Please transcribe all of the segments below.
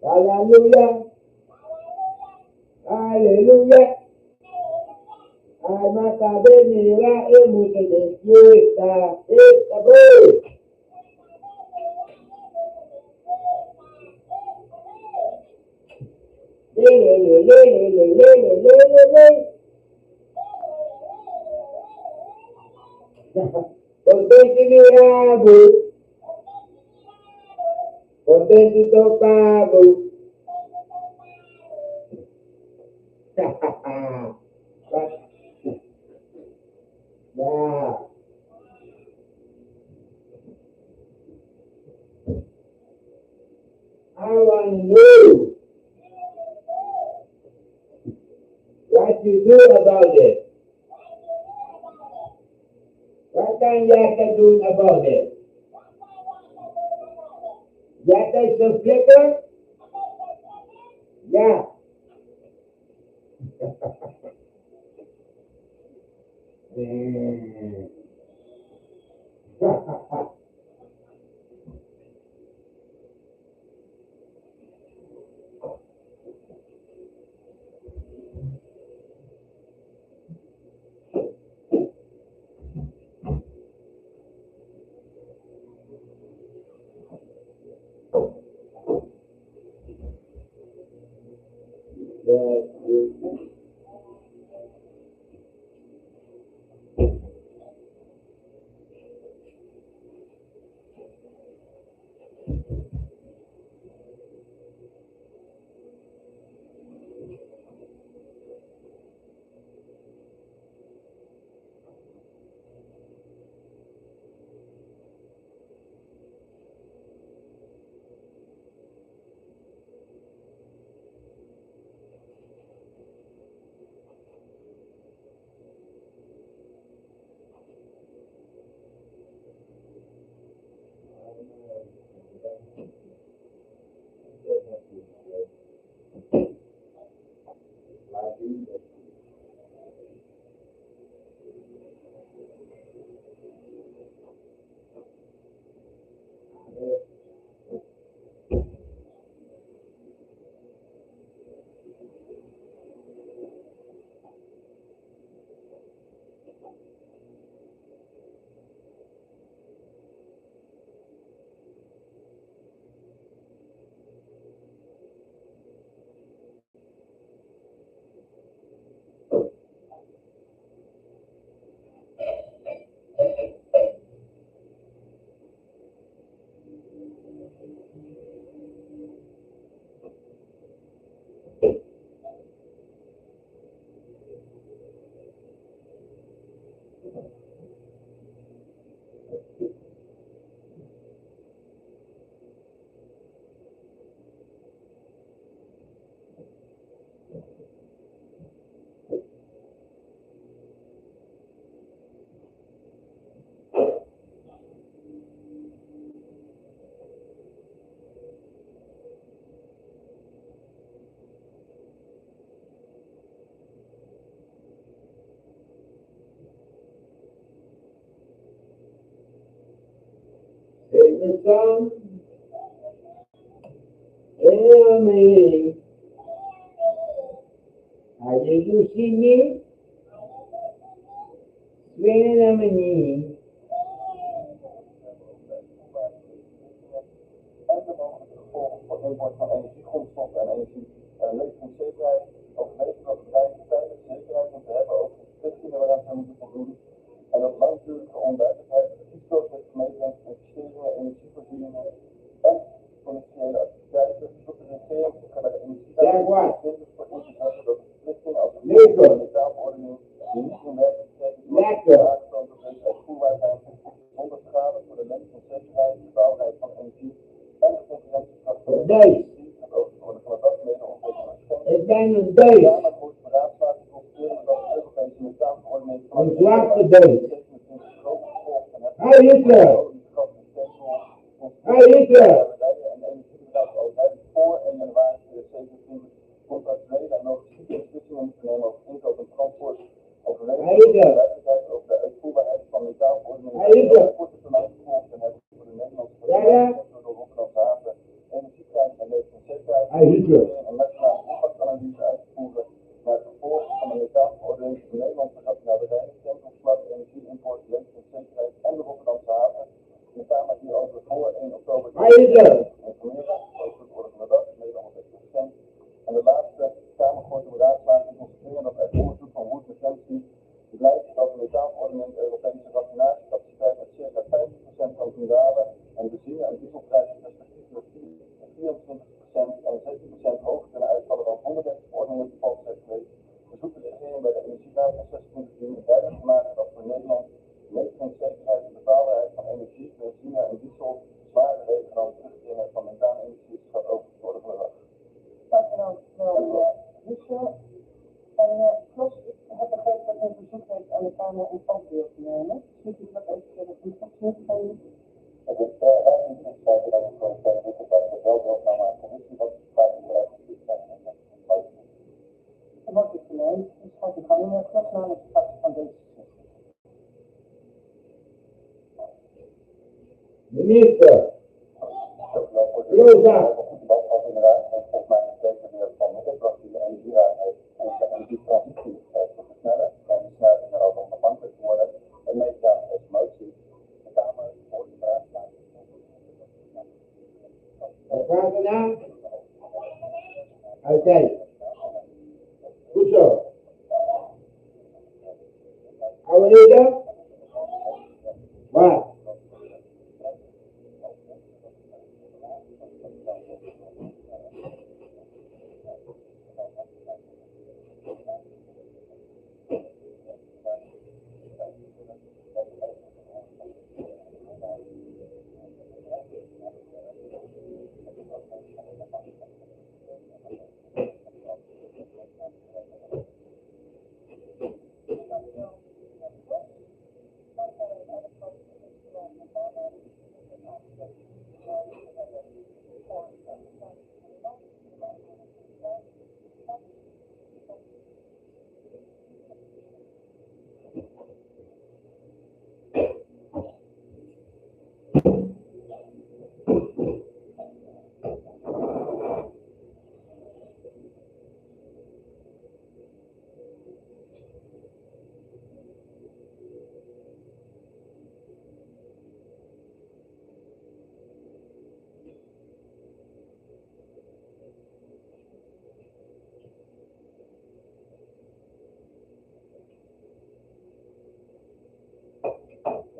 Hallelujah. Hallelujah. Almakabenira emusedekiyeta etabe. Lelelelelelelelelelele. Contenti mirabo. Contenti tocabo. Yeah. I want to know what you do about it. What can Yaka do about it? Yaka is a flicker? Yeah. Mm. Sing the song. Tell me, are you singing? Swinging me. Gevolgen voor import van energiegrondstof en energieleveringszekerheid overwegen dat bedrijven tijdig zekerheid moeten hebben over de verplichtingen waaraan zij moeten voldoen en dat langdurige onduidelijkheid risico's met zich meebrengt investeringen, energievoorzieningen en commerciële activiteiten, tot de regering zich bij de energievoorziening voor in te zetten dat de verplichtingen als de metaalverordening die niet in werking treden beest. Kamer wordt beraadslaagd te constateren dat de Europese methaanverordening van Een zwarte beest. 27 grote gevolgen heeft. Hij Hitler. Hij Hitler. En energiebedrijf overheid voor 1 januari 2027 contractuele en logistieke beslissingen moeten nemen over inkoop en transport. Hij Hitler. Over de uitvoerbaarheid van methaanverordening. Hij Hitler. Korte termijn gevolgen heeft voor de Nederlandse Ja. door Rotterdamse haven, energieprijs en leveringszekerheid. Hij Hitler. Een nationale impactanalyse uit te voeren naar het gevolg van de methaanverordening voor de Nederlandse raffinaderij, kernopslag, energieimport, leveringszekerheid en de Rotterdamse haven. De Kamer hierover voor 1 oktober Hij Hitler. informeren, over het orde van de dag, Nederland heeft gestemd. En de laatste Kamer wordt de raadslaging constateren dat uit onderzoek van Wood Defensie blijkt dat de methaanverordening de Europese raffinagecapaciteit met circa 50% kan doen dalen en benzine- en dieselprijzen respectievelijk 24% en 16% hoger kunnen uitvallen dan 130 verordeningen toevallig zijn geweest. Verzoekt de regering bij de Energieraad van 26 juni duidelijk te maken dat voor Nederland leveringszekerheid en betaalbaarheid van energie, benzine en diesel zware reden dan terugdringen van methaanenergie gaat over het worden van de dag. Dankjewel, mevrouw Rudsel. En Klos, ik heb begrepen dat u een bezoek heeft aan de Kamer om van deel te nemen. Ziet u dat even de instructie van u? Het is ruim niet te schrijven dat we voor een tweede week dat we wel deelname aan de commissie wat vaak in de rest van de tijd Er wordt u verleend, dus gaat u gaan meneer Klos namens de fractie van deze sessie. Minister. Rosa. Dat inderdaad volgens mij een teken weer van de fractie de energieraad heeft en de energietransitie te versnellen en snel en erover onafhankelijk te worden. En meestal deze motie de Kamer voor de raadslaging. Wat gaat er nou? Oké. Goed zo. Oude Hitler? Waar?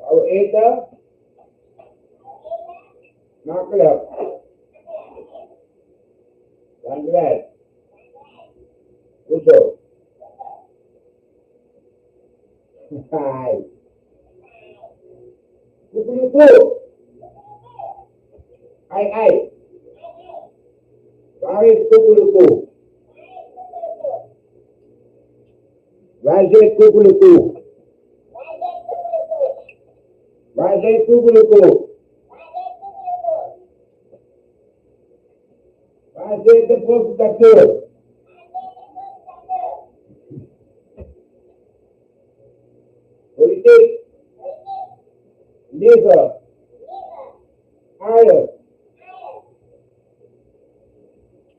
Oude eten? Makkelijk. Dankjewel. Goed zo. Hai. Koekeloekoe. Ai. Waar is koekeloekoe? Waar zit koekeloekoe? Waar zit koekeloekoe? Waar zit de presentateur? Politiek. Liever. Alles.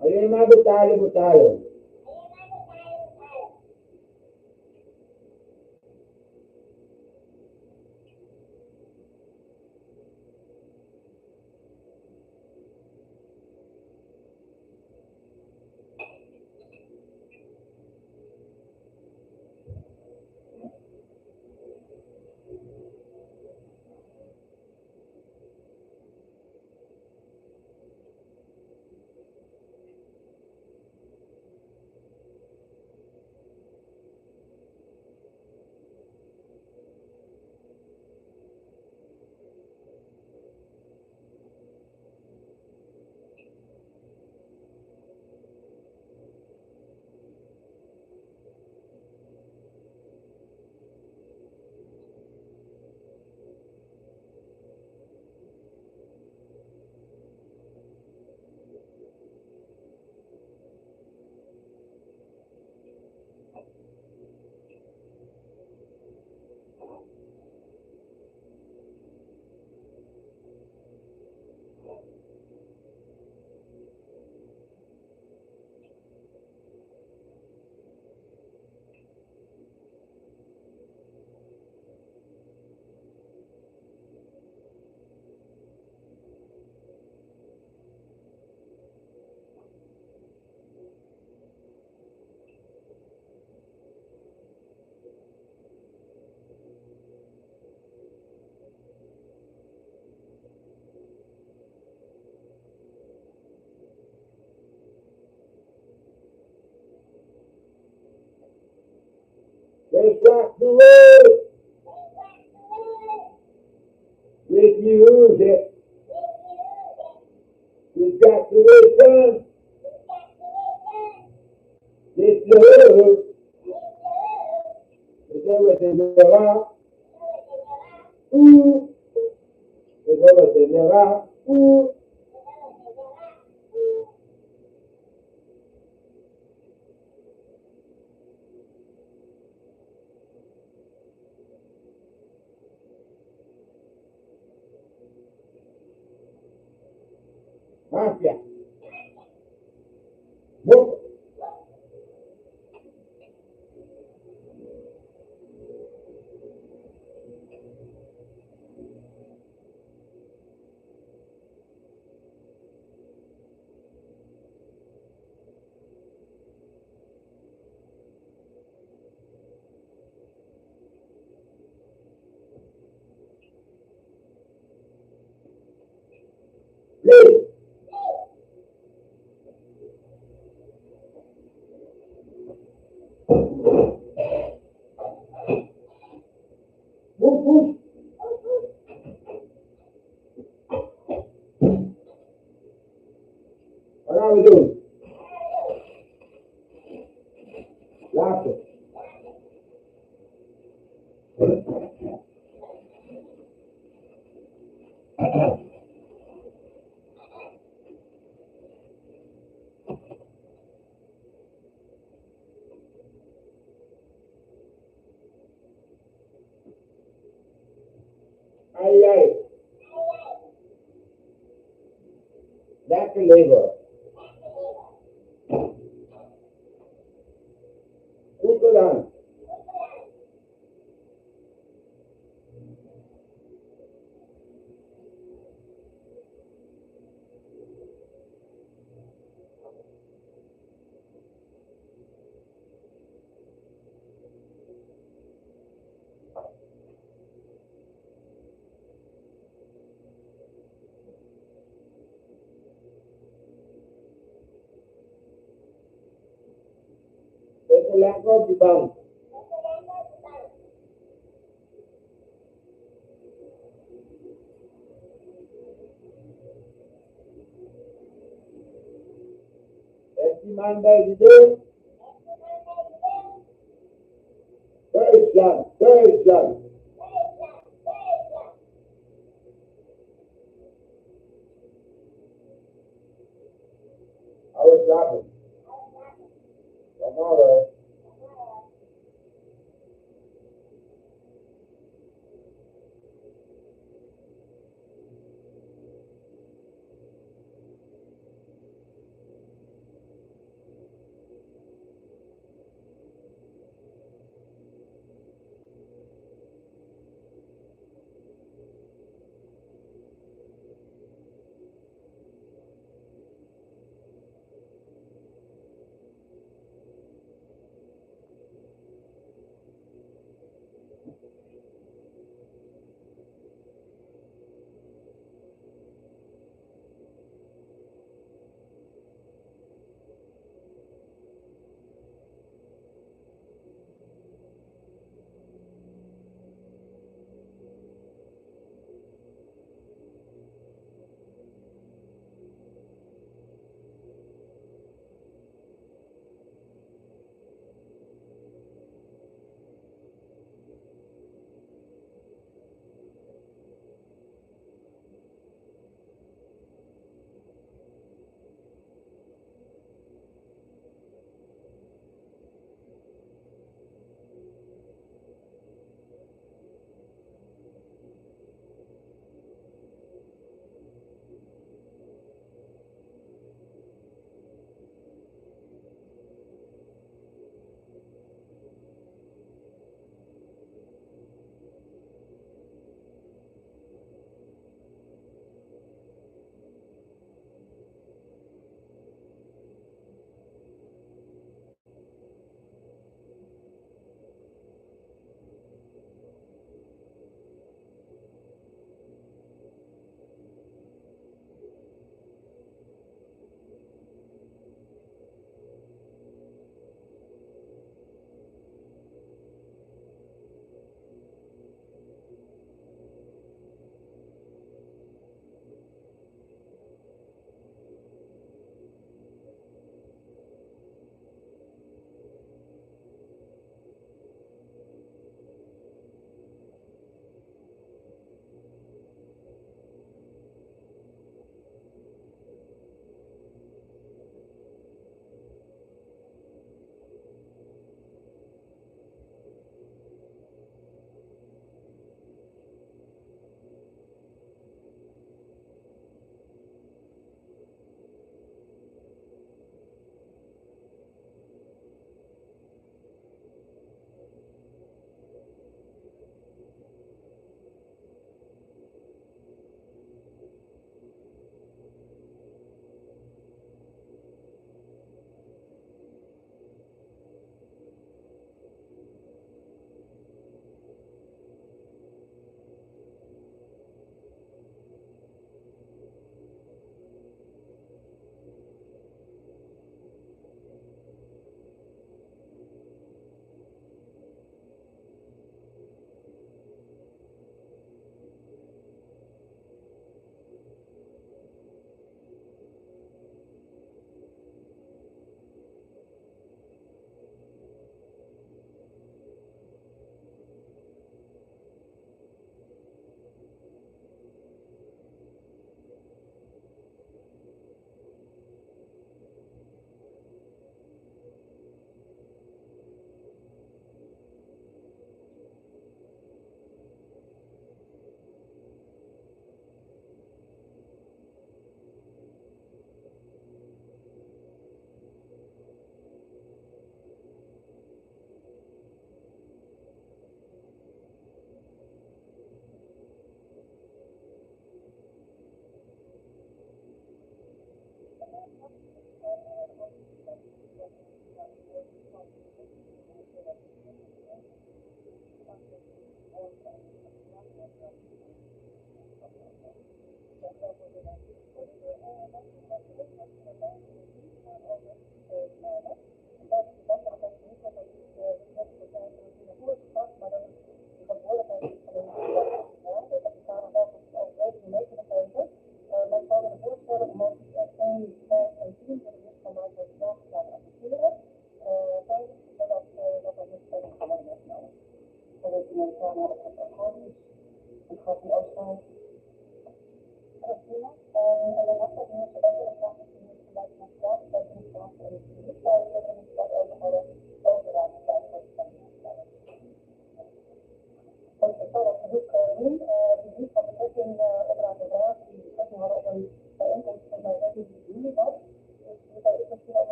Alleen maar betalen. Just rock the world with music. We've got to return this love. There's everything around. Ooh. There's everything around. Ooh. Mafia. Move. Please. Move, move. What are we doing? Laughter. Ai, ai. Lekker leven. Goed gedaan. Even lekker op die bank. Is die man bij de deur? Duitsland, Duitsland. I was laughing. Come on,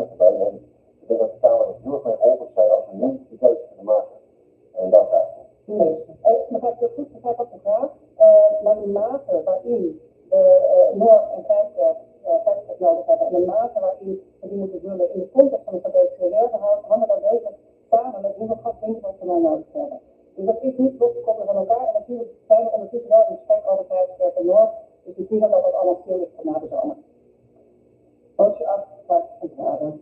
Ik denk dat de Kamer er heel erg mee geholpen zijn als nodig hebben. En de mate waarin we die moeten vullen in de context van de strategische reservehoud, hangen dat degelijk samen met hoeveel gas denken we op termijn nodig hebben. Dus dat is niet los te koppelen van elkaar. En natuurlijk zijn we ondertussen wel in gesprek over prijssterke norm. Dus ik zie dat dat allemaal stil ligt na de zomer. Motie af, vragen.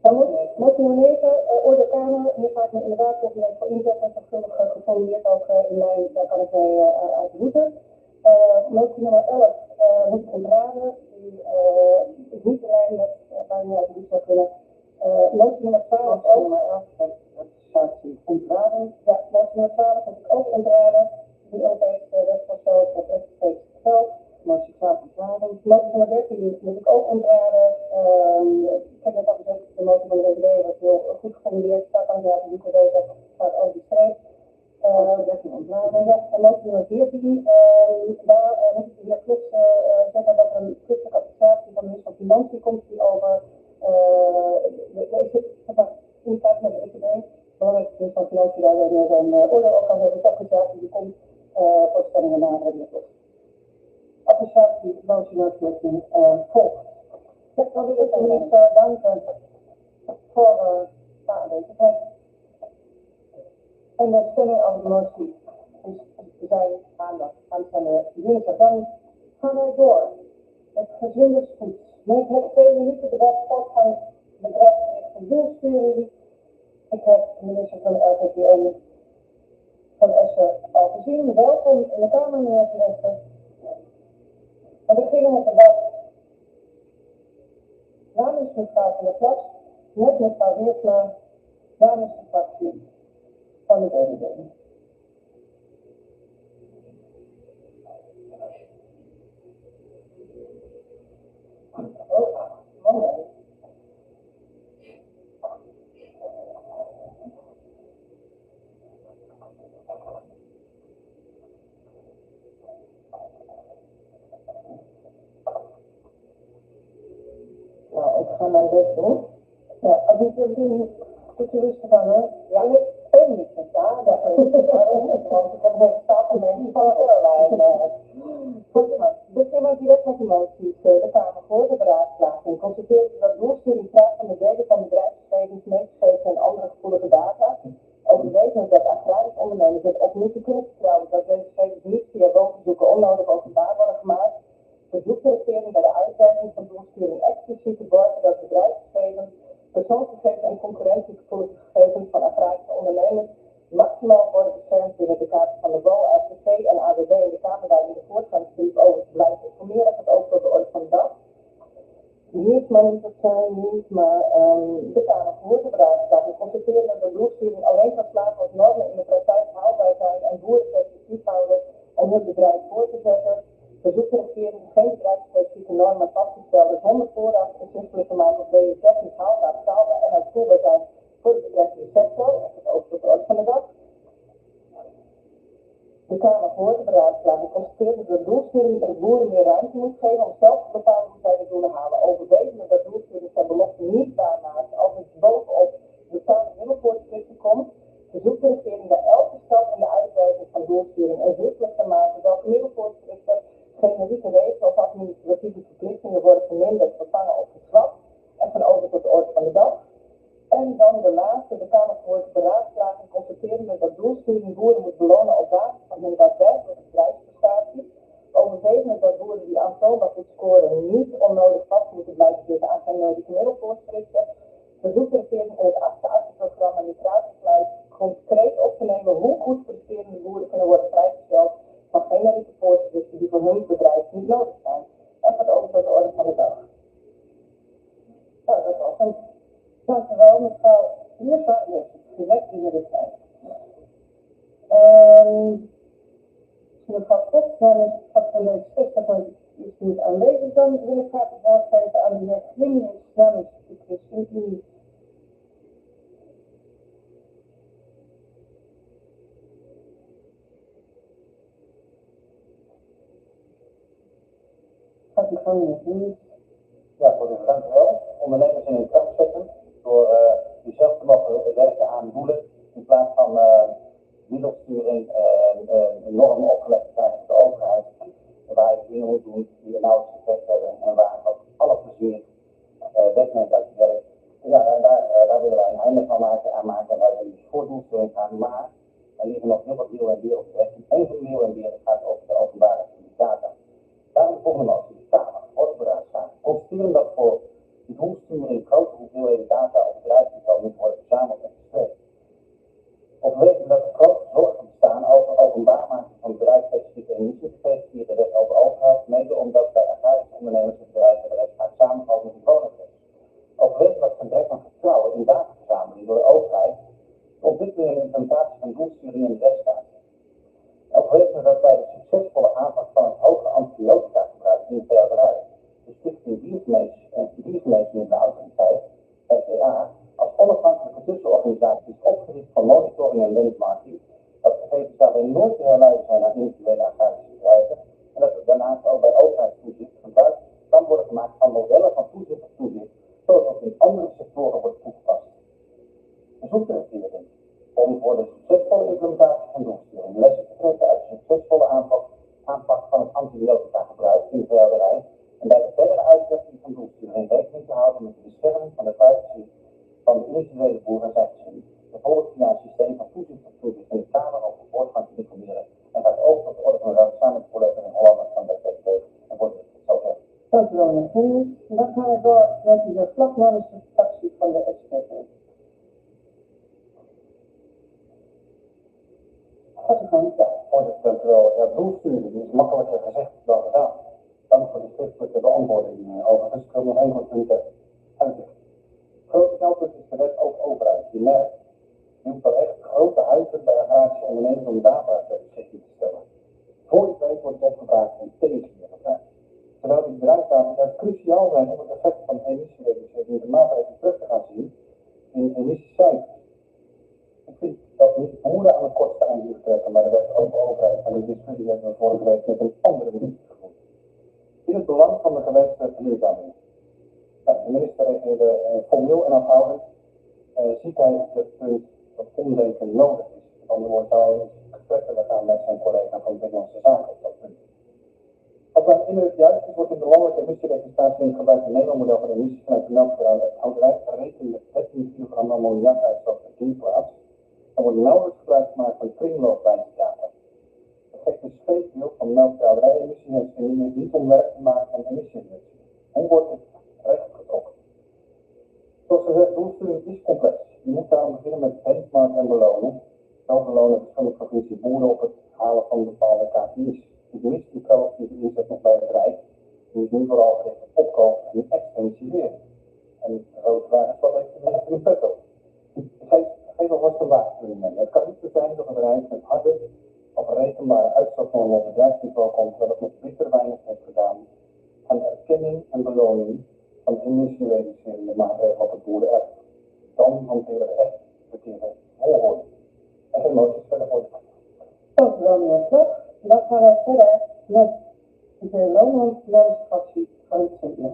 Dan motie nummer 9, orde Kamer. Hier ga ik me inderdaad document voor inzetten. Zorgvuldig geformuleerd ook in lijn, daar kan ik mee uit de voeten. Motie nummer 11 moet ik ontraden. Die is niet in lijn met waar je uit de voet zou kunnen. Motie nummer 12 ook. Nummer 11, dat staat ontraden. Ja, motie nummer 12 heb ik ook ontraden. Die Europese wetsvoorstel voor rechtstreeks geld. Motie 12 ontraden. Motie nummer 13 moet ik ook ontraden. Ik heb net al gezegd, de motie van de VVD was heel goed geformuleerd. Daar kan ik uit de boeken weten, gaat over die streep. 13 ontraden. Ja, en motie nummer 14, daar moet ik de heer Klus zeggen dat er een schriftelijke applicatie van de minister van Financiën komt die over in de tijd met de ECB. Belangrijk is van Financiën daar weer zijn oordeel op kan hebben. De applicatie die komt voor stellingen na de heer Klus. Appreciatie, motie nummer 14 volgt. Ik wil de eerste minister danken voor de aanwezigheid. En de stemming over de motie is zijn aandacht aanstaande dinsdag. Dan gaan wij door. Het gezinde spoed. Met het 2 minuten debat van bedrijfsgerichte doelsturing. Ik heb de minister van de LPPN van Essen al gezien. Welkom in de Kamer, meneer de minister. We beginnen met de debat namens mevrouw van der Plas, met mevrouw Weersma, namens de fractie van de VVD. Nou, ik ga mijn best doen. Ja, als ik het doen, moet je rustig aan, hè? Ja, ik ben niet zo staan. Ja, want ik heb een stapel mensen van allerlei. Begin maar direct met de moties. De Kamer voor de beraadslaging constateert dat doelsturing vraagt van de delen van bedrijfsgegevens, meetgegevens en andere gevoelige data. Overwegend dat agrarische ondernemers het opnieuw te kunnen vertrouwen dat deze gegevens niet via bovenzoeken onnodig openbaar worden gemaakt. Verzoekt de regering bij de uitbreiding van doelsturing expliciet te borgen dat bedrijfsgegevens, persoonsgegevens en concurrentiegevoelige gegevens van agrarische ondernemers maximaal worden beschermd binnen de kaders van de BO, AFC en ADB en de Kamer daar in de voortgangsbrief over te blijven informeren. Dat het ook tot de orde van de dag. Niet manifestatie, niet, maar de Kamer voor de beraadslaging constateren dat de doelsturing alleen kan slagen als normen in de praktijk haalbaar zijn en boeren perspectief houden om hun bedrijf voor te zetten. Verzoekt de regering geen bedrijfsspecifieke normen vast te stellen zonder vooraf inzichtelijk te maken of deze technisch haalbaar, betaalbaar en uitvoerbaar zijn voor de bedrijfselijke sector. Dat is ook tot de orde van de dag. De Kamer voor de beraadslaging constateert dat de doelsturing de boeren meer ruimte moet geven om zelf te bepalen hoe zij de doelen halen. Overwegende dat doelsturing zijn belofte niet waarmaakt als het bovenop bestaande middelvoorschriften komt. Verzoekt de regering bij elke stap in de uitbreiding van doelsturing inzichtelijk te maken welke middelvoorschriften, generieke regels of administratieve verplichtingen worden verminderd, vervangen of geschrapt en van over tot de orde van de dag. En dan de laatste, de Kamer voor de beraadslaging constateren dat doelsturing boeren moet belonen op basis van hun daadwerkelijke bedrijfsprestaties. Overwegend dat boeren die aantoonbaar goed scoren niet onnodig vast moeten blijven zitten aan generieke middelvoorschriften. Verzoekt de regering in het 8e actieprogramma nitraatbeleid concreet op te nemen hoe goed presterende boeren kunnen worden vrijgesteld van generieke voorschriften die voor hun bedrijf niet nodig zijn. En gaat over tot de orde van de dag. Nou, dat was hem. Dankjewel, mevrouw Weersma. Direct in de tijd. Mevrouw Klus, namens van de stichter is niet aanwezig. Dan wil ik graag het woord geven aan de heer Klinges namens de ChristenUnie. Gaat u gang met u. Ja, voorzitter, dank u wel. Ondernemers in hun kracht zetten door zelf te mogen werken aan doelen in plaats van middelsturing normen opgelegd te zijn door de overheid. Waar je dingen moet doen die een nauwelijks effect hebben en waar wat alle plezier projectmanagement uit te werken. Ja, daar willen wij een einde van maken en wij willen dus voor doelstelling gaan, maar er liggen nog heel wat leeuwen en beren op de weg. Een van de leeuwen en beren gaat over de openbare data. Daarom de volgende motie. De Kamer wordt beraad gaan. Constateren dat voor doelsturing grote hoeveelheden data op bedrijfsniveau moeten worden verzameld en verstrekt. Of weten dat er grote zorgen bestaan over openbaar maken van bedrijfsspecifieke emissiegegevens via de wet over overheid, mede omdat bij agrarische ondernemers en bedrijven de wet vaak samenvalt met de woningwet. Of weten dat het gebrek aan vertrouwen in dataverzameling door de overheid de ontwikkeling en implementatie van doelsturing in de weg staat. Of weten dat bij de succesvolle aanpak van het hoge antibiotica-gebruik in de veehouderij de Stichting Diergeneeskunde in de Autoriteit, SDA, als onafhankelijke tussenorganisatie is opgericht van monitoring en benchmarking, dat gegevens daarbij nooit te herleiden zijn aan individuele agrarische bedrijven en dat er daarnaast ook bij overheidstoezicht gebruik kan worden gemaakt van modellen van toezicht op toezicht, zoals dat in andere sectoren wordt toegepast. Bezoek de regering om voor de succesvolle implementatie van doelstellingen lessen te trekken uit de succesvolle aanpak van het antibiotica-gebruik in de veehouderij en bij de verdere uitwerking van doelstellingen rekening te houden met de bescherming van de privacy van de individuele boer en zijn gezin, bijvoorbeeld via een systeem van toezicht op toezicht in de Kamer over voortgang te informeren en gaat ook tot de orde van de raad samen met de collega's en Hollanders van de PPP en wordt het zover. Dank u wel, meneer Groen. Dan gaan we door met de vlak namens de fractie van de SPP. Dank u wel. Ja, doelsturing is makkelijker gezegd dan gedaan. Dank voor de schriftelijke beantwoording. Overigens, ik wil nog enkel punten uitleggen. Groot knelpunt is de wet over overheid. Je merkt, je hoeft wel echt grote huizen bij agrarische ondernemers om data ter beschikking te stellen. Voor je het weet wordt het opgevraagd en tegengewerkt. Terwijl die bedrijfsdata juist cruciaal zijn om het effect van emissiereducering de maatregelen terug te gaan zien in emissiecijfers. Ik vind dat niet boeren aan het kortste eind moeten trekken bij de wet over overheid en de discussie hebben we vorige week met een andere minister gevoerd. In het belang van de gewenste verduurzaming. De minister reageerde formeel en afhoudend. Ziet hij het punt dat omdenken nodig is. Met andere woorden zou hij in gesprek willen gaan met zijn collega van Binnenlandse Zaken op dat punt. Als mijn innerlijk juist is, wordt in de landelijke emissieregistratie in gebruik een Nederlandmodel voor emissies vanuit de melkveehouderij gerekend met 13 kg ammoniakuitstoot per kiloplaats. Er wordt nauwelijks gebruik gemaakt van kringloopwijsdata. Het geeft een scheef beeld van melkveehouderij-emissie en niet om werk te maken van emissiereductie. Hoe wordt het rechtgetrokken? Zoals gezegd, doelstelling is complex. Je moet daarom beginnen met benchmark en belonen. Zo belonen verschillende provincies boeren op het halen van bepaalde KPI's. Het mist die proactieve inzet nog bij het Rijk. Die is nu vooral gericht op opkoop en extensiveren. En de grote vraag is, wat heeft de minister in petto? Geef alvast een waarschuwing mee. Het kan niet zo zijn dat het Rijk met harde of rekenbare uitstapnormen op bedrijfsniveau komt, terwijl het met bitter weinig heeft gedaan aan erkenning en beloning van emissiereducerende maatregelen op het boerenerf. Dan hanteren we echt verkeerde volgorde. En geen moties verder worden. Dank u wel, meneer Vlok. Dan gaan we verder met de heer Loonman namens de fractie van het CDA.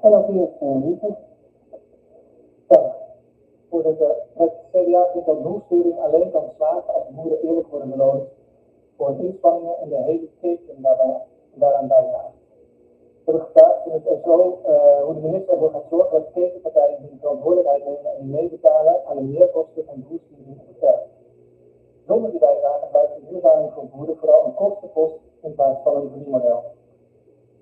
En ook hier Lieve. Dank. Voorzitter, het CDA vindt dat doelsturing alleen kan slagen als boeren eerlijk worden beloond voor hun inspanningen en de hele keten daaraan bijdraagt. We hebben gevraagd in het SO hoe de minister ervoor gaat zorgen dat ketenpartijen die de verantwoordelijkheid nemen en meebetalen aan de meerkosten van doelsturing versterken. Zonder die bijdrage blijft de verduurzaming voor boeren vooral een kostenpost in plaats van een verdienmodel.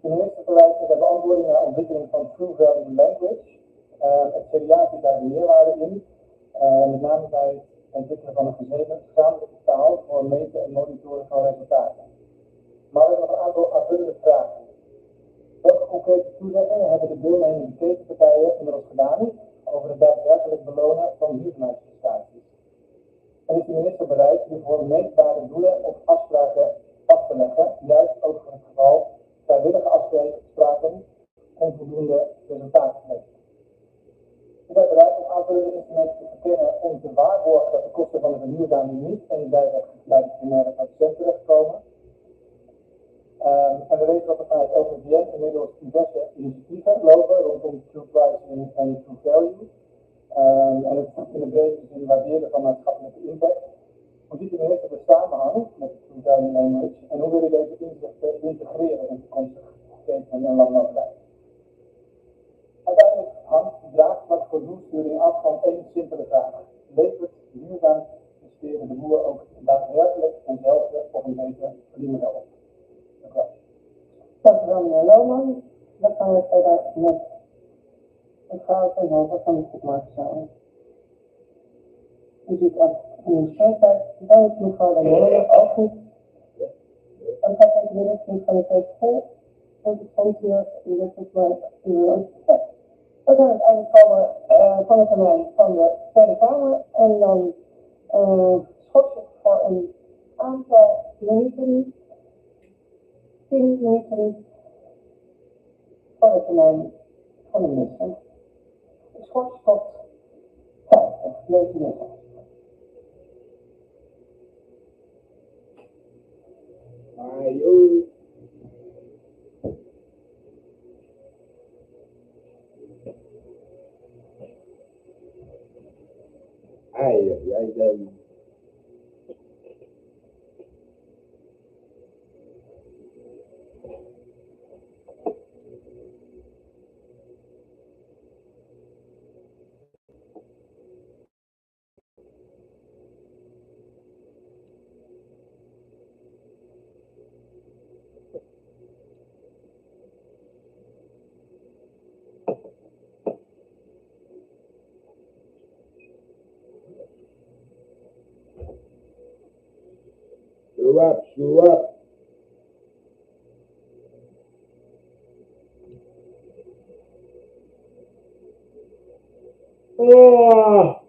De minister verwijst in zijn beantwoording naar ontwikkeling van True Value Language. Het CDA ziet daar de meerwaarde in, met name bij het ontwikkelen van een gezamenlijke taal voor meten en monitoren van resultaten. Maar we hebben nog een aantal aanvullende vragen. Welke concrete toezeggingen hebben de deelnemende ketenpartijen inmiddels gedaan over het daadwerkelijk belonen van duurzaamheidsprestaties? En is de minister bereid hiervoor meetbare doelen of afspraken af te leggen, juist ook voor het geval vrijwillige afspraken onvoldoende resultaten geven? We zijn bereid om aanvullende instrumenten te verkennen om te waarborgen dat de kosten van de verduurzaming niet eenzijdig bij de primaire producent terechtkomen. En we weten dat er vanuit LVVN inmiddels diverse initiatieven lopen rondom True Pricing en True Value. En het in de brede zin waarderen van maatschappelijke impact. Hoe ziet de minister de samenhang met design language en hoe wil je deze inzichten integreren in toekomstige keten en landbouwbeleid? Uiteindelijk hangt draagvlak voor doelsturing af van één simpele vraag. Levert duurzaam investeren de boer ook daadwerkelijk eenzelfde of een beter verdienmodel op? Dank u wel. Dank u wel, meneer Lohman. Dan gaan we verder met mevrouw ten Hoven van de Goedmarktzaal. U ziet echt een spreektijd. Dan is mevrouw de Molen ook goed. Dan gaat het de richting van de VVD. En het komt hier in dit moment we zijn het einde komen van de termijn van de Tweede Kamer. En dan schort het voor een aantal minuten, 10 minuten, voor de termijn van de minister. De schort tot 50 minuten. Ayo. Ayo, jij dan. Show up. Oh.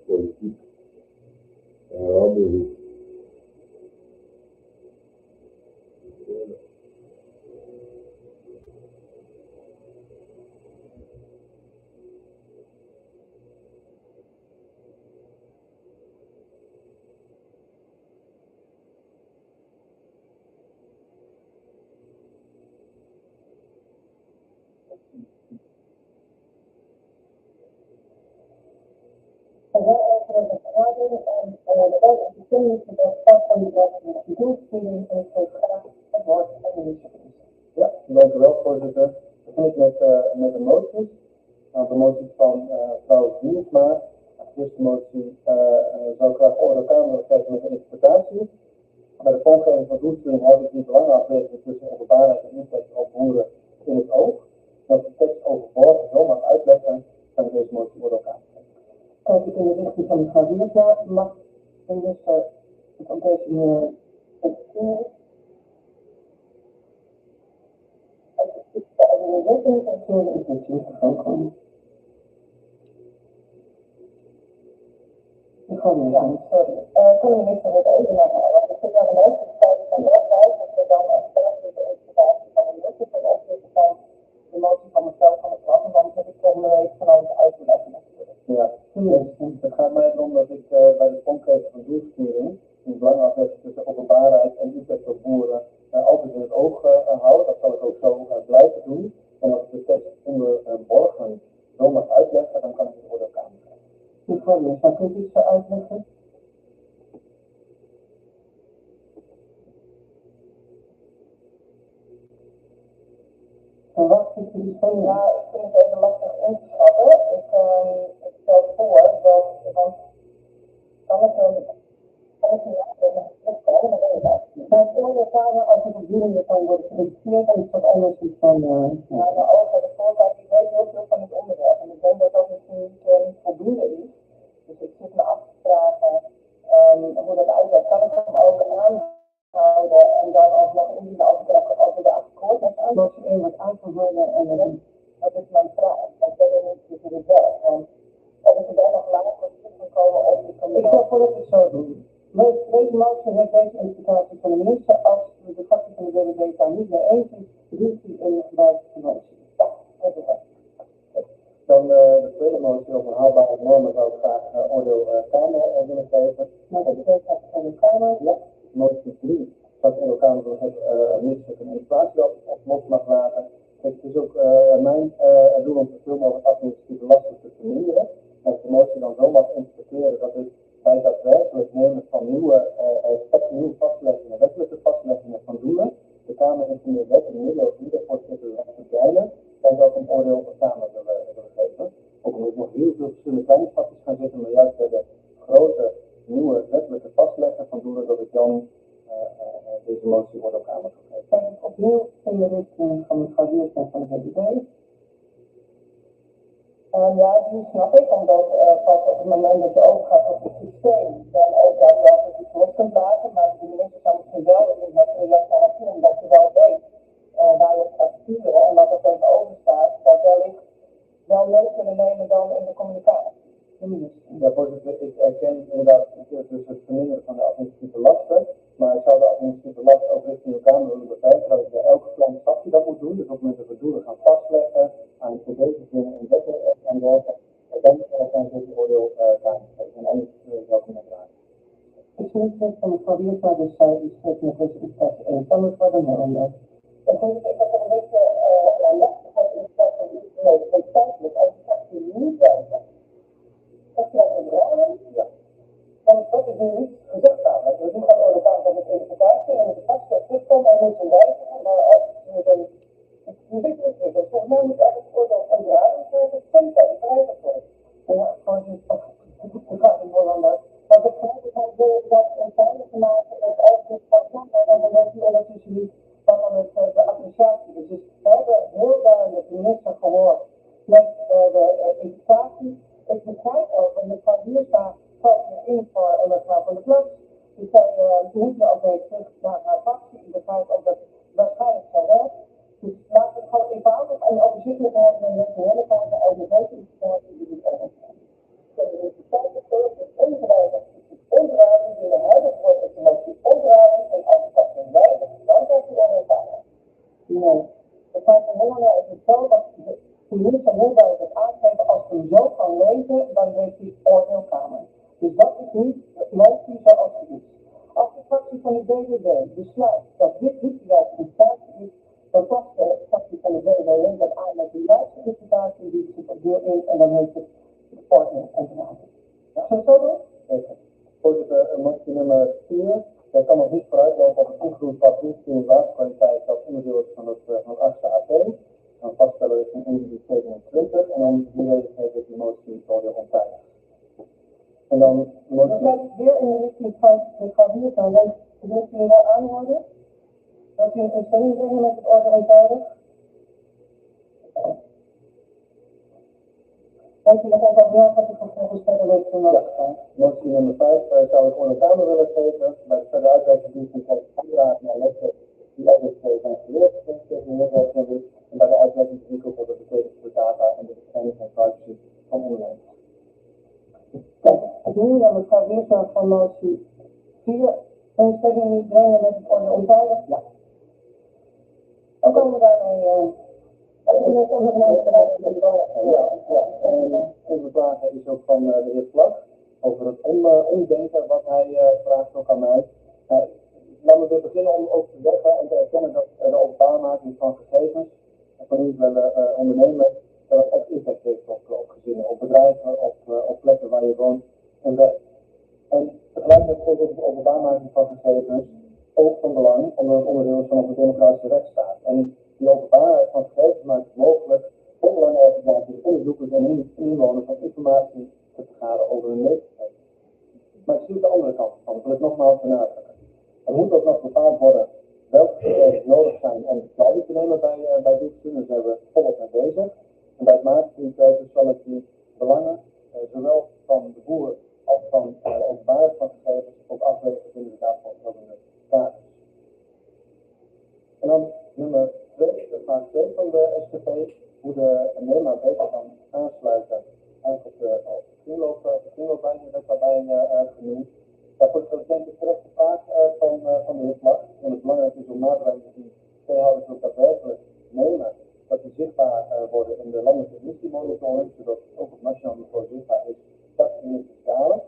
politiek. En En wij over de vergadering en de wet en de beslissing van de doelstelling en het graag het woord aan de minister-commissie. Ja, dank u wel, voorzitter. We beginnen met de moties. Nou, de moties van mevrouw Diensma. De eerste motie zou ik graag orde Kamer willen geven met een interpretatie. Bij de vormgeving van doelstelling heb ik die belangenafweging tussen openbaarheid en impact op boeren in het oog. Dat de tekst overborgen zo mag uitleggen, kan deze motie worden ook aangegeven. Kijk ik in de richting van mevrouw Diensma, mag de minister het op deze manier opsturen? Als het is de wetting en zo is het niet gegaan. Ja, sorry. Kan de minister het even naar want ik zit naar de mogelijkheid van de website dat we dan als de interpretatie van de minister van opzetten van de motie van mezelf van het plan, en dan heb ik volgende week van alles uit te leggen natuurlijk. Ja, het gaat mij erom dat ik bij de vormgeving van doelsturing die belangenafweging tussen openbaarheid en impact op boeren altijd in het oog hou. Dat zal ik ook zo blijven doen. En als ik de tekst onderborgen zo mag uitleggen, dan kan ik het orde ook aangeven. Mevrouw Diensma, kunt u iets uitleggen? En wat is die van? Ja, ik vind het even lastig in te schatten. Ik stel voor dat, want kan ik maar voor de Kamer, als het voldoende kan worden geïnteresseerd, dan is dat anders iets van... Ja, de ogen, de voorkant, die weet heel veel van het onderwerp. En ik denk dat dat misschien niet voldoende is. Dus ik zit me af te vragen hoe dat uitwerkt. Kan ik hem ook aanhouden en dan alsnog indienen als ik over de akkoord heb aan? Als je wat aangehouden en dat is mijn vraag. Dat ben ik niet hoe het werkt. Want of ik er dan nog langer op terug kan komen of ik kan... Ik wil voordat het zo doen. Deze motie heeft deze interpretatie van de minister. Als de fractie van de BBB daar niet mee eens is, dient hij in gebruik van de motie. Ja, dat is het. Dan de tweede motie over haalbare normen zou ik graag oordeel Kamer willen geven. Maar de tweede van de Kamer? Ja, motie 3. Dat in elkaar wil het minister een inflatie op los mag laten. Het is ook mijn doel om zoveel mogelijk administratieve lasten te verminderen. En als de motie dan zo mag interpreteren dat ik bij daadwerkelijk nemen van nieuwe vastleggingen, wettelijke vastleggingen van doelen, de Kamer informeert wet en middelen die ervoor verdwijnen, dan zou ik een oordeel op de Kamer willen geven. Ook omdat nog heel veel verschillende kleine stapjes gaan zitten, maar juist bij de grote nieuwe wettelijke vastleggen van doelen, dat ik dan deze motie wordt ook Kamer gegeven. Kijk ik opnieuw in de richting van mevrouw Diensma van de BBB. Ja, die snap ik, omdat pas op het moment dat je overgaat tot het systeem, dan ook daadwerkelijk iets los kunt laten, maar de minister zou misschien wel in dat project gaan naartoe, omdat je wel weet waar je het gaat sturen en wat er tegenover staat, dat wellicht wel mee kunnen nemen dan in de communicatie. Ja, voorzitter, ik erken inderdaad dus het verminderen van de administratieve lasten, maar ik zou de administratieve last ook richting de Kamer willen beperken, dat ik bij elke kleine stapje dat moet doen. Dus op het moment dat we doelen gaan vastleggen, aan deze zinnen in wetten en dergelijke, dan kan ik dit oordeel Kamer geven. En anders zou ik hem dragen. Ik vind het van mevrouw Diensma, dus zij is het met deze interpretatie eens. Dan mevrouw de Molen. Ik heb er een beetje lastigheid in het feitelijk, als die niet werken. Dat is een raam, ja. Want dat is nu niet gezegd namelijk. Dus nu gaat over de Kamer van de interpretatie en de tekst zegt dit komt en moet wijzigen, maar als je dan... Je weet het niet, dus volgens mij moet eigenlijk voor dat een raam zijn, het centrum, begrijp ik wel. Ja, gewoon niet, ik ga niet meer aan dat. Maar dat vanuit het educatie. Ik begrijp ook, want de van hier staat in voor een mevrouw van de klas. Die zei, moeten we ook weer terug naar haar fractie. Ik begrijp ook dat het waarschijnlijk zo werkt. Dus laten we het gewoon eenvoudig en overzichtelijk hebben en de hele tijd over deze situatie die we hebben. De universiteit is onverwijzig. Onderhouding in de huidige wordt het motie onderhouding en als dat een weinig, dan krijg je er een vader. Nee, het gaat er helemaal is het zo dat de minister heel duidelijk het aangeven als we hem zo gaan lezen, dan heeft hij oordeelkamer. Dus dat is niet de motie zoals die is. Als de fractie van de BBB besluit dat dit niet de juiste interpretatie is, dan past de fractie van de BBB dat aan met de juiste interpretatie die zit er weer in en dan heeft het oordeel onderhouden. Zullen we zo doen? Zeker. Voorzitter, motie nummer 4. Daar kan nog niet vooruitlopen op het toegevoegd van toesturing waterkwaliteit dat onderdeel is van het achtste AP. Dan vaststellen is een individu 27 en dan hiermee heeft die motie oordeel ontwijdig. En dan Dan blijft het weer in de richting van de gravier gaan. Dan moet je wel aanhouden. Dat je een stelling brengen met het oordeel ontwijdig. Als je nog even meer gaat, dan vervolgens verder weet je nog. Motie nummer 5 zou ik onderkamer willen geven. Bij de verder uitwerking die van het aanraad naar lessen die uitwerking zijn geleerd en bij de uitwerking die op de betekenis voor data en de bescherming van privacy van ondernemers. Nu dan mevrouw Weersma van motie 4. Een stelling niet brengen met het oordeel ontwijdig. Ja. Dan komen we daarmee. Onze vraag is ook van de heer Vlag over het omdenken wat hij vraagt ook aan mij. Laten we weer beginnen om ook te zeggen en te erkennen dat de openbaarmaking van gegevens voor individuele ondernemers dat het ook impact heeft op gezinnen, op bedrijven, op plekken waar je woont en werkt. En tegelijkertijd is de openbaarmaking van gegevens ook van belang omdat het onderdeel is van onze democratische rechtsstaat. En die openbaarheid van gegevens maakt het mogelijk voor belangrijke organisaties, onderzoekers en inwoners om informatie te vergaren over hun leeftijd. Maar ik zie de andere kant van, dat wil ik nogmaals benadrukken. Er moet ook nog bepaald worden welke gegevens nodig zijn om besluiten te nemen bij dit studie. Dus hebben we volop mee bezig. En bij het maken van die keuzes zal ik die belangen, zowel van de boer als van de openbaarheid van gegevens, ook afwegen binnen de daarvoorkomende kaders. En dan nummer 2, de vraag 2 van de SGP, hoe de NEMA beter kan aansluiten eigenlijk op de kringloopbaan, werd daarbij genoemd. Daarvoor is dat denk ik terecht de vraag van de heer Vlag. En het belangrijk is om na te denken die veehouders ook daadwerkelijk nemen, dat die zichtbaar worden in de landelijke emissiemonitoring, zodat het ook op nationaal niveau zichtbaar is dat die emissies dalen.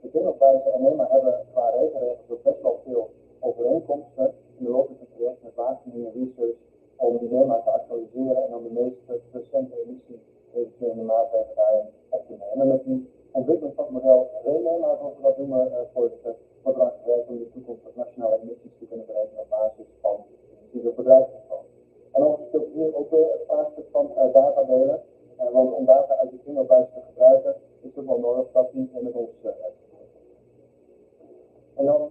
De kringloopwijzen en NEMA hebben qua regelregels ook best wel veel overeenkomsten in de loop van het traject met Wageningen Research om die NEMA te actualiseren en dan de meest recente emissie-reducerende maatregelen daarin op te nemen. En met die ontwikkeling van het model RENEMA, zoals we dat noemen, voorzitter, wordt eraan gewerkt om de toekomst van nationale emissies te kunnen berekenen op basis van emissies op bedrijfsniveau. En overigens speelt hier ook weer het vraagstuk van datadelen, want om data uit de kringloopwijze te gebruiken is het wel nodig dat die met ons uitgevoerd. En dan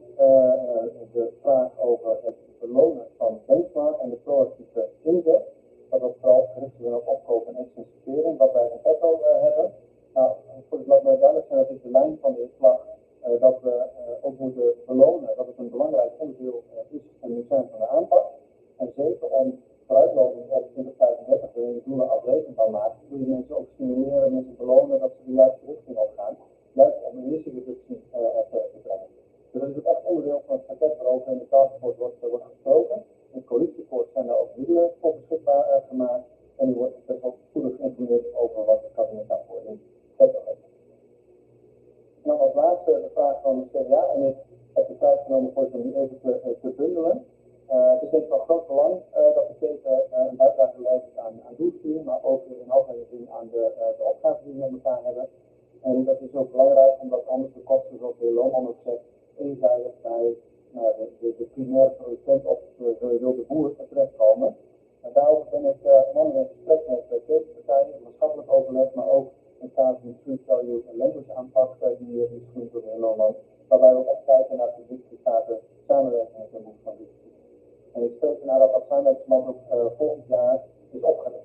de vraag over het belonen van benchmark en de proactieve inzet. Dat ook vooral gericht is op opkoop en extensivering, wat wij in petto hebben. Nou, laat mij duidelijk zijn, dat is de lijn van de slag dat we ook moeten belonen, dat het een belangrijk onderdeel is en moet zijn van de aanpak. En zeker om vooruitlopend op 2035 de doelen afrekenbaar maken, wil je mensen ook stimuleren, mensen belonen dat ze de juiste richting op gaan, juist om een emissiereductie verder te brengen. Dus dat is ook echt onderdeel van het pakket waarover in de taskforce wordt gesproken. In het coalitieakkoord zijn daar ook middelen voor beschikbaar gemaakt en die wordt best wel spoedig geïnformeerd over wat het kabinet daarvoor in petto heeft. En dan als laatste de vraag van de CDA en ik heb de tijd genomen voor om die even te bundelen. Het is denk ik van groot belang dat de keten een bijdrage levert aan doelsturing, maar ook in algemene zin aan de opgaven die we met elkaar hebben. En dat is ook belangrijk omdat anders de kosten, zoals de heer Lohman ook zegt, eenzijdig bij de primaire producent of de boer terechtkomen. En daarover ben ik man in gesprek met ketenpartijen, maatschappelijk overleg, maar ook in het kader van de True Value en Language aanpak die is genoemd door de heer Lohman, waarbij we ook echt kijken naar de publiek-private samenwerking ten behoeve van dit. En ik spreek ernaar dat samenwerkingsverband ook volgend jaar is opgericht.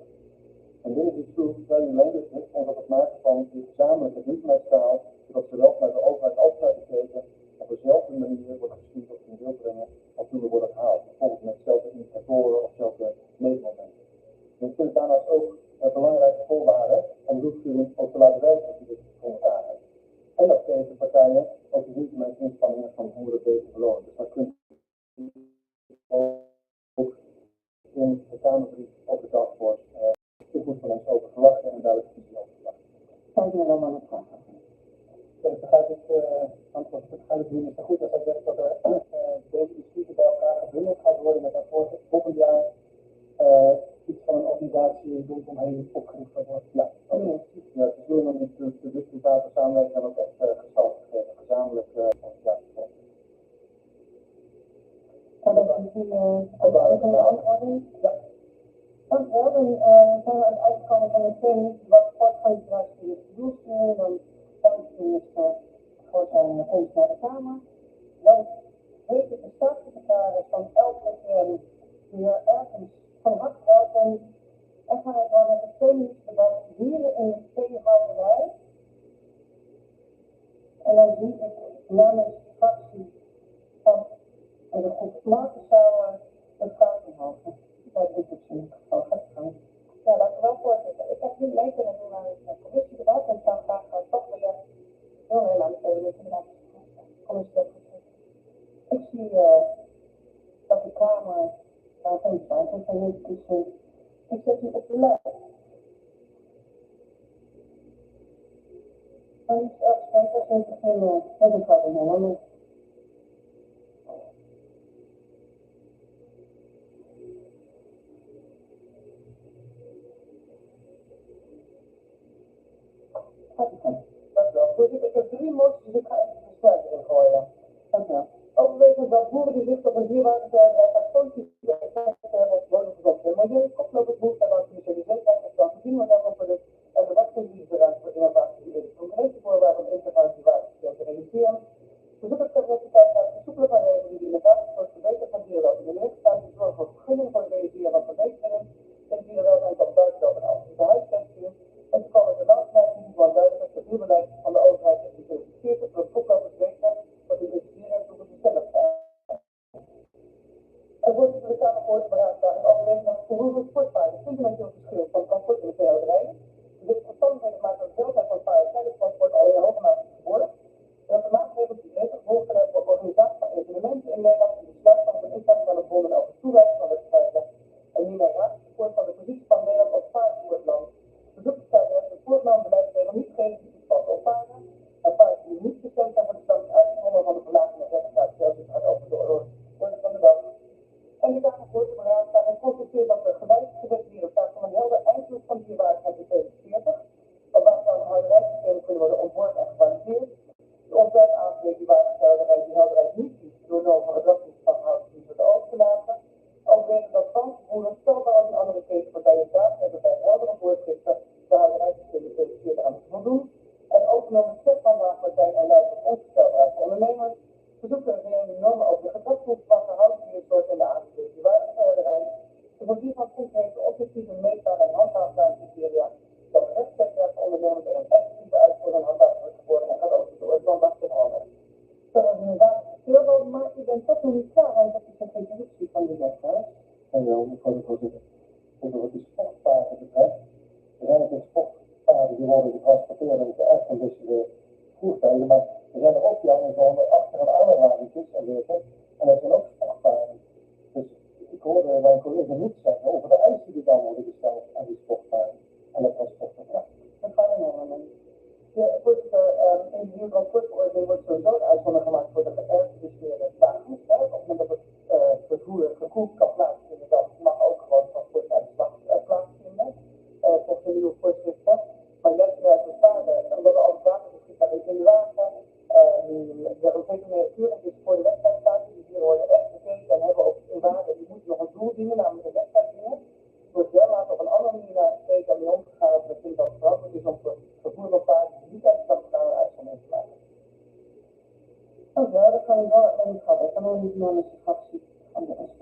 En binnen die True Value Language ons op het maken dan die gezamenlijke buurtmeestaal, zodat ze wel naar de overheid altijd gekeken op dezelfde manier wordt gestuurd of in wil brengen als toen er wordt gehaald. Bijvoorbeeld met zelfde indicatoren of zelfde meetmomenten. Dus ik vind het daarnaast ook een belangrijke voorwaarde om de doelstelling ook te laten werken als je dit voor elkaar hebt. En dat geven partijen ook de duurzame inspanningen van boeren beter belonen. Dus dat kunt ook in de Kamerbrief op de taskforce toevoegen van ons over verwachten en duidelijk visie over verwachten. Zijn jullie allemaal een vraag? Dus begrijp ik, antwoord ik begrijp doen is het goed als hij zegt dat er deze discussie bij elkaar gebundeld gaat worden met een volgend jaar iets van een organisatie rondomheen opgericht gaat worden. Ja, ja, het is nu nog niet de resultaten samenwerken en ook echt gestalte gegeven, gezamenlijk organisatie. Kan dat misschien een antwoorden? Ja. Dankjewel, dan zijn we aan het uitkomen van het thema wat sportconcentratie is doelstelling, dan dank de minister voor zijn komst naar de Kamer. Dan heet ik de staatssecretaris van elke weer ergens van harte welkom. En gaan we dan met het themadebat dieren in de veehouderij. En dan zie ik namens de fractie van de groep Markensauer het Vatenhoven. Bij de microfoon gaat gang. Ja, dank u wel, voorzitter. Ik heb niet mee kunnen doen aan het commissiedebat en zou graag toch weer heel aan de tweede commissiedebat. Ik zie dat de Kamer daar geen twijfel van heeft, dus ik zet u op de lijst. En ik sprekers en beginnen met een verhaal. Voorzitter, ik heb 3 moties, dus ik ga even de strijd erin gooien. Dankjewel. Overwegend dat boeren die zich op een dierbaarheidsbedrijf gaan positieve effecten hebben op bodemgezondheid en milieu, koplopers behoefte aan commercialisering en dan voorzien we daarvan voor de wetgeving voor innovatie en concurrentievoorwaarden om integratiewaardesysteem te realiseren. Verzoek het capaciteit naar versoepelen van regels die de innovatie voor het verbeteren van dierenwelzijn in de lidstaten die zorgen voor vergunningen voor het realiseren van verbeteringen in dierenwelzijn van buitenland en afgelopen huisvesting. En te komen met de landsleiding die duidelijk het natuurbeleid van de overheid is geïnteresseerd voor het koplopers weten wat de investeringen en toekomst zelf zijn. Er wordt door de Kamer gehoord beraadslaging overwegend dat voor sportpaarden fundamenteel verschil van transport in de veehouderijen. Dit verstandigheden maakt dat de welzijn van paarden tijdens transport al in hoge mate geworden. En dat de maatregelen die beter gevolgd zijn voor organisatie van evenementen in Nederland en de besluit van de internationale bonden over toewijzing van wedstrijden en hiermee raadsport van de positie van Nederland als paardenvoertland. Verzoekt het kabinet de voorgenomen beleidsregel niet geen kritiek van op paarden en paarden die niet bestemd zijn voor de stand uitgevonden van de verlaging en registratie gaat over de orde van de dag. En de Kamer voor de beraadslaging constateert dat de gewijzigde wetgeving op basis van een helder einddoel van dierbaarheid in 2040 op basis van een houderijsysteem kunnen worden ontworpen en gevalideerd. De ontwerp aangeeft die houderij niet kiest door normen van gedragsvoeding van houders worden over te laten. Overwegen dat boeren stelbaar als een andere ketenpartijen staat hebben bij heldere voorschriften de houderijsysteem in 2040 aan moeten voldoen. En autonome set van waagpartijen en leidt tot onvoorstelbaarheid voor ondernemers. Verzoekt de regering de normen over de gedragsvoeding van gehouden diersoorten in de aangegeven waardeverderij. De voorzien van concrete, objectieve, meetbare en handhaafbare criteria dat rechtszekerheid voor ondernemers en een effectieve uitvoering en handhaving wordt geworden en gaat over de oorzaak te houden. Dat is inderdaad veel, maar ik ben toch nog niet klaar en dat is een introductie van de wet. En wel, mevrouw de voorzitter, over wat de sportpaarden betreft, er zijn ook sportpaarden die worden getransporteerd met de airconditionede voertuigen, maar er zijn er ook die aan gewoon achter een aanhoudertjes en dergelijke, en dat zijn ook sportpaarden. Dus ik hoorde mijn collega niet zeggen over de eisen die dan worden gesteld aan die sportpaarden en dat transporten. Ja, dat gaat er nog aan. De voorzitter, in de nieuwe transportverordening wordt sowieso een uitzondering gemaakt voor de geairconditioneerde wagens. Op het moment dat het vervoer gekoeld kan plaatsvinden, dan mag ook gewoon transport uit de slag plaatsvinden. Volgens de nieuwe voorschriften. Maar juist de paarden, omdat er al water beschikbaar is in de wagen, de Europese keuring is voor de wedstrijdstaten, die hier worden echt gekeken en hebben ook een waarde, die moeten nog een doel dienen, namelijk een wedstrijd dienen. Wordt dermate op een andere manier naar gekeken en mee omgegaan dat ik vind dat het verantwoord is om vervoer van paarden die niet uit de stad gaan een uitzondering te maken. Dankjewel, dat gaan we door met mevrouw Beck, en dan niet namens de fractie van de SP.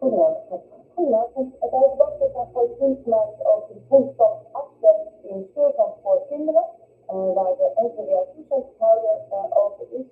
Goedenavond. Het debat is een groot punt gemaakt over de punt van afzet in speelzand voor kinderen, waar de NVWA toezichthouder over is.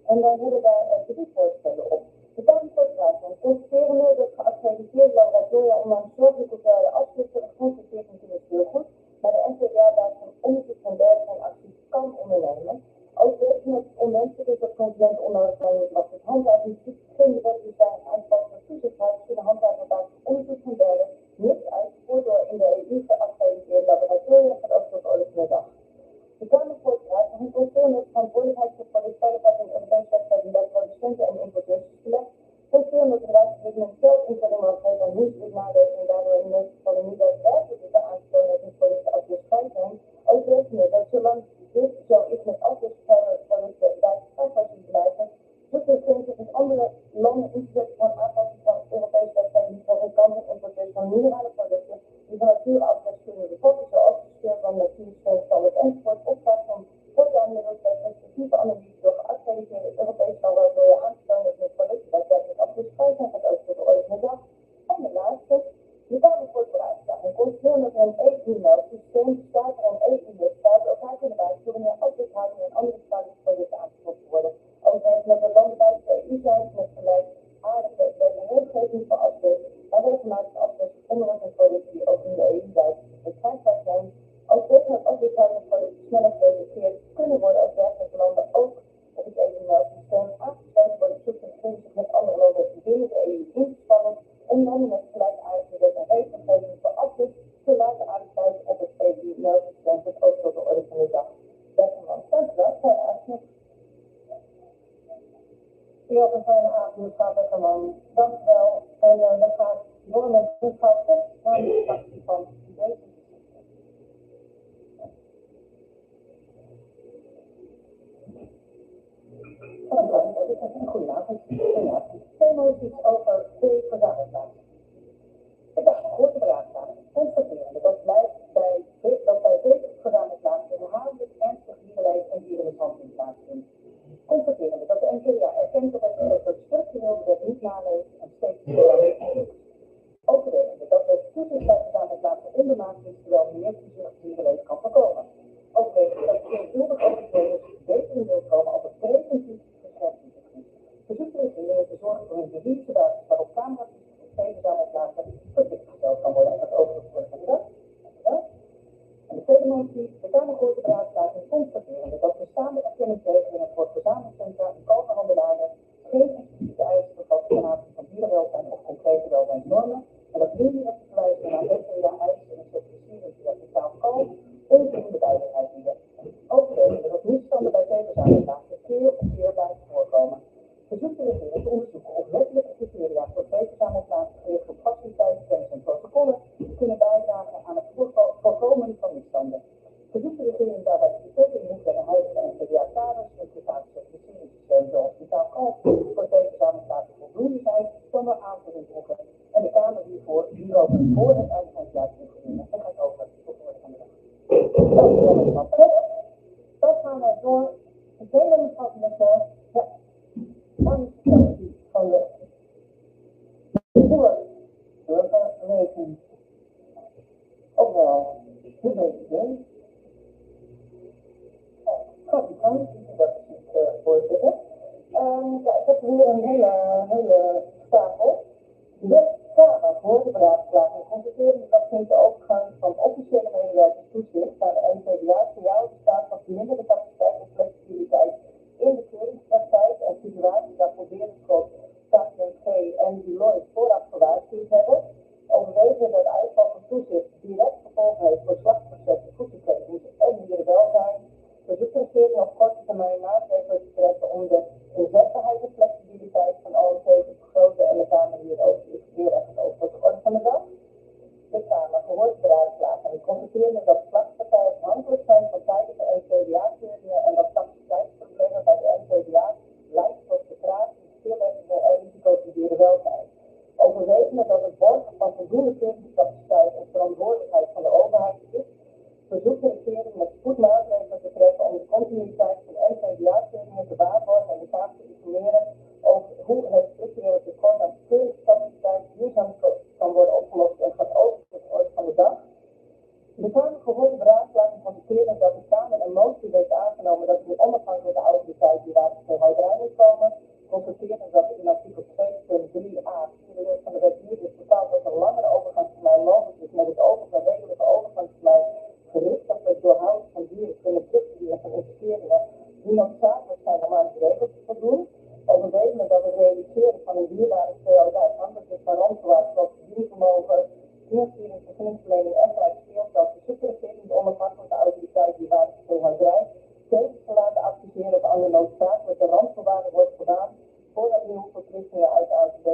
En daar hebben wij 3 voorstellen op. De Kamervoorzitter constateren dat geaccrediteerde laboratoria ondanks zorgelijke hoeveelheden afsluiten een goed betekent in het speelgoed, maar de NVWA daar van onderzoek van derde van actie kan ondernemen. Ook weten het onwenselijk is dat consumenten onnodig zijn wat het handhaving geen wettelijk zijn aanpassen van toezichthouders kunnen handhaven op basis van onderzoek van derden, niets uitgevoerd door in de EU geaccrediteerde laboratoria gaat ook tot de orde van de dag. De Kamervoorzitter constateert dat verantwoordelijkheid voor productveiligheid en Europese wetgeving bij producenten en importeurs is gelegd. Constateren dat de bedrijfsbeslissingen zelf invulling mogen geven aan hoe ze dit nadenken en daardoor in de meeste gevallen niet daadwerkelijk is aantonen dat hun producten afdrukvrij zijn. Ook weten we dat zolang dit zo is met afdrukvrije producten daadwerkelijk blijven, zoekt de regering zich in andere landen in te zetten voor een aanpassing van Europese wetgeving voor een kant en importeurs van minerale producten die van nature afdruk kunnen bevatten, zoals het systeem van natuurstandard enzovoort, opdracht van voortaan middels respectieve analyse door geaccrediteerde Europese laboratoria aan te tonen dat hun producten daadwerkelijk afdrukvrij zijn, gaat ook tot de orde van de dag. En de laatste, de Kamer voor het vooruitgaan. En constateren dat er een EU-meldsysteem bestaat en een EU-lidstaat elkaar kunnen wijzigen wanneer afdrukhouding en andere producten aangetroffen worden. Ook weten dat er landen buiten de EU zijn met gelijkaardige regelgeving voor afdruk, maar regelmatig afdruk onderwerp en producten die ook in de EU buiten verkrijgbaar zijn. Ook weten dat afdrukhoudende producten sneller geregistreerd kunnen worden als dergelijke landen ook op het EU-meldsysteem aangesloten worden. Zoekt de regering zich met andere landen binnen de EU in te spannen om landen met gelijkaardige wet en regelgeving voor afdruk te laten aansluiten op het EU-meldsysteem, dat ook tot de orde van de dag. Beste man, dank u wel voor de aansluiting. Ja, we zijn aan mevrouw Beckerman. Dank u wel. En dan gaat door met mevrouw Kok naar de fractie van deze. Goedenavond. Twee moties over 2 verzamelplaatsen. Ik dacht een grote beraadslagen. Constaterende dat blijft bij deze verzamelplaatsen in haag ernstig dierenleed en dierenmishandeling plaatsvindt. Constaterende dat de NVWA erkent dat het structureel de wet niet naleeft en steeds meer overwegende dat het toezicht bij verzamelplaatsen ondermaat is terwijl meer toezicht dierenleed kan voorkomen. Overwegende dat veelvuldig overtreders beter in beeld komen als het preventief beschermingstechniek. Verzoekt de regering te zorgen voor een juridische basis waarop camera's voor verzamelplaatsen verplicht gesteld kan worden en dat overgevoerd van de dag. En de tweede motie, de Kamergrote beraadslaging constaterende dat bestaande erkenningsregelingen voor verzamelcentra en kalverhandelaren geen expliciete eisen bevatten ten aanzien van dierenwelzijn of concrete welzijnsnormen en dat indirecte verwijzingen naar NVWA-eisen en certificering via totaal kalf onvoldoende duidelijkheid bieden. Overwegende dat misstanden bij veeverzamelplaatsen keer op keer blijven voorkomen. Verzoekt de regering te onderzoeken of wettelijke criteria voor veeverzamelplaatsen gericht op faciliteiten, kennis en protocollen kunnen bijdragen aan het voorkomen van misstanden. Verzoekt de regering daarbij te betrekken in hoeverre huidige NVWA-kaders en private certificeringssysteem zoals totaal kalf voor veeverzamelplaatsen voldoende zijn zonder aanvulling voegen. En de Kamer hierover voor het einde van het jaar toegedienen. En gaat over tot de orde van de dag. Dan gaan wij door. De tweede mevrouw van de van de burgerrekening. Ofwel, de BTW. Gaat u gang, dat is voorzitter. Ja, ik heb weer een hele stapel. De Kamer voor de beraadslaging constateren dat sinds de overgang van officiële medewerkers toezicht naar de NVWA signaal bestaat van verminderde capaciteit en flexibiliteit in de keuringspraktijk en situaties waar probeerschot, KPMG en Deloitte vooraf gewaarschuwd hebben. Overwegen dat de uitval van toezicht direct gevolgen heeft voor slagprocessen, voedselketens en dierenwelzijn. Verzoekt de regering op korte termijn maatregelen te treffen om de inzetbaarheid en flexibiliteit van OMT te vergroten en de Kamer hierover weer echt over tot de orde van de dag. De Kamer gehoord de beraadslaging en constateren dat slagpartijen afhankelijk zijn van tijdelijke NVWA-keuringen en dat capaciteitsproblemen bij de NVWA leidt tot vertraging, stilleggingen en risico's voor dierenwelzijn. Overwegende dat het borgen van voldoende keuringscapaciteit en verantwoordelijkheid van de overheid is, verzoekt de regering met spoed maatregelen te treffen om de continuïteit van NVWA-keuringen te waarborgen en de Kamer te informeren over hoe het structurele tekort aan keuringscapaciteit duurzaam dierbaarheid prioriteit afhankelijk van randvoorwaarden zoals diervermogen, financiering, vergunningsverlening en gelijk speelveld, bezoekregering, de onafhankelijke autoriteit dierbaarheidsveehouderij, steeds te laten adviseren of alle noodzakelijke randvoorwaarden wordt gedaan voordat nieuwe verplichtingen uit de AOTB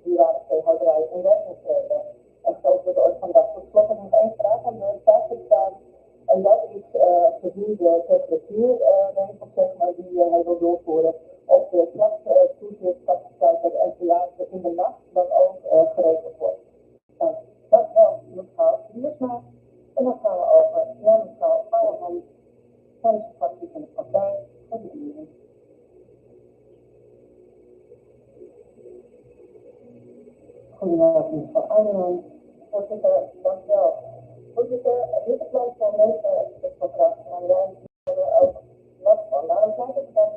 dierbaarheidsveehouderij in werking treden. En zo wordt de orde van de dag. Tot slot nog één vraag aan de staatssecretaris. En dat is gezien de temperatuurregels, zeg maar, die hij wil doorvoeren op de slagtoezichtscapaciteit bij de NVA in de nacht, dat ook geregeld wordt. Dat wel, mevrouw Biersma. En dan gaan we over naar mevrouw Ouwehand van de fractie van de partij voor de Dieren. Goedenavond, mevrouw Ouwehand. Voorzitter, dank u wel. Voorzitter, dit plan van mensenrechtenverdrag, maar jij hebben ook last van. Daarom lijkt het dat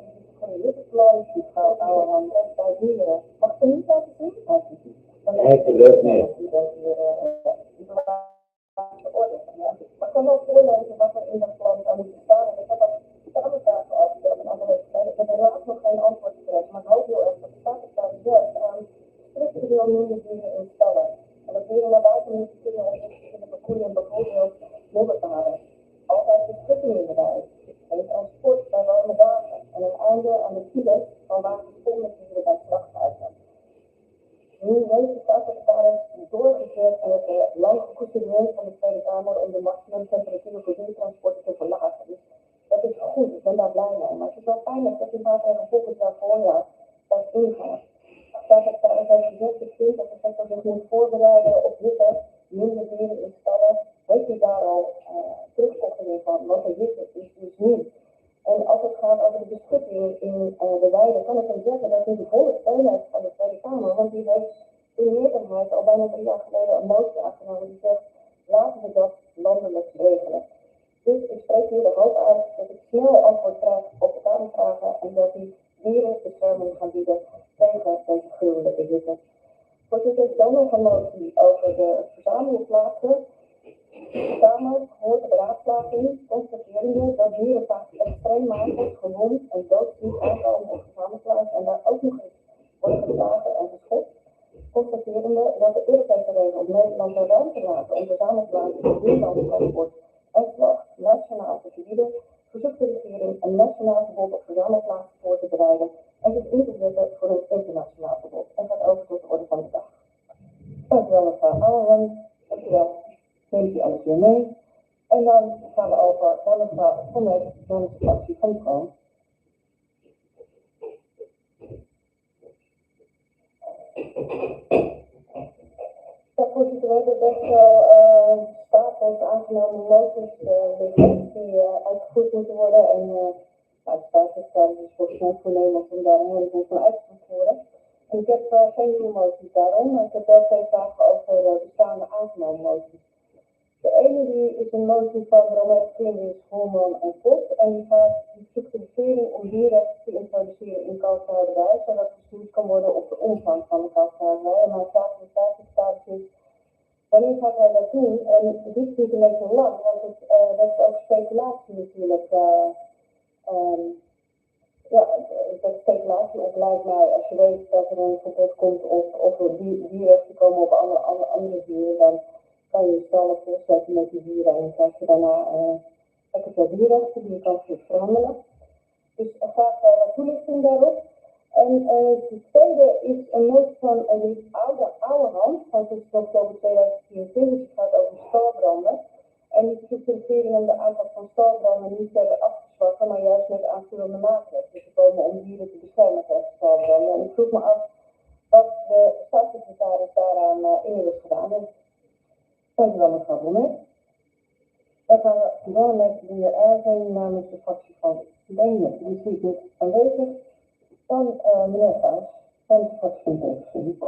dit plan, mevrouw Ouwehand, bij dieren. Mag ik niet laten zien? Hij gelukt niet. Maar ik kan wel voorlezen wat er in dat plan aan moet staan. Ik heb al Kamervragen afgesteld en andere wedstrijden. Ik heb helaas nog geen antwoord gekregen, maar ik hoop heel erg dat de staatssecretaris werkt aan structureel minder dieren in stallen. En dat dieren naar buiten moeten kunnen in de verkoeling bijvoorbeeld modderparen. Altijd de schutting in de wijk. En het transport bij warme dagen. En een einde aan de files van wagens vol met dieren bij slachthuizen. Nu heeft de staatssecretaris doorgezet met de lang gekoesterde wens van de Tweede Kamer om de maximumtemperatuur voor diertransporten te verlagen. Dus dat is goed, ik ben daar blij mee. Maar het is wel fijn dat die maatregelen volgend jaar voorjaar pas ingaan. De staatssecretaris heeft gezegd, ik vind dat de sector zich moet voorbereiden op witte, minder dieren in stallen. Heeft u daar al terugkoppeling van? Want de witte is dus niet. En als het gaat over de beschutting in de weide, kan ik hem zeggen dat hij de volle steun heeft van de Tweede Kamer. Want die heeft in meerderheid al bijna 3 jaar geleden een motie aangenomen die zegt, laten we dat landelijk regelen. Dus ik spreek hier de hoop uit dat ik snel antwoord krijg op de Kamervragen en dat die dierenbescherming gaan bieden tegen deze gruwelijke hitte. Voorzitter, dan nog een motie over de verzamelplaatsen. De Kamer hoort de beraadslaging, constaterende dat dieren vaak extreem matig, gewond en doodziek aankomen op verzamelplaats en daar ook nog eens worden geslagen en geschopt. Constaterende dat de Europese regels Nederland de ruimte laten om verzamelplaatsen voor dierlandtransport en slacht nationaal te verbieden, verzoekt de regering een nationaal verbod op verzamelplaatsen voor te bereiden en zich in te zetten voor een internationaal verbod. En gaat over tot de orde van de dag. Dank u wel, mevrouw Ouwehand. Dank u wel. Neemt u alles weer mee. En dan gaan we over naar mevrouw Brenet namens de fractie van Vrouw. Ja, voorzitter, we hebben best wel stapels aangenomen moties die uitgevoerd moeten worden. En de staatssecretaris is volgens mij voornemens om daar een heleboel van uit te voeren. En ik heb geen nieuwe moties daarom, maar ik heb wel 2 vragen over bestaande aangenomen moties. De ene die is een motie van Brenet, Klinis, Holman en Kok. En die gaat zoekt de regering om dierrechten te introduceren in kalfhouderij, zodat gestuurd kan worden op de omvang van de kalfhouderij. En mijn vraag aan de staatssecretaris is, wanneer gaat hij dat doen? En dit is niet een beetje lang, want het wekt ook speculatie natuurlijk. Dat speculatie op lijkt mij, als je weet dat er een verbod komt of er dierrechten komen op andere dieren, dan kan je stallen volzetten met die dieren en dan krijg je daarna lekker veel dierrechten die je kan veranderen. Dus graag wat toelichting daarop. En de tweede is een motie van een oude hand, van 6 oktober 2024, het gaat over stalbranden. En die verzoekt de regering om de aanpak van stalbranden niet verder af te zwakken, maar juist met aanvullende maatregelen te komen om dieren te beschermen tegen stalbranden. En ik vroeg me af wat de staatssecretaris daaraan inmiddels gedaan heeft. Dank u wel, mevrouw Brenet. Dan gaan we door met de heer Erving namens de fractie van Brenet. Die is niet aanwezig. Dan meneer Vuijs van de fractie van PVV.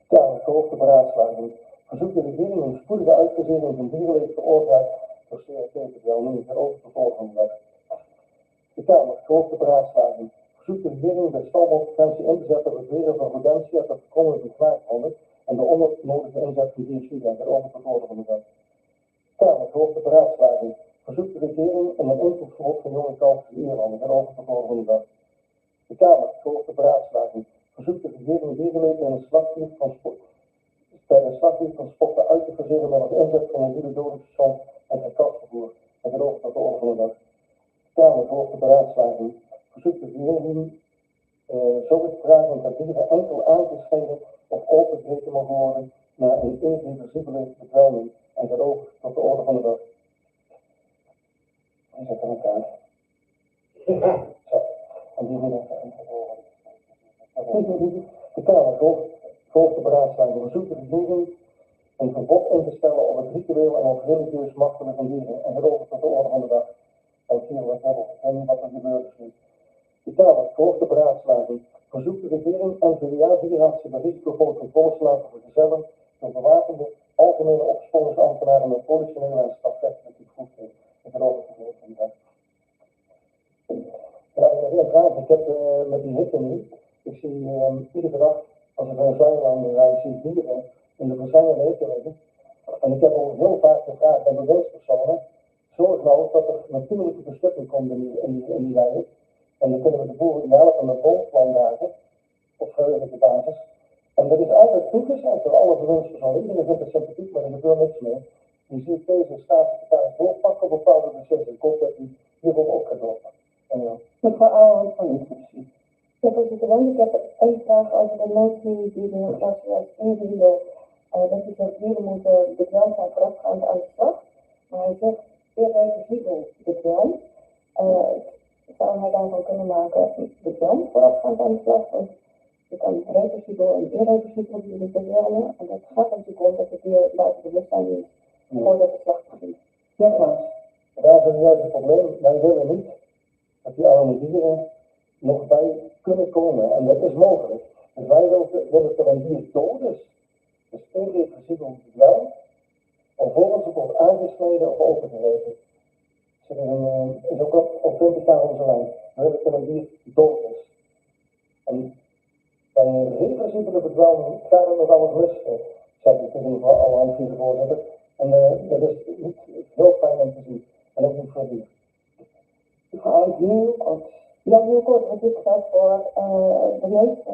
Ja, gehoogde beraadslaging. Verzoekt de regering een spoedige uitfasering van dierenleed veroorzaakt door CRT-verdelingen over de volgende wet. De Kamer, gehoogde beraadslaging. Verzoekt de regering bij stalbandfrequentie in te zetten voor veren van rodentia tot voorkomen van kwaadhonden en de onnodige inzet van dierstudenten over de volgende wet. gehoogde beraadslaging verzoekt de regering om een invoerverbod van jonge kalvers in Ierland herover te volgende dag. De Kamer, gehoogde beraadslaging, verzoekt de regering dierenleven en tijdens slagdiertransporten uit te verzeren met als inzet van een biologisch zand en verkastvervoer en herover tot de orde van de dag. De Kamer, gehoogde beraadslaging, verzoekt de regering zo te vragen dat dieren enkel aangescheiden of overgegeven mogen worden na een irreversibele bedwelming en herover tot de orde van de dag. Hij zet aan elkaar. Zo, en die willen de Kamer volgt de beraadslaging verzoekt de regering een verbod in te stellen op het ritueel en op religieus martelen van dieren en herover tot de orde van de dag. Ook hier wat hebben en wat er gebeurd is. De Kamer volgt de beraadslaging verzoekt de regering NVA dierenartsen de risicovolle controles te laten vergezellen door bewapende algemene opsporingsambtenaren met politionele en strafrechtelijke bevoegdheden en herover tot de orde van de dag. Ik heb met die hitte nu, ik zie iedere dag als ik een Zuidland rijd, zie ik dieren in de verzengende hitte liggen. En ik heb al heel vaak gevraagd aan bewindspersonen, zorg nou dat er natuurlijke beschutting komt in die weiden. En dan kunnen we de boeren helpen met boomplantdagen op vrijwillige basis. En dat is altijd toegezegd door alle bewindspersonen. Iedereen vindt het sympathiek, maar er gebeurt niks mee. Je ziet deze staatssecretaris doorpakken op bepaalde beslissingen. Ik hoop dat hij hierop ook gaat doorpakken. Mevrouw Ouwehand van Instructie. Ja, voorzitter, want ik heb één vraag over de motie die de nationale indiende dat die dieren moeten bedwelmd zijn voorafgaand aan de slag. Maar hij zegt irreversibel bedwelmd. Zou hij daarvan kunnen maken bedwelmd voorafgaand aan de slag? Want je kan reversibel en irreversibel dieren bedwelmen. En dat gaat natuurlijk om dat het dier buiten bewustzijn is voordat de slag begint. Ja, Klaas. Daar is een juist het probleem. Wij willen niet dat die arme dieren nog bij kunnen komen. En dat is mogelijk. Dus wij willen dat er een dier dood is. Dus irreversibel bedwelmd. Alvorens het wordt aangesneden of overgegeven. Dus is ook op 20 jaar onze lijn. We willen dat een dier dood is. En bij een reversibele bedwelming gaat er nog alles mis. Zeg ik tegen alle vicevoorzitter. En dat is niet heel fijn om te zien. En ook niet voor dier. Heel kort. Ja, heel kort. Want dit geldt voor de meeste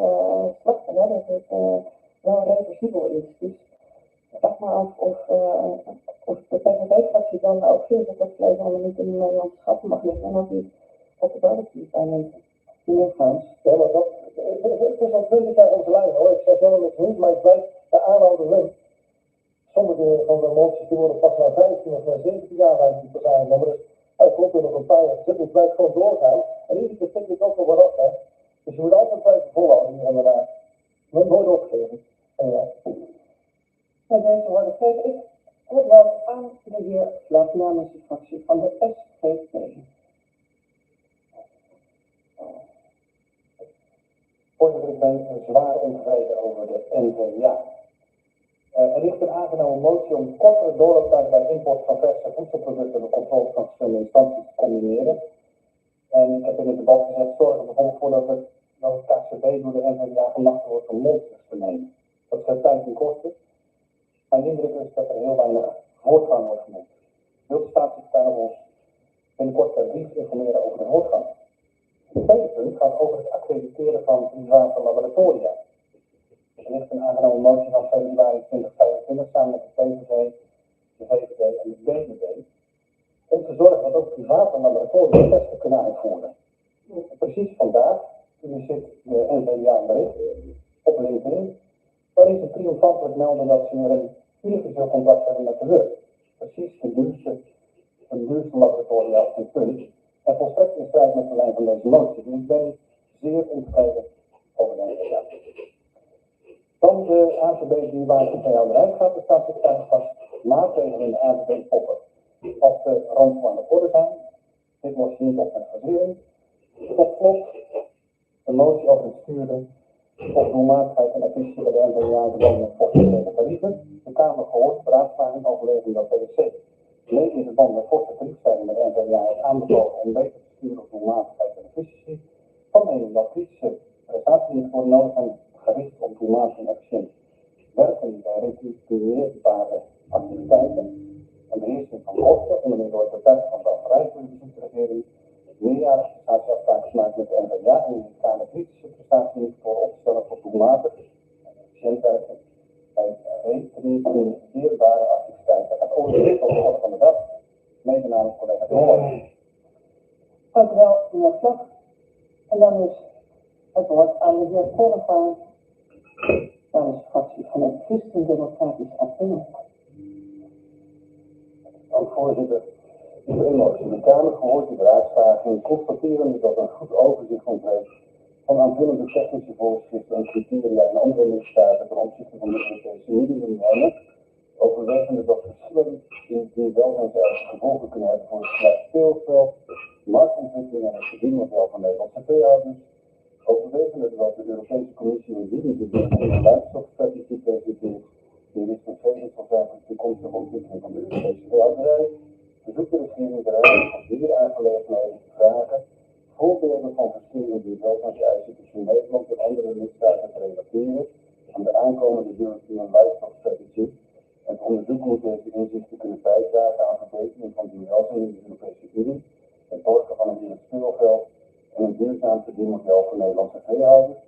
slachten, hè, dat het wel reversibel is. Dus ik dacht maar af of de PVV-fractie dan ook vindt dat dat vlees allemaal niet in de Nederlandse schappen mag liggen en ook niet op de barbecue bij mensen. Meneer Frans, ja, maar dat, het is al 20 jaar onze lijn hoor. Ik zeg helemaal niks niet, maar ik blijf de aanhouden link. Sommige van de moties die worden pas na 15 of na 17 jaar uit zijn. Maar dus, ik hoop er nog een paar jaar zitten. Ik blijf gewoon doorgaan. En iedere keer tik ik ook wel wat op, hè. Dus je moet altijd blijven volhouden hier inderdaad. Nooit opgeven. Ja. Bij deze woorden geef ik het woord aan de heer Vlak namens de fractie van de SVP. Voorzitter, ik ben zwaar ontevreden over de NVA. Er ligt een aangenomen motie om kortere doorlooptijd bij import van verse voedselproducten de controle van verschillende instanties te combineren. En ik heb in het debat gezegd, zorg er bijvoorbeeld voor dat het KCB door de NVA genacht wordt om monsters te nemen. Dat zet tijd en kosten. Mijn indruk is dat er heel weinig voortgang wordt genomen. Wil de staatssecretaris ons binnenkort per brief informeren over de voortgang? Het tweede punt gaat over het accrediteren van private laboratoria. Er ligt een aangenomen motie van februari 2025 samen met de PVV, de VVD en de BBB om te zorgen dat ook private laboratoria testen kunnen uitvoeren. Precies vandaag, u zit de NVA bericht op LinkedIn, waarin ze triomfantelijk melden dat ze een individueel contract hebben met de WUR. Precies de duurste laboratoria op dit punt. En volstrekt in strijd met de lijn van deze motie. Dus ik ben zeer ontevreden over de NVA. Dan de AVB die waar het van jou eruit gaat, de staatssecretaris vast maatregelen in de AVB poppen. Als de rand aan de orde zijn, dit wordt niet op een fasering. Tot slot, de motie over het sturen op doelmatigheid en efficiëntie bij de NVA in verband met forse tarieven. De Kamer gehoord beraadslaging overweging dat PwC. Mede in verband met forse tariefstijging met de NVA heeft aanbevolen om beter te sturen op doelmatigheid en efficiëntie. Van mening dat kritische prestatiediensten worden nodig zijn gericht op doelmatig en efficiënt werken bij retribueerbare activiteiten en beheersing van kosten. regering meerjarig prestatieafspraken gemaakt met de NVA en in de Kamer kritische prestatieniveau opstellen voor doelmatig patiëntwerken bij recreëerbare activiteiten. Het overzicht van de orde van de dag, mede namens collega De Hollander. Dank u wel, meneer Vlag. En dan is het woord aan de heer Curacao namens de fractie van het Christen-Democratisch Appel. Dank voorzitter. De Kamer gehoord de raadslaging constateren dat een goed overzicht ontbreekt van aanvullende technische voorschriften en criteria in andere lidstaten ten opzichte van de Europese minimumnormen, overwegende dat verschillen in die welzijnseisen gevolgen kunnen hebben voor het gelijk speelveld, marktontwikkeling en het verdienmodel van Nederlandse veehouders, overwegende dat de Europese Commissie een een luidstofstrategie presenteert die richtinggevend zal zijn voor de toekomstige ontwikkeling van de Europese veehouderij, verzoekt de regering de Raad van Dieraangelegenheden te vragen voorbeelden van verschillen die welzijnseisen tussen Nederland en andere lidstaten te relateren aan de aankomende European Livestock Strategy en te onderzoeken hoe deze inzichten kunnen bijdragen aan verbetering van de welzijn in de Europese Unie, het borgen van een eerlijk speelveld en een duurzaam verdienmodel voor Nederlandse veehouders.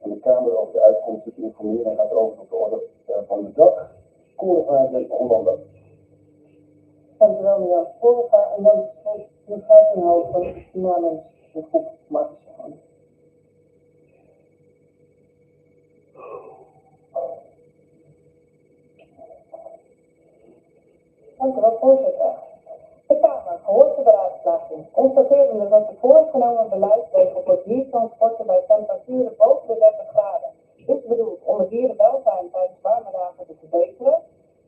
En de Kamer over de uitkomsten te informeren en gaat over op de orde van de dag. Korenvaart en Hollander. Dank u wel, meneer Curacao. En dan spreekt mevrouw Ten Hoven namens de groep Marxische. Dank u wel, voorzitter. De Kamer gehoord de beraadslaging, constaterende dat de voorgenomen beleidsregel voor diertransporten bij temperaturen boven de 30 graden is bedoeld om het dierenwelzijn tijdens warme dagen te verbeteren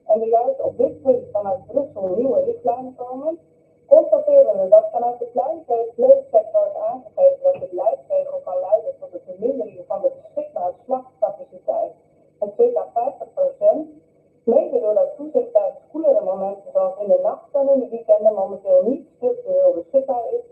en er juist op dit punt vanuit Brussel nieuwe richtlijnen komen, constaterende dat vanuit de kleinveesector is aangegeven dat de beleidsregel kan leiden tot de vermindering van de beschikbare slachtcapaciteit met ca. 50%, mede doordat toezicht tijdens koelere momenten zoals in de nacht en in de weekenden momenteel niet structureel beschikbaar is,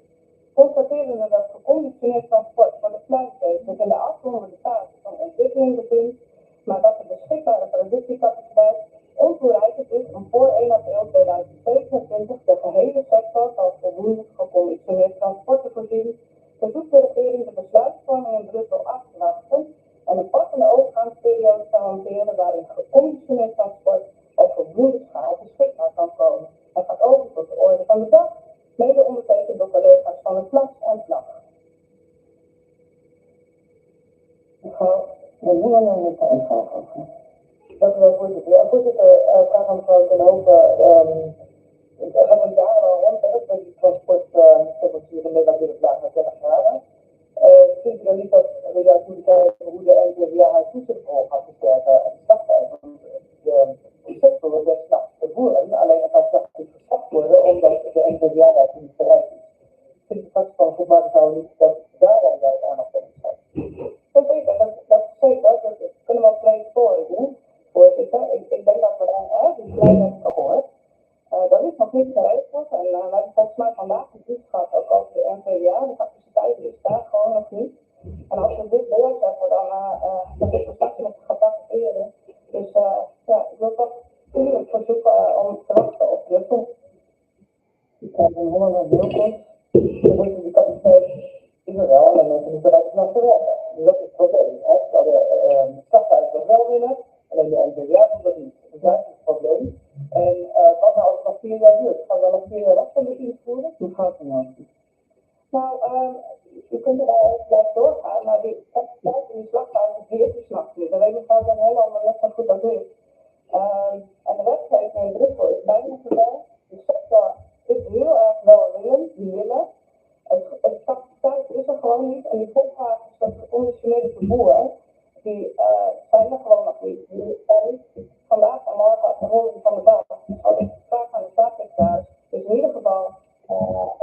constaterende dat geconditioneerd transport voor de kleinvee zich in de afrondende fase van ontwikkeling bevindt, maar dat de beschikbare productiecapaciteit ontoereikend is om voor 1 april 2027 de gehele sector van voldoende geconditioneerd transport te voorzien, verzoekt de regering de besluitvorming in Brussel af te wachten en een passende overgangsperiode te hanteren waarin geconditioneerd transport op voldoende schaal beschikbaar kan komen. Het gaat over tot de orde van de dag, mede ondertekend door collega's van het Vlag en Vlag. Mevrouw de Hollander met de aanvraag over. Dank u wel, voorzitter. Ja, voorzitter, vraag aan mevrouw Ten Hoven. Het gaat een jaar al rond, dat die transporttemperaturen Nederland weer laag naar 30 graden. Vindt u dan niet dat we juist moeten kijken hoe de NVA haar toezichtrol gaat versterken en slachttijd? De sector wordt best s'nachts vervoeren, alleen het kan s'nachts niet verstraft worden omdat de NVA daar niet bereikt is. Vindt u straks van goed maken zou niet dat daar dan juist aandacht aan is? Dat zeker, dat zeker, dat kunnen we op twee sporen doen. Voorzitter, ik denk dat we dan die kleine hebben gehoord. Dat is nog niet geregeld en we hebben volgens mij vandaag een brief gehad ook over de NVA. De capaciteit is daar gewoon nog niet. En als we dit doorzetten, dan is het straks nog gepasseerd. Dus ja, ik wil toch natuurlijk verzoeken om te wachten op Rudsel. Ik kan in Holland nog heel kort. De capaciteit is er wel en mensen niet bereid om te werken. Dus dat is het probleem. De slachthuis dat wel willen, alleen de NVA doet dat niet. Dus dat is het probleem. En wat nou als het nog 4 jaar duurt? Gaan we dan nog 4 jaar wachten met invoeren? Hoe gaat het nou? Nou, je kunt er blijven doorgaan, maar die capaciteit in die slachthuizen die is s'nachts niet. Dat weet mevrouw Dan Hollander net zo goed als ik. En de wetgeving in Brussel is bijna voorbij. De sector is heel erg welwillend, die willen. Het capaciteit is er gewoon niet en die volgwagens, dat geconditioneerde vervoer, die zijn er gewoon nog niet. Die zijn vandaag en morgen op de rol van de baan. Als ik vraag aan de staatssecretaris, dus in ieder geval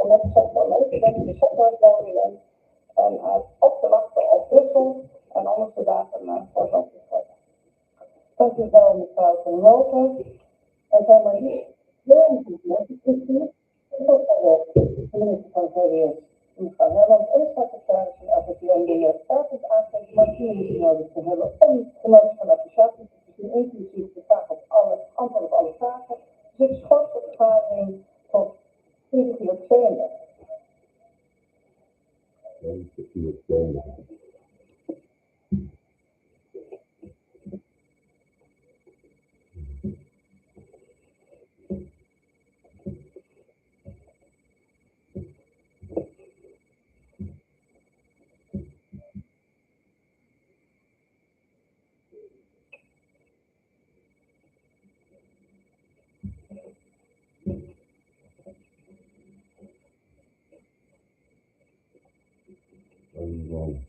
met de sector, mensen denken de sector is welwillend en op te wachten op Brussel en anders de datum voor zo'n worden. Dank u wel, mevrouw Ten Hoven. Er zijn maar niet veel mensen. De minister van VWS, mevrouw Hermans en de staatssecretaris van FVD en de heer Ergens aangeeft maar 10 minuten nodig te hebben om de nodig van appreciatie te zien, inclusief de vraag op alle antwoord op alle vragen. Dus ik schort de vergadering tot 20:32. van.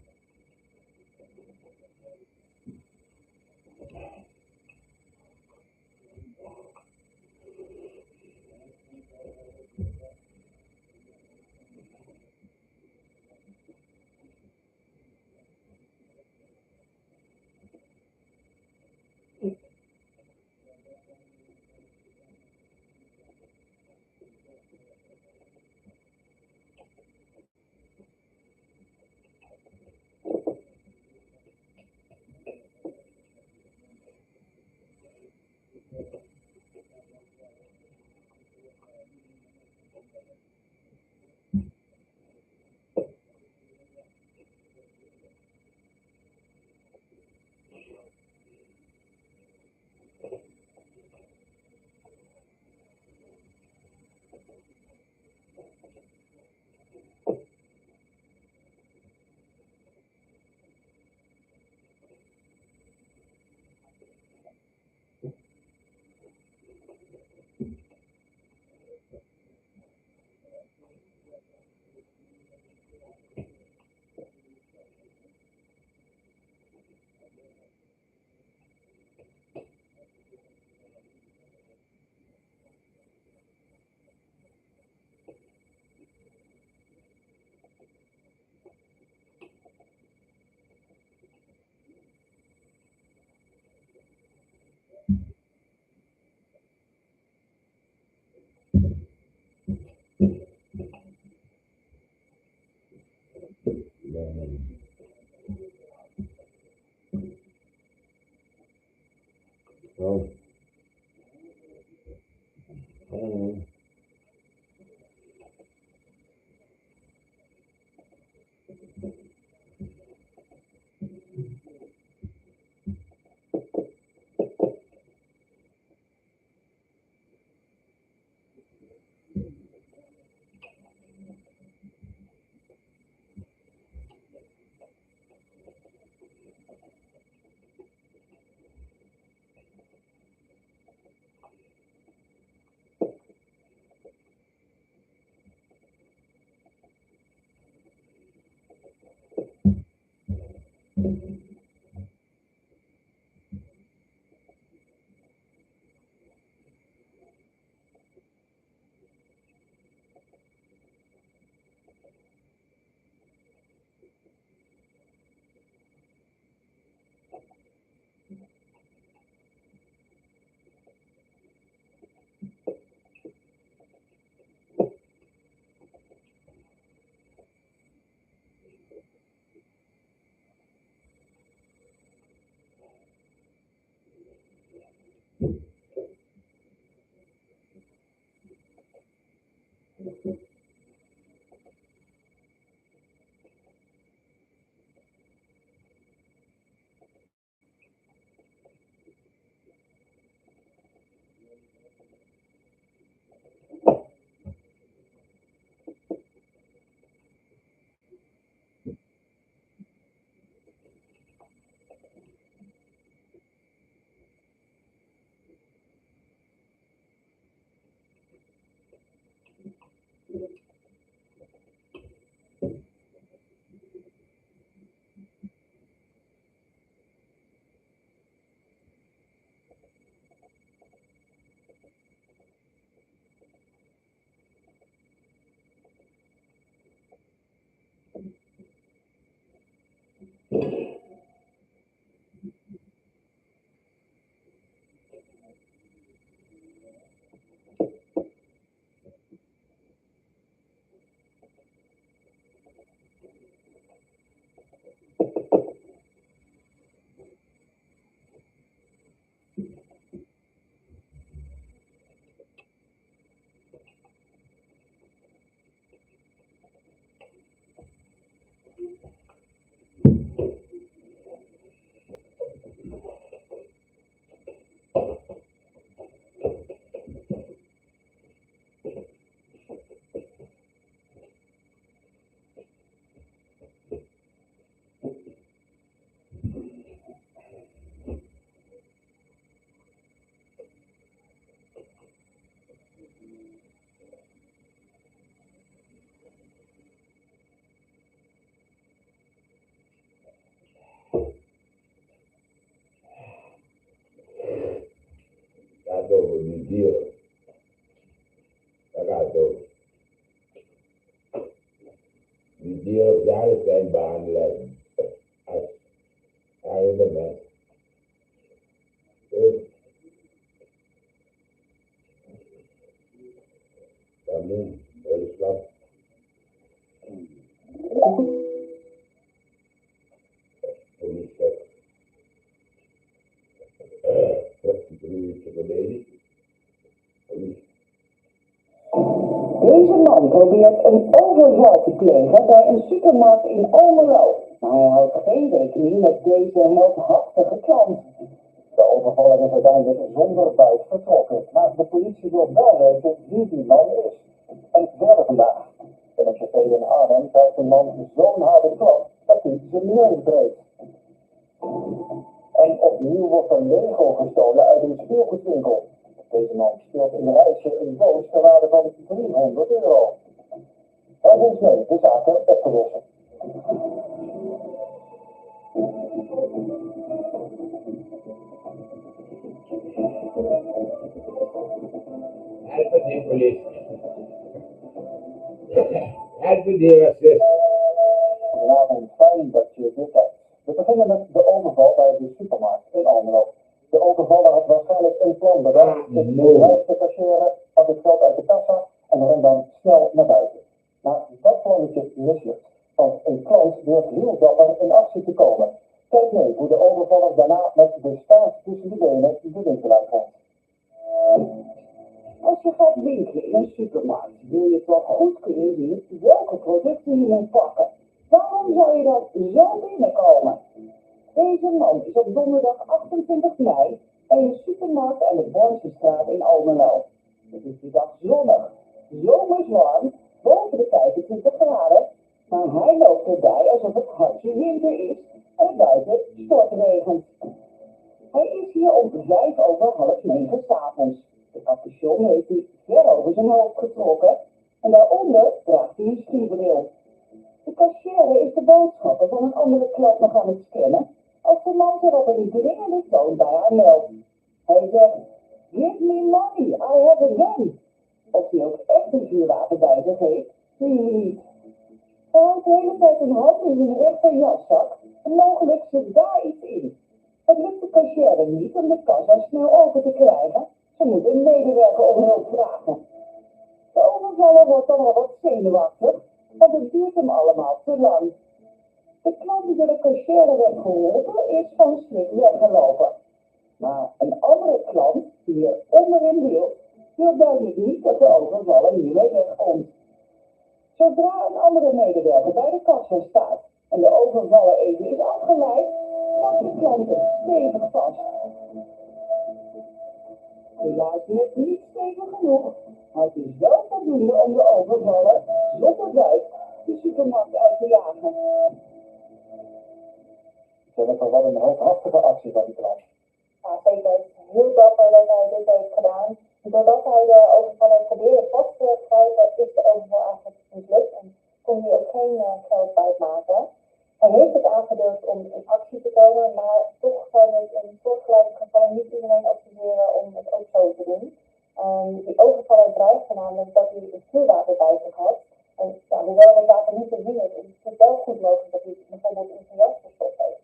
Zo. dieren. Daar gaat het over. Die dieren zouden zijn behandelen als eigen mens. Dus, dat moet heel slap. Deze man probeert een overval te plegen bij een supermarkt in Almelo. Maar hij houdt geen rekening met deze heldhaftige klant. De overvaller is uiteindelijk zonder buit vertrokken, maar de politie wil wel weten wie die man is. En verder vandaag. In het café in Arnhem krijgt een man zo'n harde klap dat hij zijn neus breekt. En opnieuw wordt er Lego gestolen uit een speelgoedwinkel. Deze man speelt in een reisje een doos ter waarde van €300. Help ons mee de zaken op te lossen. Helpen die politie. Helpen die racisten. Goedenavond, fijn dat je weer kijkt. We beginnen met de overval bij de supermarkt in Almelo. De overvaller had waarschijnlijk een plan bedacht. De huis te passeren, had het geld uit de kassa en rent dan snel naar buiten. Maar dat plannetje mislukt. Want een klant durft heel dapper in actie te komen. Kijk mee hoe de overvaller daarna met de staart tussen de benen de winkel uitgaat. Als je gaat winkelen in een supermarkt, wil je toch goed kunnen zien welke producten je moet pakken. Waarom zou je dan zo binnenkomen? Deze man is op donderdag 28 mei bij een supermarkt aan de Bornsestraat in Almelo. Het is die dag zonnig, zomers warm, boven de 25 graden, maar hij loopt erbij alsof het hartje winter is en het buiten stortregent. Hij is hier om 9:05 s'avonds. De capuchon heeft hij ver over zijn hoofd getrokken en daaronder draagt hij een skibril. De cashier is de boodschappen van een andere klant nog aan het scannen als de man zich op een dringende toon bij haar meldt. Hij zegt, give me money, I have a gun. Of hij ook echt een vuurwapen bij zich heeft, zie je niet. Hij houdt de hele tijd een hand in zijn rechter jaszak en mogelijk zit daar iets in. Het lukt de cashier niet om de kassa snel open te krijgen. Ze moeten een medewerker om hulp vragen. De overvaller wordt dan wel wat zenuwachtig, want het duurt hem allemaal te lang. De klant die door de cashier werd geholpen is van schrik weggelopen. Maar een andere klant, die hier onderin beeld, wil duidelijk niet dat de overvaller hiermee wegkomt. Zodra een andere medewerker bij de kassa staat en de overvaller even is afgeleid, pakt de klant hem stevig vast. Helaas net niet stevig genoeg, maar het is wel voldoende om de overvaller zonder buit de supermarkt uit te jagen. Jennifer, wat een heldhaftige actie van die klant. Ja, zeker. Het is heel dapper dat hij dit heeft gedaan. Doordat hij de overvaller probeerde vast te grijpen, is de overval eigenlijk mislukt en kon hij ook geen geld uitmaken. Hij heeft het aangedurfd om in actie te komen, maar toch zou het in soortgelijke gevallen niet iedereen adviseren om het ook zo te doen. Die overvaller dreigde namelijk dat hij een vuurwapen bij zich had. En ja, hoewel dat wapen niet te zien is het wel goed mogelijk dat hij bijvoorbeeld in zijn jas verstopt heeft.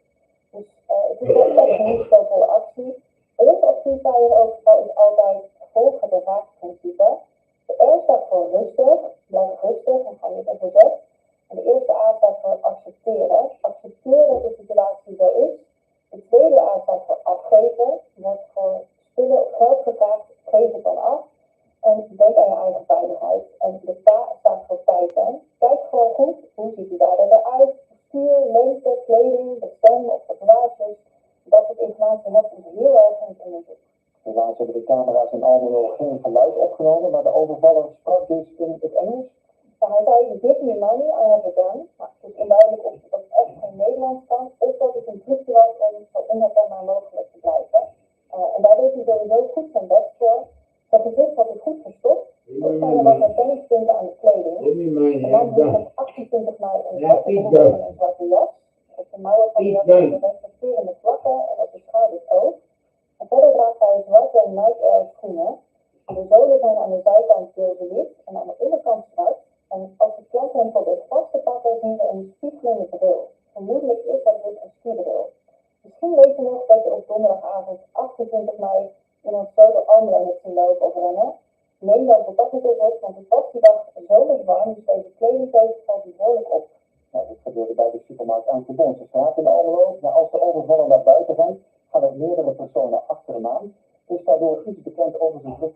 Dus het is wel echt een risicovolle actie. Ons advies bij een overval is altijd volgen de haagprincipe. De R staat voor rustig, blijf rustig en ga niet in verzet. En de eerste A staat voor accepteren. Accepteren dat de situatie zo is. De tweede A staat voor afgeven. Je wordt voor spullen of geld gevraagd, geef het dan af. En denk aan je eigen veiligheid. En de K staat voor kijken. Kijk gewoon goed, hoe ziet u daar eruit? Stuur, lengte, kleding, de stem of tatoeages. Dat soort informatie hebt is heel erg interessant. Helaas hebben de camera's in Almelo geen geluid opgenomen, maar de overvaller sprak dus in het Engels. Ja, hij zei, give me money, I have a gun. Maar het is induidelijk of dat echt geen Nederlands kan, of dat het een trucje was om zo onherkenbaar mogelijk te blijven. En daar deed hij sowieso goed zijn best voor. Zijn gezicht had hij goed verstopt. Er zijn er wat herkenningspunten aan de kleding. De man heeft op 28 mei een zwarte broek en een zwarte jas. Op de mouwen van de jas zijn de reflecterende vlakken en op de schouders ook. En verder draagt hij zwarte Nike Air schoenen. De zolen zijn aan de zijkant deeltje wit en aan de onderkant zwart. En als de klanthempel dit vast te pakken, zien we een spiegelende bril. Vermoedelijk is dat dus een skibril. Misschien weet je nog dat je op donderdagavond 28 mei in ons grote Almelo hebt zien lopen of rennen. Neem dan contact met ons op, want het was die dag zomers warm, dus deze kledingkeuze valt behoorlijk op. Nou, dit gebeurde bij de supermarkt aan de Bonse straat in Almelo. Maar als de overvaller naar buiten gaan, gaan er meerdere personen achter hem aan. Is daardoor iets bekend over zijn vlucht?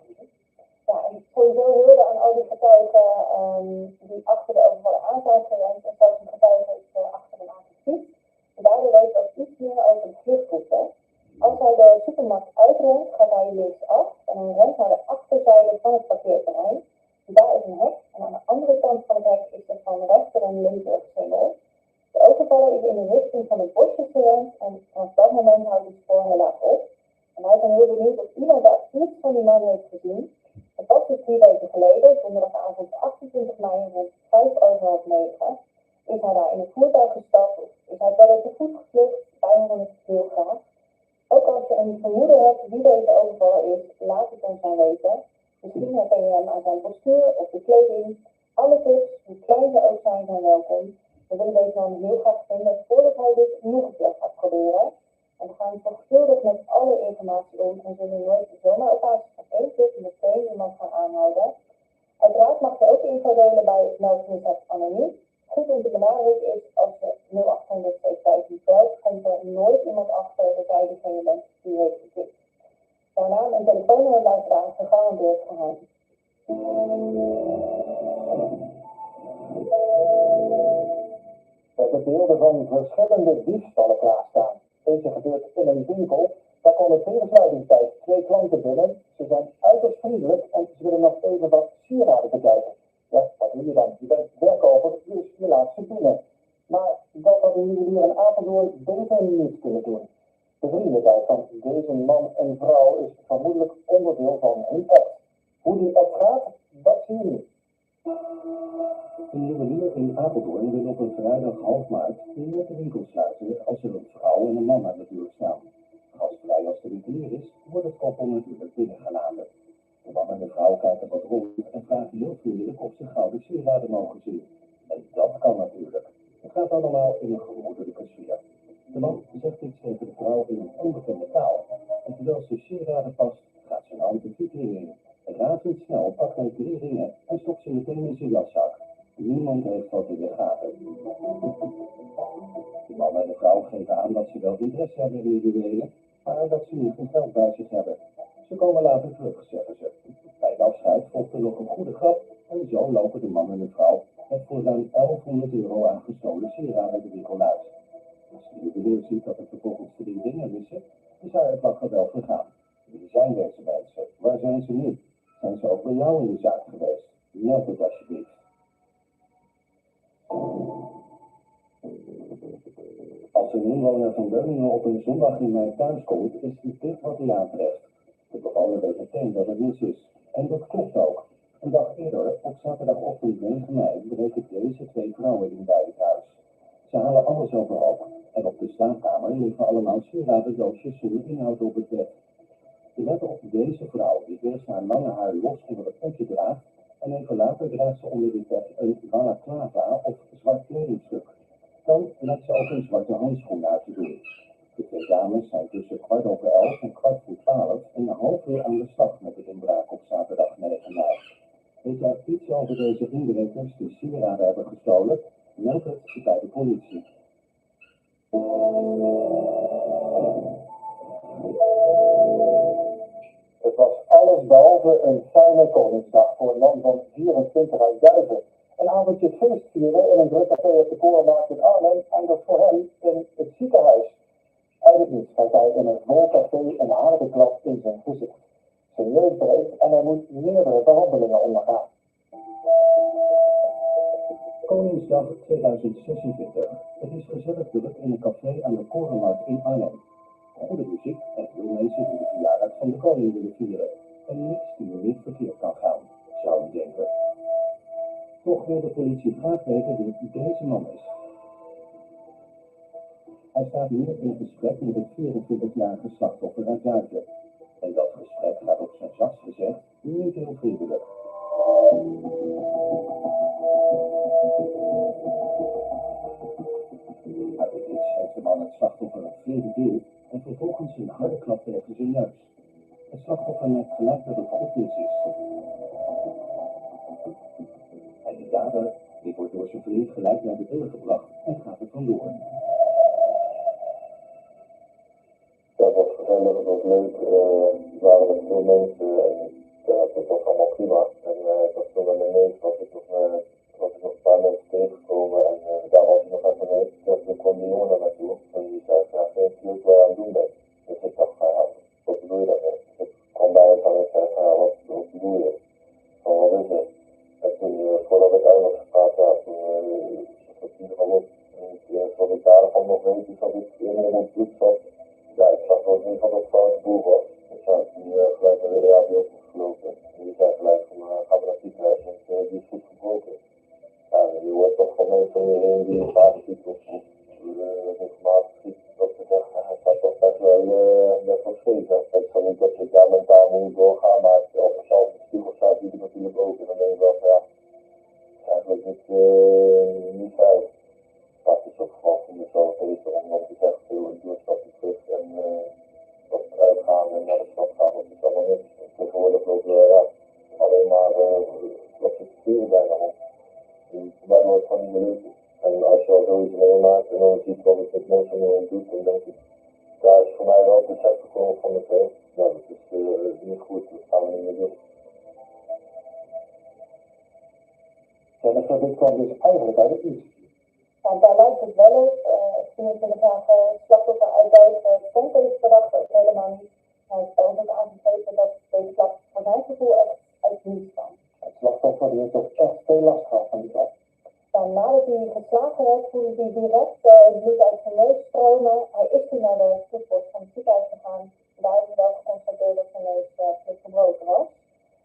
Ja, en sowieso hoorde aan al die getuigen die achter de overvallen aan zijn gerend en zelfs een getuige is achter hem aan gefietst. En daardoor weet ook iets meer over de vluchtroute. Als hij de supermarkt uitrent, gaat hij linksaf en dan rent naar de achterzijde van het parkeerterrein. Daar is een hek en aan de andere kant van het hek is er van rechter en linker gesingeld. De overvaller is in de richting van de bosjes gerend en vanaf dat moment houdt het spoor helaas op. En wij zijn heel benieuwd of iemand daar iets van die man heeft gezien. Het was dus 3 weken geleden, donderdagavond 28 mei rond 9:05, is hij daar in het voertuig gestapt of is hij wel op de voet gevlucht, wij horen het heel graag. Ook als je een vermoeden hebt wie deze overvaller is, laat het ons dan weten. Misschien herken je hem aan zijn postuur of de kleding. Alle tips, hoe klein ze ook zijn welkom. We willen deze man heel graag vinden voordat hij dit nog een keer gaat proberen. En we gaan zorgvuldig met alle informatie om en zullen nooit zomaar op basis van 1 tip meteen iemand gaan aanhouden. Uiteraard mag je ook info delen bij meldmisdaad anoniem. Goed om te benadrukken is, als je 0800 250 belt, komt er nooit iemand achter dat jij degene bent die heeft getipt. Jouw naam en telefoonnummer blijft daar gegarandeerd geheim. We hebben beelden van verschillende diefstallen klaarstaan. Deze gebeurt in een winkel. Daar komen tegen sluitingstijd 2 klanten binnen. Ze zijn uiterst vriendelijk en ze willen nog even wat sieraden bekijken. Ja, wat doe je dan? Je bent verkoper, dus je laat ze binnen. Maar dat hadden jullie hier in Apeldoorn beter niet kunnen doen. De vriendelijkheid van deze man en vrouw is vermoedelijk onderdeel van hun act. Hoe die act gaat, dat zien we nu. Een juwelier in Apeldoorn wil op een vrijdag half maart net de winkel sluiten als er een vrouw en een man aan de deur staan. Gastvrij als de winkelier is, wordt het koppel natuurlijk binnengelaten. De man en de vrouw kijken wat rond en vragen heel vriendelijk of ze gouden sieraden mogen zien. En dat kan natuurlijk. Het gaat allemaal in een gemoedelijke sfeer. De man zegt iets tegen de vrouw in een onbekende taal. En terwijl ze sieraden past, gaat zijn hand de vitrine in. Razendsnel pakt hij 3 ringen en stopt ze meteen in zijn jaszak. Niemand heeft wat in de gaten. De man en de vrouw geven aan dat ze wel interesse hebben in de juwelen, maar dat ze niet veel geld bij zich hebben. Ze komen later terug, zeggen ze. Bij het afscheid volgt er nog een goede grap en zo lopen de man en de vrouw met voor ruim €1100 aan gestolen sieraden de winkel uit. Als de juwelier ziet dat er vervolgens 3 ringen missen, is hij het lachen wel vergaan. Wie zijn deze mensen? Waar zijn ze nu? Zijn ze ook bij jou in de zaak geweest? Meld het alsjeblieft. Als een inwoner van Beuningen op een zondag in mijn thuis komt, is dit wat hij aantreft. De bewoner weet meteen dat het mis is. En dat klopt ook. Een dag eerder, op zaterdagochtend 9 mei, breken deze 2 vrouwen in bij het huis. Ze halen alles overhoop. En op de slaapkamer liggen allemaal sieradendoosjes zonder inhoud op het bed. Je let op deze vrouw, die eerst haar lange haar los onder het potje draagt en even later draagt ze onder dit bed een balaclava of zwart kledingstuk. Dan laat ze ook een zwarte handschoen laten doen. De 2 dames zijn tussen 11:15 en 12:15 een half uur aan de slag met de inbraak op zaterdag 9 mei. Weet jij iets over deze inbrekers die sieraden hebben gestolen? Meld het bij de politie. Het was alles behalve een fijne Koningsdag voor een man van 24 uit Duiven. Een avondje feest vieren in een druk café op de Korenmarkt in Arnhem eindigt voor hem in het ziekenhuis. Uit het niets krijgt hij in een vol café een harde klap in zijn gezicht. Zijn neus breekt en hij moet meerdere behandelingen ondergaan. Koningsdag 2026. Het is gezellig druk in een café aan de Korenmarkt in Arnhem. Goede muziek en veel mensen die de verjaardag van de koning willen vieren. En niks die er niet verkeerd kan gaan, zou je denken. Toch wil de politie graag weten wie deze man is. Hij staat nu in gesprek met het 24-jarige slachtoffer uit Duiven. En dat gesprek gaat op zijn zachtst gezegd niet heel vriendelijk. Uit het iets heeft de man het slachtoffer een flink deel en vervolgens een harde klap tegen zijn neus. Het slachtoffer merkt gelijk dat het goed nieuws is. En de dader, die wordt door zijn vriend gelijk naar de deur gebracht en gaat er vandoor. Ja, het was gezellig, het was leuk, er waren er veel mensen en dat was allemaal prima. En ik was toen met mijn neef, was ik nog een paar mensen tegengekomen en daar was ik nog even mee. Toen kwam die jongen naar mij toe en die zei, ja, geen leuk wat je aan het doen bent. Dus ik dacht, ja, wat bedoel je daarmee? Dus ik kwam bij hem en ik zei, ja, wat bedoel je? Van wat is het? En toen, voordat ik uit was gepraat, ja, toen zat hij er al op. En het eerste wat ik daarvan nog weet, is dat ik in mijn bloed zat. Ja, ik zag wel niet wat dat foute boel was. Dus ja, die gelijk naar de RHB opgelopen. En die zei gelijk van, gaan we naar het ziekenhuis, want die is goed gebroken. Ja, en je hoort toch van mensen om je heen die een vaderziek of regelmatig ziek. Dat ze zeggen, het staat toch best wel scheef. Het is dan niet dat je daar mentaal moet doorgaan, maar als je zelf in de spiegel staat, zie je het natuurlijk ook. En dan denk ik wel van, ja, eigenlijk is het niet fijn. Maar het is ook gewoon voor mezelf beter om dan te zeggen, ik doe een stapje terug en wat eruit gaan en naar de stad gaan, want het is allemaal niks. Tegenwoordig ook ja, alleen maar wat ze sturen bijna op. Waardoor het gewoon niet meer leuk is. En als je al zoiets meemaakt en dan ziet wat het met mensen om je heen doet, dan denk ik, daar is voor mij wel het besef gekomen van oké, nou dat is niet goed, dat gaan we niet meer doen. Ja, dat kwam dus eigenlijk uit het niets. Nou, daar lijkt het wel op. Tenminste, de vraag slachtoffer uitduiken stond deze verdachte ook helemaal niet. Hij heeft ook aangegeven dat deze klap voor zijn gevoel echt uit niets kwam. Het slachtoffer heeft toch echt veel last gehad van die klap. Nou, nadat hij geslagen werd, voelde hij direct bloed uit zijn neus stromen. Hij is toen naar de spoedpost van het ziekenhuis gegaan. Daar heeft hij wel geconstateerd dat zijn neus gebroken was.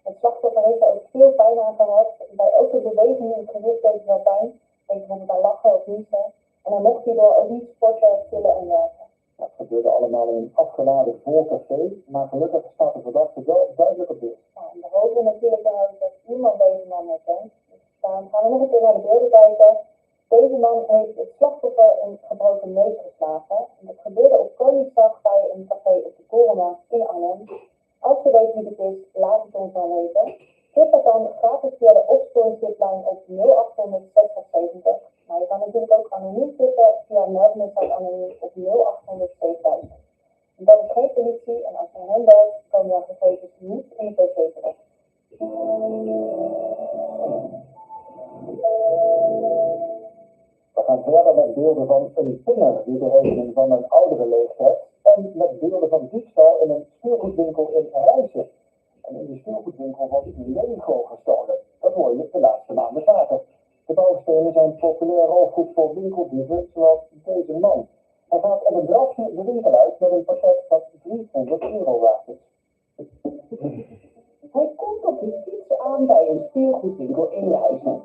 Het slachtoffer heeft er ook veel pijn aan gehad. Bij elke beweging in het gezicht deed hij wel pijn. Denk bijvoorbeeld aan lachen of niezen. En hij mocht hierdoor ook niet sporten, chillen en werken. Dat gebeurde allemaal in een afgeladen vol café, maar gelukkig staat de verdachte wel duidelijk op beeld. Nou, we hopen natuurlijk dat iemand deze man herkent. Dus dan gaan we nog een keer naar de beelden kijken. Deze man heeft het slachtoffer een gebroken neus geslagen. En dat gebeurde op Koningsdag bij een café op de Korenmarkt in Arnhem. Als je weet wie het is, laat het ons dan weten. Tip dat dan gratis via de opsporingstiplijn op 0800 6070. Maar je kan natuurlijk ook anoniem tippen via meldmisdaad anoniem op 0800 7000. Dat is geen politie en als je hen belt, komen jouw gegevens niet in de PC terecht. We gaan verder met beelden van een vinger die de rekening van een oudere leeftijd en met beelden van diefstal in een speelgoedwinkel in Rijssen. En in de speelgoedwinkel was Lego gestolen. Dat hoor je de laatste maanden vaker. De bouwstenen zijn populair roofgoed voor winkeldieven zoals deze man. Hij gaat op een drafje de winkel uit met een pakket dat €300 waard is. Hij komt op de fiets aan bij een speelgoedwinkel in Rijssen.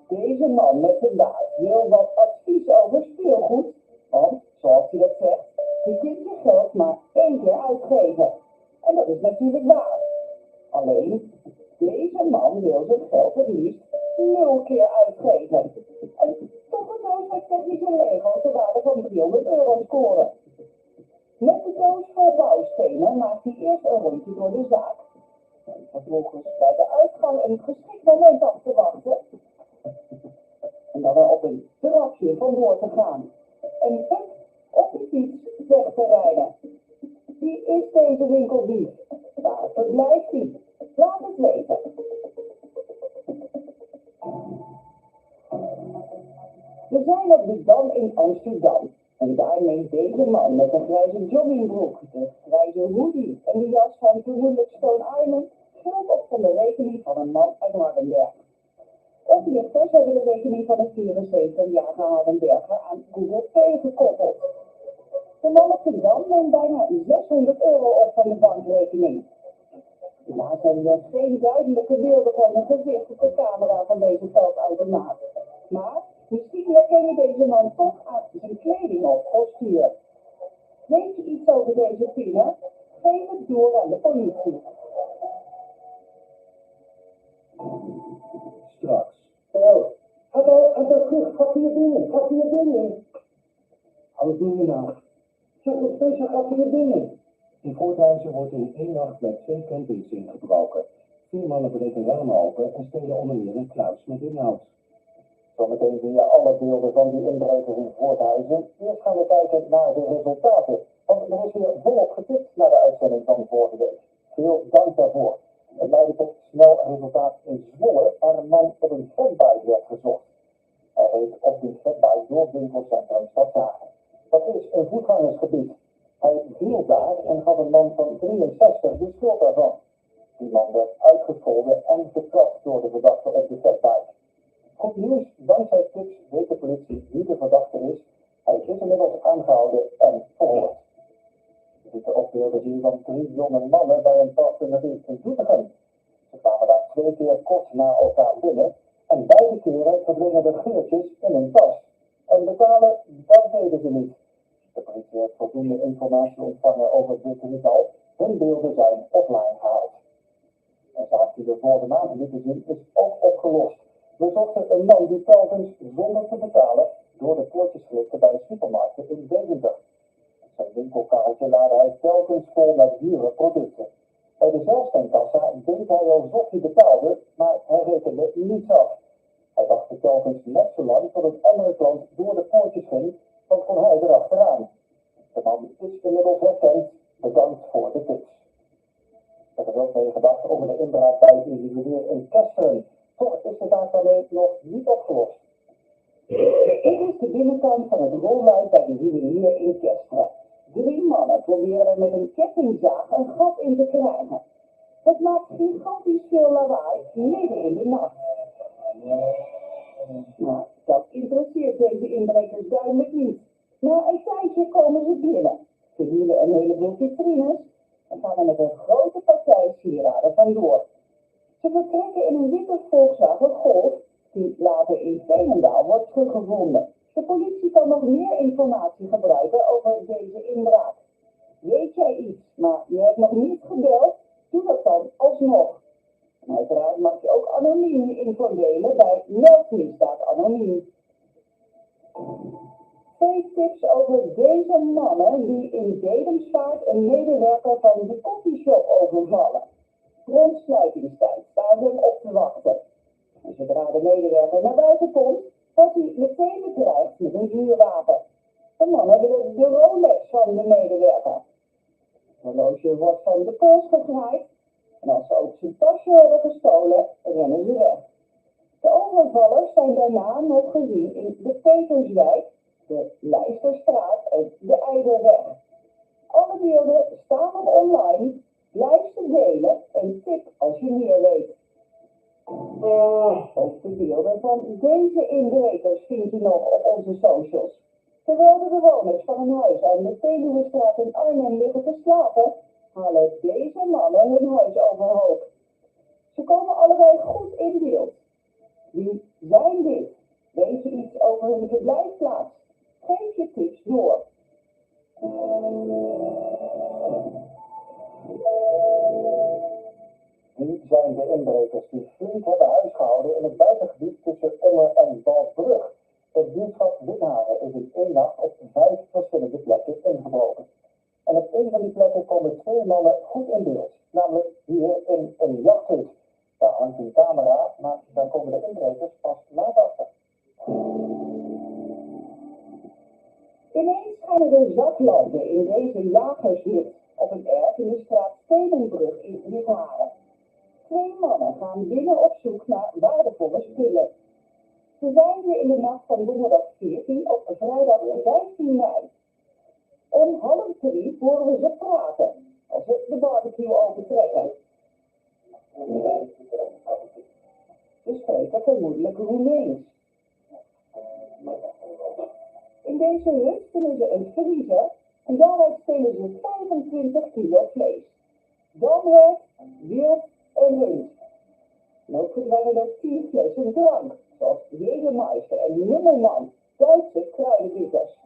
Deze man met de baard wil wat advies over speelgoed, want, zoals hij dat zegt, je kunt je geld maar 1 keer uitgeven. En dat is natuurlijk waar. Alleen, deze man wil zijn geld het liefst 0 keer uitgeven. En toch een doos met technische Lego ter waarde van €300 scoren. Met de doos vol bouwstenen maakt hij eerst een rondje door de zaak. En vervolgens bij de uitgang een geschikt moment af te wachten. En dan er op een trapje vandoor te gaan. En hup, op de fiets weg te rijden. Wie is deze winkeldief? Waar verblijft hij? Laat het weten. We zijn op de Dam in Amsterdam. En daar neemt deze man met een grijze joggingbroek, de grijze hoodie en de jas van vermoedelijk Stone Island geld op van de rekening van een man uit Hardenberg. Oplichters hebben de rekening van een 74-jarige Hardenberger aan Google Pay gekoppeld. De man op de Dam neemt bijna €600 op van de bankrekening. Helaas hebben we geen duidelijke beelden van een gezicht op de camera van deze geldautomaat. Maar misschien herken je deze man toch aan zijn kleding of postuur. Weet je iets over deze pinner? geef het door aan de politie. Straks. Zo, gaat hier binnen. Alles doen we nou. Zeg, wat speciaal gaat hier binnen. In Voorthuizen wordt in één nacht bij 2 campings ingebroken. 4 mannen breken ramen open en stelen onder meer een kluis met inhoud. Zometeen zie je alle beelden van die inbrekers in Voorthuizen. Eerst gaan we kijken naar de resultaten. Want er is weer volop getipt naar de uitzending van vorige week. Veel dank daarvoor. Het leidde tot snel resultaat in Zwolle, waar een man op een fatbike werd gezocht. Hij reed op die fatbike door het winkelcentrum Stadshagen. Dat is een voetgangersgebied. Hij viel daar en gaf een man van 63 de schuld daarvan. Die man werd uitgescholden en getrapt door de verdachte op de fatbike. Goed nieuws, dankzij tips weet de politie wie de verdachte is. Hij is inmiddels aangehouden en verhoord. Je ziet de opbeelden hier van 3 jonge mannen bij een parfumerie in Doetinchem. Ze kwamen daar 2 keer kort na elkaar binnen en beide keren verdwenen de geurtjes in hun tas. En betalen, dat deden ze niet. De politie heeft voldoende informatie ontvangen over dit ritual. Hun beelden zijn offline gehaald. Een zaak die we vorige maand lieten zien is ook opgelost. We zochten een man die telkens zonder te betalen door de poortjes glipte bij supermarkten in Deventer. Zijn winkelkarretje laadde hij telkens vol met dure producten. Bij de zelfsteenkassa deed hij alsof hij betaalde, maar hij rekende niets af. Hij wachtte telkens net zo lang tot een andere klant door de poortjes ging, dan kon hij erachteraan. De man is inmiddels herkend. Bedankt voor de tips. Er is ook meegedacht over de inbraak bij individuen in Kesteren. Toch is de zaak daarmee nog niet opgelost. Dit is de binnenkant van het rolluik bij de juwelier in Kesteren. 3 mannen proberen er met een kettingzaag een gat in te krijgen. Het maakt gigantisch veel lawaai midden in de nacht. Nou, dat interesseert deze inbrekers duidelijk niet. Na een tijdje komen ze binnen. Ze huren een heleboel vitrines en gaan er met een grote partij sieraden vandoor. Ze vertrekken in een witte Volkswagen Golf, die later in Veenendaal wordt teruggevonden. De politie kan nog meer informatie gebruiken over deze inbraak. Weet jij iets, maar je hebt nog niet gebeld? Doe dat dan alsnog. En uiteraard mag je ook anoniem je info delen bij Meldmisdaad Anoniem. 2 tips over deze mannen die in Dedemsvaart een medewerker van de koffieshop overvallen. Rond sluitingstijd staan ze hem op te wachten. En zodra de medewerker naar buiten komt, wordt hij meteen bedreigd met een vuurwapen. De mannen willen de Rolex van de medewerker. Het horloge wordt van de pols gegaaid en als ze ook zijn tasje hebben gestolen, rennen ze weg. De overvallers zijn daarna nog gezien in de Peterswijk, de Leijsterstraat en de Eiderweg. Alle beelden staan nog online. Blijf ze delen en tip als je meer weet. Ook de beelden van deze inbrekers vind je nog op onze socials. Terwijl de bewoners van een huis aan de Veluwestraat in Arnhem liggen te slapen, halen deze mannen hun huis overhoop. Ze komen allebei goed in beeld. Wie zijn dit? Weet je iets over hun verblijfplaats? Geef je tips door. Die zijn de inbrekers die flink hebben huisgehouden in het buitengebied tussen Unger en Balbrug. Het buurtschap Withagen is in 1 nacht op 5 verschillende plekken ingebroken. En op 1 van die plekken komen 2 mannen goed in beeld, namelijk hier in een jachthut. Daar hangt een camera, maar daar komen de inbrekers pas laat achter. Ineens schijnen er zaklampen in deze jagershut op een erf in de straat Stedenbrug in Withagen. 2 mannen gaan binnen op zoek naar waardevolle spullen. Ze zijn hier in de nacht van donderdag 14 op vrijdag 15 mei. Om 2:30 horen we ze praten, als ze de barbecue opentrekken. Ze spreken vermoedelijk Roemeens. In deze hut vinden ze een vriezer en daaruit stelen ze 25 kilo vlees. Damhert, wild en rund. En ook verdwijnen er 4 flessen drank, zoals Jägermeister en Nummelman, Duitse kruidenbitters.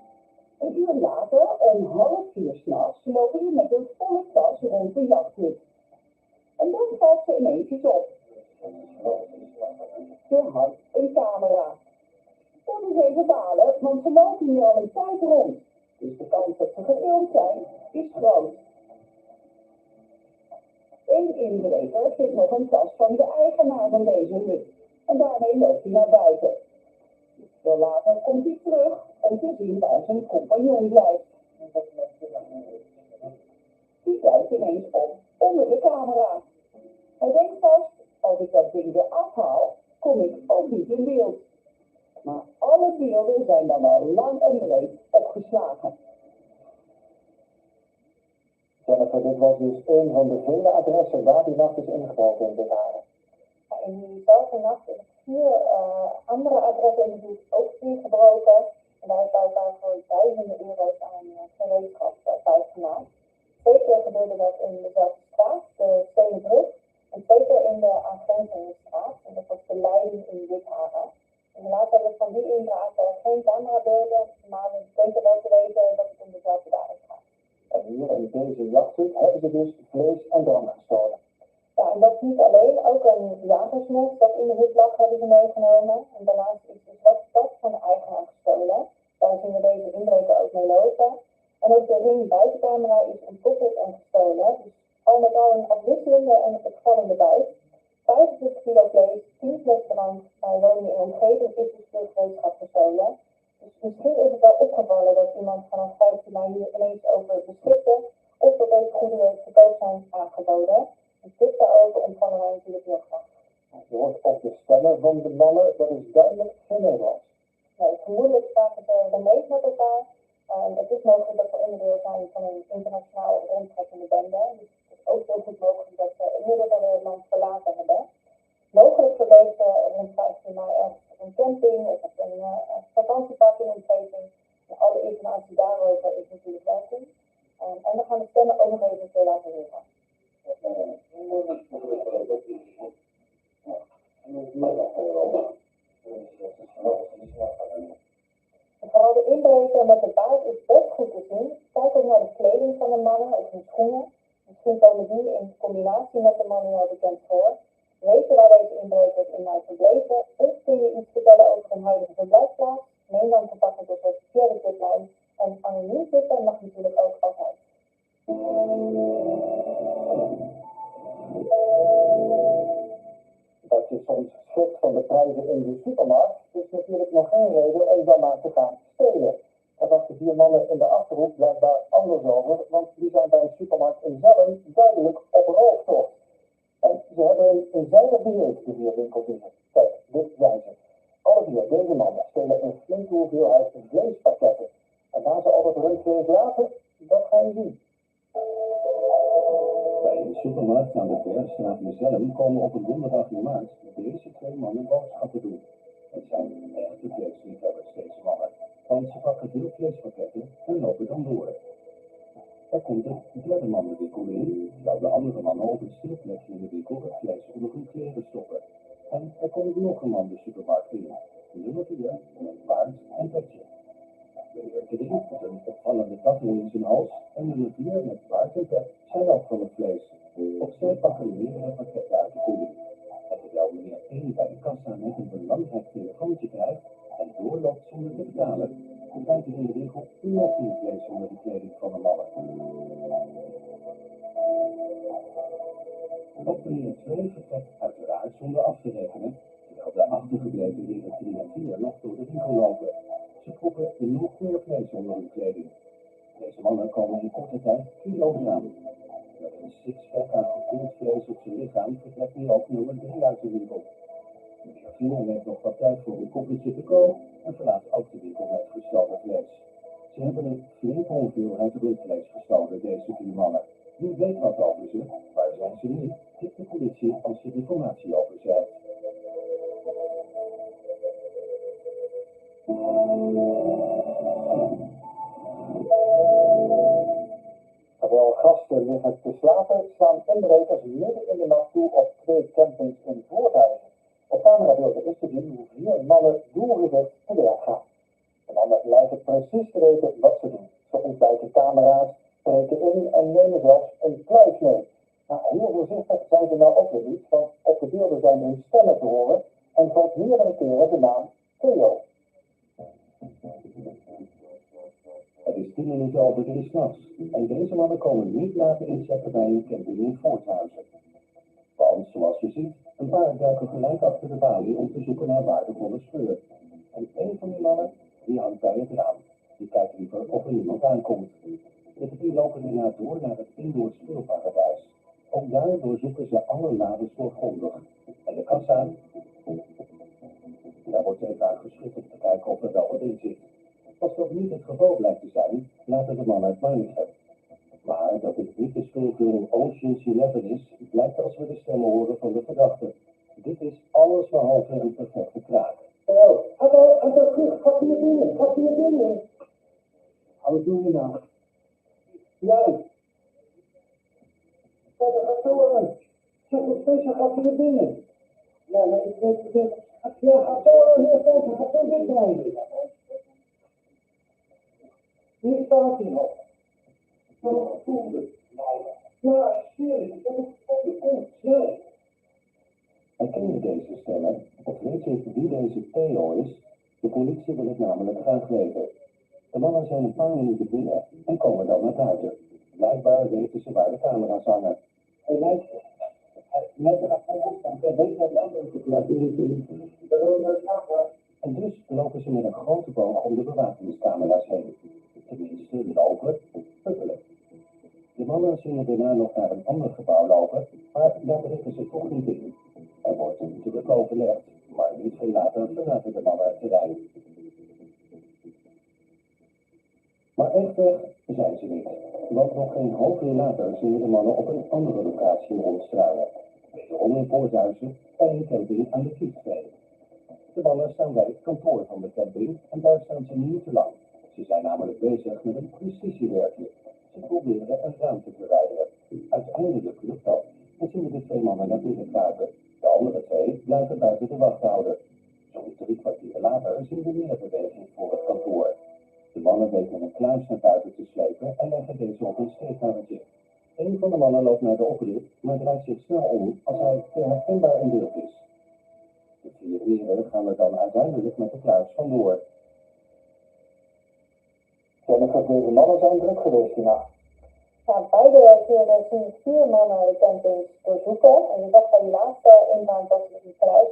Een uur later, om 3:30 s'nachts, lopen we met een volle tas rond de jachthut. En dan valt ze ineens iets op. Ze had een camera. Dat is even balen, want ze lopen hier al een tijd rond. Dus de kans dat ze gefilmd zijn, is groot. Eén inbreker vindt nog een tas van de eigenaar van deze hut. En daarmee loopt hij naar buiten. Veel later komt hij terug om te zien waar zijn compagnon blijft. Die kijkt ineens op onder de camera. Hij denkt vast, als ik dat ding weer afhaal, kom ik ook niet in beeld. Maar alle beelden zijn dan al lang en breed opgeslagen. Jennifer, dit was dus een van de vele adressen waar die nacht is ingebroken in dit jaar. In diezelfde nacht is 4 andere adressen ook ingebroken. En daar is bij elkaar voor duizenden euro's aan gereedschap bijgemaakt. 2 keer gebeurde dat in dezelfde straat, de Steenbrug. En 2 keer in de aangrenzende straat. En dat was de leiding in Withagen. En later hebben we van die inbraak geen camerabeelden, maar we denken wel te weten dat het om dezelfde dader gaat. En hier in deze jachthut hebben ze dus vlees en drank gestolen. Ja, en dat is niet alleen, ook een jagersmes dat in de hut lag hebben ze meegenomen. En daarnaast is de zwarte tas van de eigenaar gestolen. Daar zien we deze inbreker ook mee lopen. En ook de ring buitencamera is ontkoppeld en gestolen. Dus al met al een afwisselende en opvallende buit. 25 kilo vlees, 10 fles drank, woningen in de omgeving is dus veel gereedschap gestolen. Dus misschien is het wel opgevallen dat iemand vanaf 15 mei hier ineens over beschikte of dat deze goederen te koop zijn aangeboden. Dus dit daarover ontvangen wij natuurlijk heel graag. Je hoort op de stemmen van de mannen, dat is duidelijk geen Nederlands. Nou, vermoedelijk spraken ze Brenet met elkaar. Het is mogelijk dat ze onderdeel zijn van een internationaal rondtrekkende bende. Dus het is ook heel goed mogelijk dat ze inmiddels alweer het land verlaten hebben. Mogelijk verbleef ze rond 15 mei ergens op een camping of op een vakantiepark in omgeving. Alle informatie daarover is natuurlijk welkom. En we gaan de stemmen ook nog even veel laten horen. Vooral de inbreker met de baard is best goed te zien. Kijk ook naar de kleding van de mannen of hun schoenen. Misschien komen die in combinatie met de mannen al bekend voor. Weet je waar deze inbrekers in mij verbleven? Of kun je iets vertellen over hun huidige verblijfplaats? Neem dan contact met ons via de tiplijn. En anoniem tippen mag natuurlijk ook altijd. Dat je soms schrikt van de prijzen in de supermarkt, is natuurlijk nog geen reden om dan maar te gaan stelen. Daar dachten 4 mannen in de Achterhoek blijkbaar anders over, want die zijn bij een supermarkt in Zelm duidelijk op rooftocht. En ze hebben een zuinig dieet, de 4 winkeldieren. Kijk, dit zijn ze. Alle 4 deze mannen stelen een flinke hoeveelheid vleespakketten. En waar ze al dat rundvlees laten, dat ga je zien. Bij een supermarkt aan de Bergstraat in Zelm komen op een donderdag in maart deze 2 mannen boodschappen doen. Het zijn echte vleesliefhebbers, deze mannen, want ze pakken veel vleespakketten en lopen dan door. Er komt een 3e man de winkel in, terwijl de andere mannen op een stil plekje in de winkel het vlees onder hun kleren stoppen. En er komt nog een man de supermarkt in, nummer 4, met een paard en petje. De 3 met een opvallende tattoo in zijn hals en nummer 4 met paard en pet zijn ook van het vlees. Op zij pakken meerdere pakketten uit de koeling. En terwijl meneer 1 bij de kassa net een belangrijk telefoontje krijgt en doorloopt zonder te betalen, verdwijnt er in de winkel nog meer vlees onder de kleding van de mannen. Op meneer 2 vertrekt uiteraard zonder af te rekenen, terwijl de achtergebleven heren 3 en 4 nog door de winkel lopen. Ze proppen nog meer vlees onder hun kleding. Deze mannen komen in korte tijd kilo's aan. Met een sixpack aan gekoeld vlees op zijn lichaam vertrekt nu ook nummer 3 uit de winkel. Meneer 4 neemt nog wat tijd voor een koffietje te koop en verlaat ook de winkel met gestolen vlees. Ze hebben een flinke hoeveelheid rundvlees gestolen, deze 4 mannen. Wie weet wat over ze, waar zijn ze nu? Tipt de politie als je informatie over ze hebt. Terwijl gasten liggen te slapen, slaan inbrekers midden in de nacht toe op 2 campings in Voorthuizen. Op camerabeelden is te zien hoe 4 mannen doelgericht te werk gaan. mannen lijken precies te weten wat ze doen. Zo ontwijken camera's, spreken in en nemen zelfs een kluis mee. Maar heel voorzichtig zijn ze nou ook weer niet, want op de beelden zijn hun stemmen te horen en valt meerdere keren de naam Theo. Het is 10 minuten over 3 s'nachts en deze mannen komen niet laten inchecken bij een camping in Voorthuizen. Want, zoals je ziet, een paar duiken gelijk achter de balie om te zoeken naar waardevolle scheur. En een van die mannen, die hangt bij het raam. Die kijkt liever of er niemand aankomt. De drie lopen hierna door naar het indoor speelparadijs. Ook daar doorzoeken ze alle lades doorgrondig. En de kassa, daar wordt even aan geschud om te kijken of er wel wat in zit. Als dat niet het geval blijkt te zijn, laten de mannen het maar liggen. Maar dat dit niet de speelfilm Ocean's 11 is, blijkt als we de stemmen horen van de verdachte. Dit is alles behalve een perfecte kraak. Hallo, gaat hier binnen. Wat doe je nou? Jij. Kijk, dat gaat zo aan. Zeg, wat speciaal gaat hier binnen. Ja, maar ik weet het. Ja, gaat zo aan hier kijken, gaat zo dichtbij. Hier staat hij nog. Zo'n gevoelde. Ja, serieus, dat is ontslecht. Herken je deze stemmen? Of weet je wie deze Theo is? De politie wil het namelijk graag weten. De mannen zijn een paar minuten binnen en komen dan naar buiten. Blijkbaar weten ze waar de camera's hangen. Hij lijkt net een afstand. Hij weet dat andere te laten. En dus lopen ze met een grote boog om de bewakingscamera's heen. Tenminste, lopen, puppelen. De mannen zullen daarna nog naar een ander gebouw lopen, maar daar breken ze toch niet in. Er wordt natuurlijk overlegd, maar niet veel later verlaten de mannen het terrein. Maar echt weg zijn ze niet, want nog geen half uur later zien we de mannen op een andere locatie rondstruinen. Wederom in Voorthuizen, bij een camping aan de Kiesveen. De mannen staan bij het kantoor van de camping en daar staan ze niet te lang. Ze zijn namelijk bezig met een precisiewerkje. Ze proberen een raam te verwijderen. Uiteindelijk lukt dat en zien we de 2 mannen naar binnen kruipen. De andere 2 blijven buiten de wacht houden. Zo'n 3 kwartier later zien we meer beweging voor het kantoor. De mannen weten een kluis naar buiten te slepen en leggen deze op een steekkarretje. Een van de mannen loopt naar de oprit, maar draait zich snel om als hij herkenbaar in beeld is. De 4 heren gaan er dan uiteindelijk met de kluis vandoor. Jennifer, deze mannen zijn druk geweest die nacht. Ja, beide keren zien 4 mannen de campings doorzoeken. En je zag bij die laatste ingang dat ze die kluis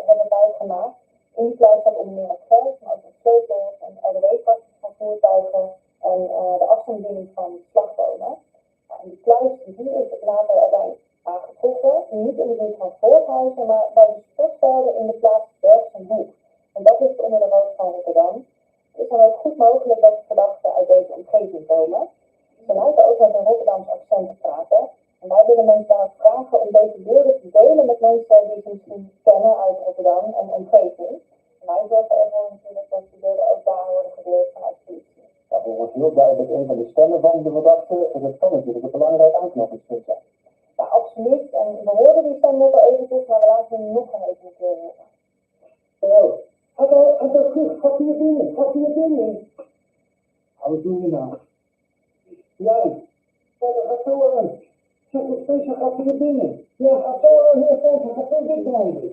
hebben buitgemaakt. In die kluis zat onder meer een geld, maar ook een sleutels en RDW-kastjes van voertuigen en de afstandsbediening van slagbomen. En die kluis die is later uiteindelijk aangetroffen, niet in de buurt van Voorthuizen, maar bij de sportvelden in de plaats Bergsenhoek. En dat ligt onder de rood van Rotterdam. Het is dan ook goed mogelijk dat de verdachten uit deze omgeving komen. Ze lijken ook met een Rotterdams accent te praten. En wij willen mensen dan vragen om deze beelden te delen met mensen die ze misschien kennen uit Rotterdam en omgeving. En wij zorgen ervoor natuurlijk dat die beelden ook daar worden gedeeld vanuit de politie. Ja, volgens heel duidelijk een van de stemmen van de verdachte, en dat kan natuurlijk een belangrijk aanknopingspunt zijn. Ja, absoluut. En we hoorden die stem net al eventjes, maar we laten hem nog een even keer horen. Hallo, gaat hier binnen. Wat doe je nou? Jij. Kijk, dat gaat zo aan. Zeg, wat speciaal gaat hier binnen. Ja, gaat zo aan hier kijken, gaat zo dichtbij.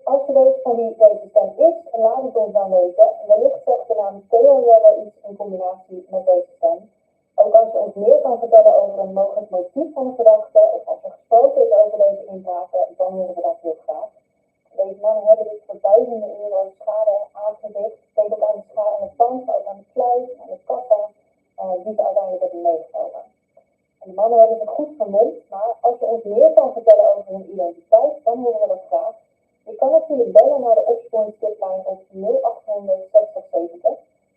Als je weet van wie deze stem is, laat het ons dan weten. Wellicht zegt de naam Theo wel iets in combinatie met deze stem. Ook als je ons meer kan vertellen over een mogelijk motief van de verdachte, of als er gesproken is over deze inbraken, dan horen we dat heel graag. Deze mannen hebben dus voor duizenden euro schade aangericht. Denk ook aan de schade aan het pand, maar ook aan de kluis, aan de kassa, die ze uiteindelijk hebben meegenomen. En de mannen hebben zich goed vermomd, maar als je ons meer kan vertellen over hun identiteit, dan horen we dat graag. Je kan natuurlijk bellen naar de opsporingstiplijn op 0800 60 70.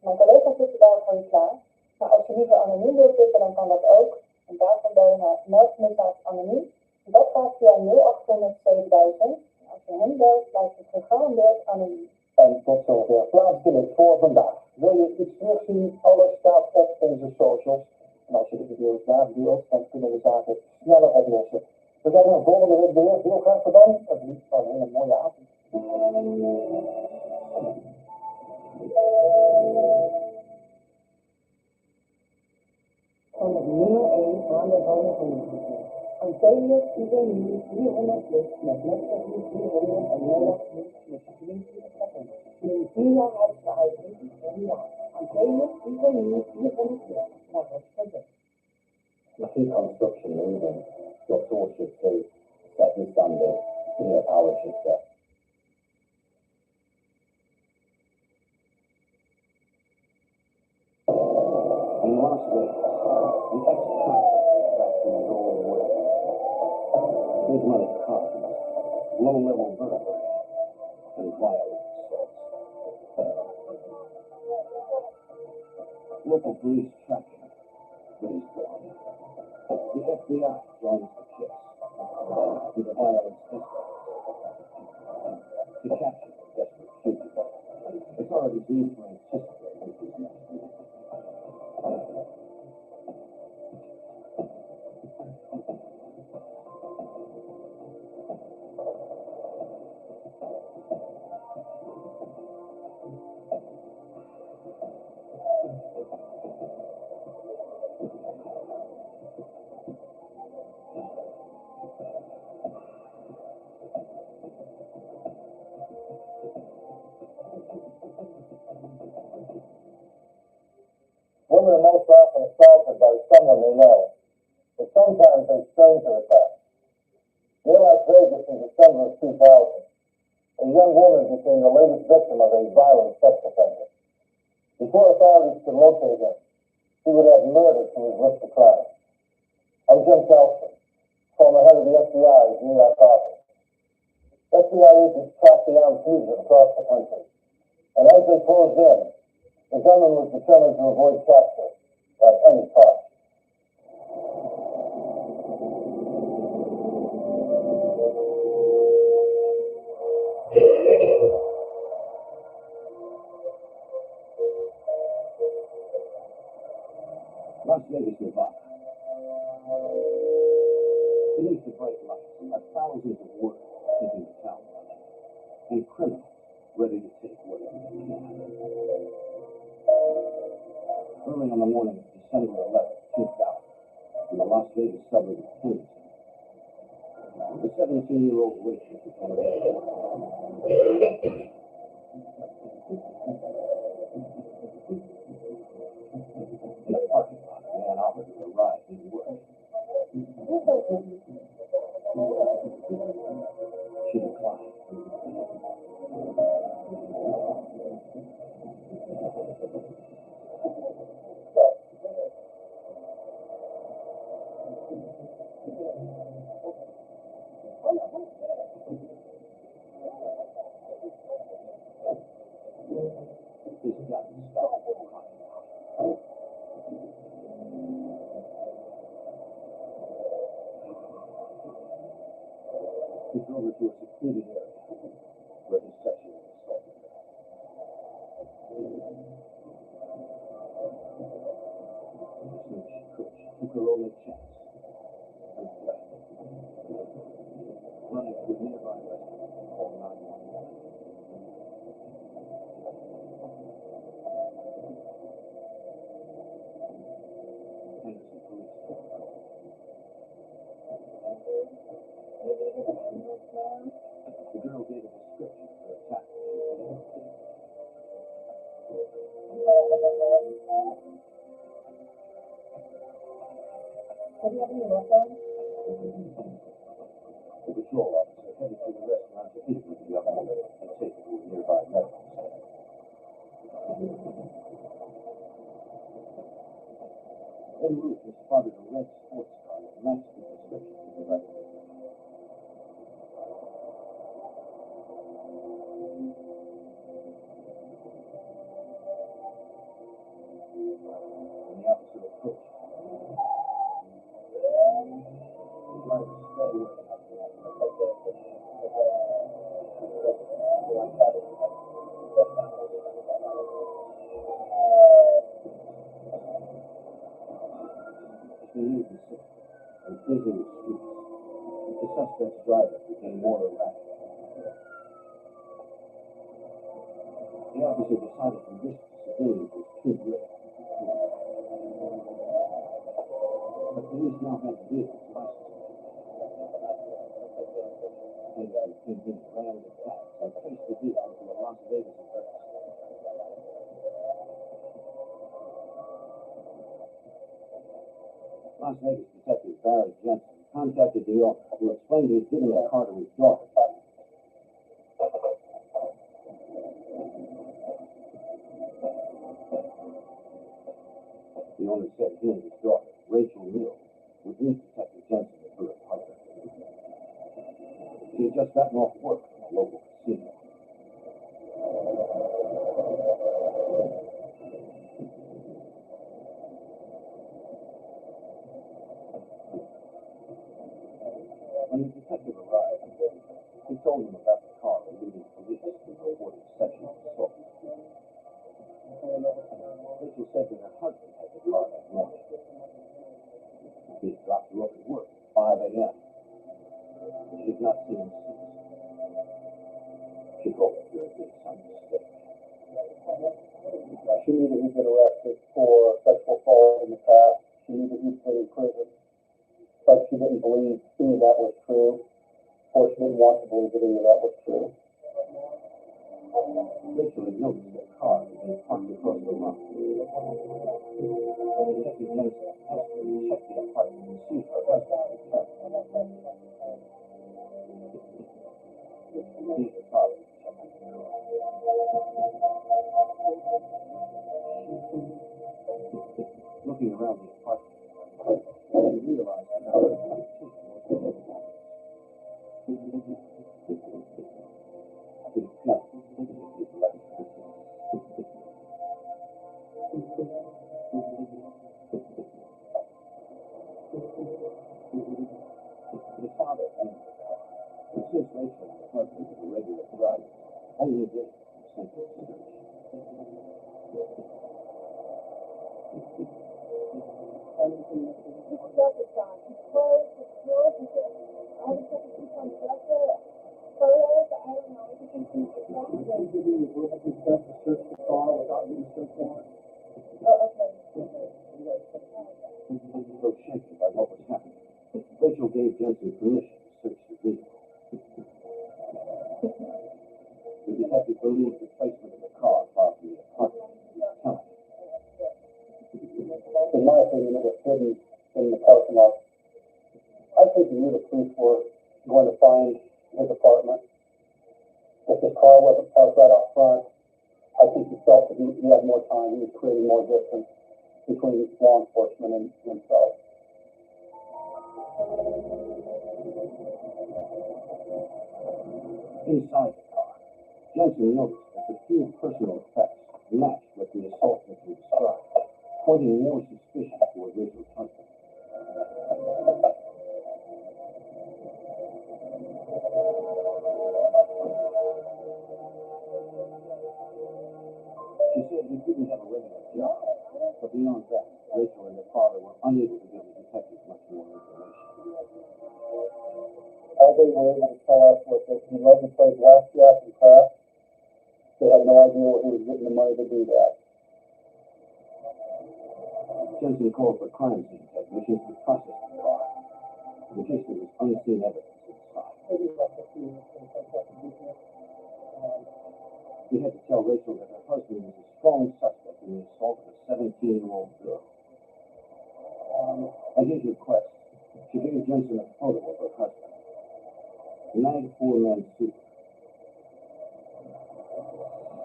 Mijn collega's zitten daar voor je klaar. Maar als je liever anoniem wilt zitten, dan kan dat ook. En daarvoor bel je naar meldmisdaad anoniem. Dat gaat via 0800 7000. Als je hem belt, blijft het gegarandeerd anoniem. En tot zover plaatselijk voor vandaag. Wil je iets terugzien? Alles staat op onze socials. En als je de video's nadeelt, dan kunnen we zaken sneller oplossen. We zijn er volgende week weer. Heel graag bedankt. En geniet van een hele mooie avond. Antonio Ivenini 400 plus met Mercedes 400 en Noah plus met 23 patent. In 4 jaar huisbehouding en ja. Antonio Ivenini 400 plus naar het patent. The key construction moving your torture to set the standard in your power shifter. In Las Vegas, the ex-con back to his old ways. Big money cars, low-level burglary, and violent assaults. Local police track him, but he's gone. The FBI joins the case, with the violence escalates. To capture the desperate fugitive, authorities need to anticipate his next move. Women are most often assaulted by someone they know, but sometimes a stranger attacks. Near Las Vegas in December of 2000, a young woman became the latest victim of a violent sex offender. Before authorities could locate him, he would have murdered from his list of crimes. I'm Jim Kelston, former head of the FBI's New York office. FBI agents tracked the armed fugitive across the country, and as they closed in, the gunman was determined to avoid capture at any cost. Las Vegas, Nevada. Beneath the bright lights are thousands of workers keeping the town running, and criminals ready to take whatever they can. Early on the morning of December 11th, 2000, in the Las Vegas suburb of Kingston, the 17-year-old waitress became available. In a parking lot, a man offered her a ride to work. She declined. He's got to stop. He drove her to a secluded area where he sexually assaulted her. As soon as she could, she took her only chance and fled. Running to a nearby restaurant to call 911. Henderson police took her call. The girl gave a description of her attack. The patrol officer headed to the restaurant to meet with the young woman and take her to a nearby medical center. En route, he spotted a red sports car that matched the description of the record. When the officer approached, the driver sped away. As they neared the city and entering the streets, the suspect's driver became more erratic. The officer decided to risk the civilians was too great. The Police now have vehicles licensed and ran the tags and traced the vehicle to a Las Vegas address. Las Vegas detective Barry Jensen contacted the owner, who explained he had given the car to his daughter. The owner said he and his daughter, Rachel Mills, would meet Detective Jensen at her apartment. She had just gotten off work from a local casino. When the detective arrived, he told him about the car eluding police who reported sexual assault. Rachel said that her husband had the car that morning. He had dropped her off at work at 5 a.m. She had not seen him since. She hoped there had been some mistake. She knew that he'd been arrested for sexual assault in the past. She knew that he'd been in prison, but she didn't believe any of that was true, or she didn't want to believe that any of that was true. Rachel had noticed the car had been parked across the lot. Detective Jensen asked her to check the apartment and see if her husband had returned. He had the father check on the car. Looking around the apartment, she realized that her husband had taken most of the belongings. It felt as if he had left her. The father owned the car, and since Rachel and her husband were regular drivers, only they were sent to the search. Though shaken by what was happening, Rachel gave Jensen permission to search the vehicle. The detective believed the placement of the car far from the apartment was telling. In my opinion, it was hidden in the parking lot. I think he knew the police were going to find his apartment. If his car wasn't parked right out front, I think he felt that he had more time. He was creating more distance between law enforcement and himself. Inside the car, Jensen noticed that the few personal effects matched what the assault victim described, pointing more suspicion toward Rachel's husband. She said he didn't have a regular job, but beyond that, Rachel and her father were unable to give the detective much more information. All they were able to tell us was that he loved to play blackjack and craps. They had no idea where he was getting the money to do that. Jensen called for crime scene technicians to process the car. In case there was unseen evidence inside. He had to tell Rachel that her husband was a strong suspect in the assault of a 17-year-old girl. At his request, she gave Jensen a photo of her husband. Mag-4 Mansour.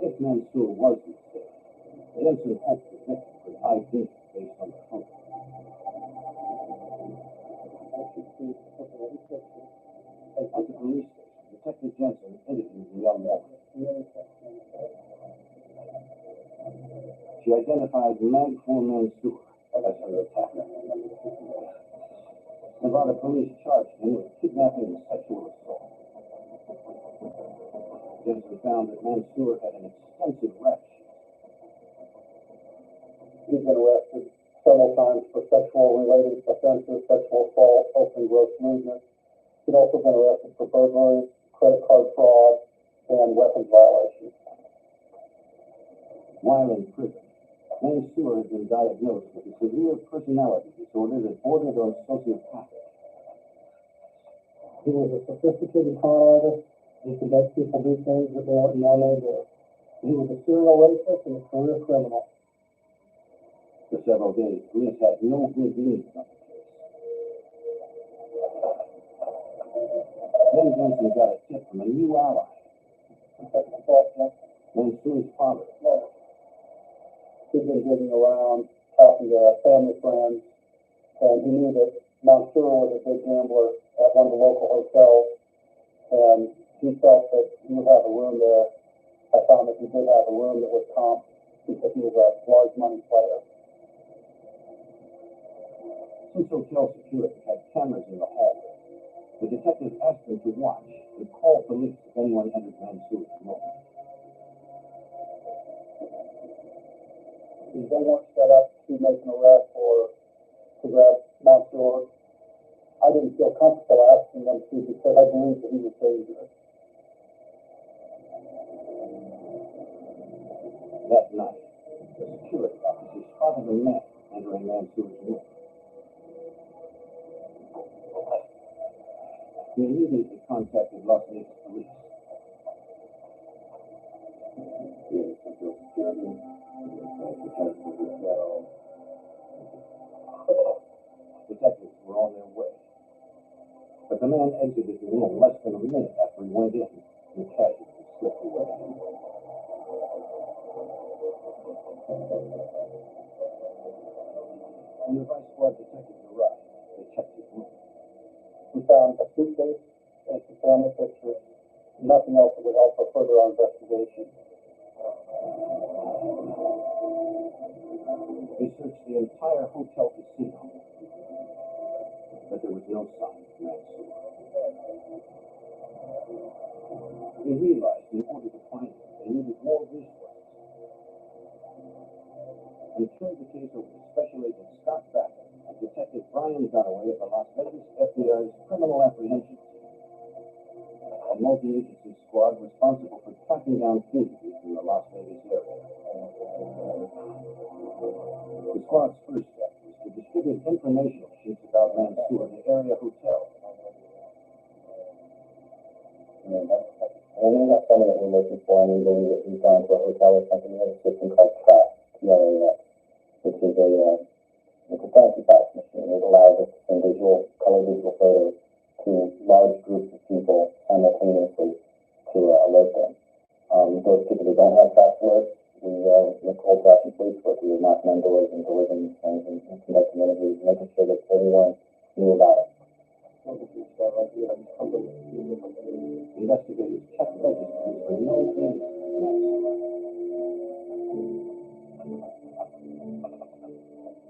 If Mansour was mistaken, Jensen hoped the victim could ID based on the photo. At the police station, Detective Jensen interviewed the young woman. She identified Mag-4 Mansour as her attacker. Nevada police charged him with kidnapping and sexual assault. Jensen found that Mansour had an extensive rap sheet. He's been arrested several times for sexual-related offenses, sexual assault, open gross movement. He'd also been arrested for burglary, credit card fraud, and weapons violations. While in prison, Mansour has been diagnosed with a severe personality disorder that bordered on sociopathic. He was a sophisticated con artist. He could make people do things that they wouldn't normally do. He was a serial racist and a career criminal. For several days, police had no good news on the case. Then Jensen got a tip from a new ally. Mansour's father. He'd been digging around, talking to family friends, and he knew that Mansour was a big gambler at one of the local hotels, and he felt that he would have a room there. I found that he did have a room that was comped because he was a large money player. Since hotel security had cameras in the hallway, the detective asked them to watch and call police if anyone entered Mansour's room. They weren't set up to make an arrest or to grab Mansour. I didn't feel comfortable asking them to because I believed that he was dangerous. That night, the security officer spotted a man entering Mansour's room. He immediately contacted Las Vegas police. Here, Central Security. Detectives were on their way. But the man exited the room less than a minute after he went in and casually slipped away. When the Vice Squad detectives arrived, they checked his room. We found a suitcase and some family pictures. Nothing else that would help for further investigation. They searched the entire hotel casino, but there was no sign of Mansour. They realized in order to find him, they needed more resources. And turned the case over to Special Agent Scott Backer and Detective Brian Dunaway of the Las Vegas FBI's Criminal Apprehension Team, a multi-agency squad responsible for tracking down fugitives in the Las Vegas area. The squad's first step was to distribute informational sheets about Mansour to area hotels. When we have someone that we're looking for, and we believe that we've gone to a hotel or something, we have a system called TRAC, TRAX, which is it's a fancy fax machine. It allows us to send color visual photos to large groups of people simultaneously to alert them. Those people that don't have fax alerts, we look old-fashioned police work. We were knocking on doors and delivering these things and conducting interviews, making sure that everyone knew about it. Investigators checked registers for no evidence of Mansour.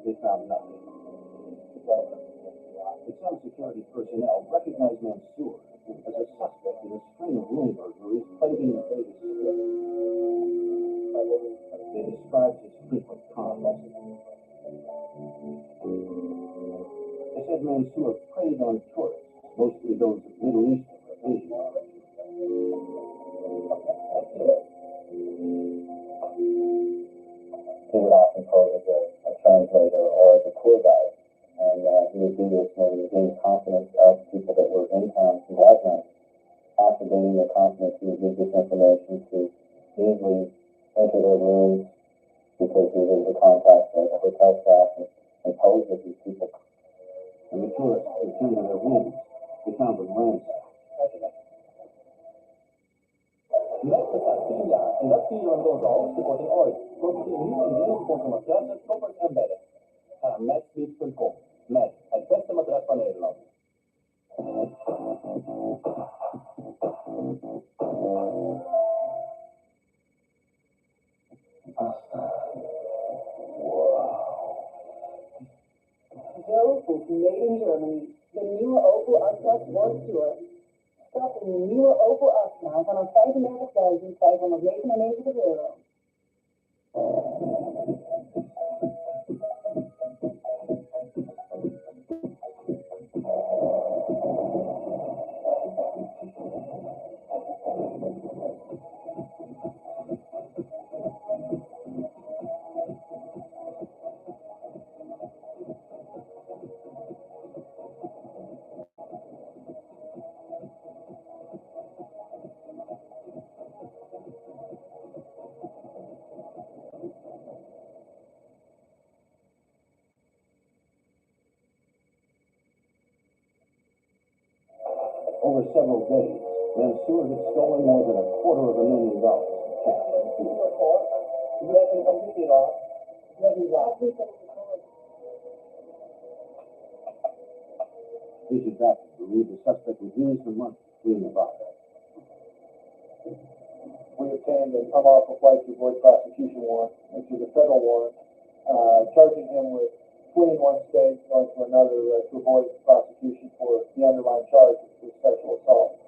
They found nothing. But some security personnel recognized Mansour as a suspect in a string of room burglaries plaguing the Vegas Strip. They described his frequent conduct. They said Mansour preyed on tourists, mostly those of Middle Eastern or Asian origin. He would often pose as a translator or as a tour guide. And he would do this when he gained confidence of people that were in town from background. After gaining their confidence, he would use this information to easily enter their rooms because he was able to contact the hotel staff and pose as these people. When the tourists returned to their rooms, they found them ransacked. Netto Sardegna en dat vieren we onze hoogste korting ooit. Profiteer nu van deals op onze matrassen, koppers en bedden. Ga naar matsuite.com. Met het beste matras van Nederland. Joe Food made in Germany. De nieuwe Opel Astra Sport Tour. Stap in de nieuwe Opel Astra vanaf €35.599. over several days, Mansour had stolen more than $250,000 in cash. Agent Baxter believed the suspect was used for money fleeing the bar. We obtained an unlawful flight to avoid prosecution warrant, which is a federal warrant, charging him with fleeing one state, going to another to avoid prosecution for the underlying charge, which was sexual assault.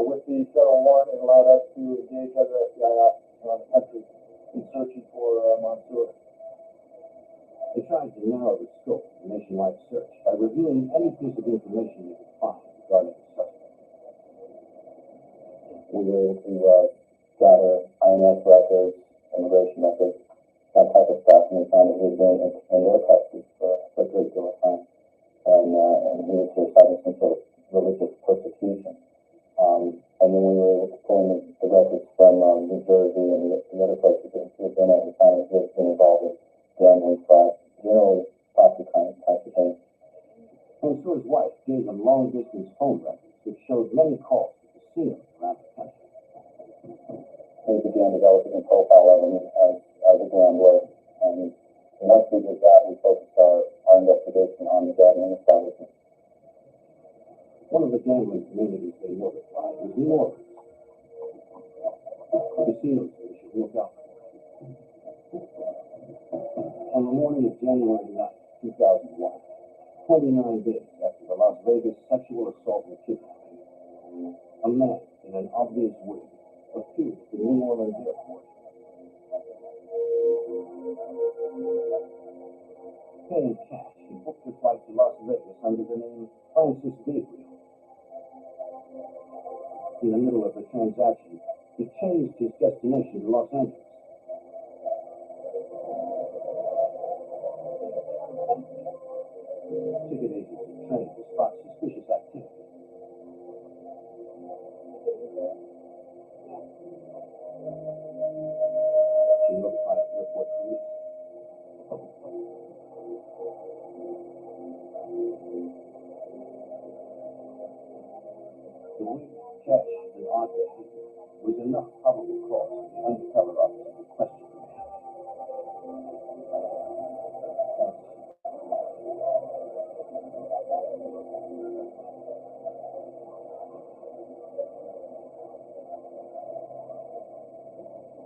With the federal warrant, it allowed us to engage other FBI officers around the country in searching for Mansour. They tried to narrow the scope of the nationwide search by reviewing any piece of information they could find regarding the suspect. We were able to gather INS records, immigration records, that type of stuff, and we found that he had been in their custody for a great deal of time. And he was here citing some sort of religious persecution. And then we were able to pull in the records from New Jersey and the other places that he had been at, and found that he had been involved in gambling, fraud, generally property crimes type of thing. Mansour's wife gave them long-distance phone records which showed many calls to casinos around the country. We began developing a profile of him as a gambler, and once we did that, we focused our investigation on the gambling establishment. One of the gambling communities they notified was New Orleans. Casinos they should look out for. On the morning of January 9th, 2001, 29 days after the Las Vegas sexual assault and kidnapping, a man in an obvious wig appeared at the New Orleans airport. Paying cash, he booked a flight to Las Vegas under the name Francis Gabriel. In the middle of the transaction, he changed his destination to Los Angeles. Ticket agents were trained to spot suspicious activity. She notified airport police. The wig, cash, and odd behavior was enough probable cause for the undercover officer to question the man.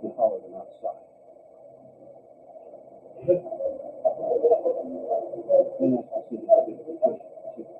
He followed him outside. Then asked to see his identification ticket.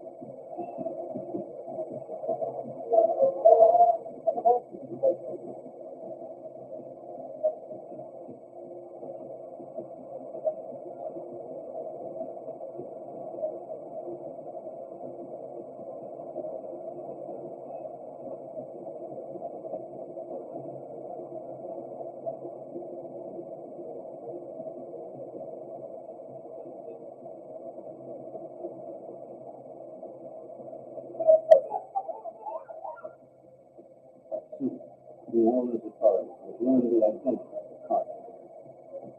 New Orleans authorities would learn the identity of the cartel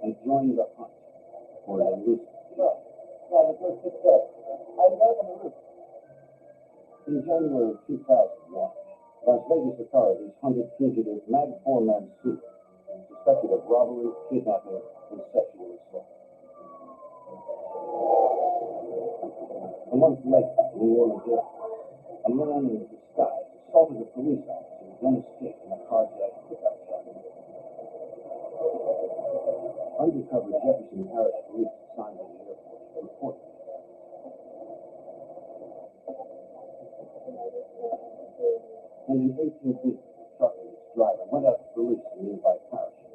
and join the hunt for an elusive thief. In January of 2001, Las Vegas authorities hunted fugitive Mag 4 Mansour, suspected of robbery, kidnapping, and sexual assault. A month later, at New Orleans airport, a man in disguise assaulted a police officer and then escaped in a carjacked pickup truck. Undercover Jefferson Parish police assigned to the airport reported. And in 18 weeks, the truck and its driver went out to police in nearby parishes.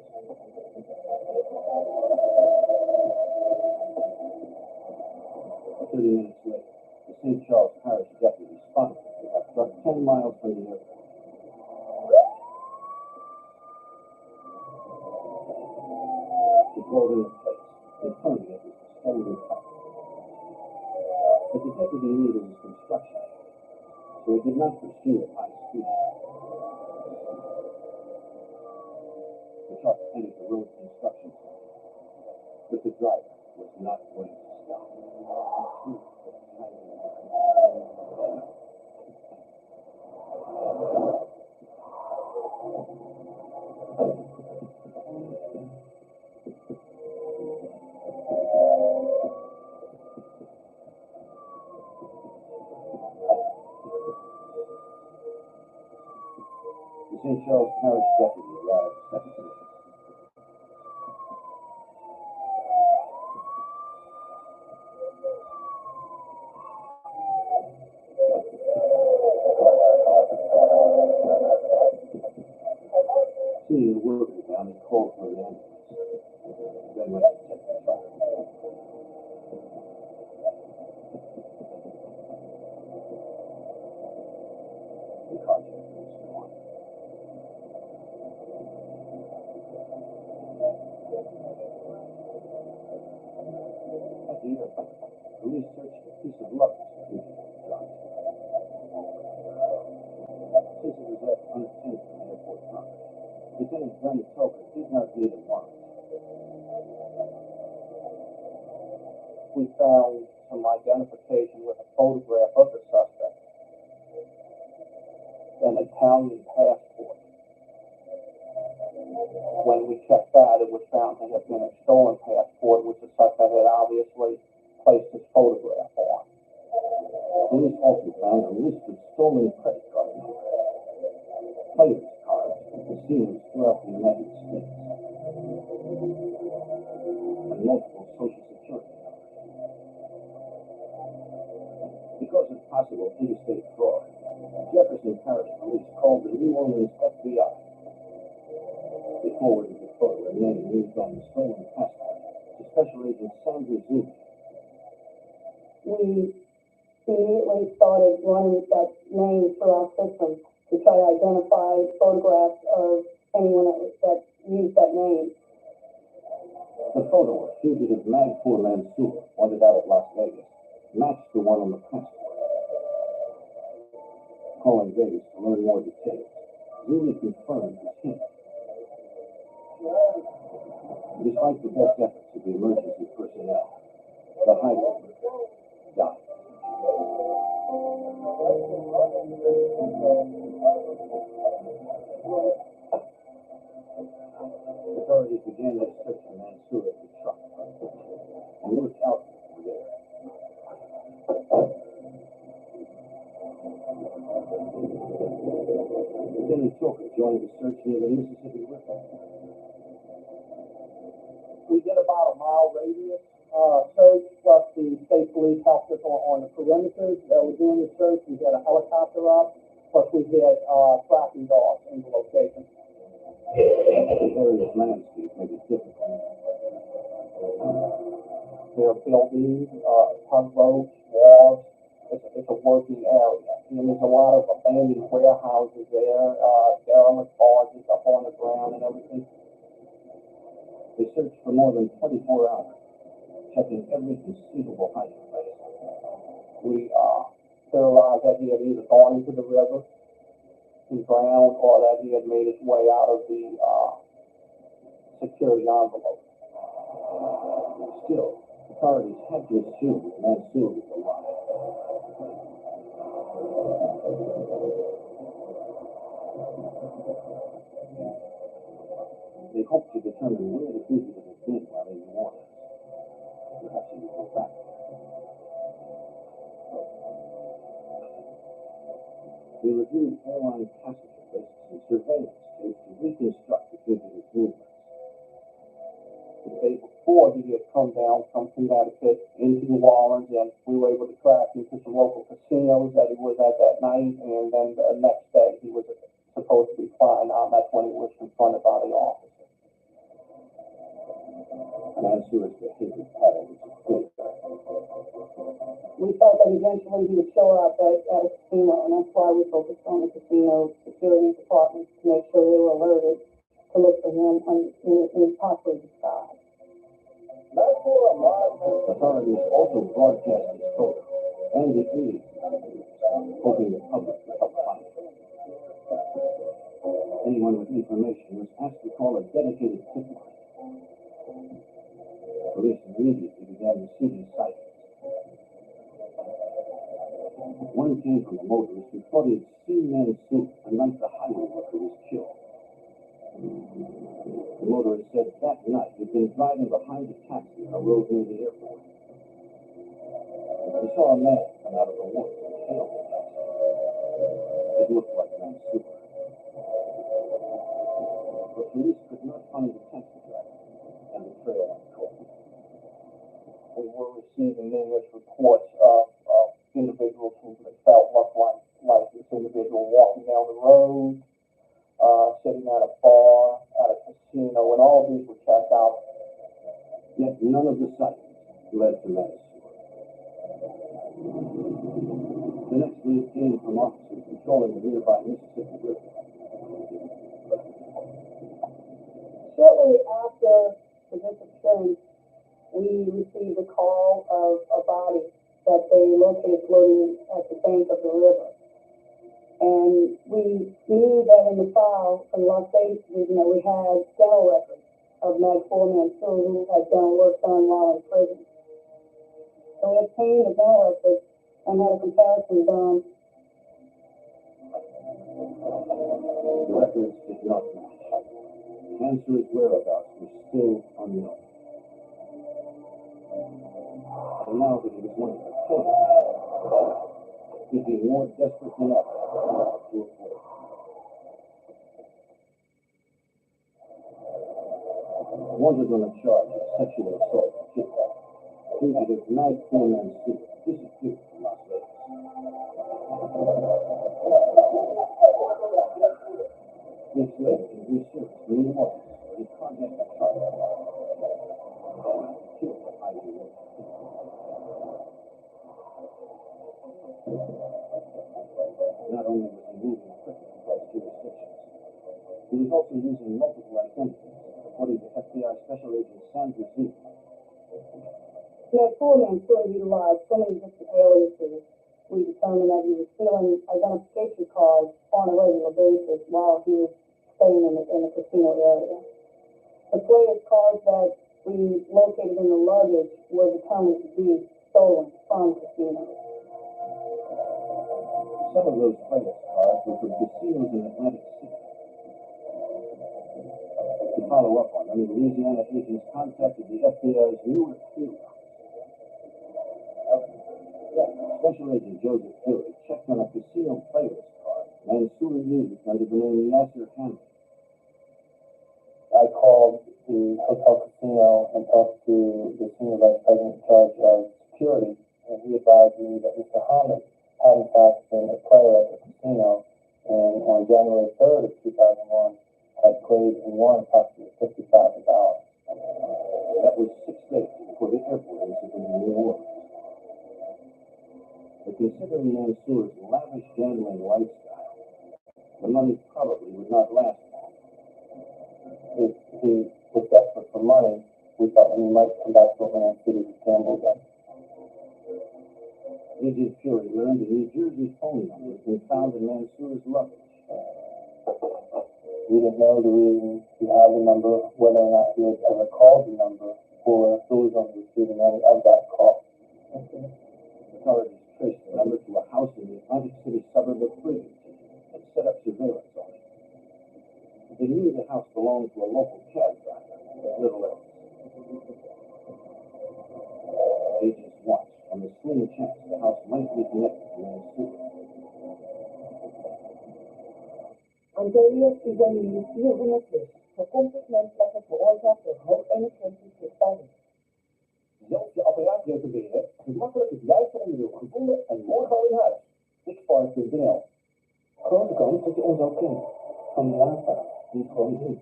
30 minutes later, the St. Charles Parish deputy spotted the pickup truck 10 miles from the airport. He called in the place, confirming it was the stolen car. But the deputy knew there was construction, so he did not pursue at high speed. The truck entered the road construction zone, but the driver was not going to stop. Charles Parish deputy arrived second. Seeing the workers down, he called for an ambulance. Then went to check the truck. The car check was gone. At the airport, police searched a piece of luggage in the truck. Since it was left unattended in airport property, Lieutenant Brenet did not need a warrant. We found some identification with a photograph of the suspect, an Italian passport. When we checked that, it was found to have been a stolen passport, which the suspect had obviously placed his photograph on. Police also found a list of stolen credit card numbers, players' cards at casinos throughout the United States, and multiple social security numbers. Because of possible interstate fraud, Jefferson Parish Police called the New Orleans FBI. They forwarded the photo and name used on the stolen passport to Special Agent Sandra Zuni. We immediately started running that name through our system to try to identify photographs of anyone that used that name. The photo of fugitive Magpur Mansour, wanted out of Las Vegas, matched the one on the passport. Calling Vegas to learn more details, Zuni confirmed his hint. Despite the best efforts of the emergency personnel, the highwayman died. Authorities began their search for Mansour at the truck and looked out for there. Lieutenant Choker joined the search near the Mississippi River. We did about a mile radius search, plus the state police helped us on the perimeters that were doing the search. We had a helicopter up, plus we had tracking dogs in the location. The area's landscape made it difficult. There are buildings, tugboats, walls. It's a working area. And there's a lot of abandoned warehouses there, derelict barges up on the ground and everything. They searched for more than 24 hours, checking every conceivable hiding place. We theorized that he had either gone into the river and drowned, or that he had made his way out of the security envelope. Still, authorities had to assume that Mansour was alive. They hoped to determine where the fugitive had been while they were in Orleans. Perhaps he would go back. They reviewed airline passenger lists and surveillance tapes to reconstruct the fugitive's movements. The day before, he had come down from Connecticut into New Orleans, and we were able to track him to some local casinos that he was at that night, and then the next day he was supposed to be flying out. That's when he was confronted by the officer. Mansour's behavior pattern was clear. We felt that eventually he would show up at a casino, and that's why we focused on the casino security department to make sure they were alerted to look for him in possibly disguise. Authorities also broadcast his photo and the image, hoping the public would help find him. Anyone with information was asked to call a dedicated tip line. Police immediately began receiving sightings. One came from a motorist who thought he had seen Mansour the night the highway worker was killed. The motorist said that night he'd been driving behind a taxi on a road near the airport. He saw a man come out of the woods and hailed the taxi. It looked like Mansour. but police could not find the taxi driver, and the trail went cold. We were receiving numerous reports of individuals who felt like this individual walking down the road, sitting at a bar, at a casino, and all of these were checked out. Yet none of the sightings led to Mansour. The next lead came from officers patrolling the nearby Mississippi River. Shortly after the disappearance, we received a call of a body that they located floating at the bank of the river. And we knew that in the file from Las Vegas, we had dental records of Mag 4 Mansour who had work done while in prison. So we obtained the dental records and had a comparison done. The records did not match. Mansour's whereabouts were still unknown. And now that he was one of the killers, he'd be more desperate than ever to avoid. Wanted on a charge of sexual assault and kidnapping, fugitive Mag 4 Mansour disappeared from Las Vegas. Weeks later, he resurfaced in New Orleans, where he contacted Charlie, killed the Ivy Road. Not only was he moving quickly across jurisdictions, he was also using multiple identities, according to FBI Special Agent Sandra Z. Mag 4 Mansour utilized so many different aliases. We determined that he was stealing identification cards on a regular basis while he was staying in the casino area. The players' cards that we located in the luggage were determined to be stolen from the casino. Some of those players' cards were from casinos in Atlantic City. To follow up on them, the Louisiana agents contacted the FBI's Newark field office. Special Agent Joseph Fury checked on a casino player's card Mansour used under the name Nasser Hamid. I called the hotel casino and talked to the senior vice president in charge of security, and he advised me that Mr. Hamid had in fact been a player at the casino, and on January 3rd of 2001 had played and won approximately $50,000. That was 6 days before the airport incident in New Orleans. But considering Mansour's lavish gambling lifestyle, the money probably would not last long. If he was desperate for money, we thought he might come back to Atlantic City to gamble again. Agent Fury learned a New Jersey phone number had been found in Mansour's luggage. We didn't know the reason he had the number, whether or not he had ever called the number, or who was on the receiving end of that call. Authorities traced the number to a house in the Atlantic City suburb of Brigham and set up surveillance on it. They knew the house belonged to a local cab driver, little else. Agents watched on the slim chance the house might be connected to Mansour. Anterior Epidemie 400 verkompensmenselijke veroorzaakt door hoogenergetische stoffen. Zelf je apparaat repareren, gemakkelijk het juiste onderdeel gevonden en morgen al in huis. Xpark.nl. Grote kans dat je ons ook kent. Van de NASA, niet gewoon niet.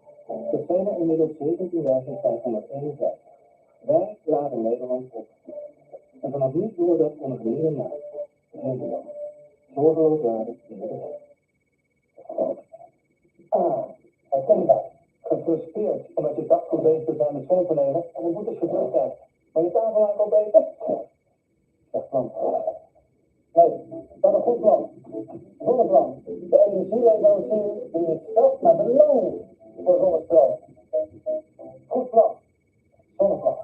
Dat zijn er inmiddels 17.551. Wij laden Nederland op. En vanaf nu doen we dat onder meer naam. Nederland. Zorgeloos waarde in de wereld. Herkenbaar. Gefrustreerd omdat je dacht goed bezig te zijn met zonnepanelen en de boetes gedrukt zijn. Maar je tafel lijkt al beter. Slecht plan. Nee, dat is een goed plan. Zonneplan. De energieleverancier die het zelf naar beloning voor zonnestroom. Goed plan. Zonneplan.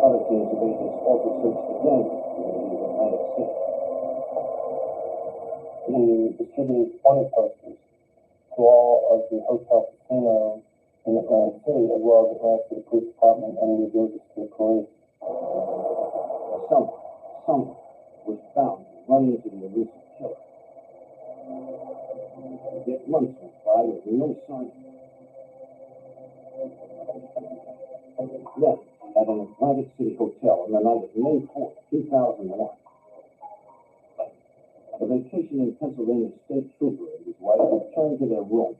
Other teams of agents also searched the gang in Atlantic City. He distributed 20 posters to all of the hotel casinos in Atlantic City, as well as Atlantic City Police Department and New Jersey State Police. Someone was bound to run into the elusive killer. Yet months went by with no sign. Then, at an Atlantic City hotel on the night of May 4th, 2001, a vacationing Pennsylvania state trooper and his wife returned to their room.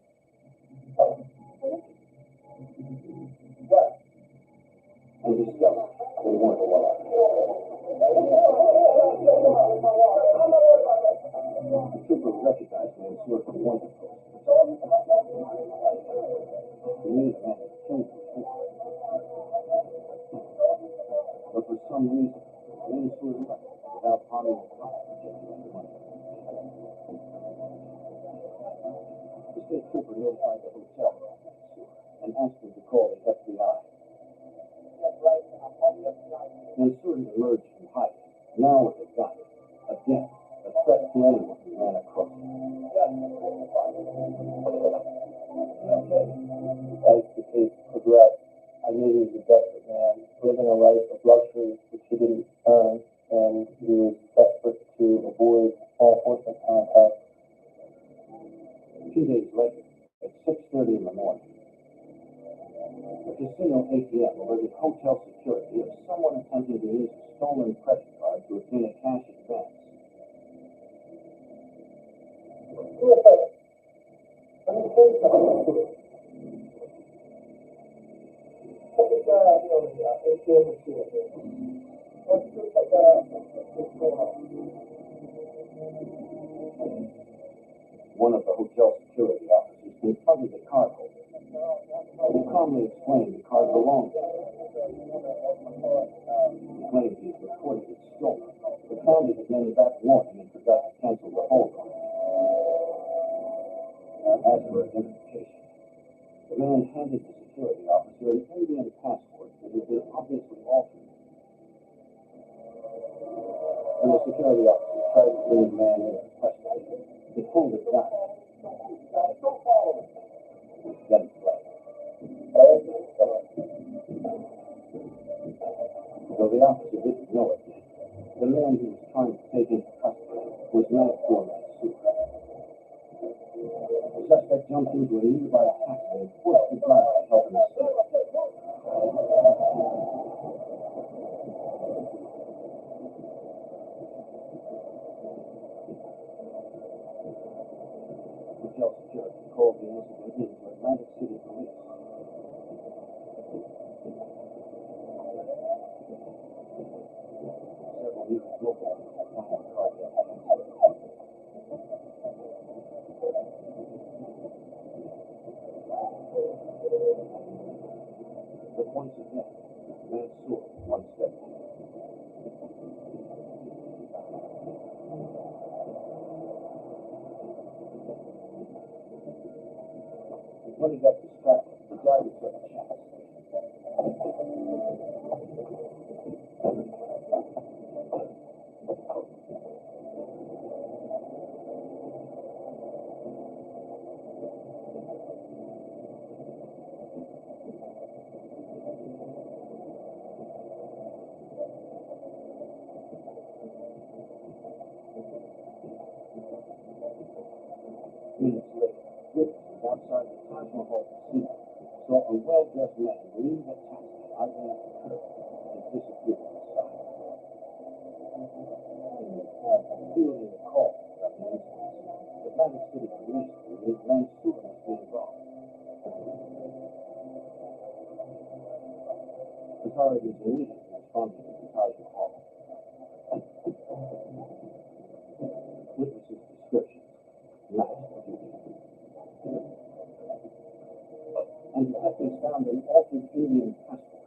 And discovered they weren't alive. The trooper recognized me and sort of wondered. He knew the man had killed before. But for some reason, the man sort of left without harming the cop. The state trooper notified the hotel and asked him to call the FBI. When Stewart emerged from hiding, now with a gun, again, a threat to anyone who ran across him. As the case progressed, I knew he was a desperate man, living a life of luxury which he didn't earn, and he was desperate to avoid law enforcement contact. 2 days later, at 6:30 in the morning, a casino ATM alerted hotel security of someone attempting to use a stolen credit card to obtain a cash advance. One of the hotel security officers confronted the card holder. He calmly explained the card belonged to him. He claimed he had reported it stolen, but found it again that morning and forgot to cancel the hold on it. As for identification, the man handed the security officer an Indian passport that had been obviously altered. When the security officer tried to bring the man into custody, he pulled a gun. Then fled. Though the officer didn't know it yet, the man he was trying to take into custody was not Brenet. The suspect jumped into a nearby taxi and forced the driver to help him escape. Hotel security called the incident in to Atlantic City Police. Several years later, a final cardiac but once again, Mansour one step deeper. When he got distracted, the driver took a chance. Minutes later, witnesses outside the Taj Mahal casino saw a well-dressed man leave a taxi idling at the curb and disappear inside. Fielding a call about the incident, Atlantic City Police believed Mansour must be involved. Authorities immediately responded to the Taj Mahal. Witnesses' descriptions matched the future. And detectives found an altered Indian passport,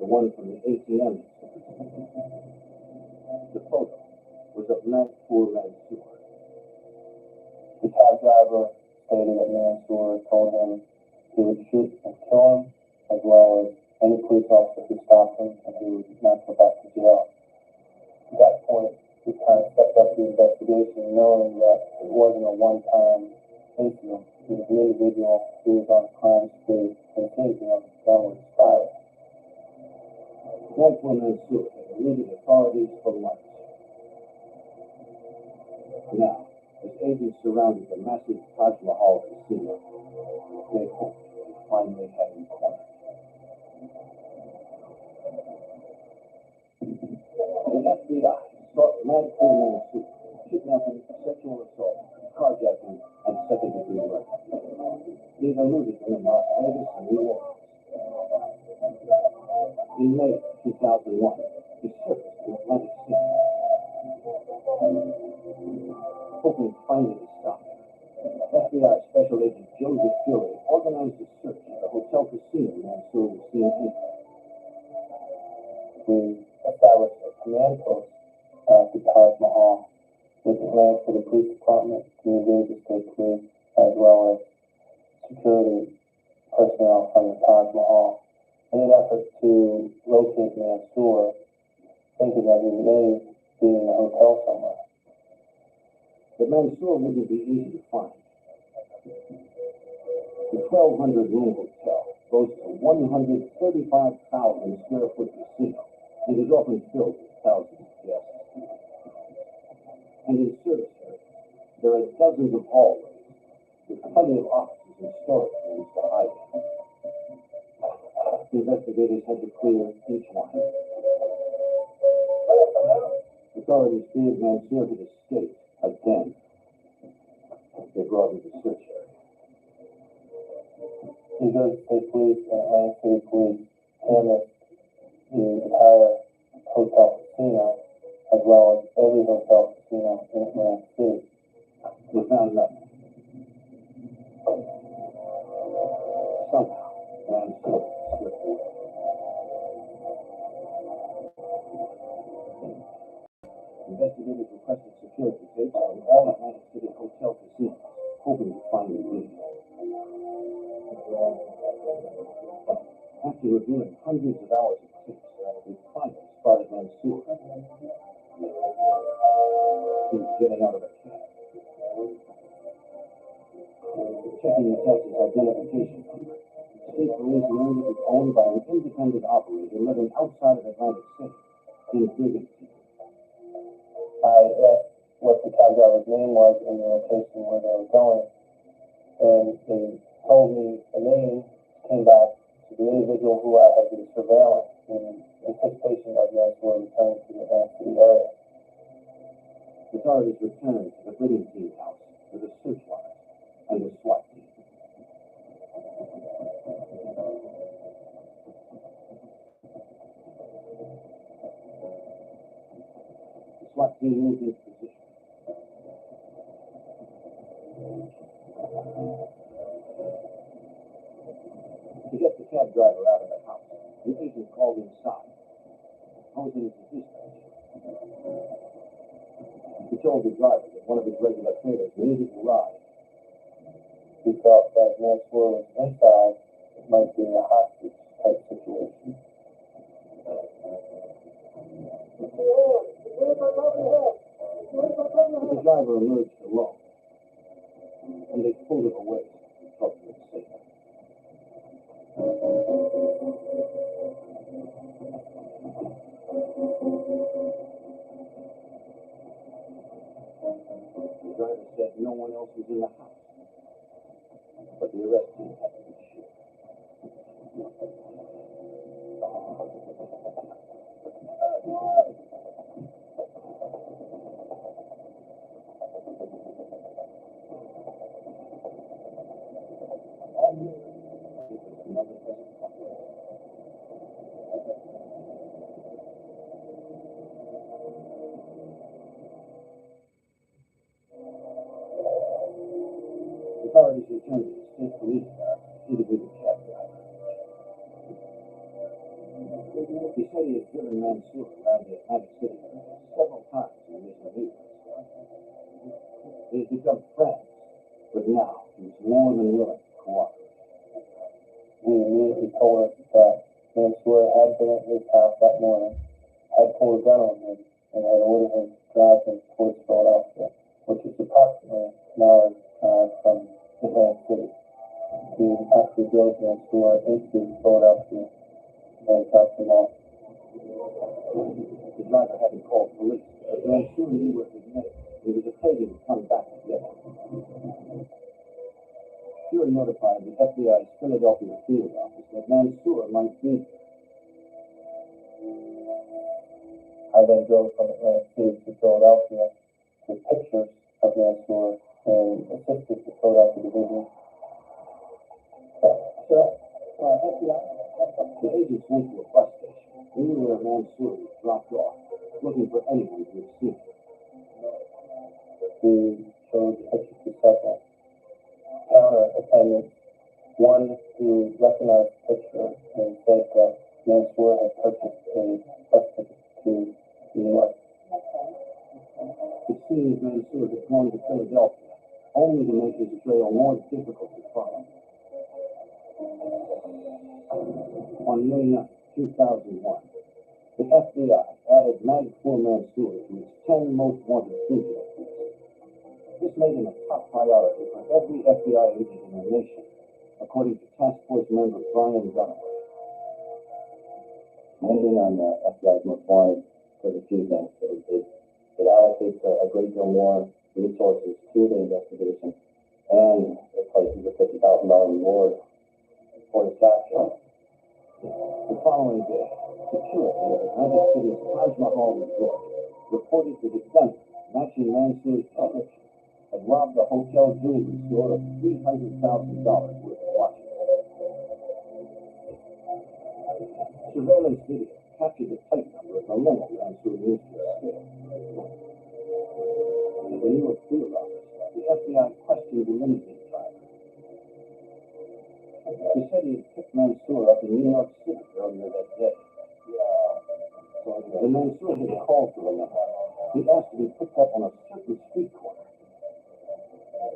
the one from the ATM. The photo was of Mansour. The cab driver stated that Mansour told him he would shoot and kill him, as well as any police officer who stopped him, and he would not go back to jail. At that point, he kind of stepped up the investigation, knowing that it wasn't a one-time incident. He was an individual who was on a crime spree and thinking of downward spiral. Mansour had eluded authorities for months. Now, as agents surrounded the massive Taj Mahal casino. They hoped they finally had him cornered. The FBI sought mad criminal suit, kidnapping, sexual assault, carjacking, and second-degree murder. They've eluded them in Las Vegas and New Orleans. In May 2001, he surfaced in Atlantic City, hoping to find his stop. FBI Special Agent Joseph Fury organized a search at the hotel casino Mansour was seen in. We established a command post at the Taj Mahal with grants for the police department, the New Jersey State Police, as well as security personnel from the Taj Mahal in an effort to locate Mansour, thinking that he may be in a hotel somewhere. But Mansour wouldn't be easy to find. The 1,200-room hotel boasts a 135,000 square foot casino and is often filled with thousands of guests. And in service areas, there are dozens of hallways with plenty of offices and storage rooms to hide in. Investigators had to clear each one. Authorities feared Mansour had escaped again. They brought him to search area. New Jersey State Police and Atlantic City Police canvassed the entire hotel casino, as well as every hotel casino in Atlantic City. They found nothing. Somehow, Mansour slipped away. Investigators requested security tapes from all Atlantic City hotel casinos, hoping to find the lead. After reviewing hundreds of hours of tapes, they finally spotted Mansour. He was getting out of a cab. Checking the taxi's identification number, state police learned it was owned by an independent operator living outside of Atlantic City, in Brigantine. I asked what the cab driver's name was and the location where they were going, and they told me the name, came back to the individual who I had been surveilling in anticipation of Mansour returning to the Atlantic City area. Authorities returned to the Brigantine house with a search warrant and a SWAT team. The SWAT team moved into position. To get the cab driver out of the house, the agent called inside, posing as a dispatch. He told the driver that one of his regular traders needed a ride. He felt that Mansour was inside, it might be a hostage type situation. The driver emerged alone, and they pulled him away to talk to him safely. The driver said no one else was in the house, but the arrest team had to be sure. Authorities returned to the state police car to interview the cab driver. He said he had driven Mansour around the Atlantic City area several times in recent years. They had become friends, but now he was more than willing to cooperate. He immediately told us that Mansour had been at his house that morning, had pulled a gun on him, and had ordered him to drive him towards Philadelphia, which is approximately an hour's drive from Atlantic City. He actually drove Mansour into Philadelphia and dropped him off. The driver hadn't called police, but Mansour knew where he'd made it. It was a pagan to come back together. Fury notified the FBI's Philadelphia field office that Mansour might be. I then drove from Atlantic City to Philadelphia with pictures of Mansour and assisted the Philadelphia division. FBI, the agents went to a bus station, near where Mansour was dropped off, looking for anyone who had seen him. He showed the pictures to several counter attendants, one who recognized the picture and said that Mansour had purchased a bus ticket to New York. It seems Mansour had gone to Philadelphia, only to make his trail more difficult to follow. On May 9, 2001, the FBI added Mansour to its 10 most wanted fugitive list. This made him a top priority for every FBI agent in the nation, according to Task Force member Brian Dunaway. Landing on the FBI's most wanted for the few things. It allocates a great deal more resources to the investigation, and it places a $50,000 reward for the capture. The following day, security at Atlantic City's Taj Mahal Resort reported the defendant, matching Mansour's description, had robbed a hotel jewelry store of $300,000 worth of watches. Surveillance video captured the plate number of the limo Mansour used to escape. At the New York field office, the FBI questioned the limousine driver. He said he had picked Mansour up in New York City earlier that day. When Mansour had called for the limo, he asked to be picked up on a certain street corner.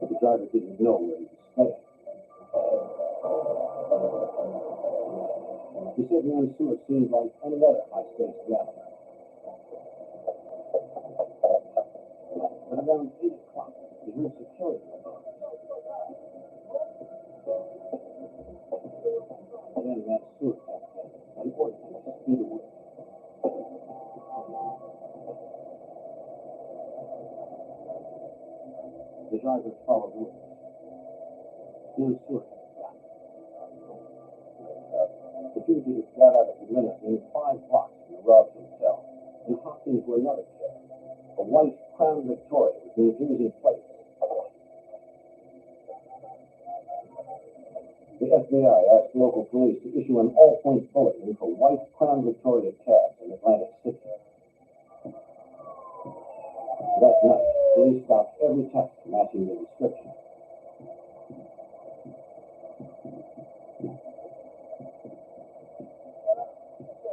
But the driver didn't know where he was staying. He said Mansour seemed like any other high-stakes gambler. But around 8 o'clock, he heard security alarms. Then Mansour tapped in and ordered him to speed away. The driver followed orders. Mansour had got it. The fugitive got out of the limousine 5 blocks from the Rudsel hotel and hopped into another cab, a white Crown Victoria with New Jersey plates. The FBI asked local police to issue an all-points bulletin for white Crown Victoria cabs in Atlantic City. That night, police stopped every taxi matching the description.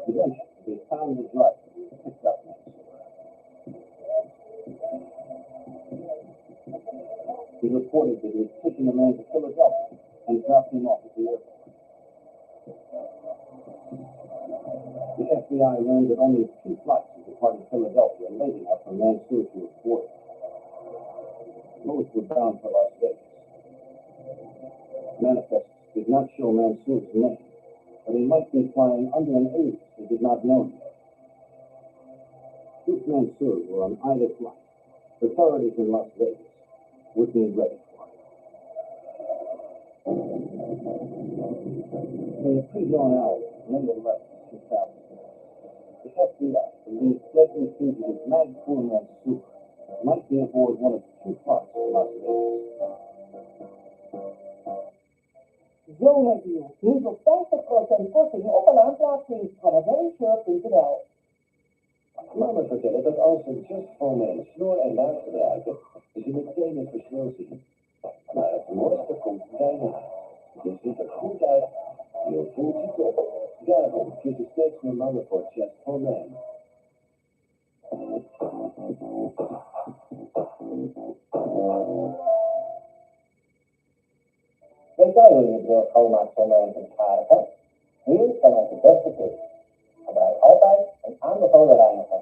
Eventually, they found the driver who had picked up Mansour. He reported that he had taken the man to Philadelphia and dropped him off at the airport. The FBI learned that only 2 flights had departed Philadelphia late enough for Mansour to have boarded. Both were bound for Las Vegas. Manifests did not show Mansour's name, but he might be flying under an alias they did not know yet. If Mansour were on either flight, authorities in Las Vegas would be ready for him. In the pre-dawn hours of May 11, 2006, the FBI believed deadly fugitive Mansour might be aboard one of 2 flights to Las Vegas. Zo met u. Nu tot 50% korting op een aanplaatsing van adventure.nl. Mama vertellen dat als er just voor mijn snor en laag gebruiken, ze meteen het verschil zien. Maar het mooiste komt bijna. Je ziet er goed uit, je voelt je top. Daarom kies je steeds meer mannen voor Just for Men. Weet jij hoe je je bril schoonmaakt zonder hem te beschadigen? Hier zijn onze beste tips. Gebruik altijd een aanbevolen reiniger.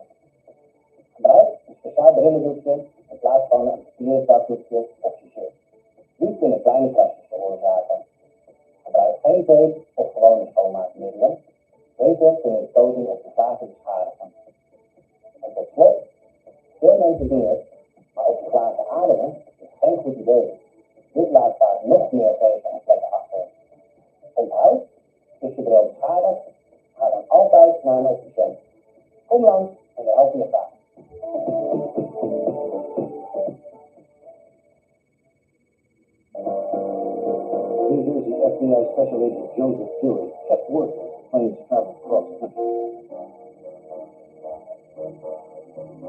Gebruik een speciaal brillendoekje in plaats van een papieren zakdoekje of je shirt. Die kunnen kleine krasjes veroorzaken. Gebruik geen zeep of gewone schoonmaakmiddelen. Deze kunnen de coating of de glazen beschadigen. En tot slot, veel mensen doen het, maar op nog meer vegen plekken achter. Onthoud, is je bril beschadigd, ga dan altijd naar een opticien. Kom langs en we helpen je graag. New Jersey FBI Special Agent Joseph Dewey kept working as planes traveled across the country.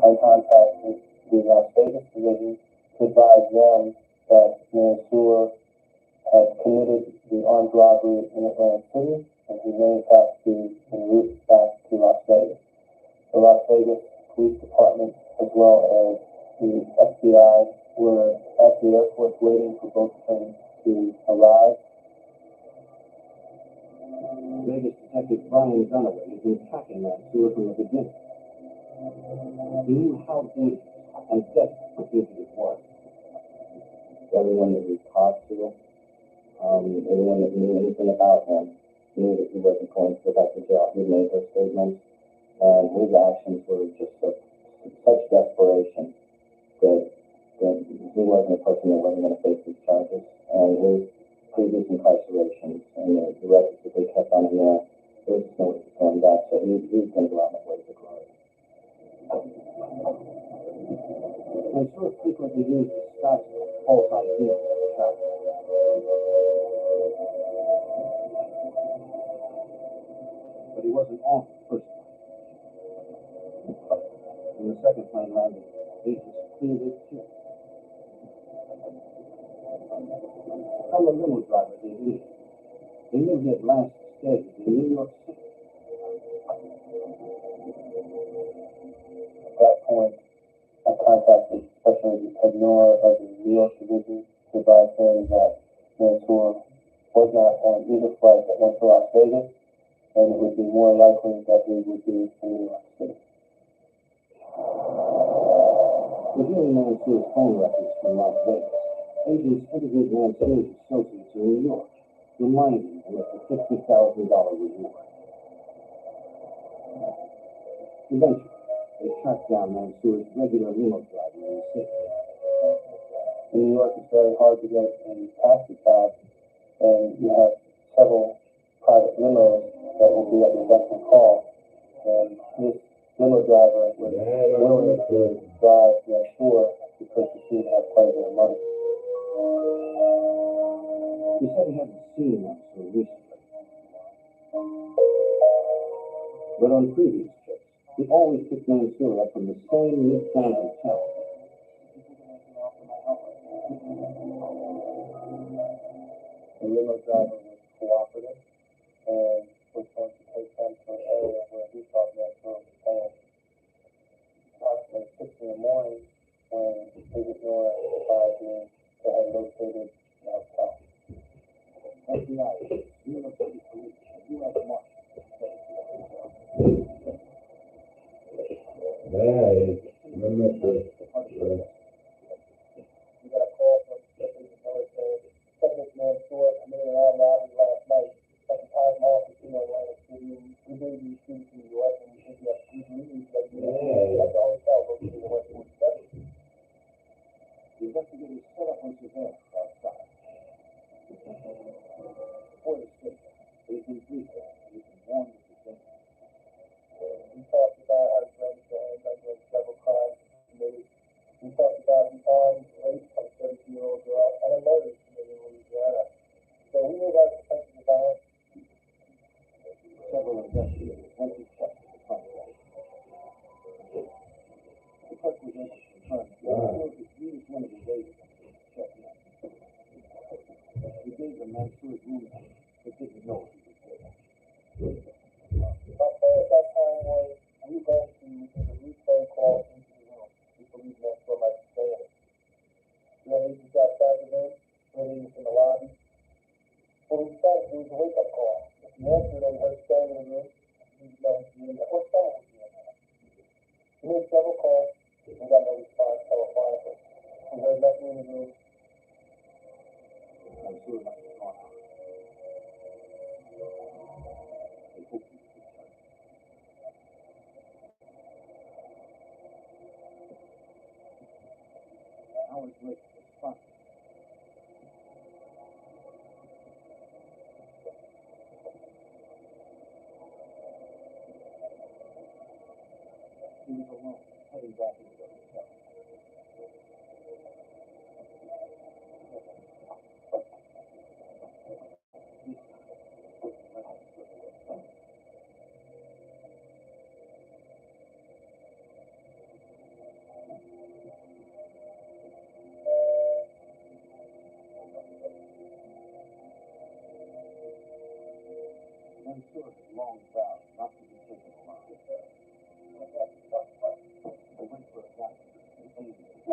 I contacted the Las Vegas division to advise them that Mansour had committed the armed robbery in Atlantic City and he may have to be en route back to Las Vegas. The Las Vegas Police Department as well as the FBI were at the airport waiting for both planes to arrive. Vegas Detective Brian Dunaway had been tracking Mansour from the beginning. He knew how dangerous and desperate the fugitive was. Everyone that we talked to, everyone that knew anything about him, knew that he wasn't going to go back to jail. He made those statements, and his actions were just such desperation that he wasn't a person that wasn't going to face these charges. And his previous incarcerations and the records that they kept on him there was just no way to going back. So he was going to go out in the way to glory. Mansour frequently used disguises of false ideas to travel. But he wasn't off the first plane. When the second plane landed, agents cleared it too. From the limo driver they knew. They knew he had last stayed in New York City. At that point, I contacted Special Agent Ted Noor of the New York Division to advise him that Mansour was not on either flight that went to Las Vegas, and it would be more likely that he would be in New York City. Reviewing Mansour's phone records from Las Vegas, agents interviewed Mansour's associates in New York, reminding them of the $50,000 reward. Eventually, they tracked down Mansour's regular limo driver in the city. In New York, it's very hard to get a taxi cab, and you have several private limos that will be at your beck and call. And this limo driver was willing to drive Mansour because he seemed to have quite a bit of money. He said he hadn't seen Mansour recently. But on previous trips, he always picked Mansour up from the same Midtown hotel. The limo driver was cooperative and was going to take them to an area where he thought Mansour was staying. Approximately 6 in the morning, when Agent Noor advised me they had located the hotel. FBI, New York City Police, U.S. Marshals. Hey, remember. We got a call from Agent Noor saying, "Subject Mansour committed an armed robbery last night. At the time, office in Atlantic City. We believe you shoot in New York, and we think you have to leave that you at the hotel located in West 47th. The investigators set up on surveillance outside. For the statement, they've been briefed and they've been warned of the danger. We talked about how he brings the handgun with several crimes committed. We talked about the armed rape of a 32-year-old girl and a murder committed in Louisiana. So we knew about the defensive violence. Several investigators went to check the contract. The clerk was able to confirm that Mansour was used one of the ways to check in. We gave the Mansour's room number, but didn't know if he was there. My plan at that time was we were going to make a route phone call into the room. We believed Mansour might be staying. We had agents outside the room, waiting in the lobby. What we decided to do was a wake-up call. If you answered and heard staying in the room, you know he'd be in there, or someone would be in there. We made several calls. We got no response telephonically. We heard nothing in the room. Mansour might have gone out. They hoped he would return. Hours later, they spotted him. He was alone, heading back into the hotel. Then Stewart had long vowed not to be taken along. They went for a doctor and aided him.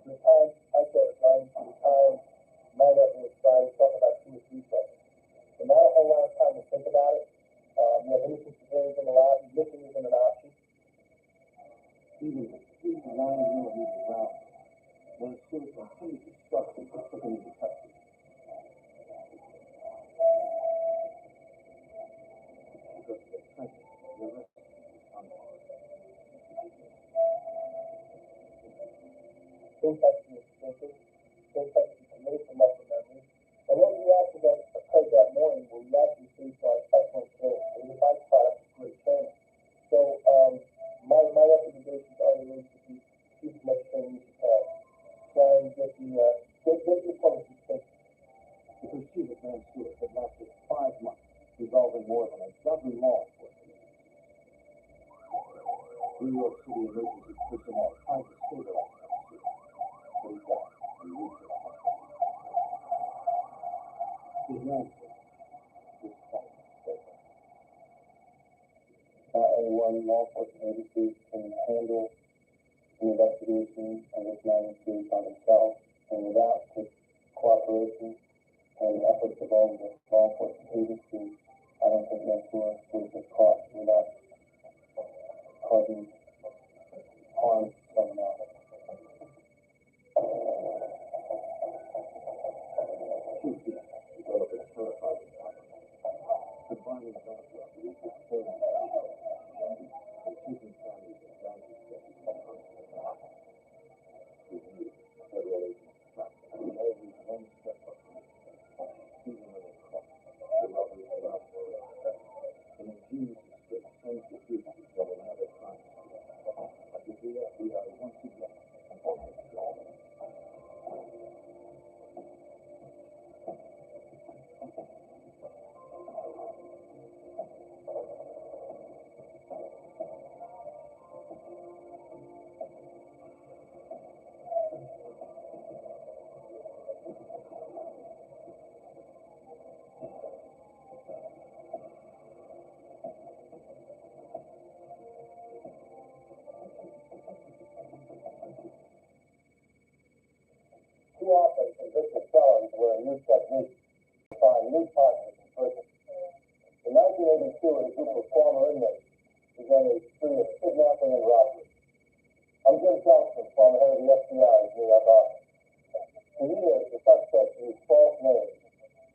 The time I saw it done, the time my record was started, talk about 2 or 3 seconds. So not a whole lot of time to think about it. You have innocent civilians in the lobby, missing isn't an option. Even with 3 9mm rounds, then Stewart continued to struggle and took him into custody. Because of the trenches, the arrest was ongoing. Syntax is extensive. Syntax is committed to muscle memory. And those reactions that occurred that morning were reactions based on excellent training. It was a byproduct of great training. So my recommendations are related to keep as much training as you can. Try and get the opponents to think. The pursuit of Van Stewart had lasted 5 months, involving more than a dozen law enforcement. New York City emergency personnel tried to stabilize Van Stewart, but he died in weeks of hospital. His landlord was quite mistaken. Not only one law enforcement agency can handle an investigation of this magnitude by themselves, and without the cooperation and efforts of all the law enforcement agencies, I don't think Van Stewart would have been caught without causing harm to someone else. Two people developed a terrifying combining background with the family and taking families advantage of the federal agents trapped and always one step behind. Even when they caught, the robbers were not an ingenious escape sends the fugitives of another crime. At the VF, we are once again an almost gone. Too often, convicted felons were a new technique to find new partners in prison. In 1982, a group of former inmates began a spree of kidnapping and robbery. I'm Jim Johnson, former head of the FBI's New York office. For years, the suspects used false names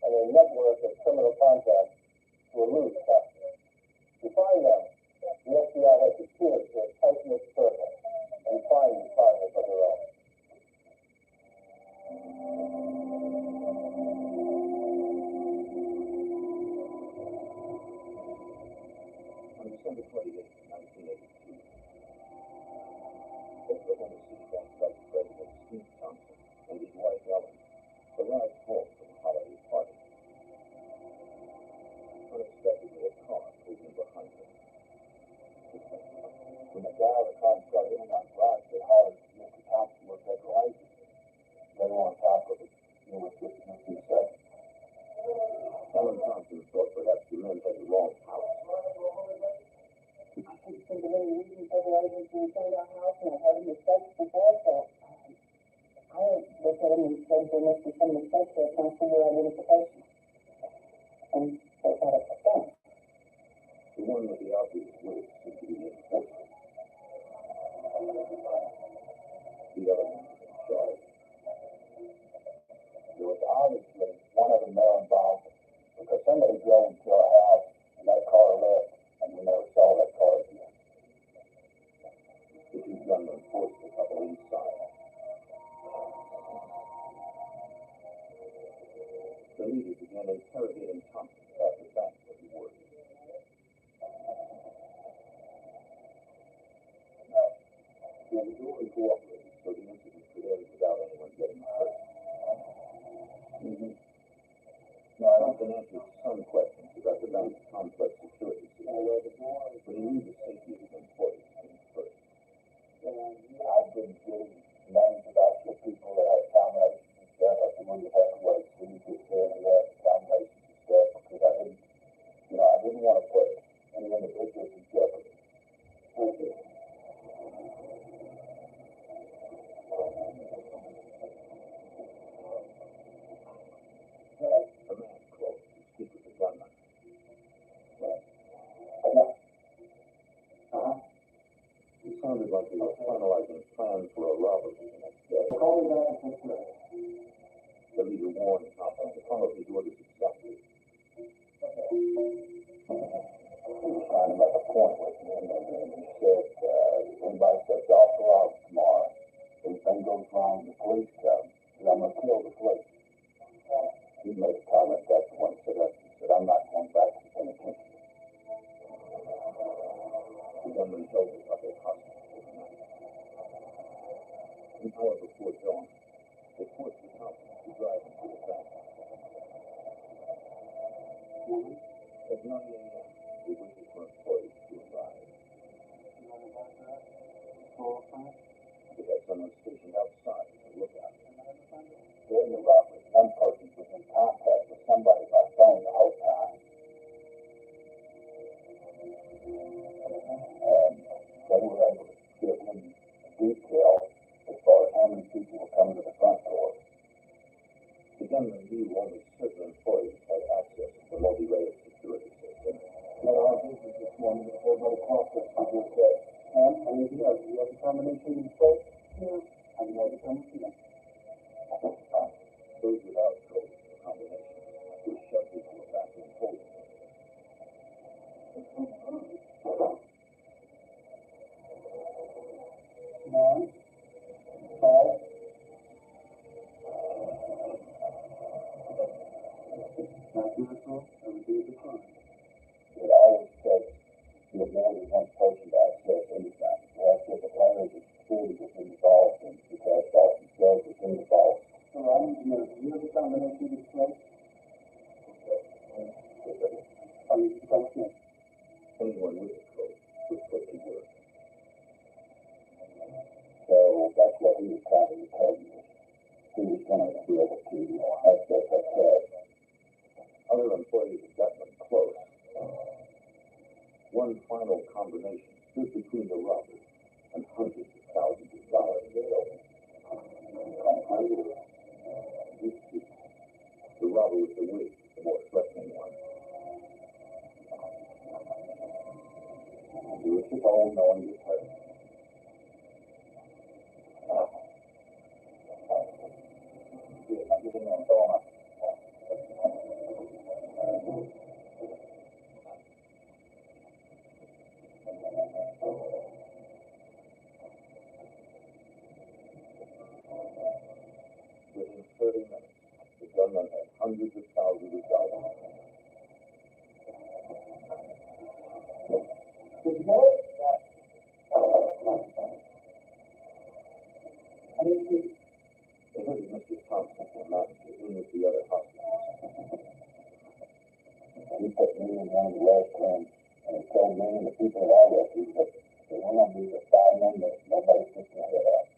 and a network of criminal contacts to elude capture. To find them, the FBI had to pierce their tight-knit circle and find new partners of their own. On December 28, 1982, Oklahoma City Bank Vice President Steve Thompson and his wife Ellen arrived home from a holiday party. Unexpectedly, a car pulled in behind them. When the guy the car got in on Rod, they hollered, "Mr. Thompson was that crazy." They were on top of it. You know what he said? Ellen Thompson thought perhaps the men had the wrong house. I couldn't think of any reason for the agents to return our house, and I haven't mistakes before, so I looked at them and said there must be some mistakes there, trying to find your identification. And they thought it was done. The one with the obvious wig seemed to be the enforcer. The other one was in charge. There was obviously one of the male involved, because somebody drove into our house and that car left, and we never saw that car again. The two gunmen forced the couple inside. The leader began interrogating Thompson about the facts of the work. cooperated, so the incident could end without anyone getting hurt. Now, I've been answered some questions about the bank's complex security system, but he knew the safety of his employees came first. I've been getting names about the people that have combinations and stuff. I said, well, you have to wait till you get there and have combinations and stuff because I didn't want to put any individuals in jeopardy. A man close to speak with the gunman. He sounded like he was finalizing plans for a robbery the next day. The leader warned Tom to follow his orders exactly. He was trying to make a point with me, and he said, if anybody sets off the rob tomorrow, anything goes wrong, the police come, and I'm going to kill the police. He made a comment that's the one said that. He said, I'm not going back to the penitentiary. The gunman held the couple hostage for the night. An hour before dawn, they forced the Thompsons to drive into the bank. At 9 a.m., they waited for employees to arrive. They had someone stationed outside as a lookout. During the robbery, one person was in contact with somebody by phone the whole time. And they were able to give him detail as far as how many people were coming to the front door. The gunman knew only certain employees had access to the multi-layered security system. At our business this morning, everybody talked to us and just said, Sam, I need to know, do you have the combination in the safe? Yeah. I know the combination. Those without code combinations were shoved into a vacuum holding room. Nine, five, not natural, every day of the crime. It always takes more than one person to access anything. You have different layers of security within the vault, and because vault themselves within the vault. So I need to know, do you have the combination of the safe? I need the combination. Anyone with a code was put to work. So that's what he was trying to tell you. He was going to be able to access that cash. Other employees had gotten them close. One final combination stood between the robbers and hundreds of thousands of dollars. The robber with the wig, the more threatening one. He was just all knowing his hurt. Within 30 minutes, the gunman had hundreds of thousands of dollars. They heard Mr. Thompson came out and in with the other hostages. He put me in one of the last rooms, and he told me and the people that I rescued that they were going to be the firemen that nobody took their head off.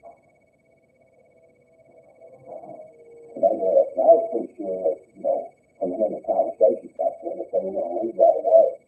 And I was pretty sure that, from hearing the conversation back there, that they were going to leave right away.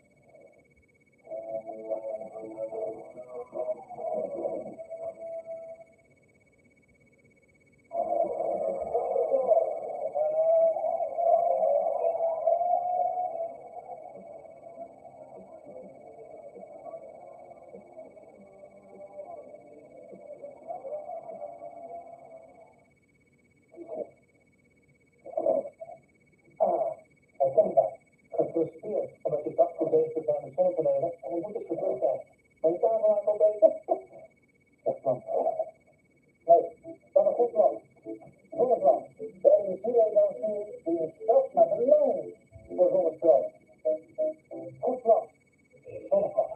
Gefrustreerd omdat je dacht goed bezig bent met zon te nemen en dan moet het gebeurd zijn. Maar je kan er gewoon al bezig. Dat plan. Nee, dat is een goed plan. Zonneplan. De energieleverancier die je zelf naar de loon voor zonnestroom. Goed plan. Zonneplan.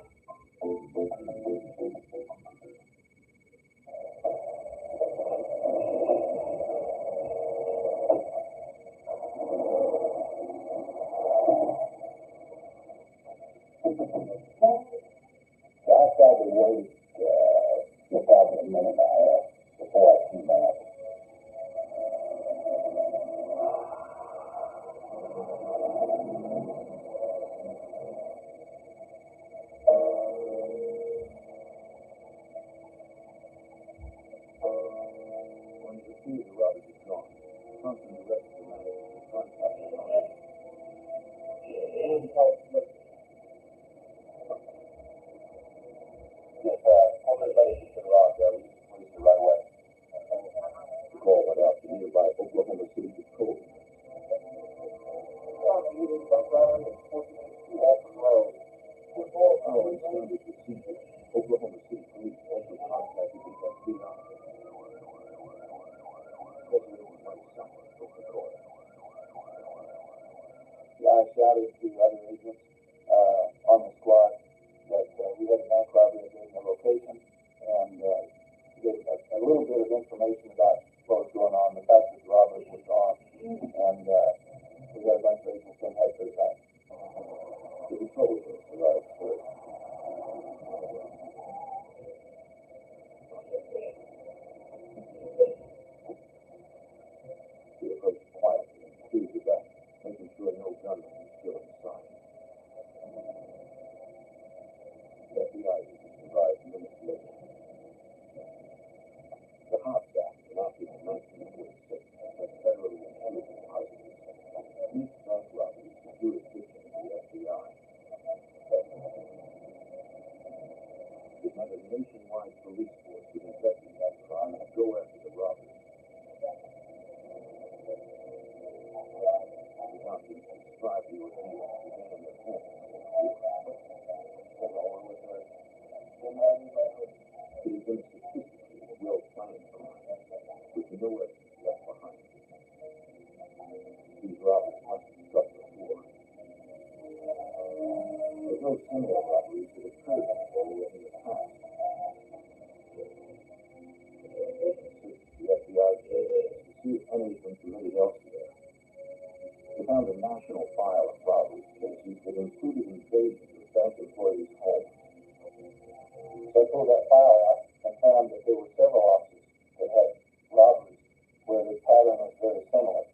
robbery at 1482 Alton Road. Our standard procedure, Oklahoma City Police also contacted the FBI. President Mike Summer took the call. Yeah, I shouted to other agents on the squad that we had a bank robbery in the location and get a little bit of information about what was going on, the fact that the robbers were gone, and we got a bunch of agents in head to the bank. The patrol was arrived first. They approached quietly and cleared the bank, making sure no gunman was still inside. The FBI agents arrived minutes later. The Hobbs Act, enacted in 1946, had federally inherited depositors. Each bank robbery is the jurisdiction of the FBI. It meant a nationwide police force would investigate that crime and go after the robbers. The documents describe the ordeal that began in their homes. It has been a sophisticated, well-planned crime, with no evidence left behind. These robbers must have struck before. There's no similar robberies that occurred in the area in the past. The FBI said to see if anything committed elsewhere. They found a national file of robbery cases that included invasions of bank employees' homes. So I pulled that file out and found that there were several offices that had robberies where the pattern was very similar.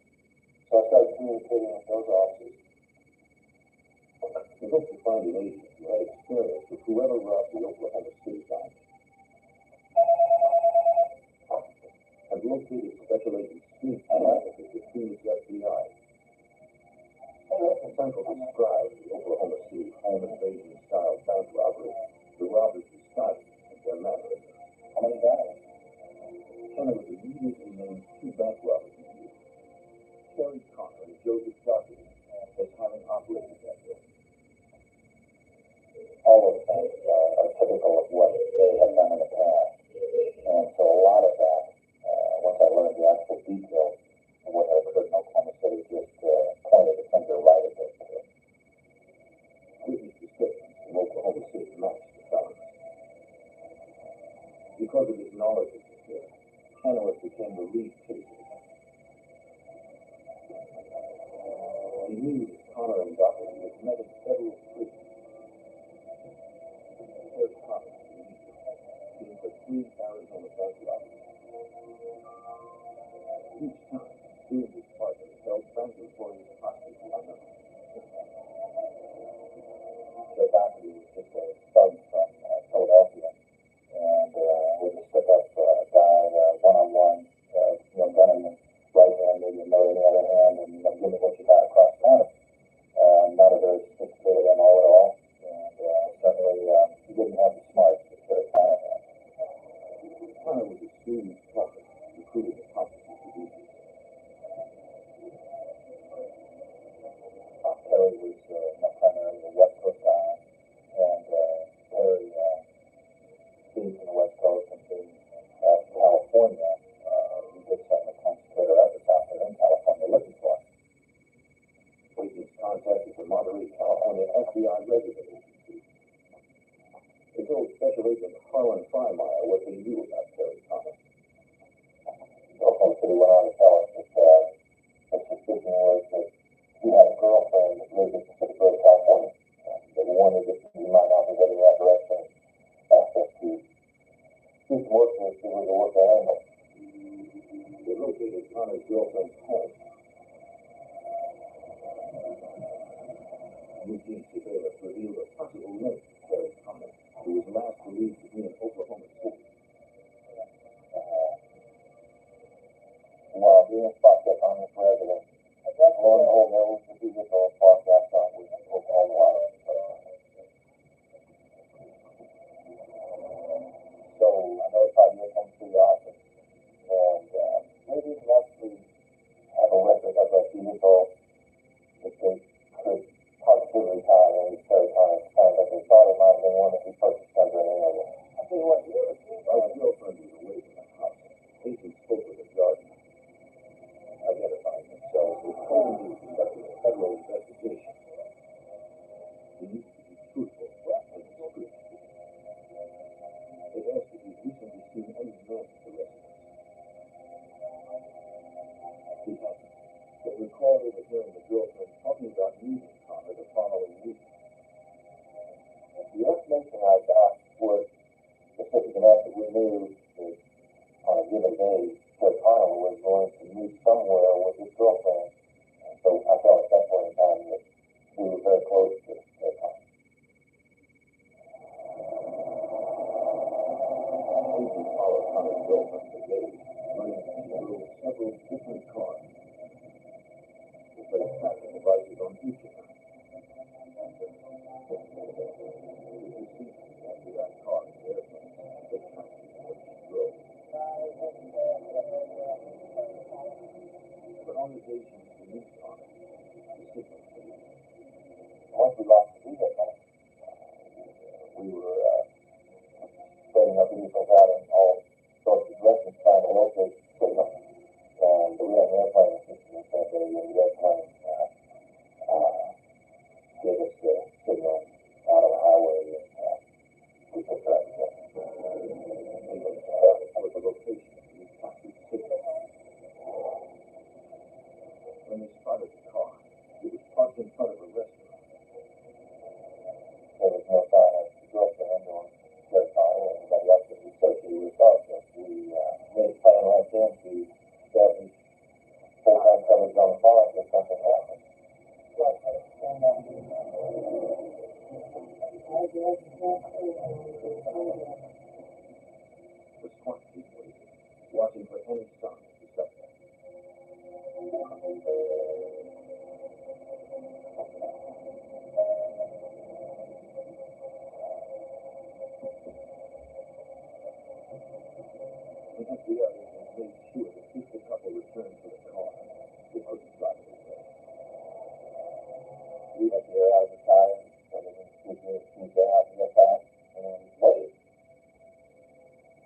So I started communicating with those offices. They hoped to find an agent who had experience with whoever robbed the Oklahoma City Bank. And located Special Agent Smith at the Phoenix FBI. Central described the Oklahoma City home invasion-style bank robbery. The robbers decided their method. How many guys? Kenner was immediately named two bank robbers in view. Terry Connor and Joseph Dougherty as having operated that building. All those things are typical of what they have done in the past. And so a lot of that, once I learned the actual details of what had occurred in Oklahoma City, just pointed the finger right at this. Witness descriptions from Oklahoma City matched the felons. Because of his knowledge of the case, Kenner became the lead case agent. He knew that Connor and Dougherty had met in federal prison. Terry Connor was the leader, being for 3 Arizona bank robberies. Each time, he and his partners held bank employees hostage unknown. Joe Dougherty was just a thug from Philadelphia, and we just took up a guy one-on-one, gunning him right hand, maybe a note in the other hand, and give me what you got across the counter. Not a very sophisticated MO at all, and certainly he didn't have the smarts that Connor had. Connor was a shrewd talker, recruiting accomplices to do this. Terry was primarily a West Coast guy, and Terry being from the West Coast and being from California, we did some of the concentrated efforts out there in California looking for him. Agents contacted the Monterey, California FBI resident agency. They told Special Agent Harlan Freimeyer what they knew about Terry Connor. Oklahoma City went on to tell us that the suspicion was that he had a girlfriend that lived in Pacific Grove, California. That he wanted that he might not be heading in that direction, asked us to do some work to see if we could work that angle. They located Connor's girlfriend's home. Routine surveillance revealed a possible link to Terry Connor, who was last believed to be in Oklahoma City. While doing a spot check on this resident, lo and behold, there was the vehicle parked outside with Oklahoma license plate. So I notified the Oklahoma City office, and maybe even actually have a record of that vehicle if they could did retire and he started kind of, they thought it might have been one that we purchased under an alias. I'll tell you what, you ever see my girlfriend was away from the house. Agent spoke with the gardener. Identifying themselves with only conducting a federal investigation. You need to be truthful and discreet. They asked if you've recently seen any men at the residence. He hasn't. But recalled overhearing the girlfriend talking about meeting Connor the following week. The information I got was specific enough that we knew that on a given day, Judge Connor was going to meet somewhere with his girlfriend. And so I felt at that point in time that we were very close to Judge Connor. Agent followed Connor's girlfriend for days, learning that she drove several different cars. They placed tracking devices on each of them. After that car, the airplane, the tracking that she drove. But on the day she was to meet Connor, the signal failed. Once we lost the vehicle, we were spreading our vehicles out in all sorts of directions trying to locate the signal. And we had an airplane system in San Diego, and the airplane gave us the signal out on the highway, and we took that. With the location of the captured signal. When they spotted the car, it was parked in front of a restaurant. There was no sign of the girlfriend or Judge Connor or anybody else that was associated with us. We made a plan right then to establish full-time coverage on the farm if something happened. The SWAT team waited, watching for any sign of the suspect. The FBI agents made sure that if the couple returned to the car, they couldn't drive it away. We had the air out of the tire, and then we got out to the back, and waited.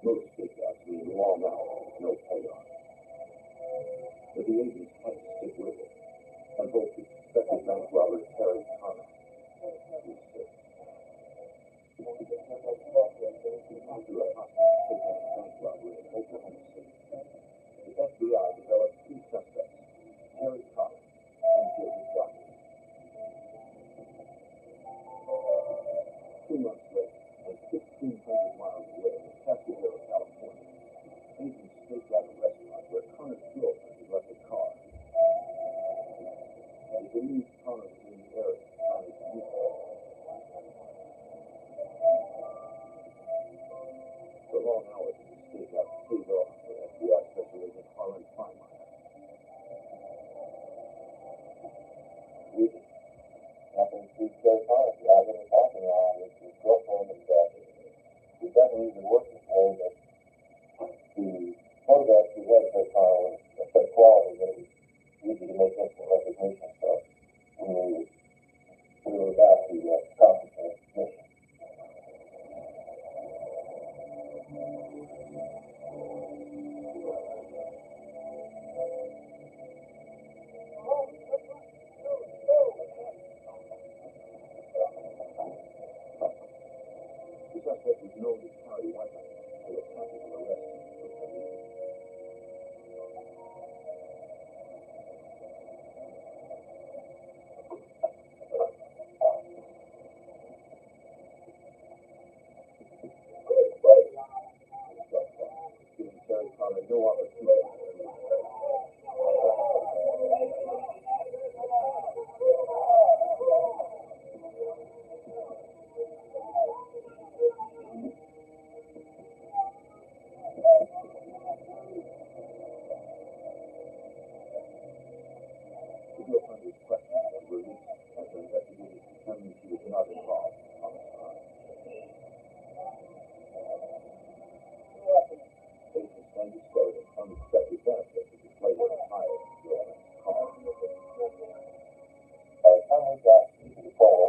Most stakeouts mean long hours, no payoff. But the agents had to stick with it, and hope that suspected bank robber Terry Connor was safe. After a hostage taken in a bank robbery in Oklahoma City, the FBI developed two suspects, Terry Connor and Joseph Johnson. 2 months later, and 1,500 miles away in Cascadero, California, agents staked out a restaurant where Connor's girlfriend had left a car. And they believed Connor was in the area on his vehicle. The long hours of the stakeout paid off for FBI Special Agent Harlan Feinmeyer. Nothing to Judge Connor driving and talking around with his girlfriend and we definitely even worked this way that the photographs we had Judge Connor was of such quality that it was easy to make instant recognition. So we were about to accomplish our mission. The suspect was known to carry weapons, so a tactical arrest was immediate. Giving Terry Connor no opportunity to The girlfriend was questioned and released after investigators determined she was not involved in the homicide. Agents then discovered an unexpected benefit that was later hired to the girlfriend's car. By the time we got to the photo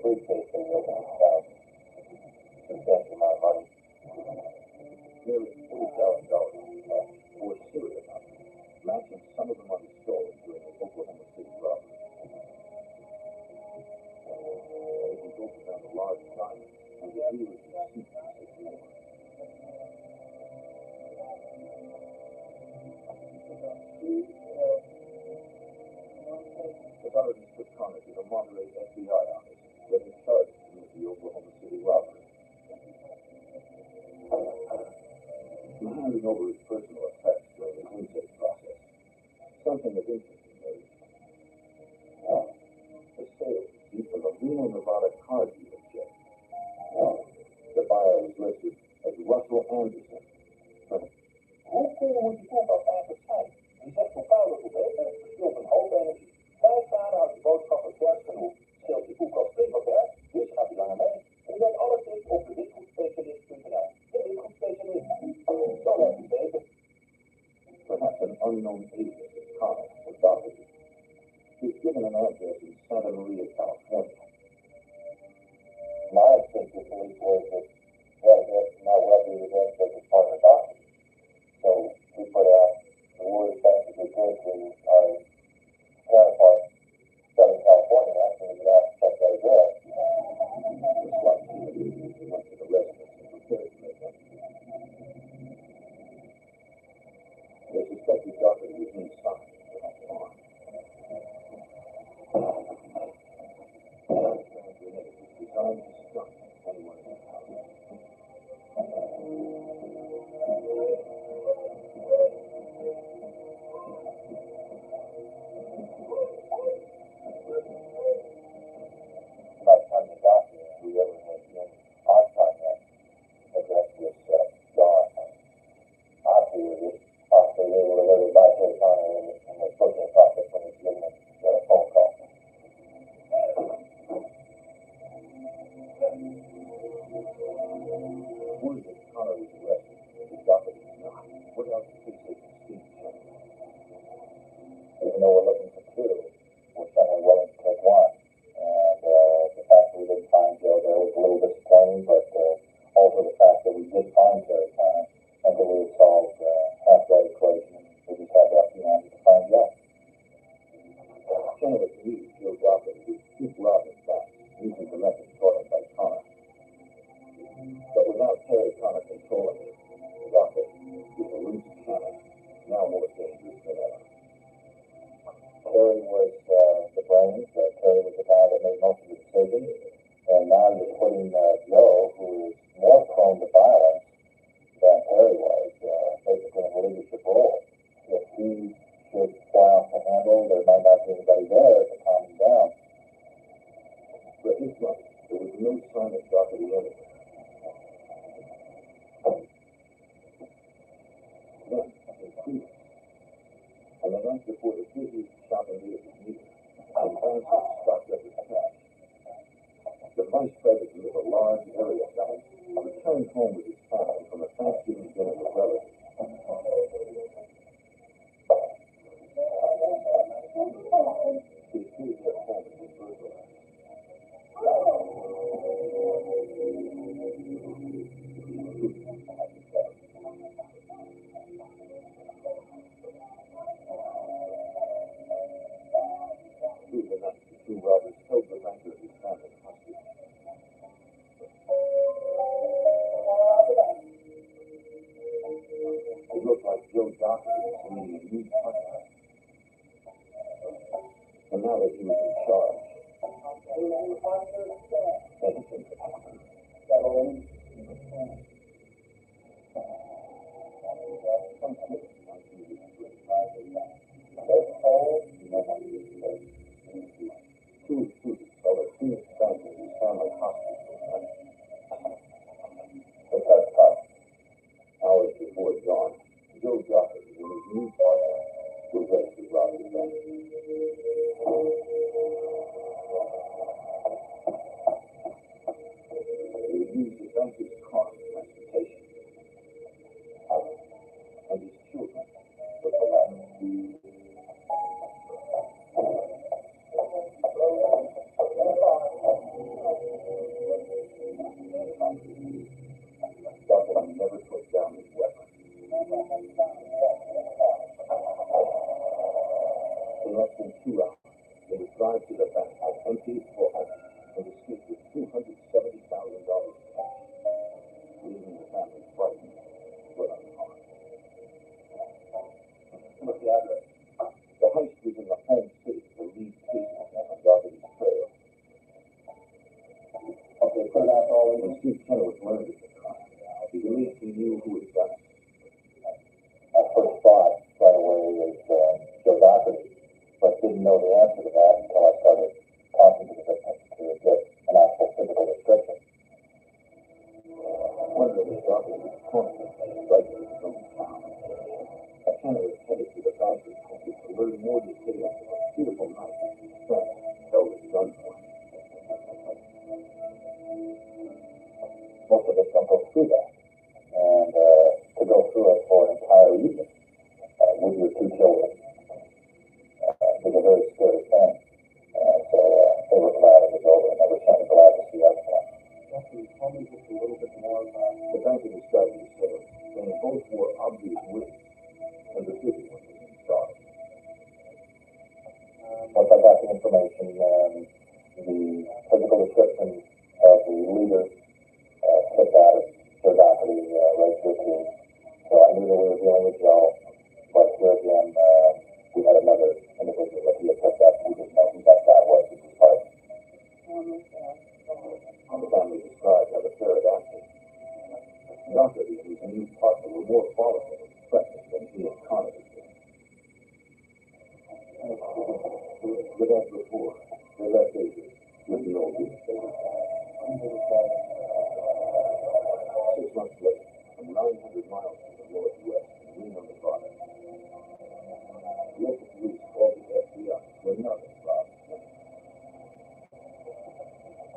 briefcase that we opened found a substantial amount of money, nearly $40,000 in cash, for Syria money, matching some of the money stolen during the Oklahoma City robbery. It was also found a large diamond and the dealer's receipt for 6 more. Authorities put Connor to the Monterey FBI office, where they charged him with the Oklahoma City robbery. In handing over his personal effects during the intake process, something of interest emerged. A sales receipt from a Reno, Nevada car dealership. The buyer was listed as Russell Anderson. Hoe kunnen we je kop af aan het zijn? Je zegt voor veilige weten, scheelt een hoop energie. 5 maanden houdt de boodschap een vers genoeg, scheelt je koelkast prima, dus gaat u langer mee. U weet alles dit op de witgoedspecialist.nl. De witgoedspecialist. Zo werkt u beter. Perhaps an unknown agent of Connor was doctored. He was given an address in Santa Maria, California. My instinctive belief was that, well, that's not what we were doing, but it's part of the doctor. So we put out the word as fast as we could to our counterparts in Southern California, asking them to get out and check that address. The SWAT team went to the residence and prepared to make them. They suspected Doctor was inside the farm. Brenet was designed to stun anyone in the house. By the time the doctor, whoever had been on contact, address was gone. I figured that possibly they would have let it back to the Connor in the booking process when he's given a phone call. Word that Connor was arrested, the doctor was not, without the police agent's speed check. Even though we're looking for two, we're certainly willing to take one. And the fact that we didn't find Joe there was a little disappointing, but also the fact that we did find Terry Connor and that we had solved half that equation. We just had the opportunity to find Joe. Some of us knew Joe Doctor would keep robbing banks using the method taught him by Connor. But without Terry Connor controlling it, Doctor was a loose cannon, now more dangerous than ever. Terry was the brains. Terry was the guy that made most of the decisions. And now you're putting Joe, who is more prone to violence than Terry was, basically in a leadership role. If he should fly off the handle, there might not be anybody there to calm him down. But this month, there was no sign of Doctor anywhere. Then, in Cleveland, on the night before the busiest shopping day of the year, the banks had stocked up with cash. The vice president of a large area bank returned home with his family from a Thanksgiving dinner with relatives. His kids at home had been burglarized. Through the night, the two robbers held the banker and his family hostage. It looked like Joe Doctor was leading a new partner. And now that he was in charge, anything could happen. Some kids might be restrained by the two students held a Phoenix banker and his family hostage for the night. The first part. Hours before dawn, Joe Doctor and his new partner were ready to rob the bank. They would use the banker's car for transportation. And his children were the last. ground. They would drive to the bank, empty or and escape with $270,000 cash, leaving the family frightened but unharmed. Look at it. The heist was in the home city, the lead case on Dougherty's trail. Okay, put that all in. When Steve Kennewick learned of the crime, he believed he knew who had done it. My first thought right away was Joe Dougherty, but didn't know the answer to that until I started talking to the victim to get an actual physical description. One of the Dougherty's corners right in his own town. Kennewick headed to the banker's office to learn more details of a beautiful night spent held at gunpoint. Most of us don't go through that. And to go through it for an entire evening with your two children is a very scary thing. And so they were glad it was over, and they were certainly glad to see us come. Tell me just a little bit more about the banker described the sailor, saying both wore obvious wigs, and the fifth one was in charge. Once I got the information, the physical description of the leader fit that as Joe Dougherty right to a team. So I knew that we were dealing with Joe, but here again, we had another individual that he had picked up. We didn't know who that guy was, which was hard. The family described how the ferret acted. Dougherty and his new partner were more volatile and threatening than he and Connor had been. The night before, they left Vegas with the old youth. 6 months later, 900 miles to the northwest, in Reno, Nevada, local police called the FBI for another robbed bank.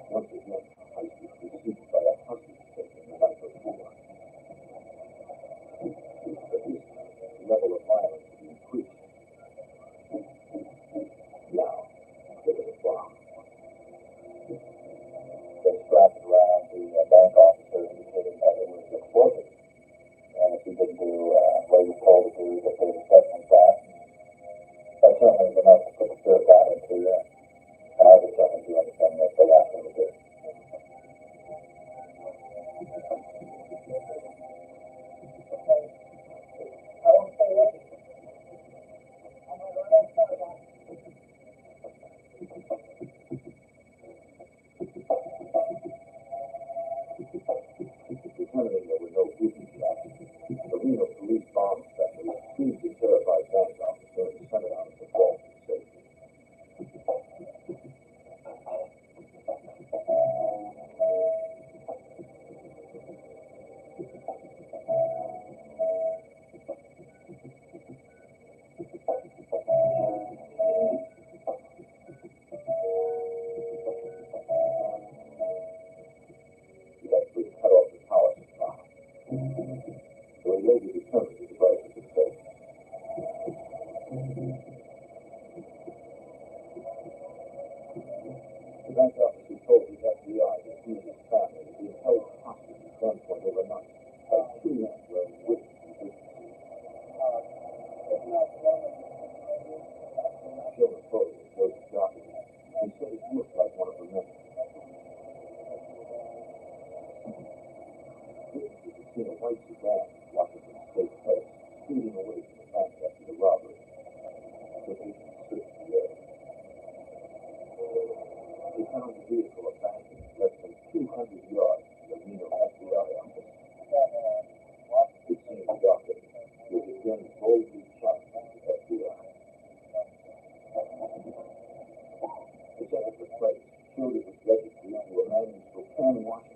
Once again, heist was preceded by a hostage taken the night before. But this time, the level of violence had increased. Now, there was a bomb. They strapped around the bank officer, indicating that it was explosive. And if he didn't do what he was told to do, that they would detonate that. That certainly was enough to put the spirit out into and I would certainly do anything that they asked him to do. Determining there were no witnesses left, the Reno police bomb specialist seized the terrified bank officer and sent it out of the vault for safety. He actually cut off the power supply. So he later determined the device was safe. The bank officer told the FBI that he and his family had been held hostage at gunpoint overnight by two men wearing wigs and business showed a photo of Joseph Dougherty. He said it looked like one of the men. Witnesses had seen a white sedan Washington State Place speeding away from the bank after the robbery. The agent searched the area. They found the vehicle abandoned less than 200 yards from the Reno FBI office. It seemed Dougherty was again boldly challenging the FBI. The check of the place showed it was registered to a man in Spokane, Washington.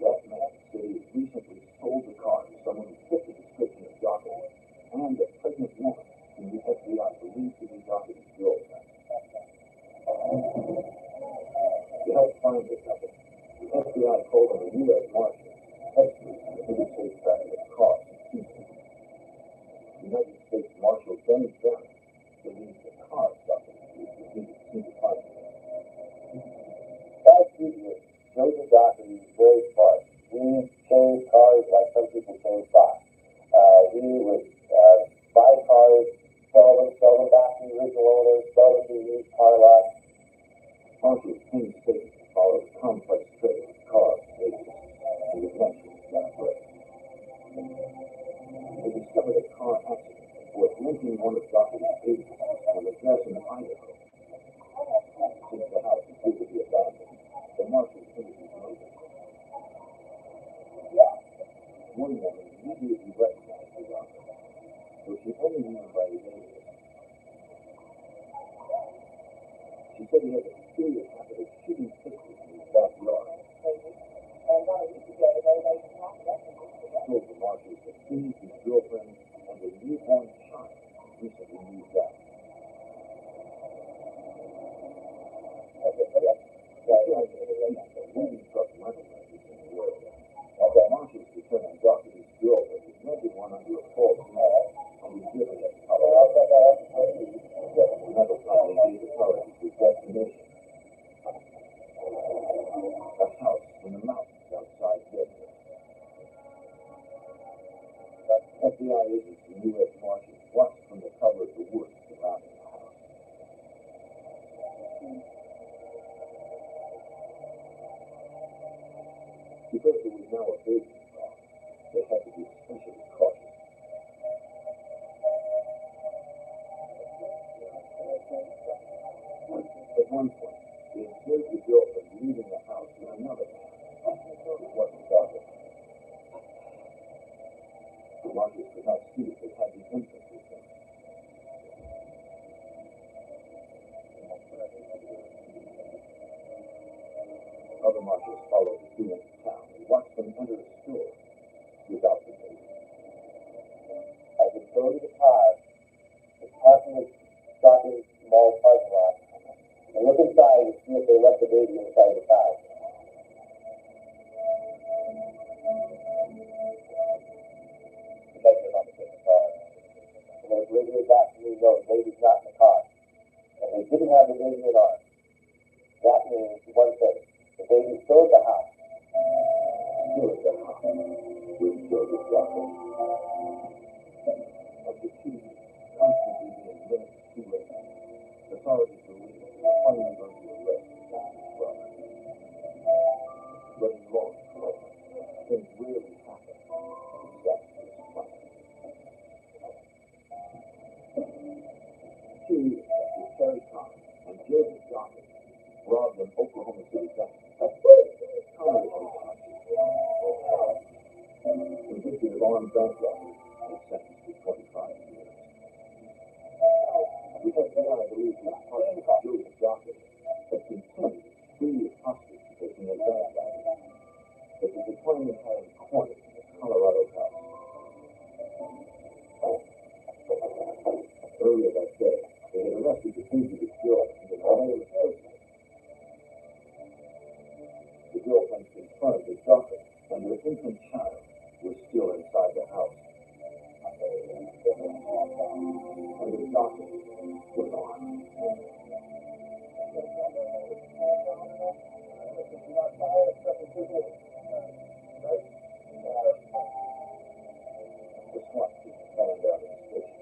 That man said he had recently sold the car to someone who fit the description of Dougherty and a pregnant woman whom the FBI believed to be Dougherty's girlfriend. To help find the couple, the FBI called on a U.S. Marshal, experts in the interstate traffic of cars in Houston. United States Marshal Benny Barron believes the car Dougherty was defeated to find it. That's usually Joseph Dougherty was very smart. He changed cars like some people change socks. He was buy cars, sell them back to the original owners, sell them to the used car lot. Marshall's painstaking followed complex trade of cars, vehicles, and eventually got a break. They discovered a car accident was linking one of Doherty's agents from a address in Idaho. Since the house appeared to be abandoned, the Marshall's interviewed neighbors. One woman immediately recognized the robber, though she only knew him by his alias. She said he had a peculiar habit of shooting pistols in his backyard. He told the Marshalls that he, his girlfriend, and a newborn child recently moved out. Moving truck rental records in the area. Marshalls determined Doherty's girlfriend had rented one under a false name and was driven to Colorado. The rental company gave authorities his destination. A house in the mountains outside Denver. FBI agents and U.S. Marshals watched from the cover of the woods surrounding the house. Because there was now a baby involved, they had to be especially cautious. At one point, they observed the girlfriend leaving the house with another man. It wasn't Doherty. The Marshals could not see if they had the infant with them. Other Marshals followed the two into town and watched them enter a store without the baby. As they go to the car, the parking is Doherty's mall parking lot, and look inside to see if they left the baby inside the car. The negative on the car. And they radio back to me, no, the baby's not in the car. And they didn't have the baby in arms. That means one thing. The baby's still at the house. Still at the house, with Joseph Doherty. After 2 weeks, constantly being linked to it, authorities believed they were finally going to arrest Doherty's brother. But in law enforcement, things rarely happen exactly as planned. 2 years after Terry Thomas and Joseph Doherty robbed an Oklahoma City bank, convicted of armed bank robbery and sentenced to 25 years. The FBI believes his partner, Joseph Doherty, had continued his spree of hostage taking and bank robbery, but the declaimant had him cornered in a Colorado house. Earlier that day, they had arrested the fugitive girlfriend in Ohio State. The girlfriend confirmed that Doherty and their infant child were still inside the house. And the Doherty was armed. The SWAT team found out in station.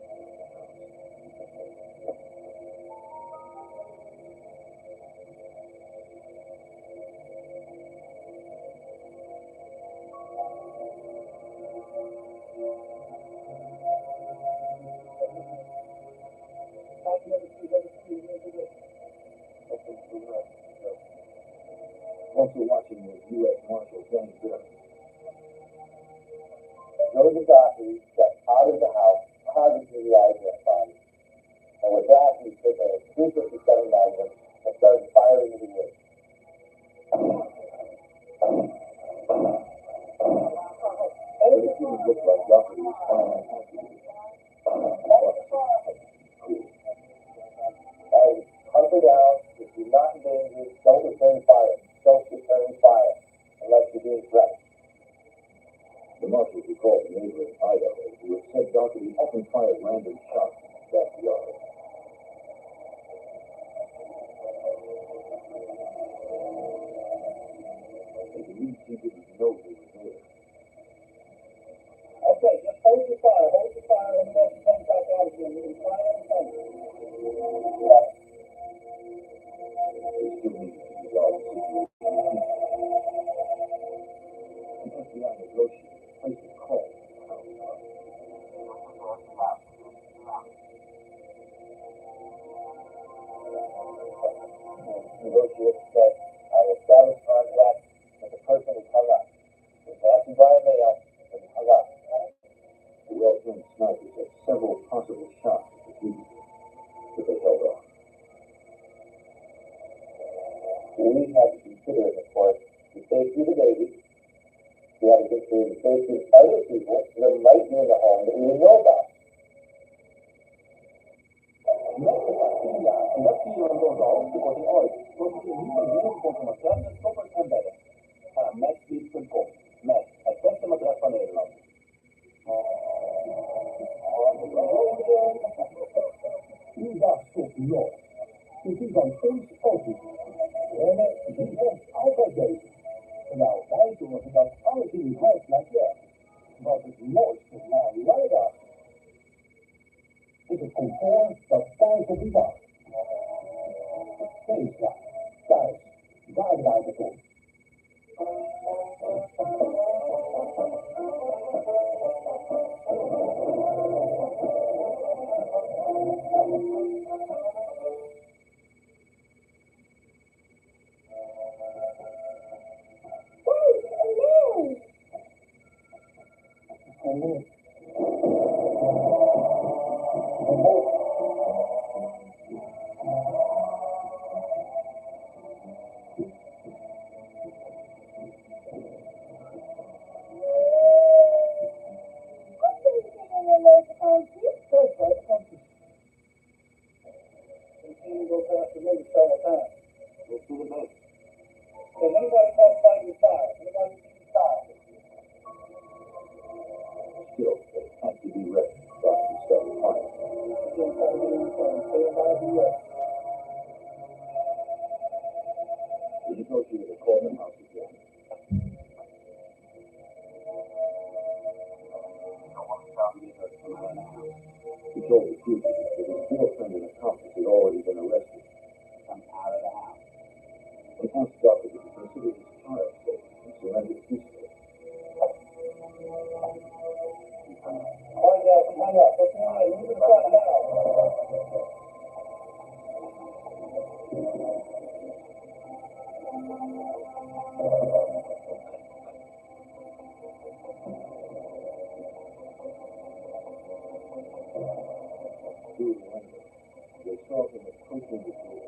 Also watching was U.S. Marshal James Brenet. Joseph Doherty got out of the house, positively identified, and with that, he took a .357 Magnum and started firing into the woods. But it didn't look like Doherty was firing actively. Hey, hunker down. If you're not in danger, don't return fire. Don't return fire unless you're being threatened. The Marshals recalled a neighbor in Idaho who had said Doherty often fired random shots in his backyard. And the lead team didn't know they were there. Okay, just hold your fire and let the thing back still needed to resolve the situation peacefully. The FBI negotiated placed a call to the county clerk. Negotiator said, I established contact with the person who hung up. He was asking by mail, but he hung up. The well-trained snipers had several possible shots at the fugitive, but they held off. We had to consider, of course, the safety of the baby. We had to consider the safety of other people that might be in the home that we didn't know about. Matchlead.com. Match, het beste adres van Nederland. Uw dag stopt nog. U ziet dan steeds open. Rennen, die bent altijd bezig. Nou, wij zorgen dat alles in uw huis blijft werken. Wat het mooiste na uw lange dag is het comfort dat thuis op u wacht. Feestdag, thuis, daar draait het om. Still, they had to be ready to start the study fire. The negotiator called the house again. He told the fugitive that his girlfriend and accomplice had already been arrested. I'm out of the house. He asked Doctor to consider his child safe and surrender peacefully. Through the window, they saw him approaching the door.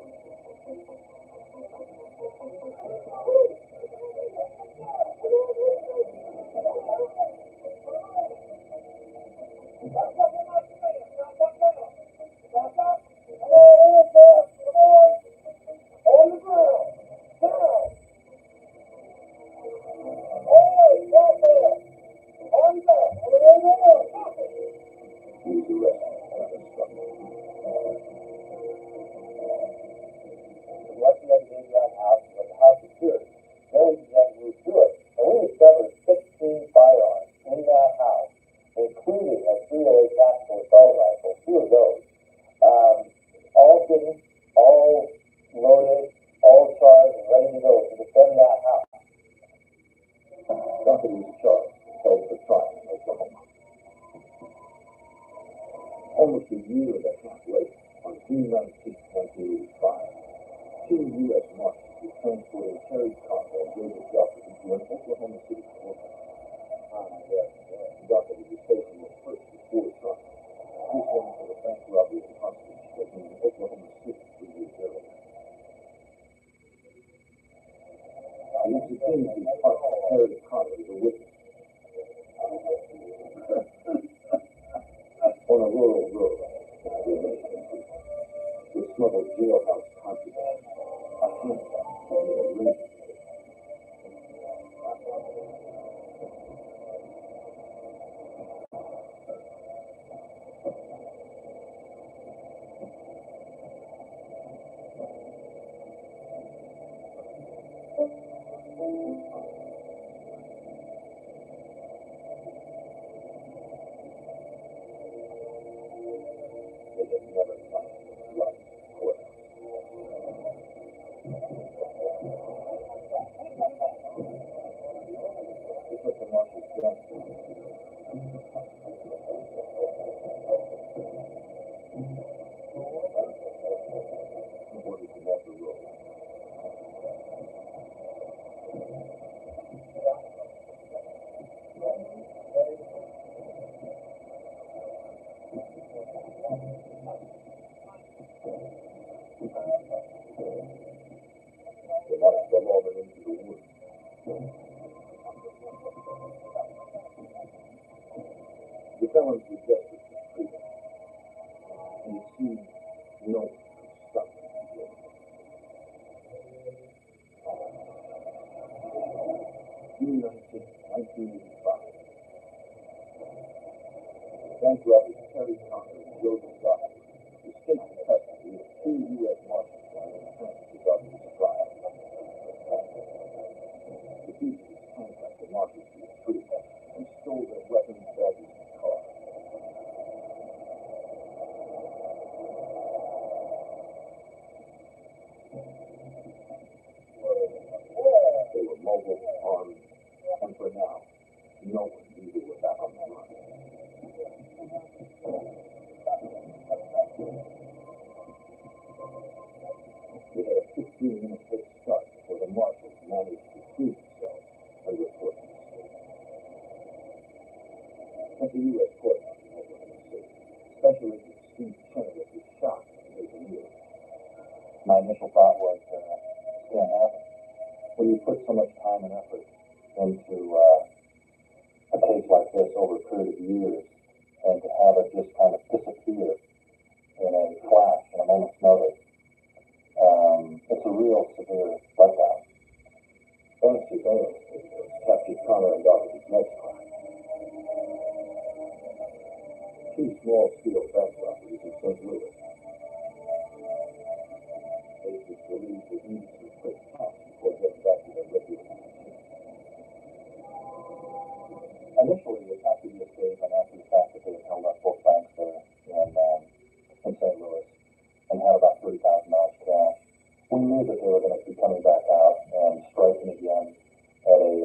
He was arrested and instructed. Once we had the baby out of the house, the house secured. Then we began to move through it, and we discovered 16 firearms in that house, including a 308 tactical assault rifle, 2 of those. All hidden, all loaded, all charged, and ready to go to defend that house. Something was charged and held for trial in Oklahoma. Almost a year and a half later, on June 19, 1985, 2 U.S. Marshals were transporting Terry Carter and David Duffy into an Oklahoma City courthouse. Duffy was facing his first before trial. This one for the bank robbery and hostage taken in Oklahoma City 3 years earlier. The execution partner, Terry Carter, was a witness. On a rural road, they smuggled jailhouse contraband, a handgun, and a ring. They had never found Rudsel courthouse. What is the matter, Rose? They marched the lawmen into the woods. The felons were desperate for freedom, and it seemed no one could stop them. June 1985. Bank robbers Terry Connor and Joseph Dodd escaped from custody with 2 U.S. Marshals while in transit to his trial. The fugitives handcuffed the marshals to a tree and stole their weapons, badges, and cars. They were mobile, armed, and for now, no one knew they were back on the run. They had a 15-minute head start before the marshals managed to free themselves and report the mistake. At the U.S. courthouse in Oklahoma City, Special Agent Steve Chenoweth was shocked to make the news. My initial thought was, it's going to happen. When you put so much time and effort into a case like this over a period of years, and to have it just kind of disappear in a flash, in a moment's notice, it's a real severe letdown. Thanks to surveillance captured Connor and Douglas' next crime. 2 small-scale bank robberies in St. Louis. Agents believed they needed to quick cash before getting back to their regular routine. Initially, after the escape and after the fact that they had held up both banks there in St. Louis and had about $30,000 cash, we knew that they were going to be coming back out and striking again at a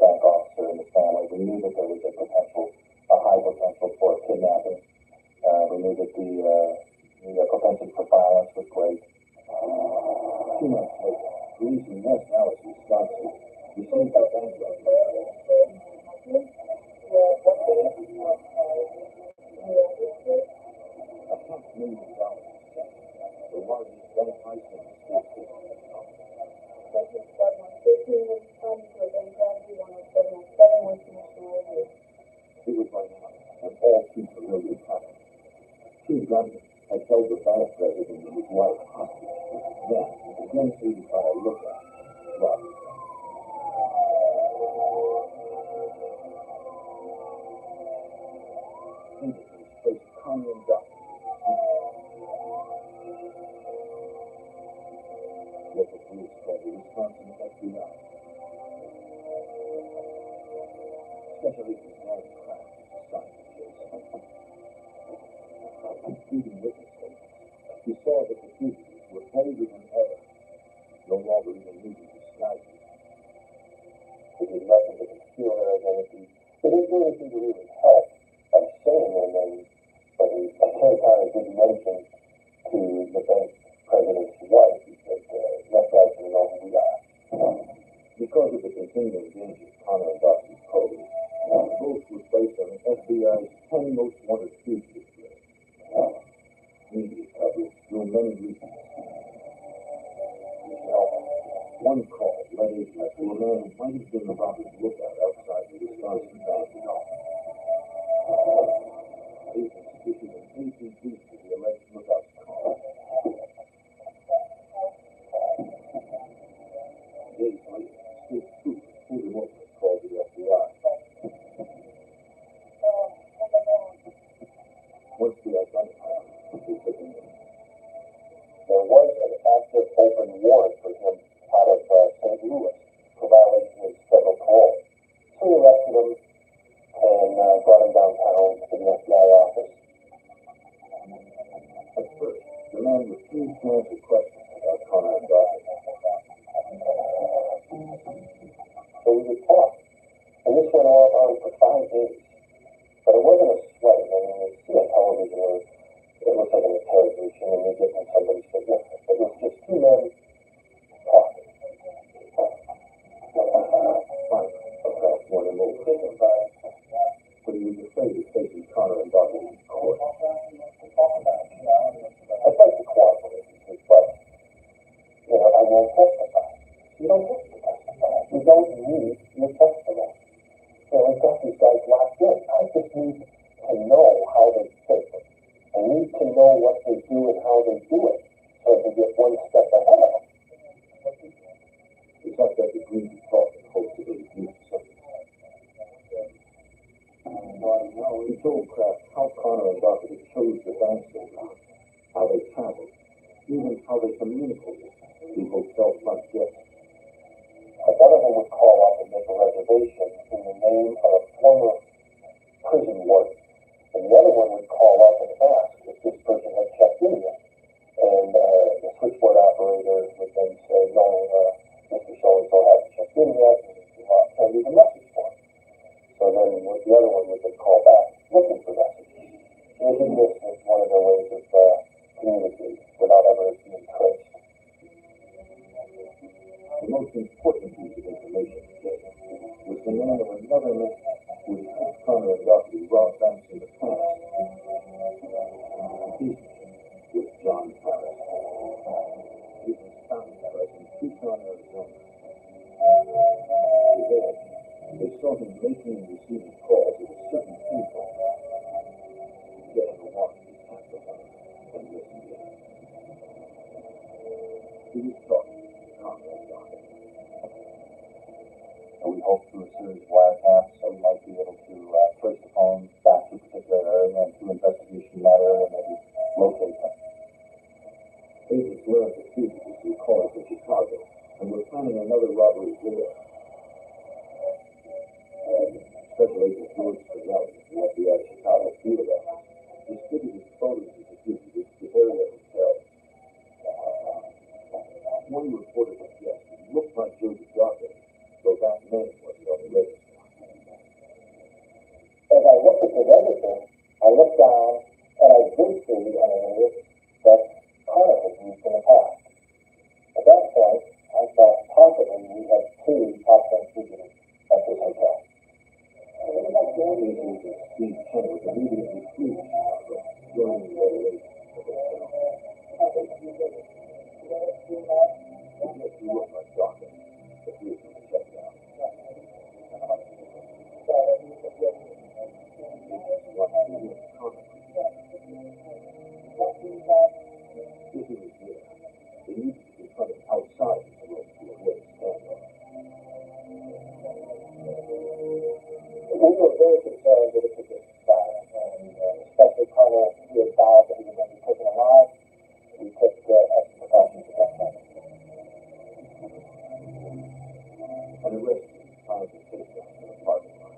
bank officer and his family. We knew that there was a high potential for kidnapping. We knew that the propensity for violence was great. 2 months later, police in West Dallas, Wisconsin, received a bank robbery. $500,000. The largest bank heist in the state's history. It was by now an all-too-familiar pattern. 2 gunmen had held the bank president and his wife hostage. Then, again aided by a lookout, robbed. Indicators placed Connor and Douglas. Local police called the Wisconsin FBI. Special Agent Larry Kraft was assigned to the case. Reading witness statements, he saw that the fugitives were bolder than ever, no longer even using disguises. They did nothing to conceal their identity. They didn't do anything to really help by saying their names, but Terry Connor did mention to the bank president's wife, he said, let's actually know who we are. Because of the continuing danger Connor and Douglas posed, both were placed on the FBI's 10 most wanted fugitives list. Media coverage drew many reasons. One call led agents to a man who might have been the robber's lookout outside the Wisconsin bank. Agents issued an APB to the alleged lookout's car. Days later, state troopers pulled him over and called the FBI. Once they identified him, they took him in. There was an active open warrant for him out of St. Louis for violation of federal parole. So we arrested him and brought him downtown to the FBI office. At first, the man refused to answer questions about Connor and Douglas. So we would talk, and this went on for 5 days. But it wasn't a sweating. I mean, you see on television where It looks like an interrogation and you're getting somebody's figure. It was just two men talking. Fine. Perhaps one and more taken by, but he was afraid of facing Connor and Douglas in court. I'd like to cooperate with you, but, I won't testify. You don't have to testify. You don't need your testimony. We've got these guys locked in. I just need to know how they think. I need to know what they do and how they do it, so I can get one step ahead of them. It's not that the green talk and hope that they do something. He told Kraft how Connor and Douglas chose the banks they robbed, how they traveled, even how they communicated through hotel front desks. One of them would call up and make a reservation in the name of a former prison warden. And the other one would call up and ask if this person had checked in yet. And the switchboard operator would then say, no, Mr. So-and-so hasn't checked in yet, and can leave a message for him. So then the other one would then call back looking for messages. Using this as one of their ways of communicating without ever being traced. The most important piece of information was the name of another man who had helped Connor and Douglas rob banks in the past. His name was John Harris. He was found in Tucson, Arizona. There, they saw him making and receiving calls at a certain telephone. Getting a warrant to tap the phone and listen in. He was talking to Connor and Douglas. And we hope through a series of wiretaps that we might be able to trace the phone back to a particular area and through investigation in that area maybe locate them. Agents learned the fugitives were calling from Chicago and were planning another robbery there. Special Agent George Spinelli, the FBI Chicago field office, distributed photos of the fugitives to area hotels. One reporter suggested it looked like Joe DeGarca, though that name wasn't on the register. As I looked at the register, I looked down and I did see an area that Connor had used in the past. At that point, I thought possibly we had two top 10 fugitives at this hotel. Agent Steve Chen was immediately flew to Chicago, joining the other agents at the hotel. Yes, he looked like Douglas, but he was checked out. If he was there, they needed to confront him outside his room to avoid scandal. We were very concerned that it could get fire, and especially Connor, he had vowed that he was going to be taken alive. We took extra precautions at that time. And the rest found the take down in the parking lot.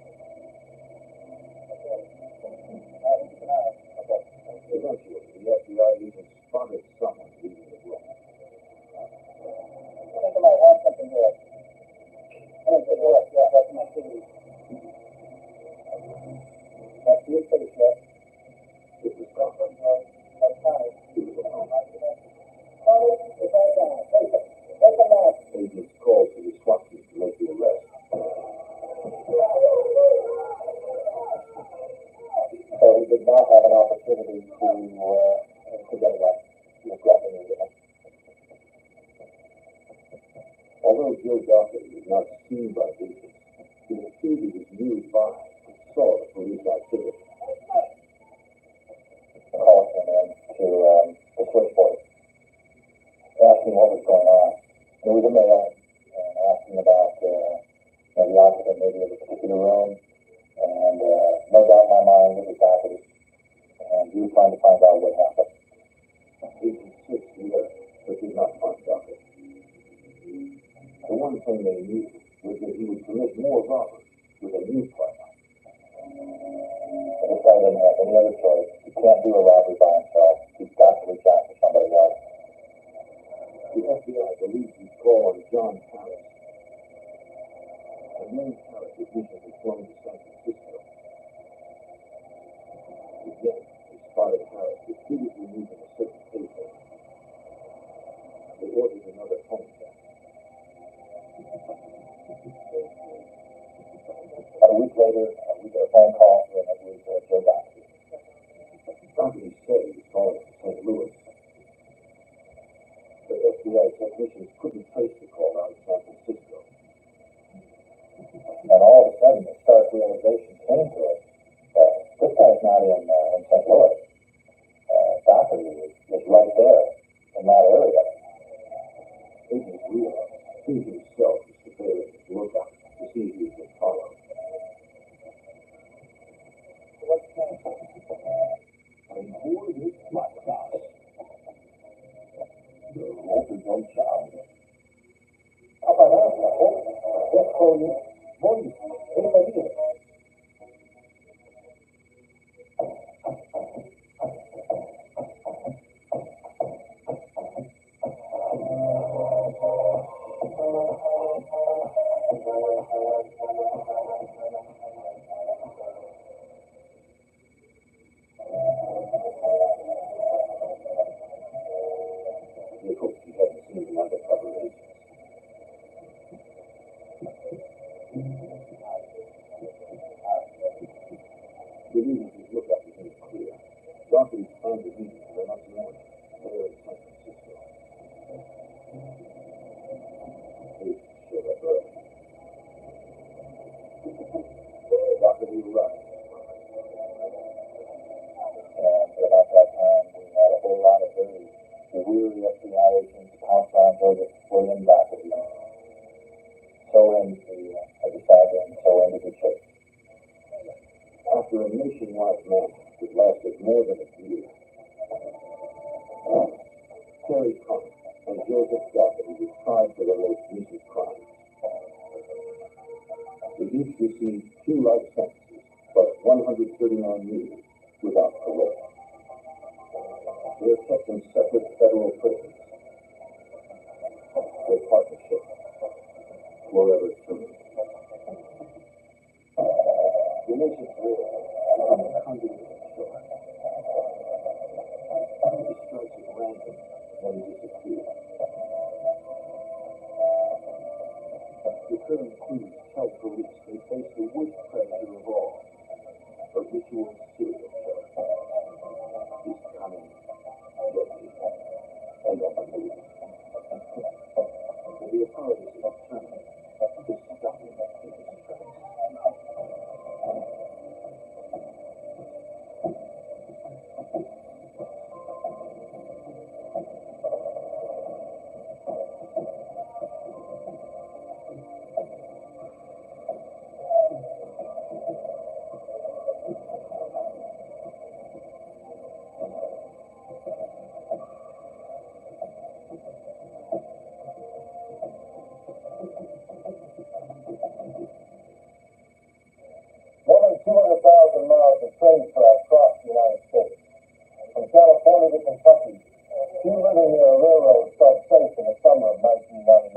Eventually, the FBI agents spotted someone leaving the room. I think I might have something here. I'm going to take a look. Yeah, that's my TV. That's your face, yes. It was Douglas. That's fine. He was alone. Carly, it's all down. Take it. Take them out. Agents called to the SWAT team to make the arrest. So we did not have an opportunity to get away. He was grabbing me. Although Joe Douglas was not seen by agents, he was nearby and saw the police activity. The call came in to the switchboard, asking what was going on. It was a male, and asking about the occupant maybe of a particular room, and no doubt in my mind it was Douglas, and he was trying to find out what happened. Agents searched the area, but did not find Douglas. The one thing they knew was that he would commit more robberies with a new partner. This guy doesn't have any other choice. He can't do a robbery by himself. He's got to reach out to somebody else. The FBI believes he called on John Harris. The name Harris had recently flown to San Francisco. Again, they spotted Harris repeatedly technicians couldn't trace the call out of San Francisco. And all of a sudden, the stark realization came to us that this guy's not in St. Louis. Doherty was right there in that area. Agent realized he himself was preparing his lookout to see if he had been followed. I board this black house. The rope is on job. How about that? Just for you. Boy, anybody here? They hoped he hadn't seen the undercover agents. The news his lookout was made clear. Doherty planned to meet him for the next morning there in San Francisco. Agents showed up early. Doherty arrived. And at about that time, we had a whole lot of very weary FBI agents outside William Doherty. So ended the saga, and so ended the chase. After a nationwide manhunt that lasted more than a year, Terry Conner and Joseph Doherty were tried for their most recent crimes. They each received 2 life sentences, but 139 years without parole. They are kept in separate federal prisons. Their partnership forever terminated. The nation's war on the conduit of choice. He strikes at random, then disappears. The current clues tell police they face the worst predator of all, a ritual serial killer. He's cunning, deadly, and unbelievable. The authorities are determined to stop him in his tracks. More than 200,000 miles of train track crossed the United States. From California to Kentucky, few living near a railroad felt safe in the summer of 1999.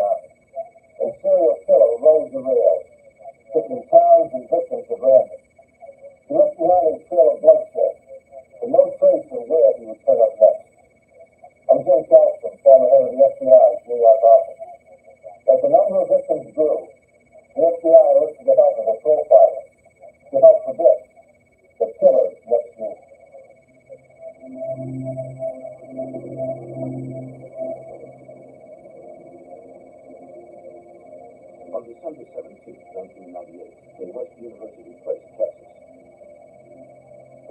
A serial killer rode the rails, taking towns and victims at random. He left behind a trail of bloodshed, but no trace of where he would turn up next. I'm Jim Castro, former head of the FBI's New York office. As the number of victims grew, the FBI looked to the help of a profiler to help predict the killer's next move. On December 17, 1998, in West University Place, Texas,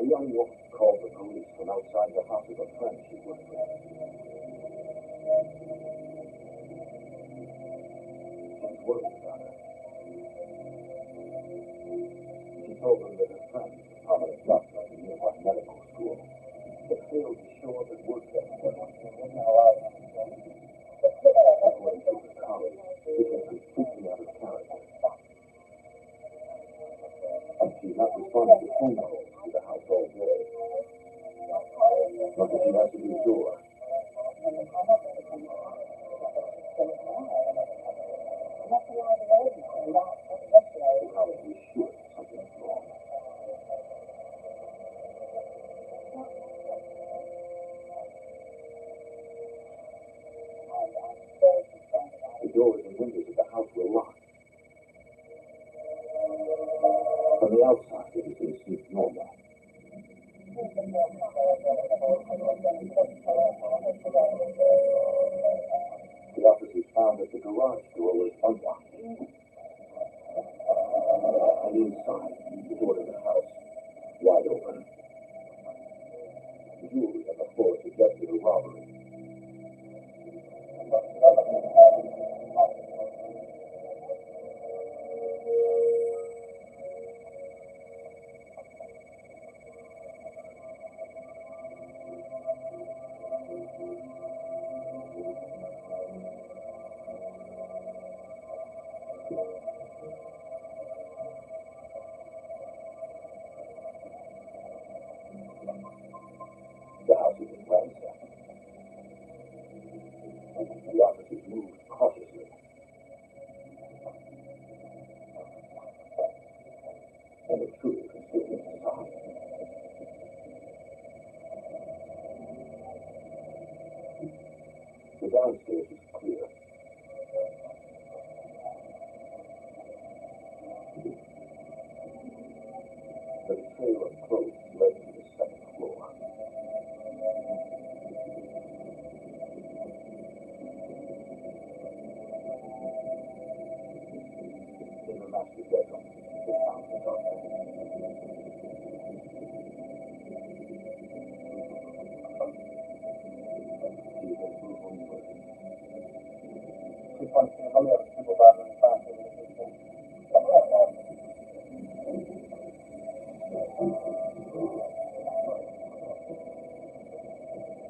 a young woman called the police from outside the house of a friend she worked with. She was worried about her. She told them that her friend, a prominent doctor at the nearby medical school, had failed to show up at work that morning. According to her colleagues, this was completely out of character. She had not responded to phone calls to the house all day. Nor did she answer the door. The house was sure something was wrong. The doors and windows of the house were locked. From the outside, everything seemed normal. The officer unlocked. And inside, the door to the house, wide open. Jewelry on the floor suggested a robbery. The house had been ransacked. The officers moved cautiously. And the intruder concealed inside. The downstairs was clear. But a trail of clothes led to the second floor. In the master bedroom, they found the doctor. He had brutal murder.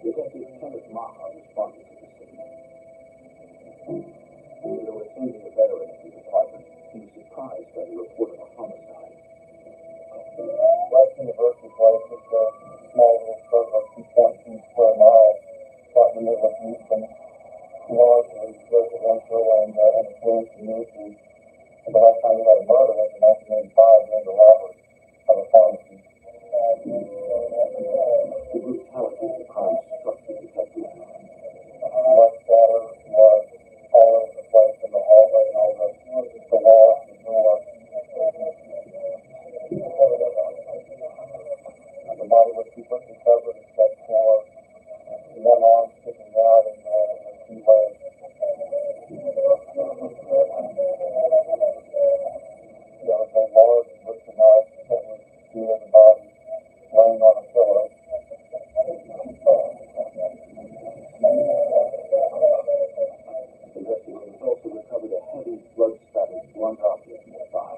Detective Kenneth Maha responded to the scene. There was sending a veteran to the department. He was surprised by the report of a homicide. West University Place is a small little suburb of 2.2 square miles, right in the middle of Houston, largely residential and influenced community. The last time we had a murder was in 1985 during the robbery of a pharmacy. The brutality of the crime struck the detective. Blood splatter was all over the place in the hallway and all the wall, the door. The body was completely covered except for one arm sticking out and two legs. There was a large butcher knife that was near the body, laying on a pillow. Investigators also recovered a heavy, blood-spattered blunt object nearby.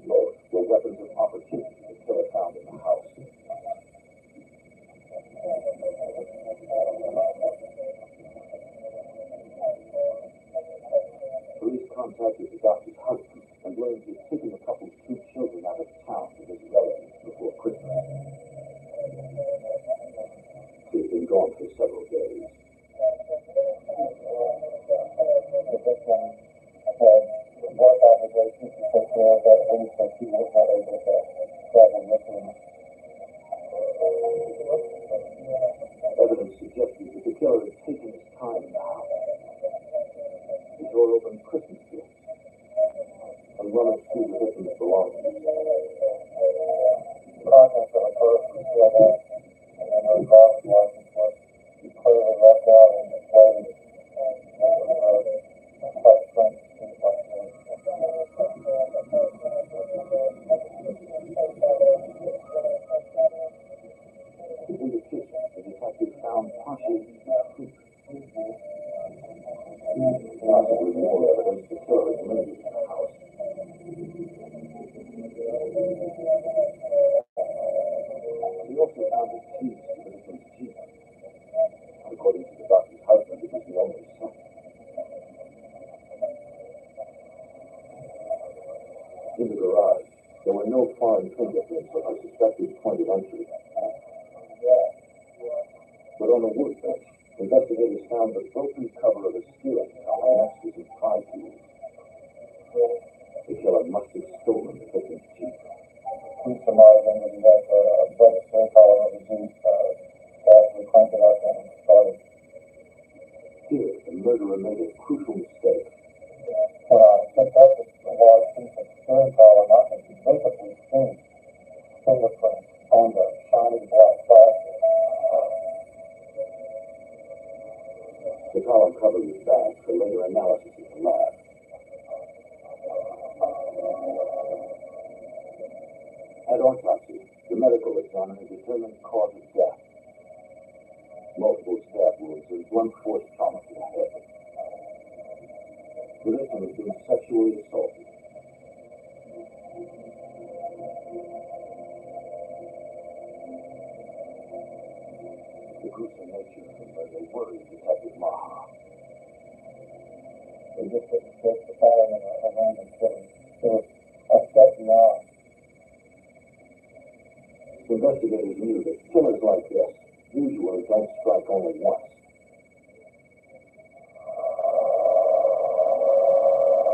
Both were weapons of opportunity the killer found in the house. Police contacted the doctor's husband and learned he had taken the couple's two children out of town to visit relatives before Christmas. He had been gone for several days. The victim had work obligations to take care of that week, so she was not able to travel with him. Evidence suggested that the killer had taken his time in the house. He tore open Christmas gifts and rummaged through the victim's belongings. Contents of a purse was still there, and then her driver's license was clearly left out and displayed. Quite strange, things like this. In the kitchen, the detective found partially eaten fruit. Possibly more evidence the killer had lingered in the house. He also found the keys to the victim's Jeep. According to the doctor's husband, it was the only son. In the garage, there were no foreign fingerprints on a suspected point of entry. But on a workbench, investigators found the broken cover of a steering wheel next to some pry tools. The killer must have stolen the victim's Jeep. We surmising that he had a blood spray collar of the Jeep, we cranked it up and started. Here, the murderer made a crucial mistake. When I picked up a large piece of steering collar, I could visibly see fingerprints on the shiny black plastic. The column cover was bagged for later analysis in the lab. At autopsy, the medical examiner determined cause of death. Multiple stab wounds and blunt force trauma to the head. The victim had been sexually assaulted. The gruesome nature of the murder worried Detective Maha. They just didn't take the pattern of a random killing. It was a step beyond. Investigators knew that killers like this usually don't strike only once.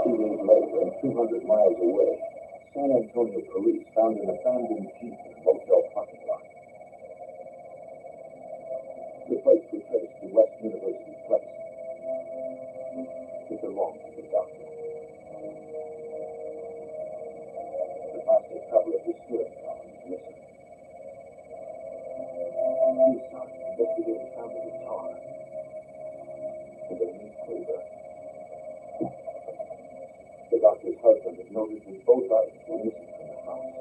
2 days later, and 200 miles away, San Antonio police found an abandoned Jeep in a motel parking lot. The plates were traced to West University Place. It belonged to the doctor. The plastic cover of the steering column was missing. Inside, investigators found a guitar and a newspaper. The doctor's husband had noticed that both items were missing from the house.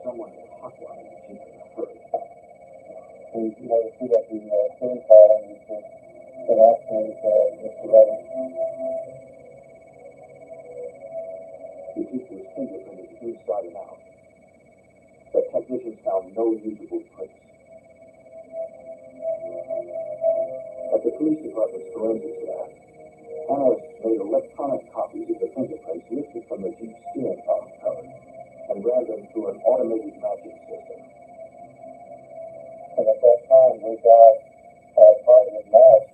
Someone had hotlined the Jeep in a hurry. So you know, to see that the killing pattern is that actually Mr. Redden. The Jeep was fingerprinted inside and out, but technicians found no usable prints. At the police department's forensics lab, analysts made electronic copies of the fingerprints lifted from the Jeep's steering column cover and ran them through an automated matching system. And at that time, we got a positive match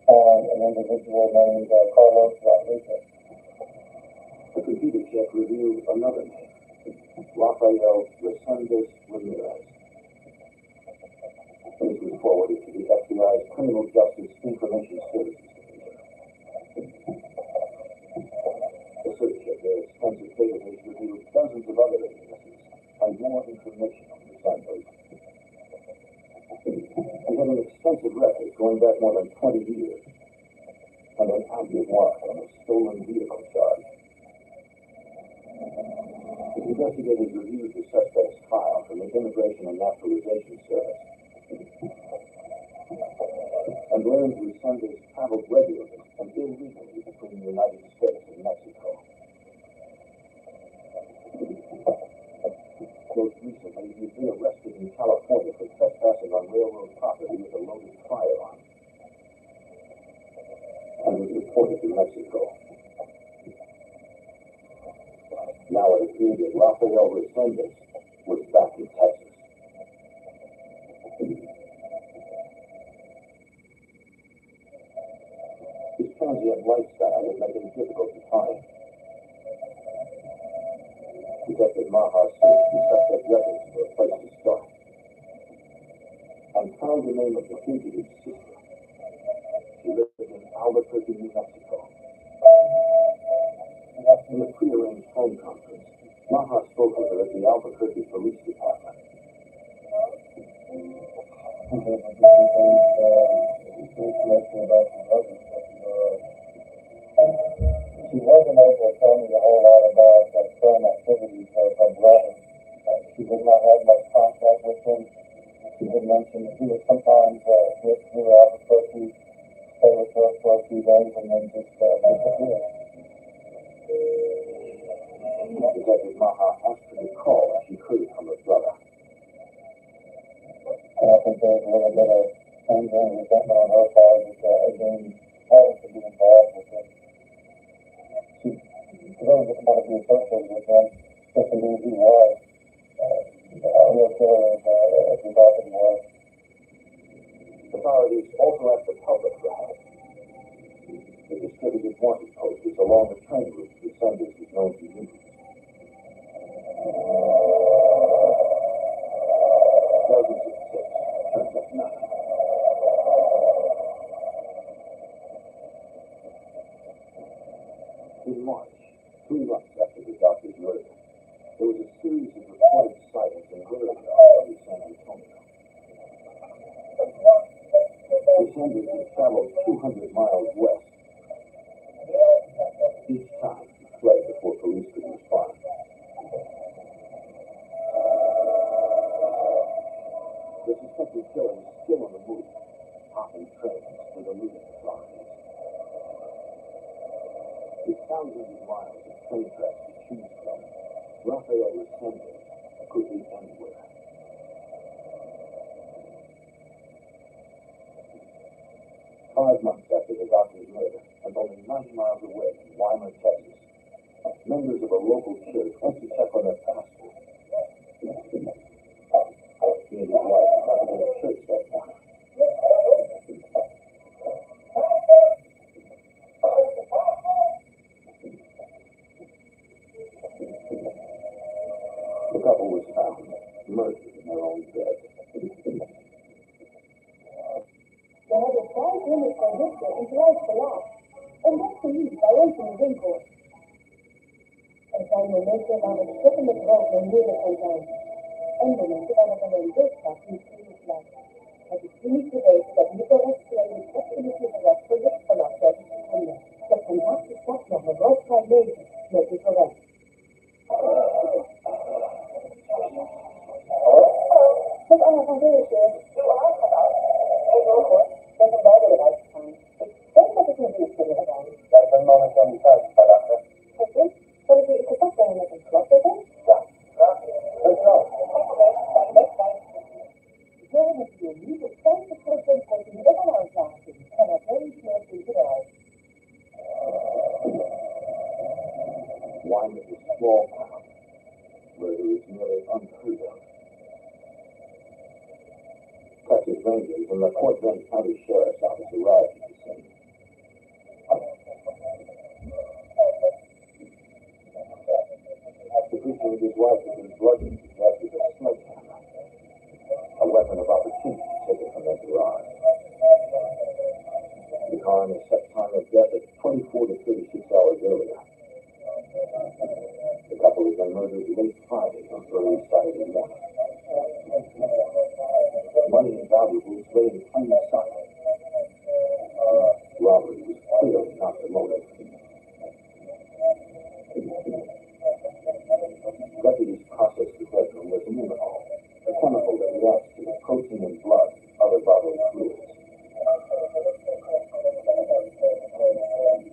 on an individual named Carlos Rodriguez. A computer check revealed another name, Rafael Resendez Ramirez. This was forwarded to the FBI's Criminal Justice Information Services Division. The search of their extensive database revealed dozens of other addresses and more information on Resendez. He had an extensive record going back more than 20 years and an active warrant on a stolen vehicle charge. The investigators reviewed the suspect's file from the Immigration and Naturalization Service and learned Resendez traveled regularly and illegally between the United States and Mexico. Most recently, he had been arrested in California for trespassing on railroad property with a loaded firearm and was deported to Mexico. Now it appeared that Rafael Resendez was back in Texas. His transient lifestyle would make him difficult to find. Detective Maha searched the suspect records for a place to start and found the name of the fugitive's sister. She lived in Albuquerque, New Mexico. In a pre-arranged phone conference, Maha spoke with her at the Albuquerque Police Department. She wasn't able to tell me a whole lot about current activities of her brother. She did not have much contact with him. She did mention that he would sometimes hit through Albuquerque, stay with her for a few days, and then just disappear. Detective Maha asked her to call if she heard from her brother. And I think there was a little bit of anger and resentment on her part that again having to be involved with him. She really didn't want to be associated with him, just to who he was. A real killer as we thought he was. Authorities also asked the public for help. The distributed wanted posters along the train routes Resendez was known to use. Dozens of tips turned up nothing. In March, 3 months after the doctor's murder, there was a series of reported sightings in rural areas of San Antonio. pretended to travel 200 miles west. Each time he fled before police could respond. The suspected killer was still on the move, hopping trains with eluding authorities. With thousands of miles of train tracks to choose from, Raphael Rudsel could be anywhere. Five months after the doctor's murder, and only 90 miles away in Weimar, Texas, members of a local church went to check on their pastor. He and his wife happened to the church that morning. The couple was found murdered in their own bed. We hebben 500 producten in het lijst verlaagd. En dat verlies bij ons in de winkel. Er zijn momenten waar we stoppen met roken en moeilijk kan zijn. En momenten waar het alleen doodgaat niet klinisch blijft. Het is klinisch bewezen dat nicoretieën echt in de sigaret verlicht vanaf 30 seconden. Dat kan hartstikke straks nog een rookvrij leven met nicoret. Met Anna van Deurtje, uw aangedacht. Geen oog hoor, ben van beide eruit gegaan. Ik denk dat ik een buurt kunnen gaan. Ja, ik ben momenteel niet thuis, maar dachten. Oké, zal ik u in contact brengen met een glas zetten? Ja, graag. Dankjewel. Oké, fijn wedstrijd. Zo hebben we nu op 50% korting op een aanvraaging. En dat heel Weimar is a small town. Murder is nearly unheard of. Texas Rangers and the Fort Bend County Sheriff's Office arrived at the scene. The preacher and his wife had been bludgeoned to death with a sledgehammer, a weapon of opportunity taken from their garage. The coroner set time of death at 24 to 36 hours earlier. The couple had been murdered late Friday or early Saturday morning. Money and valuables lay in plain sight. Robbery was clearly not the motive. Deputies processed the bedroom with luminol, a chemical that reacts to the protein in blood and other bodily fluids.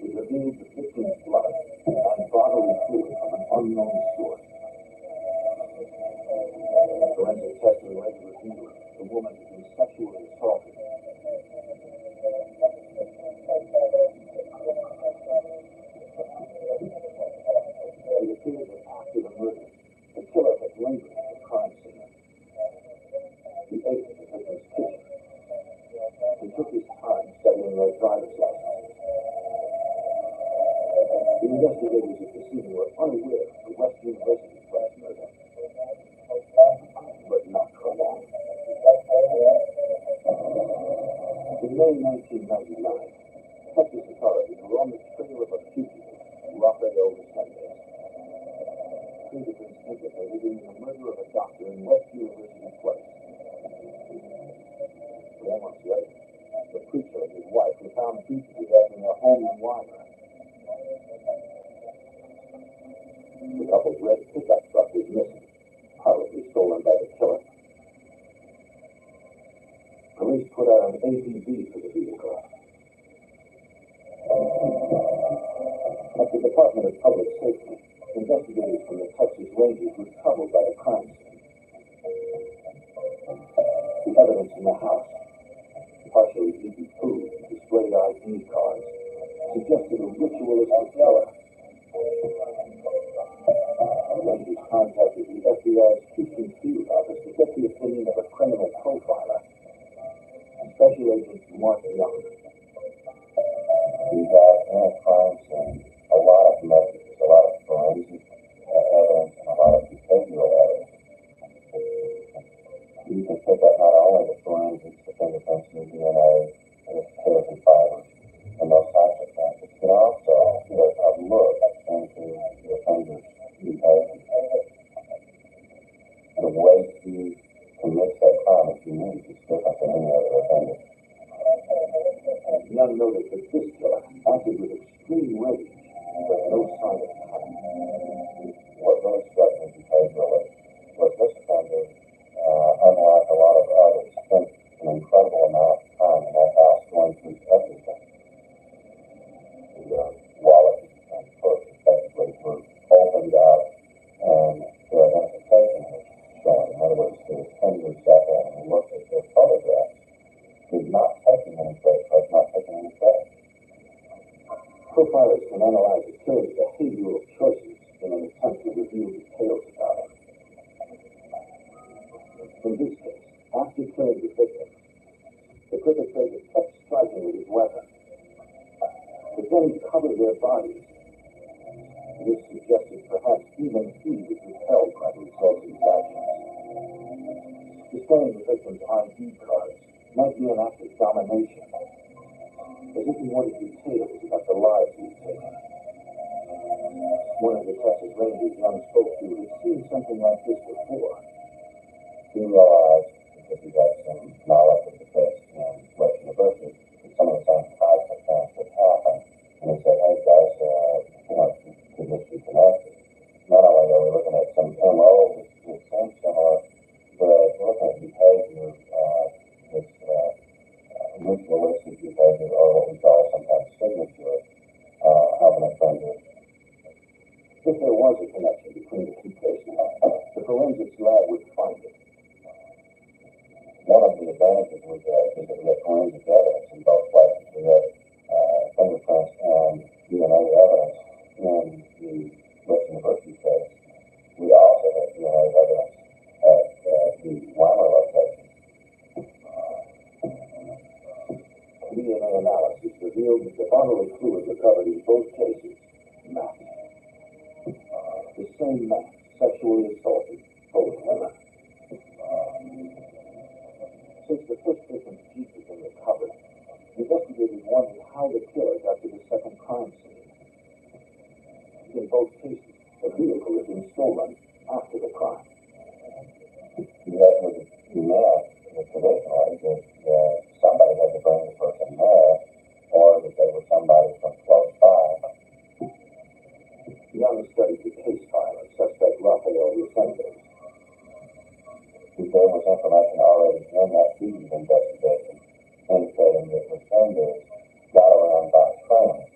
It revealed the victim's blood and bodily fluid from an unknown source. Forensic testing later revealed the woman had been sexually assaulted. It appeared that after the murder, the killer had lingered at the crime scene. He ate at the victim's kitchen. He took his time studying their driver's licenses. The investigators at the scene were unaware of the West University class murder. But not for long. In May 1999, Texas authorities were on the trail of a fugitive, Raphael Rudsel. He had been implicated in the murder of a doctor in West University Place. 4 months later, the preacher and his wife were found beaten to death in their home in Weimar. The couple's red pickup truck was missing, probably stolen by the killer. Police put out an APB for the vehicle. At the Department of Public Safety, investigators from the Texas Rangers were troubled by the crime scene. The evidence in the house, partially eaten food and displayed ID cards, suggested a ritualistic killer. Rangers contacted the FBI's Houston field office to get the opinion of a criminal profiler, Special Agent Mark Young. We got in a crime scene a lot of messages, a lot of forensic evidence, and a lot of behavioral evidence. You can pick up not only the forensics, the fingerprints, the DNA, and the therapy fibers, and those types of things. It can also give us a look into the offender's behavior. The way he commits that crime, if you need, is different than any other offender. Young noted that this killer acted with extreme rage, but no sign of panic. What really struck me behaviorally was this offender, unlike a lot of others, spent an incredible amount of time in that house going through everything. The wallet and purse effectively were opened up, and their identification was showing. In other words, his fingers sat down and looked at their photographs. He's not taking any credit cards, not taking any credit. Profilers can analyze a killer's behavioral choices in an attempt to reveal details about him. In this case, after killing the victim, the perpetrator kept striking with his weapon, but then he covered their bodies. This suggested perhaps even he was repelled by the results of his actions. Displaying the victim's ID cards might be an act of domination, as if he wanted details about the lives he had taken. One of the Texas Rangers Young spoke to had seen something like this before. He realized, because he had some knowledge of the case in West University, that some of the same types of things would happen. And he said, hey guys, could this be connected? Not only are we looking at some MO that seems similar, but looking at behavior, this ritualistic behavior, or what we call sometimes signature of an offender. If there was a connection between the two cases, the forensics lab would find it. One of the advantages we had is that we had forensic evidence in both places. We had fingerprints and DNA evidence in the West University case. We also had DNA evidence at the Weimar location. DNA analysis revealed that the bodily fluid recovered in both cases matched. The same man sexually assaulted both women. Since the first victim's Jeep had been recovered, investigators wondered how the killer got to the second crime scene. In both cases, the vehicle had been stolen after the crime. That was traditionally that somebody had to bring the person there, or that they were somebody from close by. Young studied the case file of suspect Rafael Resendez. There was information already in that deed investigation indicating that Resendez got around by train.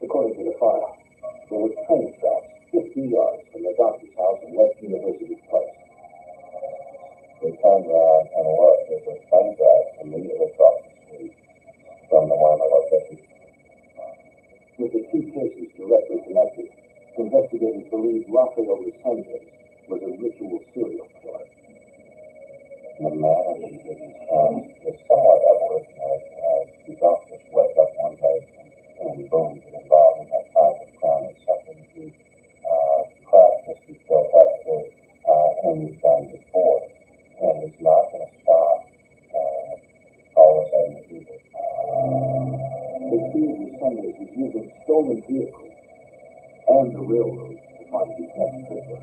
According to the file, there were train tracks 50 yards from the doctor's house in West University Place. They turned around and looked at the train tracks immediately across the street from the Weimar location. With the two cases directly connected, investigators believe Rafael Resendez was a ritual serial killer. The manner he did his crimes is somewhat evolutionary. You don't just wake up one day and boom, get involved in that type of crime. It's something you practice, you built up to, and you've done before. And it's not going to stop all of a sudden you do it. The key of Resendez was using stolen vehicles and the railroad to find his next victim.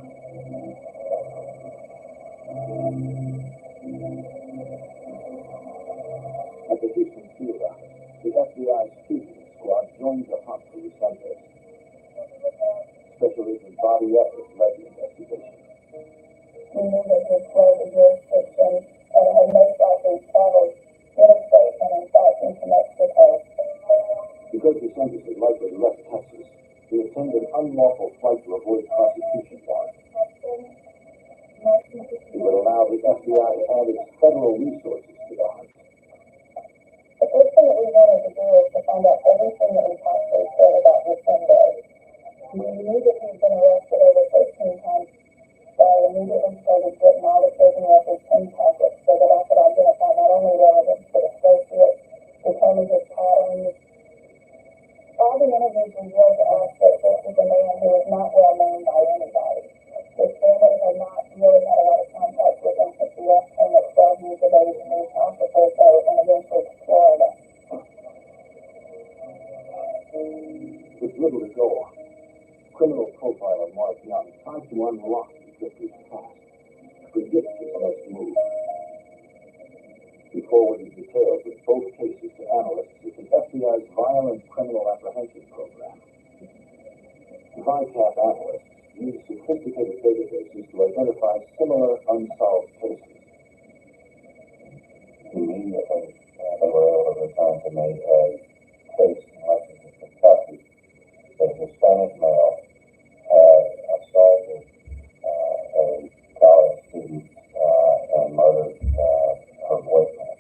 At the Houston theater, the FBI's fugitive squad joined the hunt for Resendez. Special Agent Bobby Everett led the investigation. We knew that he had fled the jurisdiction and had most likely traveled interstate and in fact into Mexico. Because Resendez had likely left Texas, he attended an unlawful flight to avoid prosecution warrant. It would allow the FBI to add its federal resources to the hunt. The first thing that we wanted to do is to find out everything that we possibly could about Resendez. We knew that he'd been arrested over 13 times, so I immediately started getting all the prison records in packets so that I could identify not only relatives but associates, determine his patterns. All the interviews revealed to us that this was a man who was not well known by anybody. His family had not really had a lot of contact with him since he left home at 12 years of age and moved off to Puerto and eventually to Florida. With little to go on, criminal profiler Mark Young tried to unlock the victim's past, predict his next move. He forwarded details of both cases to analysts at the FBI's Violent Criminal Apprehension Program. The VICAP analysts use sophisticated databases to identify similar unsolved cases. Immediately, they were able to return to me a case in Lexington, Kentucky. A Hispanic male had assaulted a college student and murdered her boyfriend.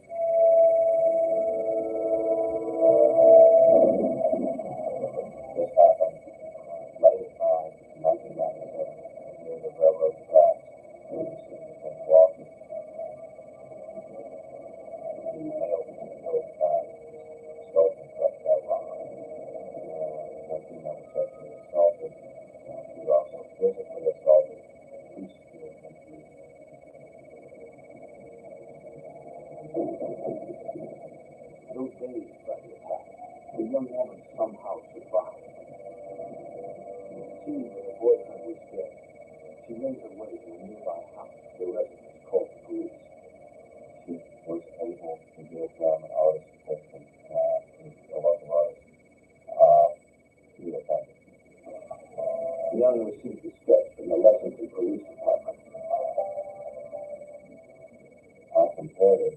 This happened late at night in 1997 near the railroad tracks. Previously, he was walking. The male was killed by stolen curacao robbery. The female was sexually assaulted. She was also physically assaulted. Two severe injuries. Those days by the attack, the young woman somehow survived. Seeing that her boyfriend was dead, she made her way to a nearby house. The residents called the police. She was able to give them an artist depiction, a local artist, to the offender. The young received a sketch from the Lexington Police Department. I compared it.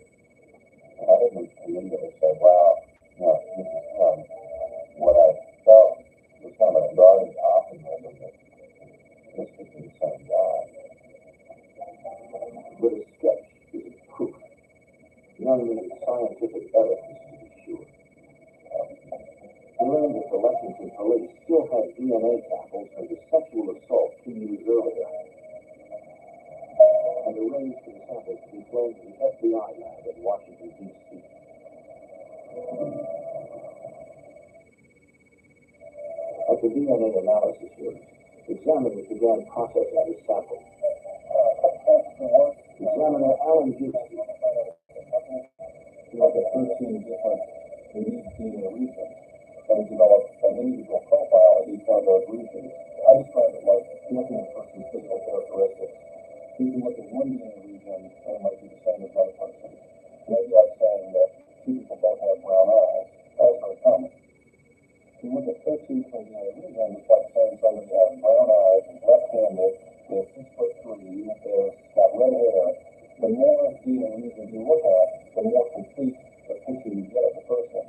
I didn't immediately say, wow, no, this is what I felt was kind of a guarded optimism that this could be the same guy. But a sketch isn't proof. The young needed scientific evidence to be sure. I learned that the Lexington police still had DNA samples from the sexual assault 2 years earlier, and arranged for the samples to be flown to the FBI lab in Washington, D.C. At the DNA analysis unit, examiners began processing the sample. Examiner Alan Gibson looked at 13 different unique DNA regions, and he developed an individual profile of each one of those regions. I describe it like looking at a person's physical characteristics. You can look at one DNA region and it might be the same as another person. Maybe I'm saying that two people both have brown eyes. That's very common. You look at 13 different DNA regions, it's like saying somebody has brown eyes, is left-handed, is 6'3", is got red hair. The more DNA regions you look at, the more complete the picture you get of the person.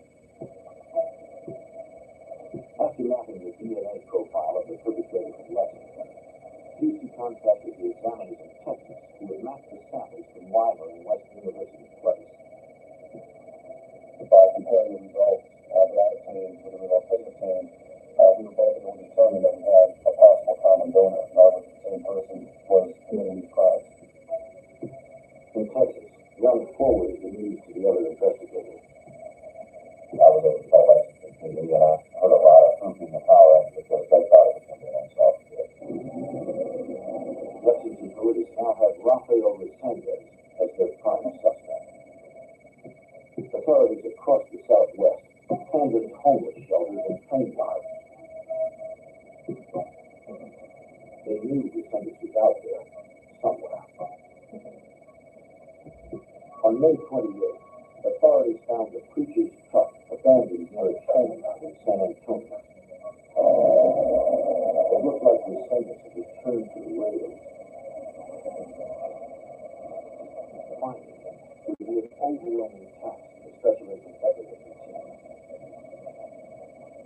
After mapping the DNA profile of the perpetrator from Lexington, DC contacted the examiners in Texas who had mapped the samples from Weimer and West University Place. By comparing the results that I obtained with the results they obtained, we were both able to determine that we had a possible common donor. In other words, the same person was committing these crimes. In Texas, Young forwarded the news to the other investigators. I was able to tell Lexington PD, and I heard a lot of hooting and hollering because they thought it was going to be an unsolved case. Lexington police now had Rafael Resendez as their prime suspect. Authorities across the Southwest abandoned homeless shelters and train yards. They knew Resendez was out there somewhere. On May 28th, authorities found the preacher's truck abandoned near a train yard in San Antonio. It looked like Resendez had returned to the rails. Finding them would be an overwhelming task for Special Agent Evidence team.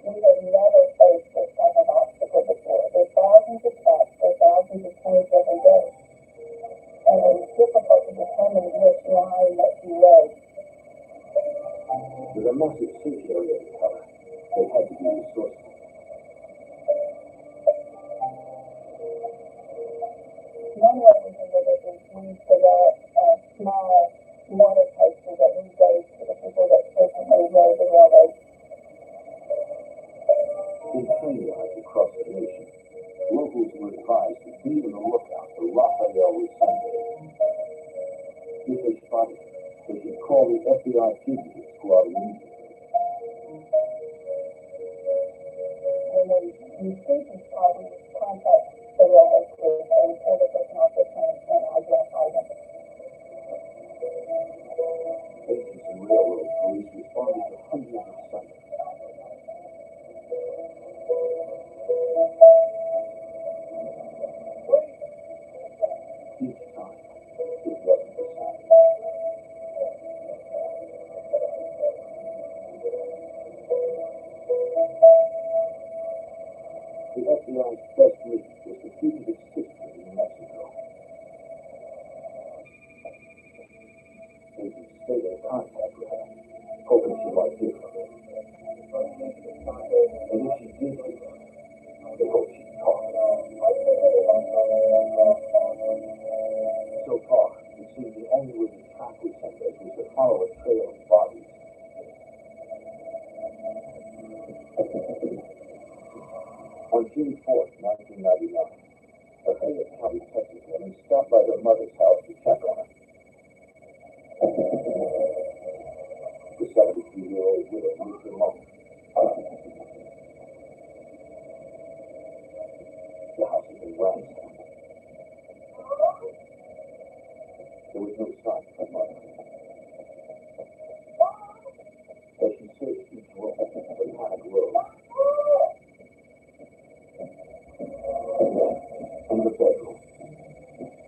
We have never faced this type of obstacle before. There's thousands of tests, there's thousands of claims every day. And it was difficult to determine which line that he led. With a massive search area to cover, they had to be resourceful. One way we did it is we developed small water posters that we gave to the people that frequently rode the railroad. In train yards across the nation, locals were advised to be on the lookout for Rafael Resendez. If they spotted him, they should call the FBI fugitive squad immediately. When we see these problems, contact the railroad crew and tell the person off the train and identify them. A Each time, it wasn't the same. The FBI's best lead was the fugitive's sister in New Mexico. Agents stayed in contact with her, hoping she might hear from her. And if she did hear, they hoped she'd talk. So far, it seemed the only way to track Sanchez was to follow a trail of bodies. On June 4th, 1999, a Fayette County Texas woman stopped by her mother's house to check on her. The 72-year-old widow moved alone. The house had been ransacked. There was no sign of her mother. As she searched each room, the panic rose. In the bedroom,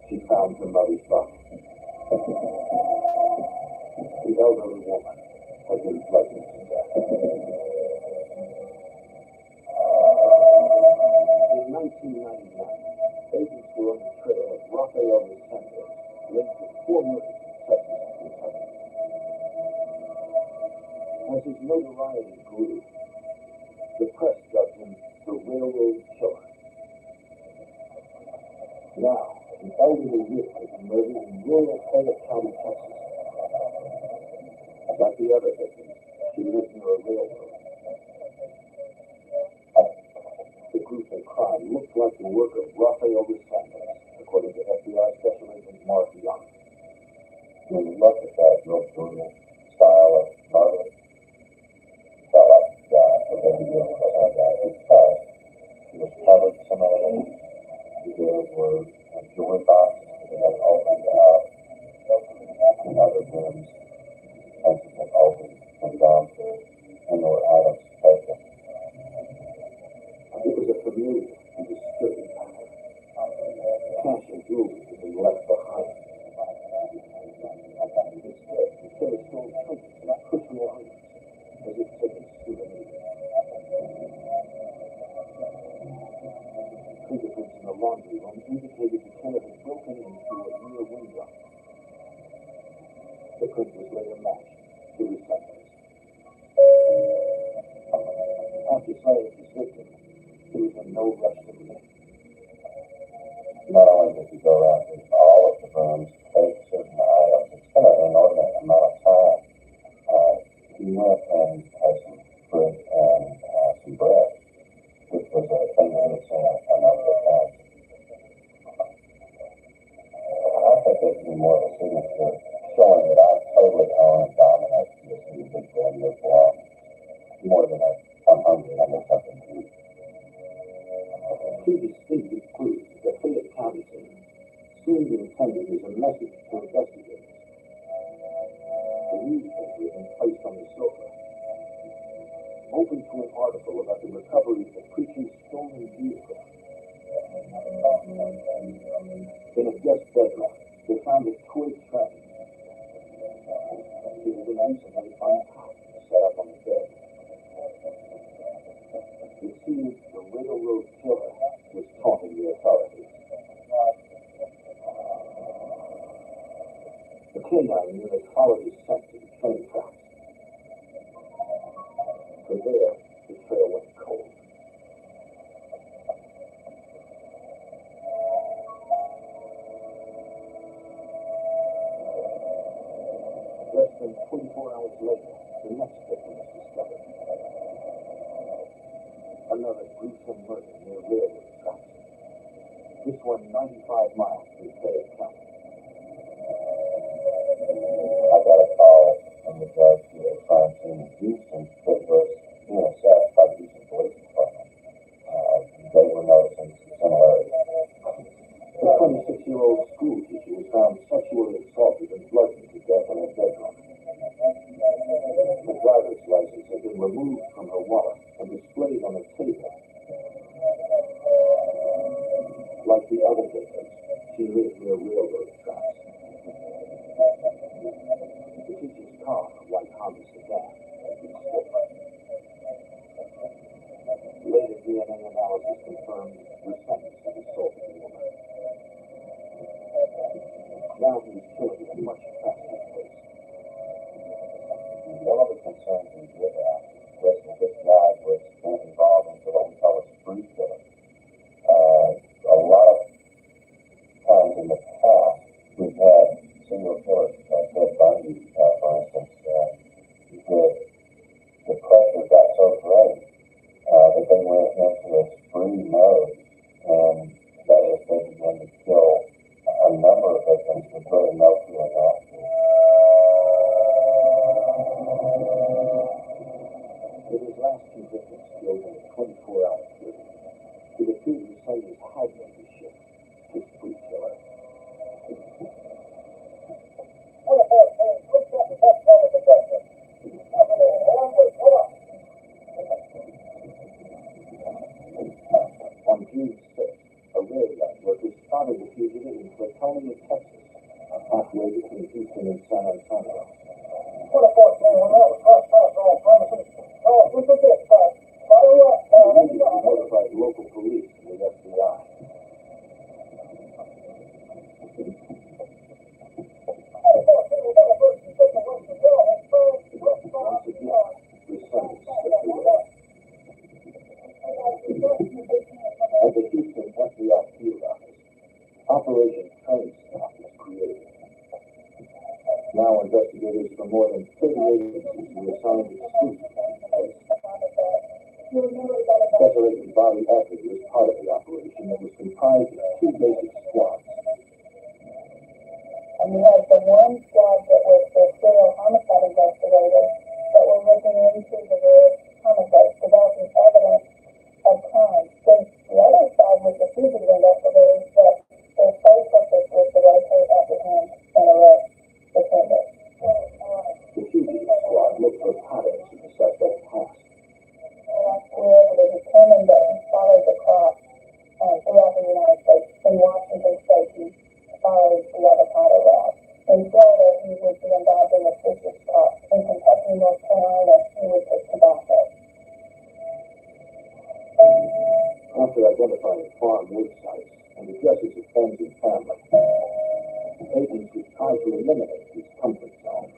she found her mother's body. The elderly woman had been bludgeoned to death. In 1999, agents were on the trail of Rafael Sanchez, linked with 4 murders in Texas and Kentucky. As his notoriety grew, the press dubbed him the Railroad Killer. Now, an elderly widow had been murdered in rural Fayette County, Texas. Like the other victims, she lived near a railroad. The gruesome crime looked like the work of Rafael Sanchez, according to FBI Special Agent Mark Young. When you look at that real brutal style of murder, felt like the guy was going to be able to have that because he was covered similarly. There were joy boxes that had opened up in other rooms, places had opened and gone through, and there were items taken. It was a familiar and disturbing pattern. Cash and jewelry had been left behind. Instead, the killer stole trinkets and personal items, as if taken souvenirs. Fingerprints in the laundry room indicated the killer had broken into a rear window. The print was later matched to the Sanchez. After slaying his victim, he was in no rush to leave. Not only did he go around to all of the rooms, take certain items, it's been an inordinate amount of time. He went and had some fruit and some bread, which was a thing that he had seen a number of times. I think it'd be more of a signature showing that I totally own and dominate this individual and this law. More than I'm hungry and I need something to eat. Two distinctive clues that Fayette County seemed intended as a message to investigators. The newspaper had been placed on the sofa, open to an article about the recovery of the preacher's stolen vehicle. In a guest bedroom, they found a toy train. It had been recently unpacked and set up on the bed. It seems the railroad killer was taunting the authorities. The canine unit followed his scent to the train tracks. From there, the trail went cold. Less than 24 hours later, the next victim was discovered. Another gruesome murder near railroad tracks. This one 95 miles through Fayette County. I got a call in regards to a crime scene in Houston that was being assessed by the Houston Police Department. They were noticing some similarities. The 26-year-old school teacher was found sexually assaulted and bludgeoned to death in her bedroom. The driver's license had been removed from her wallet and displayed on a table. Like the other victims, She lived near railroad tracks. The teacher's car, a white Honda sedan, had been stolen. Later DNA analysis confirmed Rudsel had assaulted the woman. Now he was killed at a much faster pace. One of the concerns we did have was that this guy was involved into what we call a spree killing. A lot of times in the past, we've had serial killers, like Ted Bundy, for instance, the pressure got so great that they went into a spree mode, and that is, they began to kill a number of victims with really no feeling after. With his last two victims killed in a 24-hour period, it appeared Rudsel was hiding his ship, his spree killer. On June 6th, a rail worker spotted the fugitive in Latonia, Texas, halfway between Houston and San Antonio. He notified local police and the FBI. Once again, Rudsel slipped away. At the Houston FBI field office, Operation Train Stop was created. Now investigators from more than 30 agencies were assigned exclusive to the case. Special Agent Bobby Eckert was part of the operation that was comprised of two basic squads. And we had the one squad that was the serial homicide investigators that were looking into the various homicides, developing evidence of crime. Then the other side was the fugitive investigators that their sole purpose was to locate, apprehend, and arrest the offenders. The fugitive squad looked for patterns in the suspect's past. We were able to determine that he followed the crop throughout the United States. In Washington State, he followed the avocado route. In Florida, he would be involved in the citrus crop. In Kentucky, North Carolina, he would pick tobacco. After identifying farm wood sites and addresses of friends and family, agents would try to eliminate his comfort zone.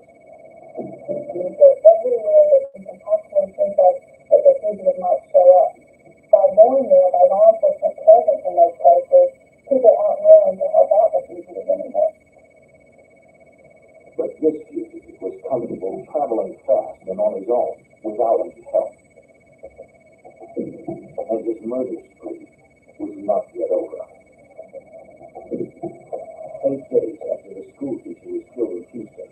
These are everywhere that you can possibly think of that the fugitive might show up. By going there, by law enforcement presence in those places, people aren't willing to help out the fugitive anymore. But this fugitive was comfortable traveling fast and on his own without any help. And his murder spree was not yet over. 8 days after the school teacher was killed in Houston,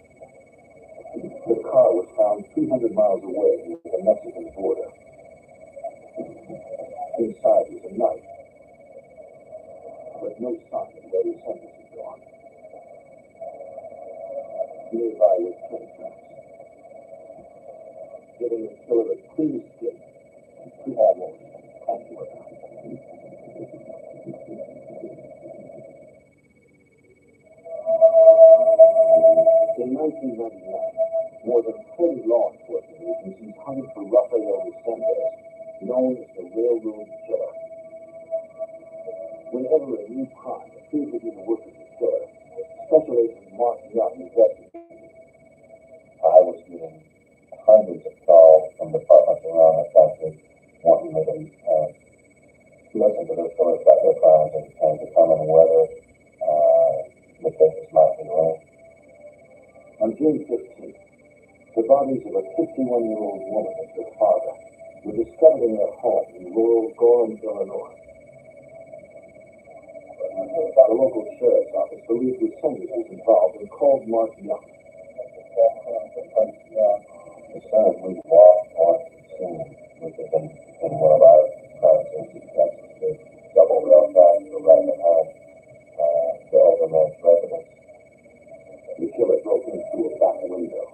the car was found 200 miles away near the Mexican border. Inside was a knife, but no sign of where his sentence had gone. Nearby were train tracks, giving the killer a clear escape to almost anywhere. In 1999, more than 30 law enforcement agencies hunted for Rafael Rudsel, known as the Railroad Killer. Whenever a new crime appeared to be the work of the killer, Special Agent Mark Young investigated. I was getting hundreds of calls from departments around the country wanting me to listen to their stories about their crimes and determine whether the cases might be linked. On June 15th, the bodies of a 51-year-old woman and her father were discovered in their home in rural Gorham, Illinois. The local sheriff's office believed Rudsel was involved and called Mark Young. As soon as we walked onto the scene, we could have been one of our crime scenes detectives to double real fast to right behind the older man's residence. The killer broke in through a back window.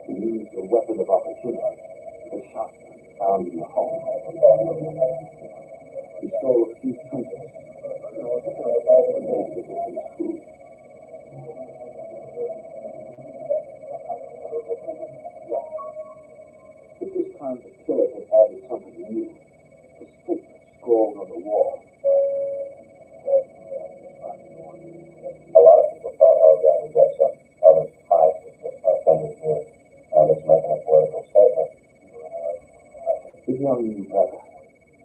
He used a weapon of opportunity, a shotgun found in the home. He stole a few trinkets. young new Rebbe.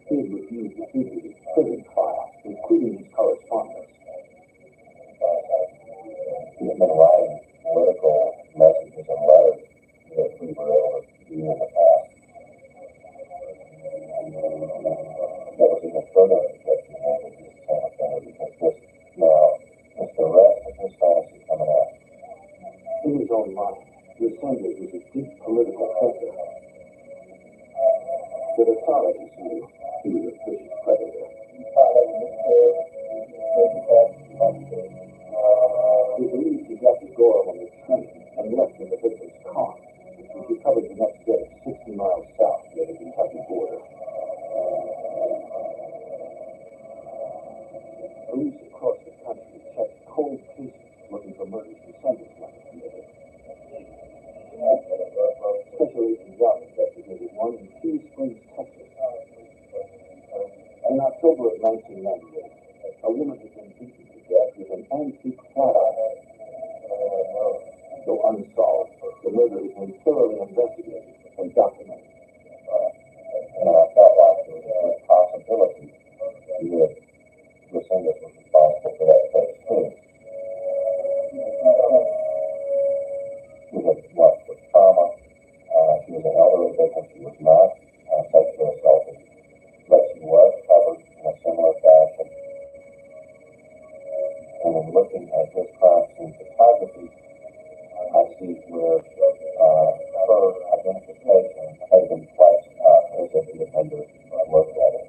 He had refused to keep his prison file, including his correspondence. He had been writing political messages and letters that we were able to do in the past. There was even further objection over this same thing because it's the rest of his fantasy coming out. In his own mind, the Assembly was a deep political thinker. The authorities knew he was a vicious predator. He believed he got the Gorham on the train and left in the victim's car, which was recovered the next day 60 miles south near the Kentucky border. Police across the country checked cold cases looking for murders and sentence like committed. Special Agent Young investigated one in Key Springs, Texas. In October of 1998, a woman had been beaten to death with an antique flat iron. Though unsolved, the murder has been thoroughly investigated and documented. And I felt like there was a possibility that Lucinda was responsible for that case too. She had what with trauma. She was an elderly victim. She was not sexually assaulted, but she was covered in a similar fashion. And in looking at this crime scene photography, I see where her identification has been fleshed out as if the offender looked at it.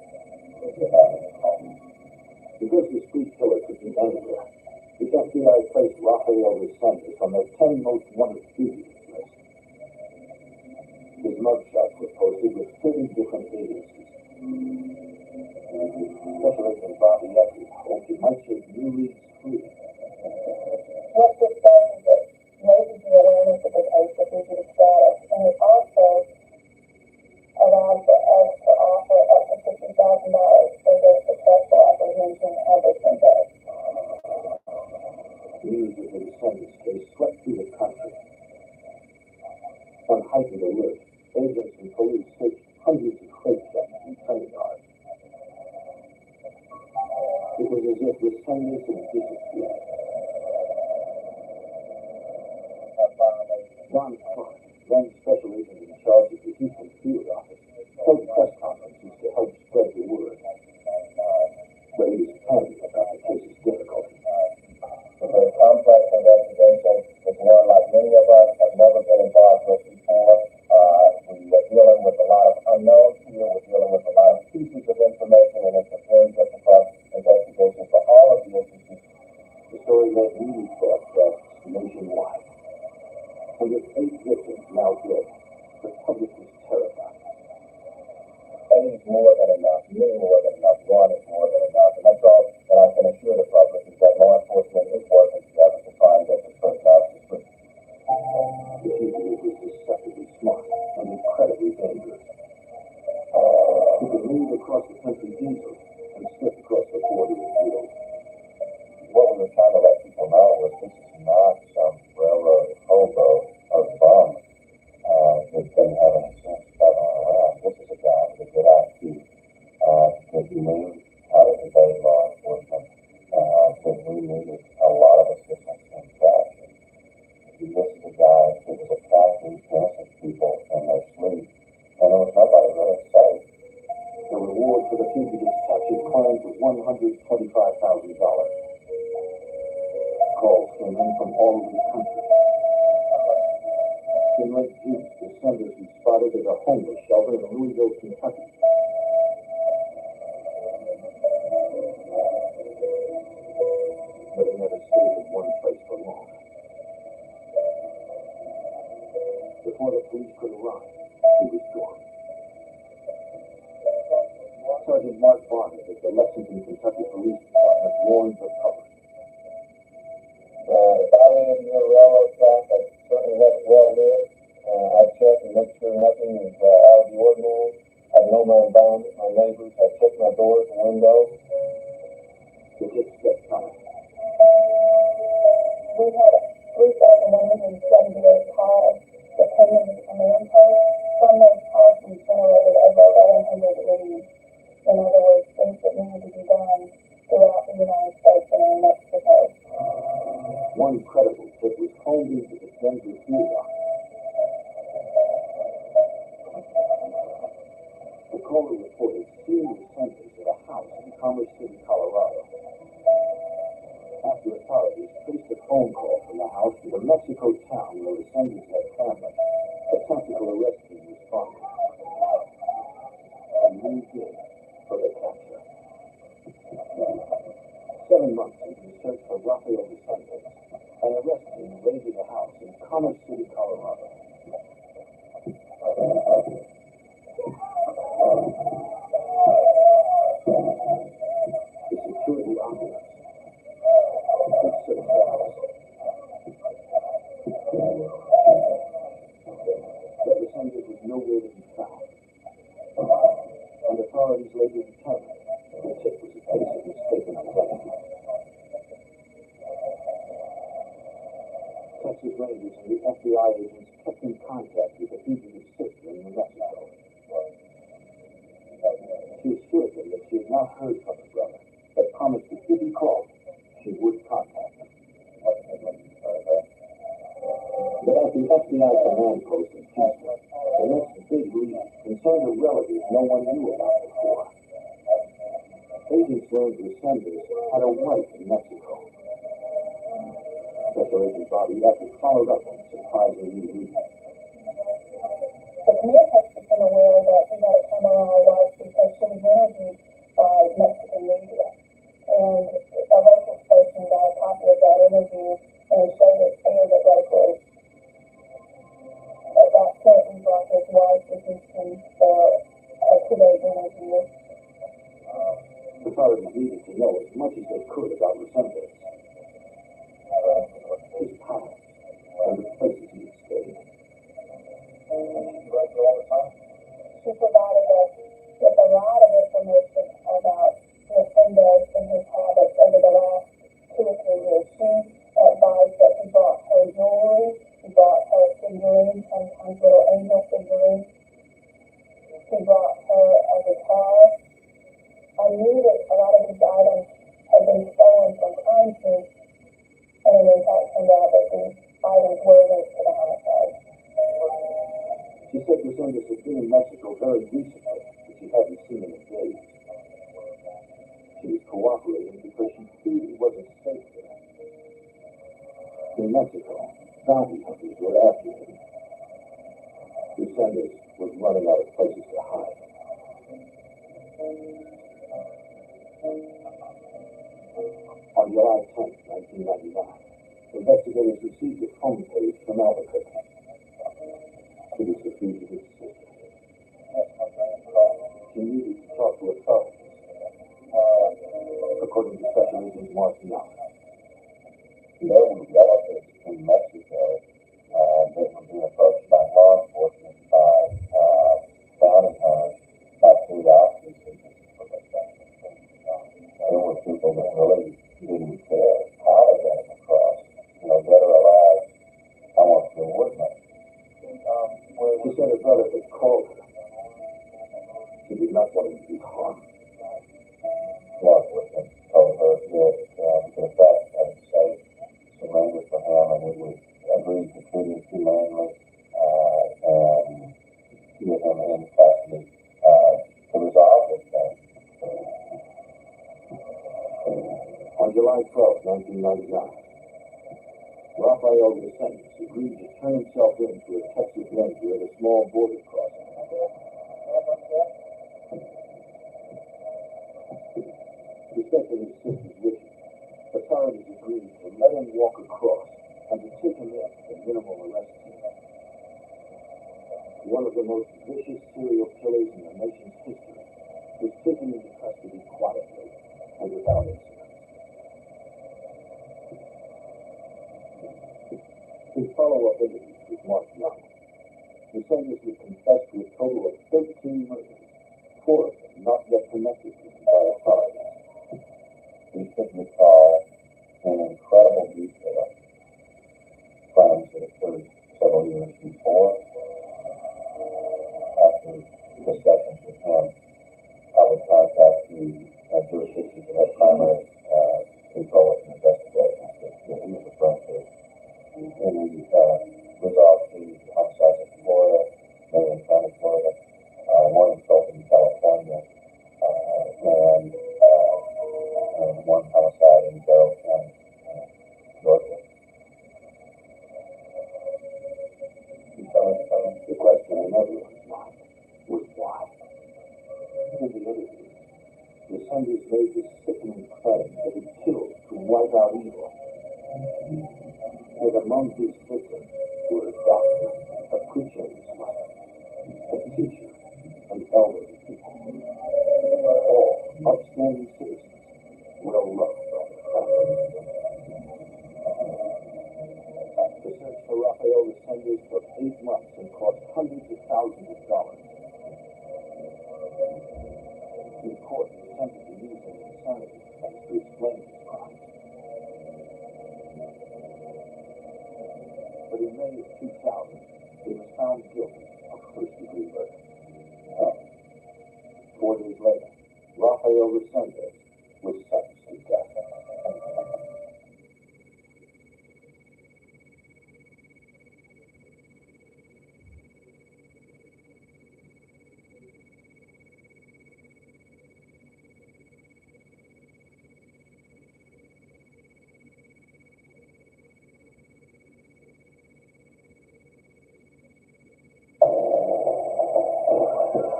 Because the street killer could be anywhere, the FBI placed Rafael Descenders on their 10 most wanted fugitives list. His mugshots were posted with 30 different agencies. Special Agent Bobby Eckley hoped it might shake new leads free. What this does is it raises the awareness of the case of fugitive status, and it also allows for us to offer up to $50,000 for the successful apprehension of a offender. News of the Descenders case swept through the country. On heightened alert, agents and police searched hundreds of freight checks and train yards. It was as if Descenders had disappeared. Don Clark, then special agent in charge of the Houston field office, held press conferences to help spread the word. But he was candid about the case's difficulties. It's a complex investigation. It's one like many of us have never been involved with before. We are dealing with a lot of unknowns here. We're dealing with a lot of pieces of information, and it's a very difficult investigation for all of the agencies. The story led news broadcasts nationwide. And with 8 victims now dead, the public was terrified. 8 is more than enough. Many more than enough. 1 is more than enough. And that's all that I can assure the public is that law enforcement is working together to try and get this person out of the street. The fugitive was deceptively smart and incredibly dangerous. He could move across the country easily and slip across the border with freedom. What we were trying to let people know was this is not some railroad hobo or bum that doesn't have any sense traveling around. This is a guy with a good IQ that knew how to evade law enforcement, that we needed a lot of assistance in fashion. This is a guy that was attacking innocent people in their sleep, and there was nobody really safe. The reward for the fugitive's captured climbed to $125,000. Calls came in from all over the country. In late June, Descenders was spotted at a homeless shelter in Louisville, Kentucky. But he never stayed in one place for long. Before the police could arrive, he was gone. Sergeant Mark Barnett of the Lexington, Kentucky Police Department warned the public. If I live near a railroad track, I certainly have it well lived. I check and make sure nothing is out of the ordinary. I know my environment, my neighbors. I check my doors and windows. The hits kept coming. We had 3,178 calls The community command post. From those posts, we generated over 1,100 leads. In other words, things that needed to be done throughout the United States and in Mexico. One credible tip was honed into the Denver theater. The caller reported seeing the sentence at a house in Commerce City, Colorado. After authorities traced a phone call from the house to the Mexico town where the senders had family, a tactical arrest team responded and moved in for the capture. 7 months into the search for Rafael Descendants, an arrest team raided a house in Commerce City, Colorado. The security operatives could search the house. But Descendants was nowhere to be found. And authorities later determined the tip was a case of mistaken identity. Texas Rangers and the FBI agents kept in contact with the fugitive's sister in New Mexico. She assured them that she had not heard from her brother, but promised that if he called, she would contact him. But at the FBI command post in Houston, the next big lead concerned a relative no one knew about before. Agents learned the senders had a wife in Mexico. Special Agent Bobby Eckert followed up on the surprising new lead. The command post became aware that he had a Cameron wife because she was interviewed by Mexican media. And a local station got a copy of that interview and showed it aired at locally. At that point, he brought his wife to Houston for a 2-day interview. Authorities needed to know as much as they could about Resendez, his past, and the places he had stayed. She provided us with a lot of information about Resendez and his habits over the last 2 or 3 years. She advised that he brought her jewelry, he brought her figurines, sometimes little angel figurines. He brought her a guitar. I knew that a lot of these items had been stolen from crime scenes, and it in fact turned out that these items were linked to the homicide. She said Resendez had been in Mexico very recently, but she hadn't seen him in days. She was cooperating because she feared he wasn't safe there. In Mexico, bounty hunters were after him. Resendez was running out of places to hide. On July 10, 1999, investigators received a phone page from Albuquerque. It was the fugitive's sister. She needed to talk to authorities. According to Special Agent Mark Young, there were relatives in Mexico that were being approached by law enforcement by bounty hunters by curiosity seekers. There were people that really didn't care how they got him across. Dead or alive, I want to know what much. she said her brother had called her. She did not want him to be harmed. Law enforcement told her that we could affect and safe surrender for him, and we would agree to treat him humanely and get him in custody to resolve this thing. On July 12, 1999, Rafael Descendants agreed to turn himself in to a Texas Ranger at a small border crossing. Respecting his sister's wishes, authorities agreed to let him walk across and to take him in for minimal arrest. One of the most vicious serial killers in the nation's history was taken into custody quietly and without incident. In follow-up interviews with Mark Young, Descendants would confess to a total of 13 murders, 4 of them not yet connected to him by authorities. We could recall in incredible detail crimes that occurred several years before one homicide in Carroll County, Georgia. The question in everyone's mind was why. In the interviews, the Sundays made this sickening claim that he killed to wipe out evil. Yet among his victims were a doctor, a preacher, a teacher, and elderly people. All upstanding citizens, well loved by the Catholics. The search for Rafael Resendez took 8 months and cost hundreds of thousands of dollars. In court, he attempted to use his insanity defense to explain his crimes. But in May of 2000, he was found guilty of first-degree murder. 4 days later, Rafael Resendez was sentenced to death.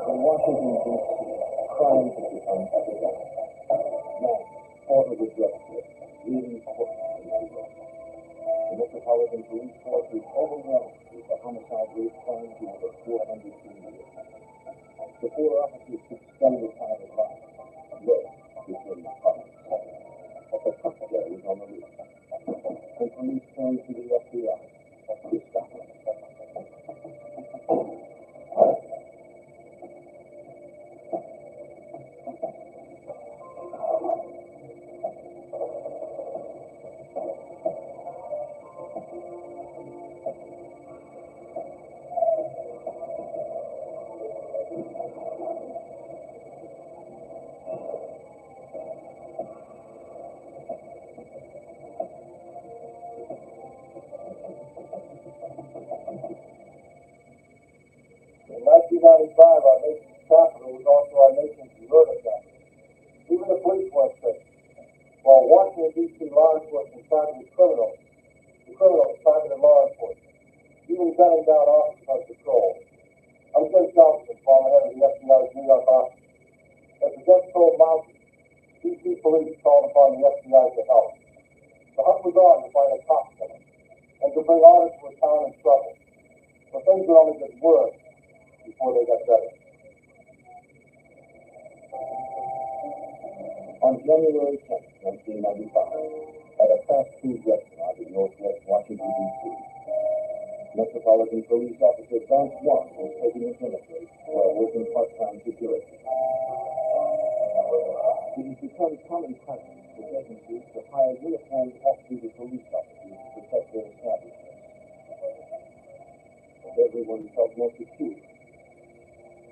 In Washington, D.C., crime has become epidemic. Men, fought with drug kits, leading courts in New York. The Metropolitan Police Force is overwhelmed with the homicide rate climbed to over 400 per year. The 4 officers took spend the time of life. Red became the public sector. The Tuxedo was on the loose. And police turned to the FBI to stop them. In 1995, our nation's capital was also our nation's murder capital. Even the police weren't safe. While Washington, D.C. law enforcement targeted criminals, the criminals targeted law enforcement, even gunning down officers on patrol. I'm Jim Johnson, former head of the FBI's New York office. As the death toll mounted, D.C. police called upon the FBI to help. The hunt was on to find a cop killer and to bring order to a town in trouble. But things would only get worse before they got better. On January 10, 1995, at a fast food restaurant in northwest Washington, D.C., Metropolitan Police Officer Vance One was taking his dinner break while working part-time security. It has become common practice for agencies to hire uniformed off-duty police officers to protect their establishments. And everyone felt more secure.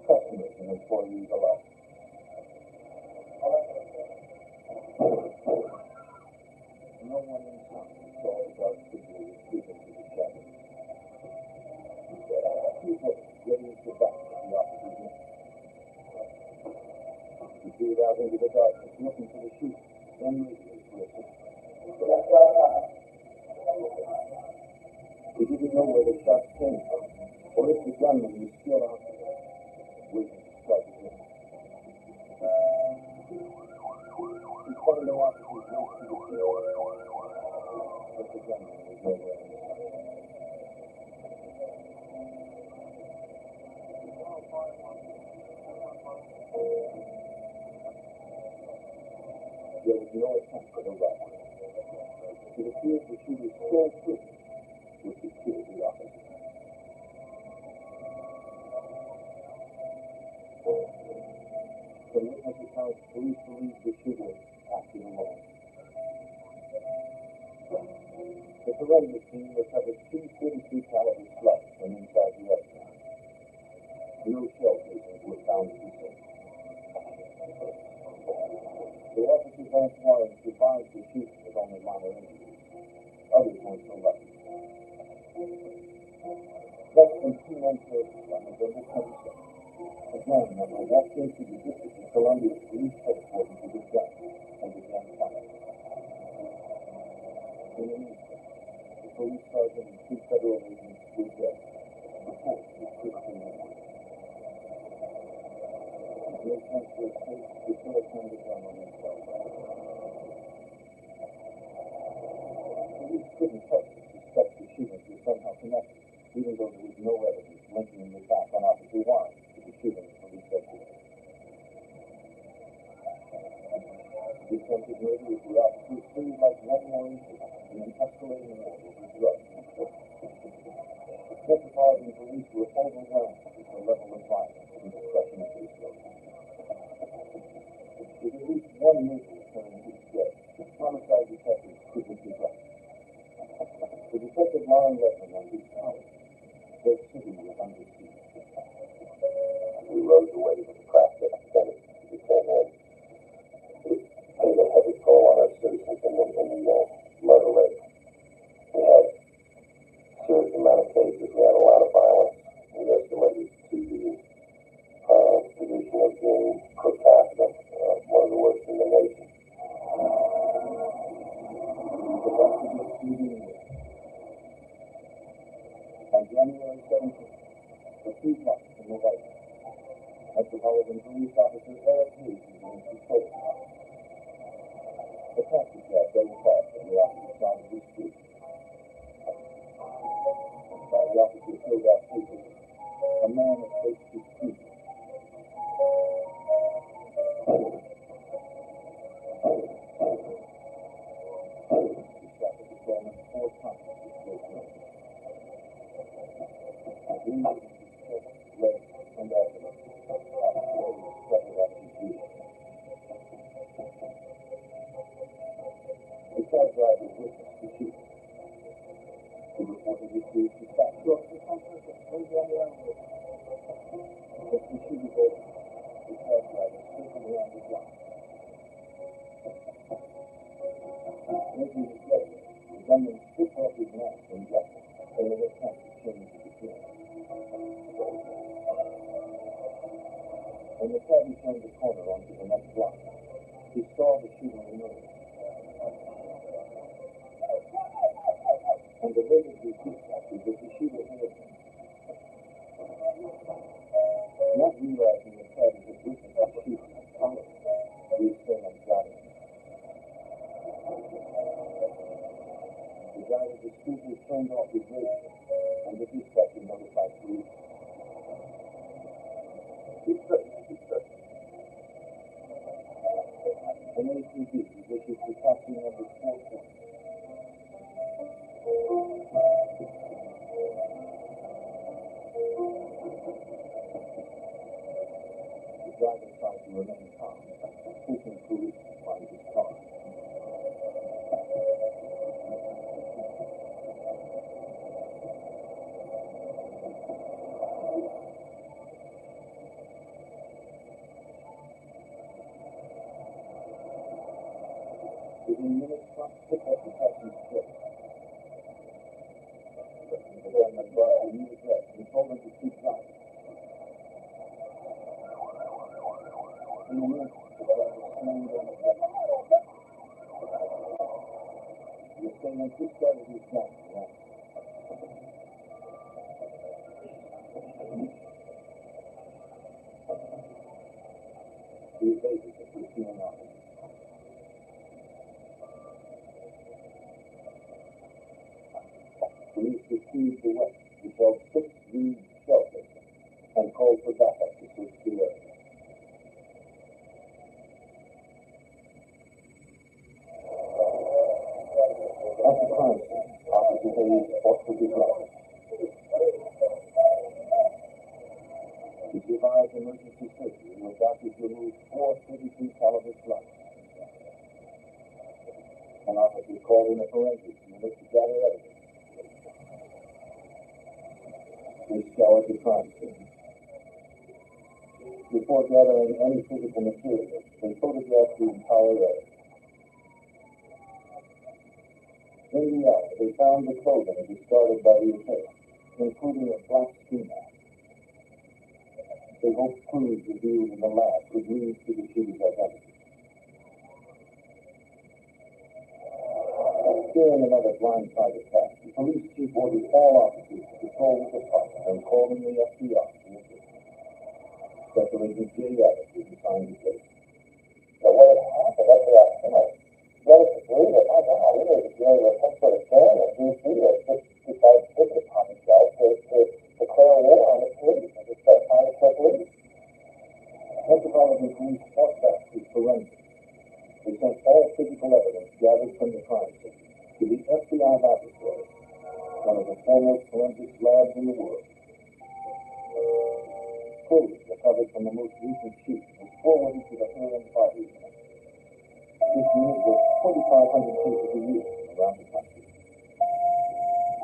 Customers and employees alike. No one in town saw the dark figure retreating to the cabin. People raised their backs at the officer's neck. He peered out into the darkness, looking for the shooter, then radiated for assistance. He didn't know where the shots came from, or if the gunman was still out there, waiting to strike again. He found no officers raced to the field, but the gunman was nowhere in sight. There was no attempt at a robbery. It appears the shooter's sole purpose was to kill the officer. From witness accounts, police believe the shooter acted alone. The forensic team recovered 2 .32 caliber slugs from inside the restaurant. No shell casings were found at the scene. The officer Vance Warren survived the shooting with only minor injuries. Others weren't so lucky. Less than 2 months later, on November 26th, a gang member walked into the District of Columbia's police headquarters with a gun and began firing. In an instant, the police sergeant and two federal agents were dead. The force was critically wounded. As no chance for escape, the killer turned the gun on himself. Police couldn't help but suspect the shootings were somehow connected, even though there was no evidence linking the attack on Officer Warren to the shooting of police headquarters. The attempted murder was the officers treated like one more incident in an escalating war over drugs and coke. Metropolitan police were overwhelmed with the level of violence and depression of this road. With at least one major occurring each day, homicide detectives couldn't keep up. The detective Lauren Redmond and his colleagues, their city was under siege. We rode the wave of the crack that extended to the campaign. It paid a heavy toll on our citizens in the murder rate. We had a serious amount of cases. We had a lot of violence. We estimated to the position of being per capita one of the worst in the nation. On January 17th, a few blocks from the White House, Metropolitan Police Officer Eric Hayes was in his patrol car. The taxi cab drove past on the opposite side of the street. While the officer filled out papers, a man approached his seat. He shot the patrolman 4 times with close range. Wounded in his chest, legs, and abdomen, Officer Hayes struggled up his feet. The cab driver witnessed the shooting. He reported it to his dispatch. As the shooting over, the cab driver circled around the block. Making his exit, the gunman stripped off his mask and jacket in an attempt to change his appearance. When the cabby turned the corner onto the next block, he saw the shooting emerge. And alerted his dispatchers that the shooter hailed him. Not realizing the cabby had witnessed the shooting of colleagues, the assailant got him. The guy with the scooter turned off his radio, and the dispatcher notified police. An APB was issued for taxi number 420. The driver tried to remain calm, hoping police would find his car. Within minutes, cops picked up the taxi's trip. The gunman brought a new address and told him to keep driving. In a minute, the driver slammed down the gas. The assailant discarded his gun and ran. He evaded the pursuing officer. Police retrieved the weapon, which held 6 Reed shell casings, and called for backup to search the area. At the crime scene, Officer Hayes fought for his life. He survived emergency surgery where doctors removed 4 .32 caliber slugs. An officer called in a forensics unit to gather evidence. They scoured the crime scene. Before gathering any physical material, they photographed the entire area. In the alley, they found the clothing discarded by the assailant, including a black ski mask. They hoped clues revealed in the lab could lead to the shooter's identity. Fearing another blindside attack, the police chief ordered all officers to patrol the department and called in the FBI. Special Agent J. Abbott was assigned the case. Now, what had happened up there, you know, relatively, that my God, it was really some sort of thing, and D.C. had just decided to take it upon himself to declare war on the police and to start trying to kill police. Metropolitan Police fought back through forensics. They sent all physical evidence gathered from the crime scene to the FBI laboratory, one of the foremost forensics labs in the world. Clothing recovered from the most recent shoot was forwarded to the Hair and Body Unit. This unit was 2,500 cases a year around the country.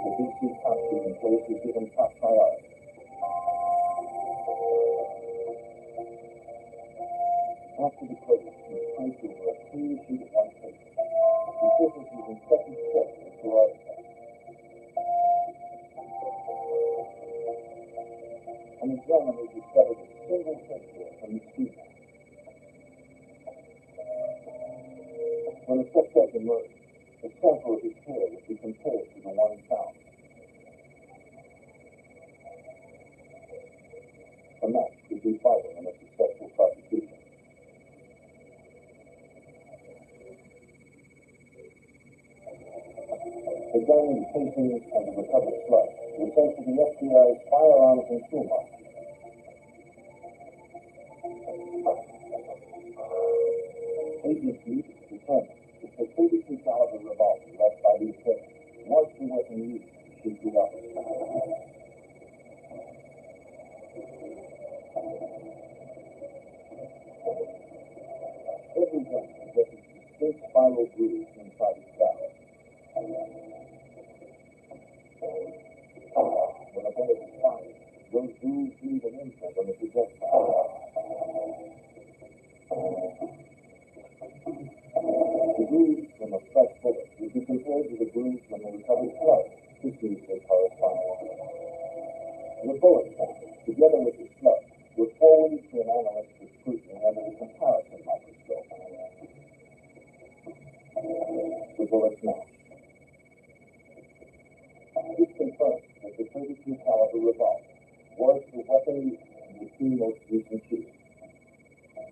The D.C. top-shooting case was given top priority. After the case was placed over a clean sheet of white paper, the surface was inspected carefully with carotid test. An examiner discovered a single head hair from the student. When a suspect emerged, the sample of his hair would be compared to the one found. A match could be vital in a successful prosecution. Examining the casings and the recovered slugs were sent to the FBI's firearms and tool market. Agencies determined that the .32 caliber revolver left by these victims was the weapon used to shoot the officer. Every gun possesses distinct spiral grooves inside its barrel. When a bullet is fired, those grooves leave an imprint on the projectile. The grooves from a fresh bullet would be compared to the grooves from a recovered slug to see if they correspond. The bullet sample, together with the slug, were forwarded to an analyst for scrutiny under the comparison microscope. The bullets matched. This confirmed that the .32 caliber revolver was the weapon used in the two most recent shootings.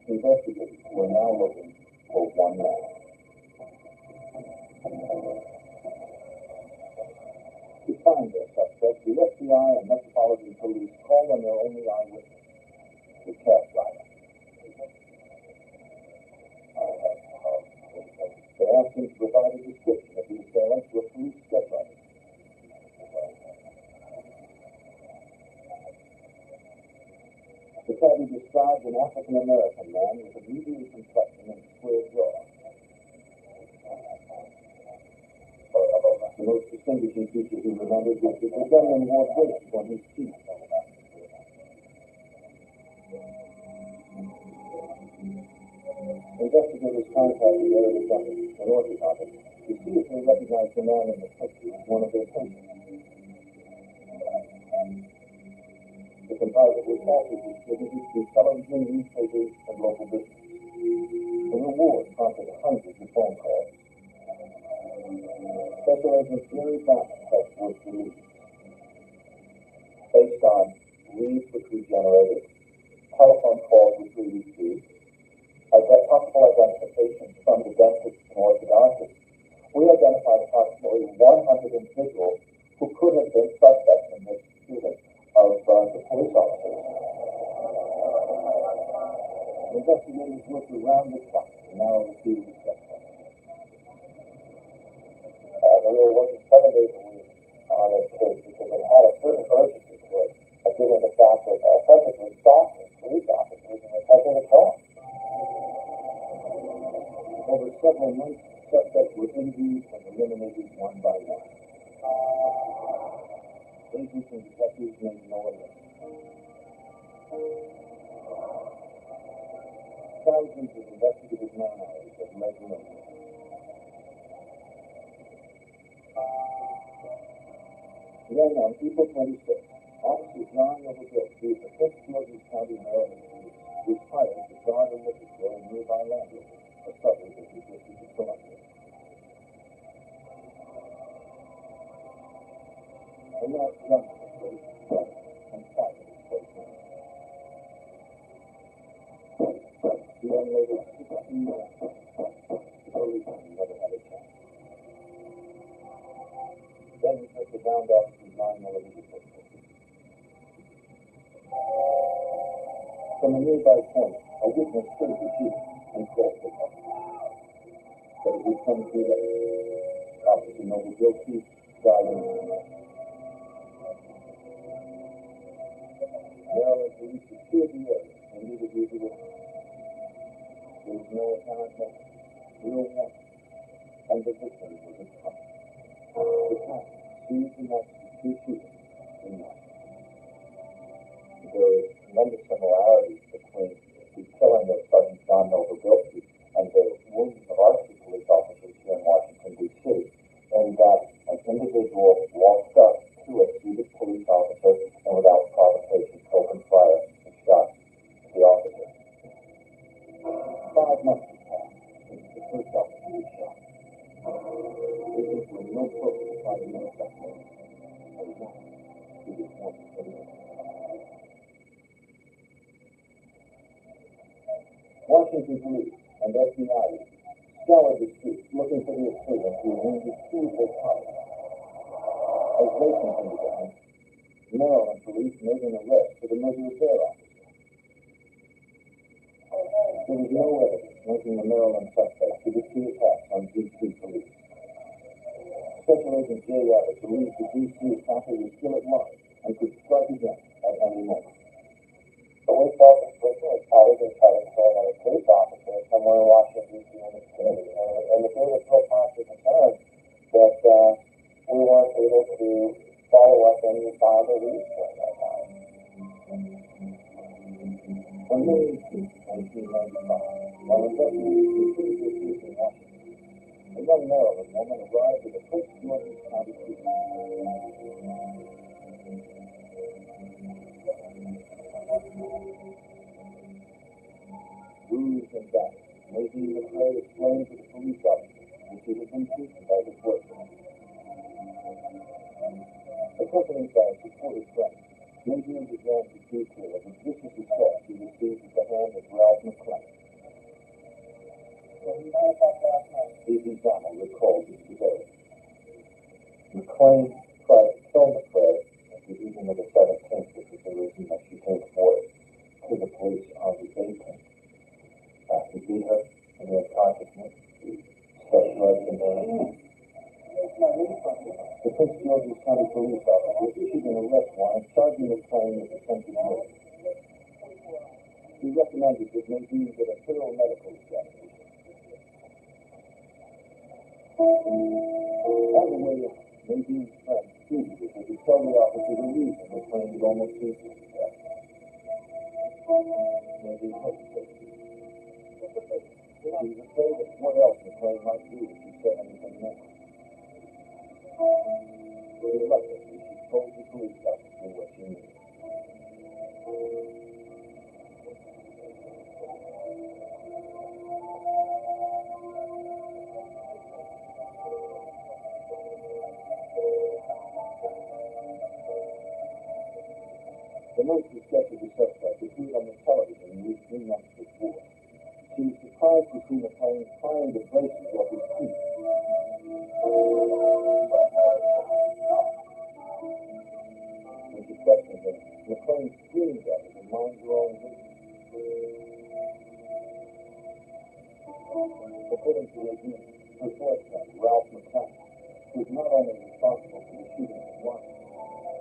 Investigators were now looking for one man. To find their suspect, the FBI and Metropolitan Police called on their only eyewitness, the cab driver. They asked him to provide a description of the assailant to a police sketch artist. The cabby described an African-American man with a medium complexion and square jaw. The most distinguishing feature he remembered was that the gunman wore braces on his teeth. Investigators contacted the area dentist and orthodontist to see if they recognized the man in the picture as one of their patients. The composite was also distributed through television, newspapers, and local businesses. The reward prompted hundreds of phone calls. Special Agent Jerry Brenet test was released. Based on leads which we generated, telephone calls which we received, possible identifications from the dentist and orthodontist, we identified approximately 100 individuals who could have been suspects in this shooting of the police officers. Investigators looked around the clock to narrow the field of suspects. We were working 7 days a week on this case because it had a certain urgency to it, given the fact that effectively stalking police officers and attempting to kill them. Over several months, suspects were interviewed and eliminated one by one. Agents and detectives made no arrests. Thousands of investigative man-hours have led to no. Then on April 26th, Officer John Rudsel, who is the Prince George's County Maryland Police, was hired to guard a liquor store in nearby Langley, a suburb of the District of Columbia. not jump to the police and fight in his face. The young lady, the policeman never had a chance. Then he took the round off his 9mm pistol. From a nearby point, a witness heard the shooting and called for help. But it would come too late. Officer Noble guilty, died instantly. Maryland police secured the area and interviewed the witness. There was no apparent motive, real warning, and the victim was a cop. The cop seized the next two shooters in night. There are tremendous similarities between the killing of Sergeant John Noble guilty and the wounding of our two police officers here in Washington, D.C., in that an individual walked up to a seated police officer and without provocation opened fire and shot the officer. 5 months had passed since the first officer was shot. Agents were no closer to finding an assassin, and now he was one for the other. Washington police and FBI scoured the streets looking for the assailant who wounded 2 of their colleagues. As they continued on, Maryland police made an arrest for the murder of their officer. There was no evidence linking the Maryland suspect to the 2 attacks on D.C. police. Special Agent J. Abbott believed the D.C. attacker was still at large and could strike again at any moment. But we felt this person was probably been cutting for another police officer somewhere in Washington, D.C. in the community. And the gave us real positive concern that we weren't able to follow up any viable leads during that time. On May 18, 1995, while investigators continued their search in Washington, a young Maryland woman arrived at the Prince George's County Prison. Bruised and battered, Nadine McCray explained to the police officer that she had been beaten by his boyfriend. Accompanied by a supportive friend, Nadine began to detail the vicious assault she received at the hand of Ralph McCray. Agent Donald recalled this today. McCray tried to kill McCray at the evening of the 17th, which was the reason that she came forward to the police on the 18th. He beat her in her consciousness, specialized in her. The Prince George's County Police Officer issued an arrest warrant charging McCray with attempted murder. He recommended that Nadine get a thorough medical examination. On the way, Nadine's friend pleaded with her to tell the officer the reason McCray had almost beaten her to death. Nadine hesitated. She was afraid of what else McCray might do if she said anything more. Reluctantly, she told the police officer what she knew. The most suspected the suspect appeared on the television news 3 months before. She was surprised to see McCray tying the braces off his feet. When she questioned him, McCray screamed at her to mind her own business. According to Nadine, her boyfriend, Ralph McCray, was not only responsible for the shooting of wife,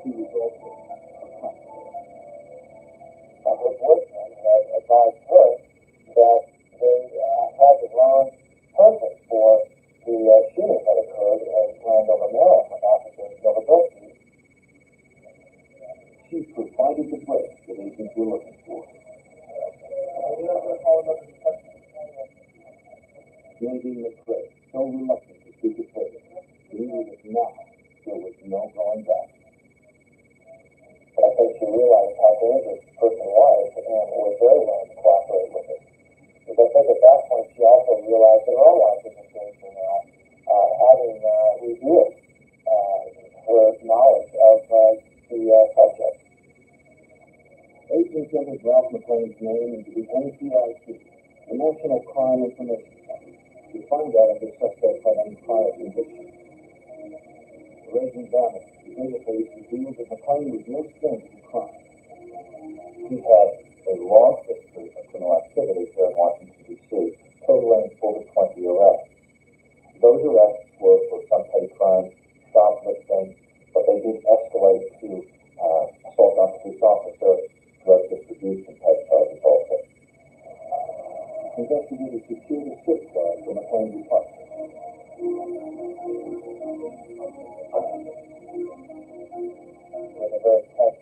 he was also a cop. Her boyfriend had advised her that they had the wrong person for the shooting that occurred in Landover, Maryland, with Officer Novogoski. She provided the break that agents were looking for. Nadine McCray, so reluctant to speak of her, knew that now there was no going back. But I think she realized how dangerous the person was and was very willing to cooperate with it. Because I think at that point she also realized that her own life was in danger now, having revealed her knowledge of the subject. Agents entered Ralph McLean's name into the NCIC, the National Crime Information Center, to find out if the suspect had any prior convictions. The raging damage to the database revealed that McLean was no stranger to crime. He had a long history of criminal activity here in Washington, D.C., totaling over 20 arrests. Those arrests were for some petty crimes, shoplifting, but they did escalate to assault on a police officer, drug distribution type charges also. Investigators secured a search warrant for McLean's apartment. With a very tense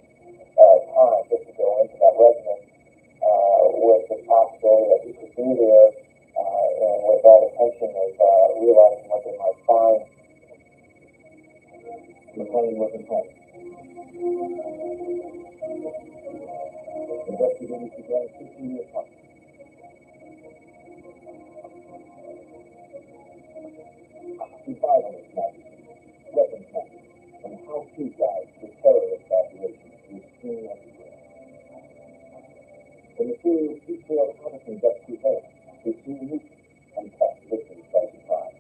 time just to go into that residence with the possibility that he could be there and with all the tension of realizing what they might find, McLean wasn't home. Investigators began searching the apartment. Survivalist magazines, weapons magazines, and how-to guides for terrorist operations were seen everywhere. The materials detailed how to conduct surveillance, pursue routine, and catch victims by surprise.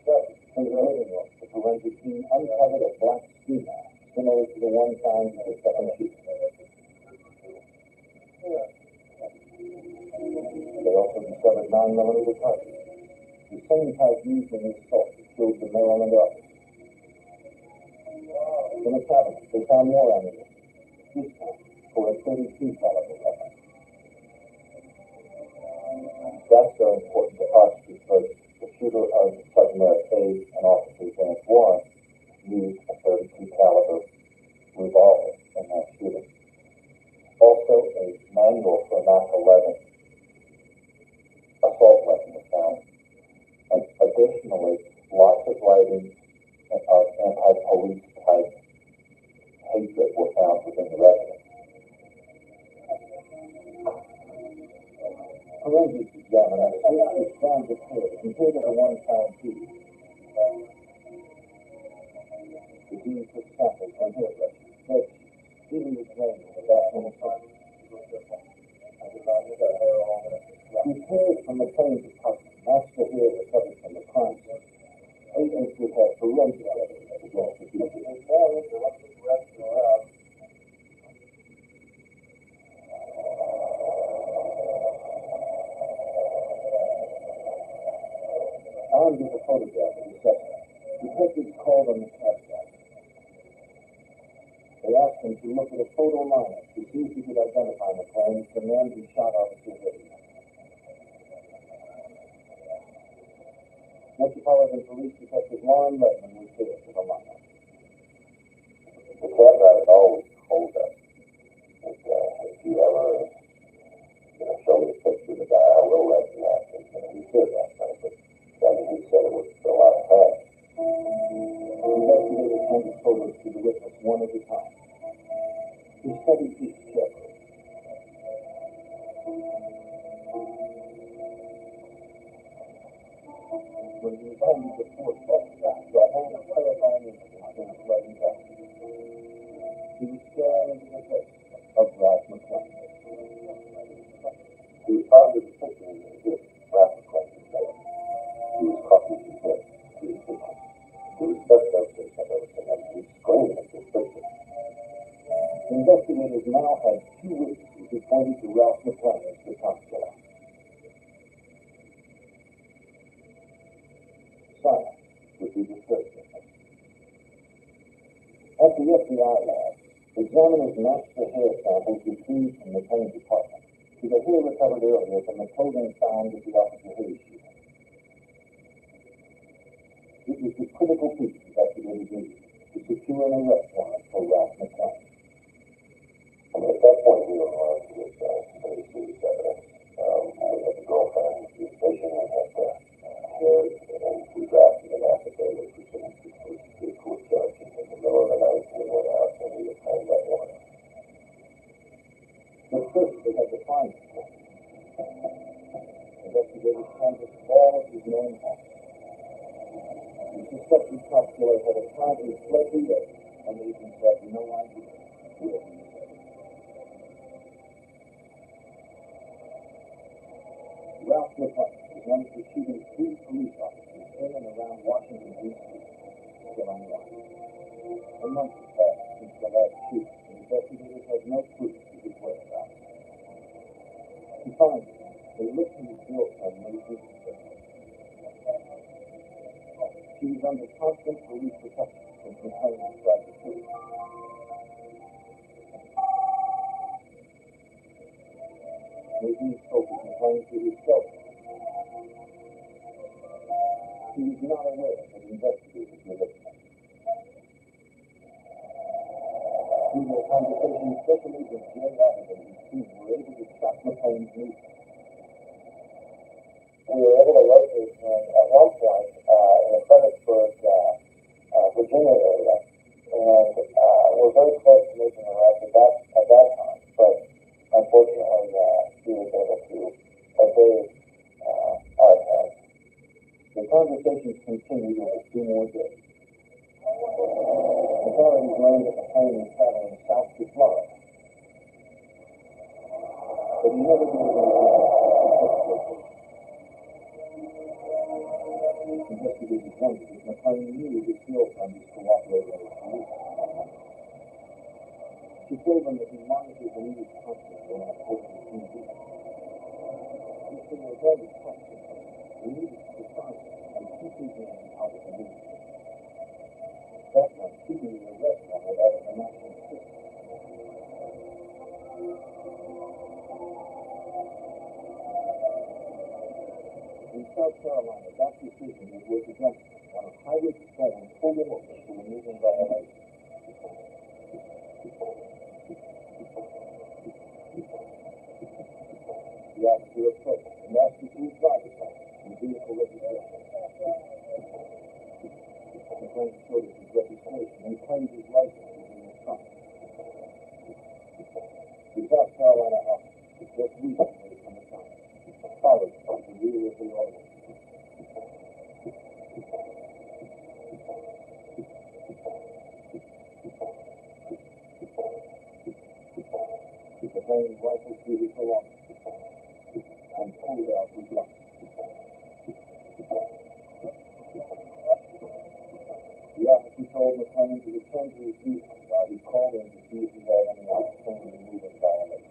Studies from the living room, the forensic team uncovered a black ski mask similar to the one found in the second shooting. They also discovered 9mm cartridges, the same type used in the assault that killed the Maryland officer. In the cabinet, they found more ammunition, this time for a .32 caliber weapon. That's very important to us because the shooter of Sergeant Eric Hayes and Officer James Warren used a .32 caliber revolver in that shooting. Also, a manual for a Mach 11 assault weapon was found, and additionally, lots of writings of anti-police type hatred were found within the residence. Forensics examiner searched found the hair compared to the one found here. The dean took samples from hairbrushing, bed sheets, even the drain of the bathroom sink. These hairs from McLean's apartment matched the hair recovered from the crime scene. Agents would have forensic evidence against the fugitive. Armed with a photograph of the suspect, detectives called on the cab driver. They asked him to look at a photo lineup to see if he could identify McLean as the man who shot Officer Hayes. Metropolitan Police Detective Lauren Redmond was there for the lineup. The cab driver always told us that if you ever, show me a picture of the guy, I will recognize him. He said that, but he said it was a lot of fun. Investigators handed photos to the witness one at a time. He studied each carefully. When he was handed the fourth photograph, the whole clarifying incident in his writing down. He was staring into the face of Ralph McLean. He was positive the picture in his Ralph McLean said. He was coughing his head to his picture. He was best out there I've ever seen him. He screamed at this picture. Investigators now had two witnesses who pointed to Ralph McLean as the top killer. Silence would be the third witness. At the FBI lab, examiners matched the hair samples retrieved from McLean's apartment to the hair recovered earlier from the clothing found at the Officer Hayes shooting. It was the critical piece investigators needed to secure an arrest warrant for Ralph McLean. At that point, we were on to this very serious evidence. We had the girlfriend, the station, we had the hairs, and we drafted an affidavit pursuant to the court judge. In the middle of the night, we went out and we obtained that warrant. But first, they had to find him. Investigators canvassed all of his known homes. suspected cop killer had apparently fled the area, and agents had no idea where he was headed. Ralph McClellan was known for shooting 3 police officers in and around Washington, D.C., killing one. A month had passed since the last shooting, and investigators had no clue to his whereabouts. To find him, they looked in his girlfriend, Maisie. She was under constant police protection when McClellan tried to shoot her. Maisie spoke with McClellan to his girlfriend. He was not aware that investigators were listening. Through their conversation, Special Agent Jay Abbott and his team were able to stop McClellan's movement. We were able to locate him at one point in the Fredericksburg, Virginia area, and we're very close to making an arrest at that time, but unfortunately he was able to evade our attack. The conversations continued over 2 more days. Authorities learned that McClellan was traveling south to Florida, but he never gave any details. Investigators wondered if McClellan knew his girlfriend was cooperating with police. She told them that he monitored the news constantly on a quarterly TV. If they were very questioned, they needed to decide and keep his name out of the news. That meant keeping the arrest warrant out of the national system. In South Carolina, that decision was worked against him when a highway patrolman pulled him over for removing violations. The officer approached and asked him for his driver's license and vehicle registration. McClellan showed us his registration and claimed his license was in his trunk. The South Carolina officer was just weeks away from the town, followed by the rear of the auto. McClellan rifled through his belongings and pulled out his license. The officer told McClellan to return to his vehicle while he called in to see if he had any outstanding moving violations.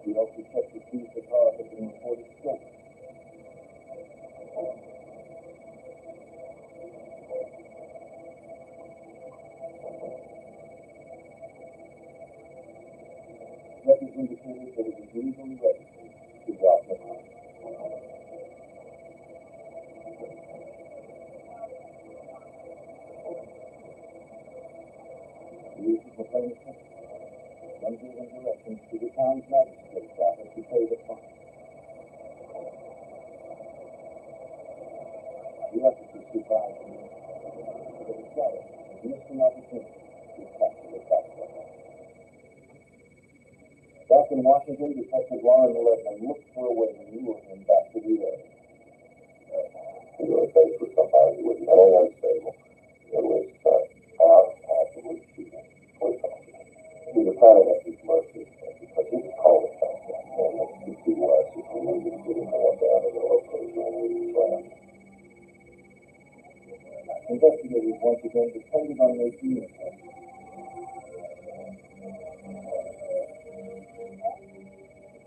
He also checked to see if the car had been reported stolen. Records indicated that it was legally registered to Ralph McClellan. The use of McClellan's testimony then gave him directions to the town's magistrate's office to pay the fine. The officer survived the incident, but his daughter missed an opportunity to capture the suspect. Back in Washington, Detective Warren Lebanon looked for a way to lure him back to the area. We were faced with somebody who was mentally unstable, who was out actively shooting police officers. We were trying to get his mercy because he was calling something, and the key was if we needed to get him on down to the location and we was running. Investigators once again depended on their DNA test.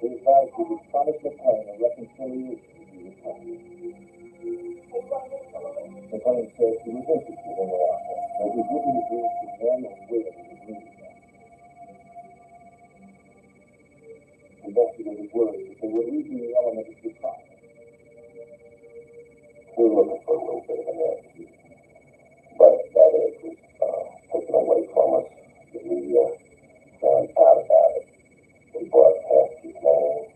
They advised he would promise McClellan a reconciliation if he returned. McClellan said he was interested in the offer, but he wouldn't agree to when or where he would meet him. Investigators worried that they were losing the element of surprise. We were looking for a little bit of an edge, but that edge was taken away from us. The media found out about it. They broadcast his name,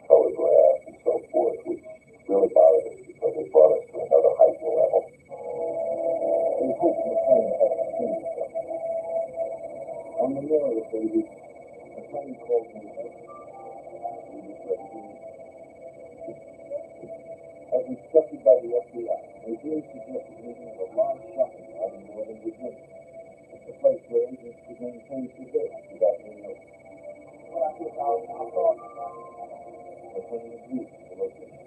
photographs, and so forth, which really bothered us because it brought us to another heightened level. They hoped McClellan hadn't seen something. baby. McLean called me in. He was ready to leave. As instructed by the FBI, Nadine suggested meeting at a large shopping mall in Northern Virginia. It's a place where agents could maintain surveillance without being noticed. McLean agreed to the location.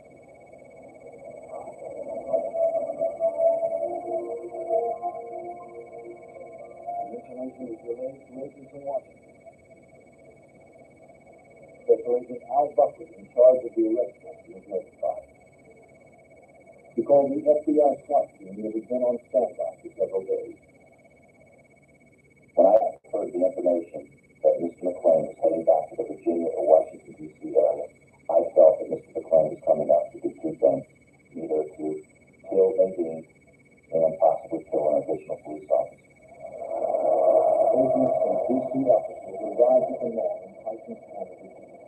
The information was relayed to agents in Washington. Special Agent Al Buckley, in charge of the arrest warrant, was notified. He called the FBI SWAT team that had been on standby for several days. When I heard the information that Mr. McLean was heading back to the Virginia or Washington, D.C. area, I felt that Mr. McLean was coming up to do two things, either to kill Nadine and possibly kill an additional police officer. Agents and D.C. officers arrived at the mall in Tyson's Corner, Virginia.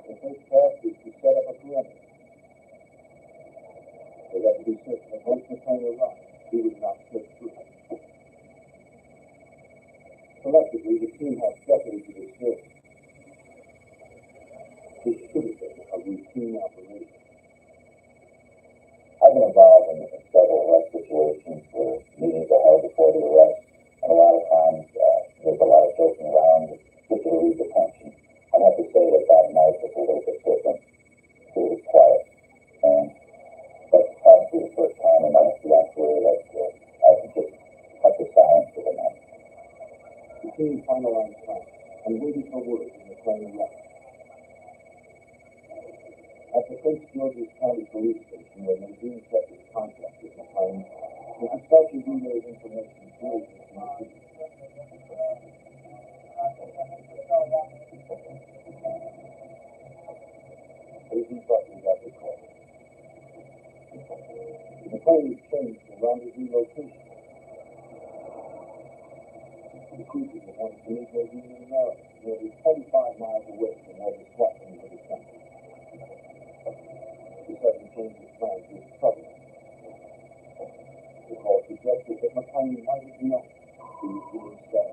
The first task is to set up a perimeter. They had to be certain that once McLean arrived, he would not slip through. Collectively, the team has decades of experience. This should have been a routine operation. I've been involved in several arrest situations where meetings are held before the arrest, and a lot of times there's a lot of joking around to get you to lose attention. I'd have to say that night was a little bit different. It was quiet, and that's probably the first time in my FBI career that I could just cut the silence for the night. The team finalized time and waited for word when McLean arrived. At the Prince George's County Police Station, where Nadine kept his contact with McLean, the dispatcher relayed information to agents in the city. Agent Buckley got the call. McLean has changed the rendezvous location. The cruisers have wanted to meet Nadine in Maryland, nearly 25 miles away from where the SWAT team was assembled. The sudden change of plans was troubling. The call suggested that McLean might have known he was being set.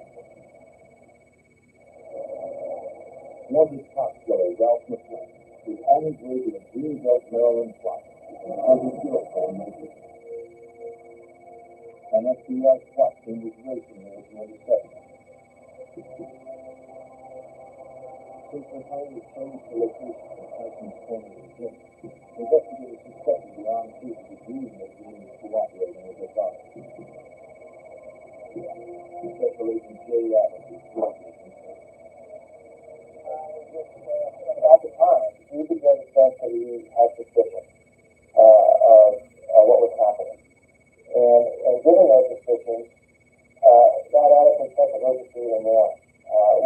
Wanted cop killer Ralph McLean was on his way to the Greenbelt, Maryland plot and under curacao measures. An FBI SWAT team was racing there near the setting. Since McLean had changed the location from Tyson's Corner, Virginia, investigators suspected the armed group was agreeing that Green was cooperating with their authorities. Special Agent J. Adams was directly concerned. At the time, we began to sense that he had suspicion of what was happening. And given those suspicions, that added some sense of urgency even more.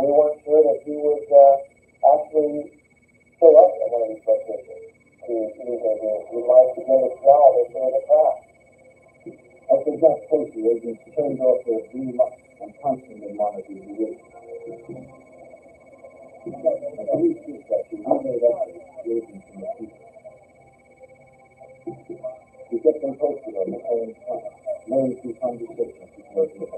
We weren't sure that he would actually show up at one of these locations to meet Nadine. We might begin to smell that there was a trap. As they got closer, agents turned off their blue lights and constantly monitored the area. A police dispatcher relayed updates to agents in the field. We kept them posted on McLean's plan, learned through conversations with the agents.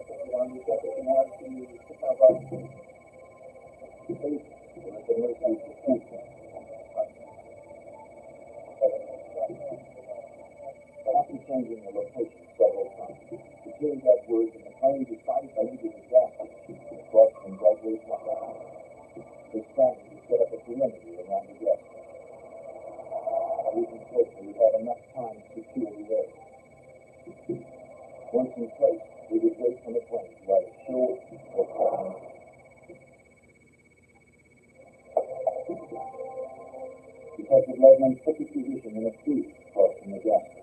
After changing the location several times, the team got word that McLean decided to leave the gas station across from Broadway Plaza. His strategy to set up a perimeter around the gas station. Even closer, we had enough time to secure the area. Once in place, we would wait for McLean to either show or call. Detective Ledman took his position in a cruiser across from the gas station.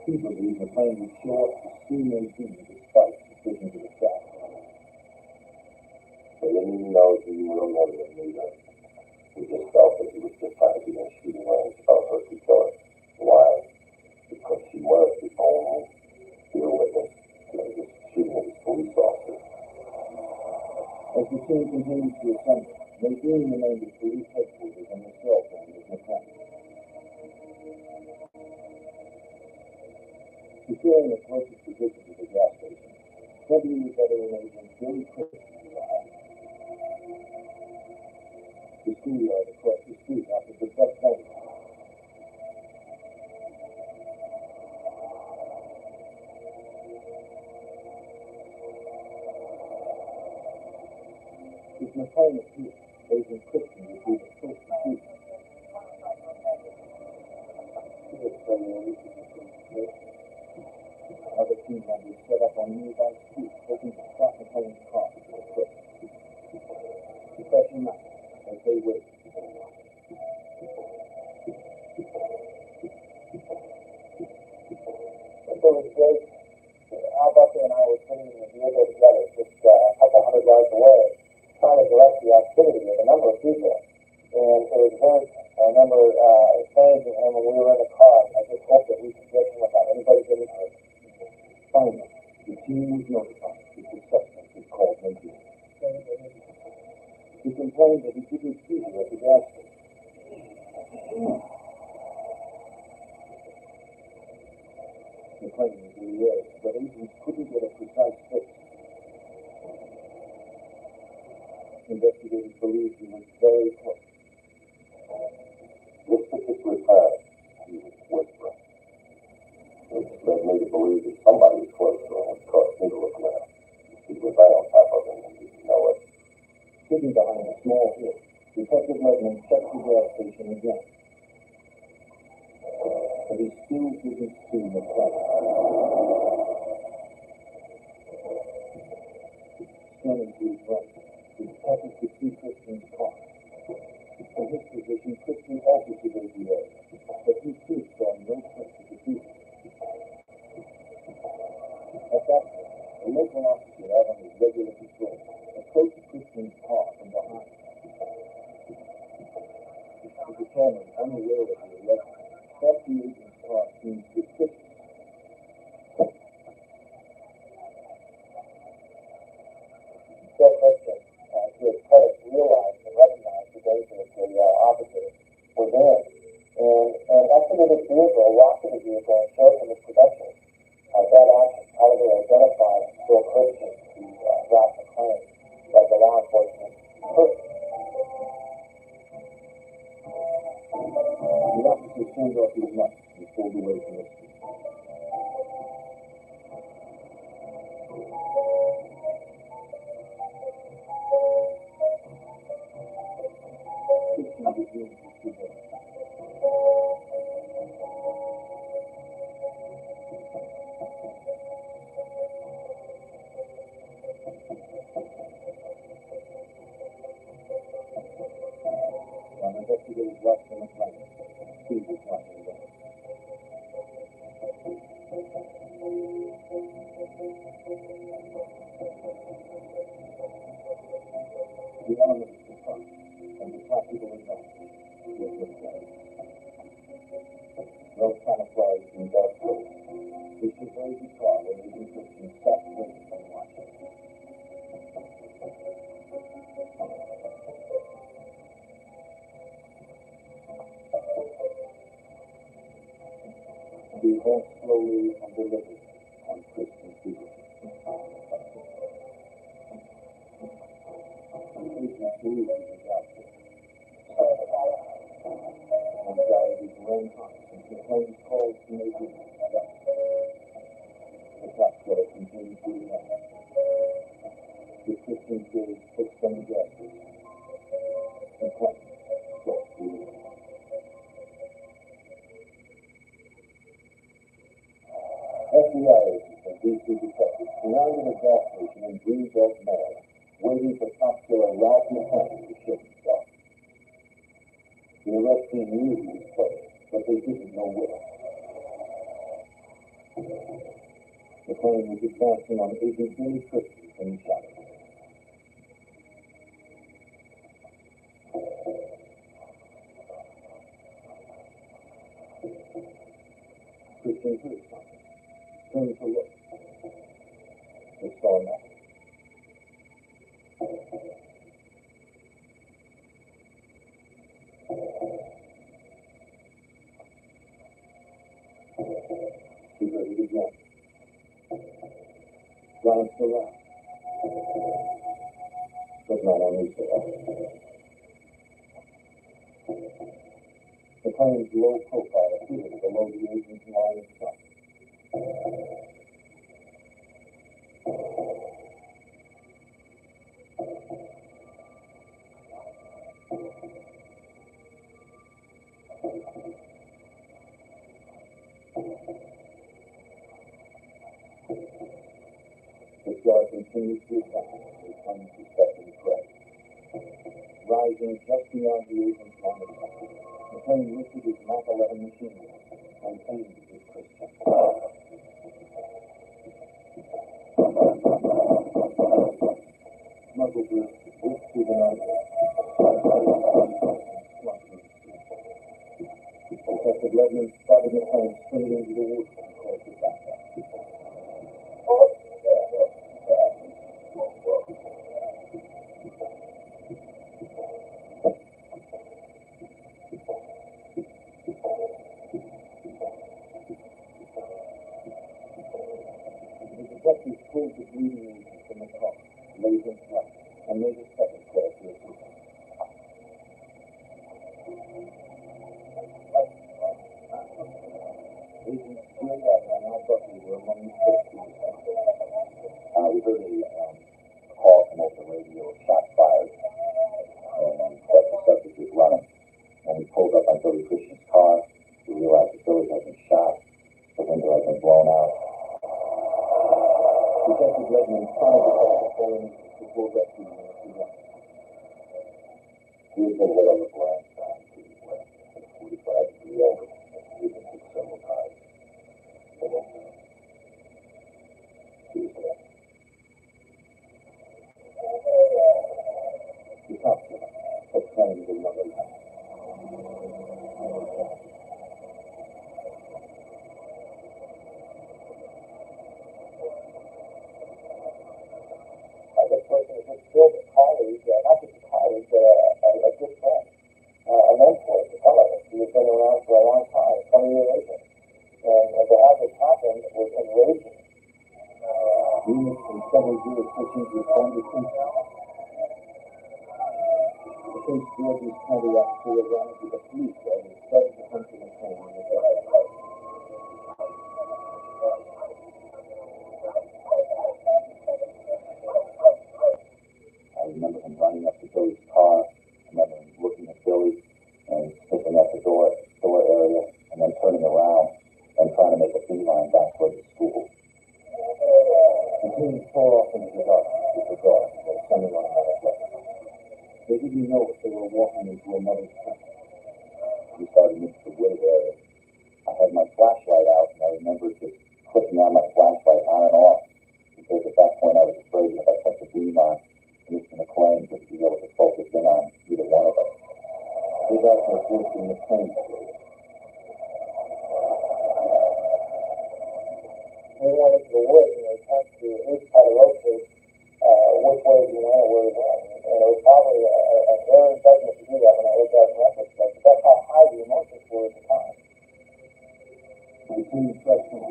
He believed McLean would show up to see Nadine despite suspicions of attack. They didn't know he really wanted to meet her. We just felt that he was just trying to be in shooting range of her to kill her. Why? Because she was the only real witness to this shooting of this police officer. As the team continued to assemble, Nadine remained at police headquarters on the cell phone with McLean. Securing the closest position to the gas station, 20 years later, in a very Christian life, the schoolyard across the street after the best night. If McLean is here, Asian Christian would be the first to see him. Other team members set up on nearby streets, hoping to stop McLean's car before it quit. Special night, as they wait. So it's great. Al Buckley and I were sitting in the vehicle together, just a couple hundred yards away, trying to direct the activity of a number of people. And it was very, I remember saying to him when we were in the car, I just hope that we can get him without anybody getting hurt. Finally, the team was notified that the suspect was called Lindsay. He complained that he didn't see her at the gas station. McLean was in the area, but agents couldn't get a precise fix. Investigators believed he was very close. This particular time, he was whispering. It led me to believe that somebody was close to him and caused me to look around. He was right on top of him and didn't know it. Hidden behind a small hill, Detective Ledman checked the gas station again. But he still didn't see McLean. Scanning to his right, the detective could see Christian's car. From his position, Christian also surveyed the area, but he too saw no trace of the shooter. At that point, a local officer out on his regular patrol approached Christian's car from behind. The patrolman, unaware of the arrest, thought the agent's car seemed suspicious. Still Christian, to his credit, realized and recognized the danger that the officer was in, and exited his vehicle, walked to the vehicle, and showed him his credentials. That action probably identified Still Christian to drop the claim that the law enforcement could. The officer turned off his lights and pulled away from the street. Christian resumed his surveillance. While investigators watched the McLean, Steve was watching them. The element of surprise and the practical advantage was McLean. Well camouflaged in dark clothes, he surveyed the car where Agent Christian sat waiting and watching. He advanced slowly and deliberately on Christian's vehicle. Agent believed he was out there. Anxiety ran high since McLean's calls to Agent stopped. The tax cutter continued to advance. The Christian's gaze fixed on the gas station. McLean close to the end. FBI agents and DC detectives surrounded a gas station in Greenbelt, Maryland, waiting for cop killer Ralph McLean to show himself. The arrest team knew he was close, but they didn't know where. McLean was advancing on Agent Billy Christian from the shadows. Christian heard something, turned to look. They saw nothing. He heard it again. glanced around, but no one knew so. McLean's low profile appeared below the agent's line of sight. The guard continued to advance, his unsuspecting prey. Rising just beyond the agent's line of sight, McLean lifted his Mach 11 machine gun and aimed at his Christian. Smuggler whipped through the night. Detective Ledman spotted McLean straight into the woods and closed it back up. The detective pulled the bleeding agent from the car, laid him flat, and made a second call to his room. Agent Stuart and Al Buckley were among the first to respond. We heard a call come over the radio of shots fired, and that the subject was running. When we pulled up on Billy Christian's car, we realized that Billy had been shot, the window had been blown out. Detective Ledman tried to call the phone before rescue units were running. He had been hit on the blind side to his left at 45-degree angle. He had been hit several times. He was dead. The cops had claimed another life. This person is still a colleague, not just a colleague, but a good friend, a mentor to some of us. He has been around for a long time, 20-year agent. And to have this happen was enraging. Units from several jurisdictions responded instantly. The Prince George's County officer arrived with a police and started to hunt for the home on the drive. I remember him running up to Billy's car. I remember him looking at Billy and sniffing at the door area, and then turning around and trying to make a beeline back toward the school. The team tore off into the darkness with the dog that was sending on another left. They didn't know if they were walking into another tent. We started into the wooded area. I had my flashlight out, and I remember just clicking on my flashlight on and off, because at that point I was afraid if I kept the beam on, Mr. McLean would be able to focus in on either one of us. We got to work in the McLean story. We went into the woods and attempted to at least try to locate which way we went or where we went. And it was probably a very judgment to do that when I looked at it in retrospect, but that's how high the emotions were at the time. The team pressed on,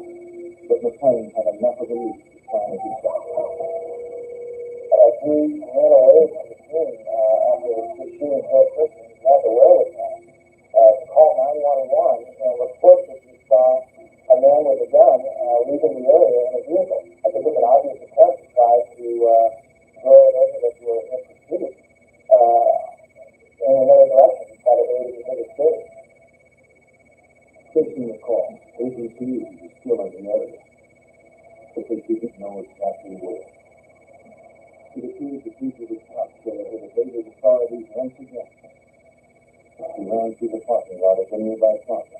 but McLean had enough of the lead to try and do something. We ran away from the scene after the shooting Bill Christian. We had the wherewithal to call 911 and report that we saw a man with a gun leaving the area in a vehicle. I think it was an obvious attempt to try to throw it over that you were in pursuit in another direction to try to aid in the escape. Taking the call, agents knew he was still in the area, but they didn't know exactly where. It appears the fugitive cop killer had evaded authorities once again. He ran through the parking lot of the nearby plaza.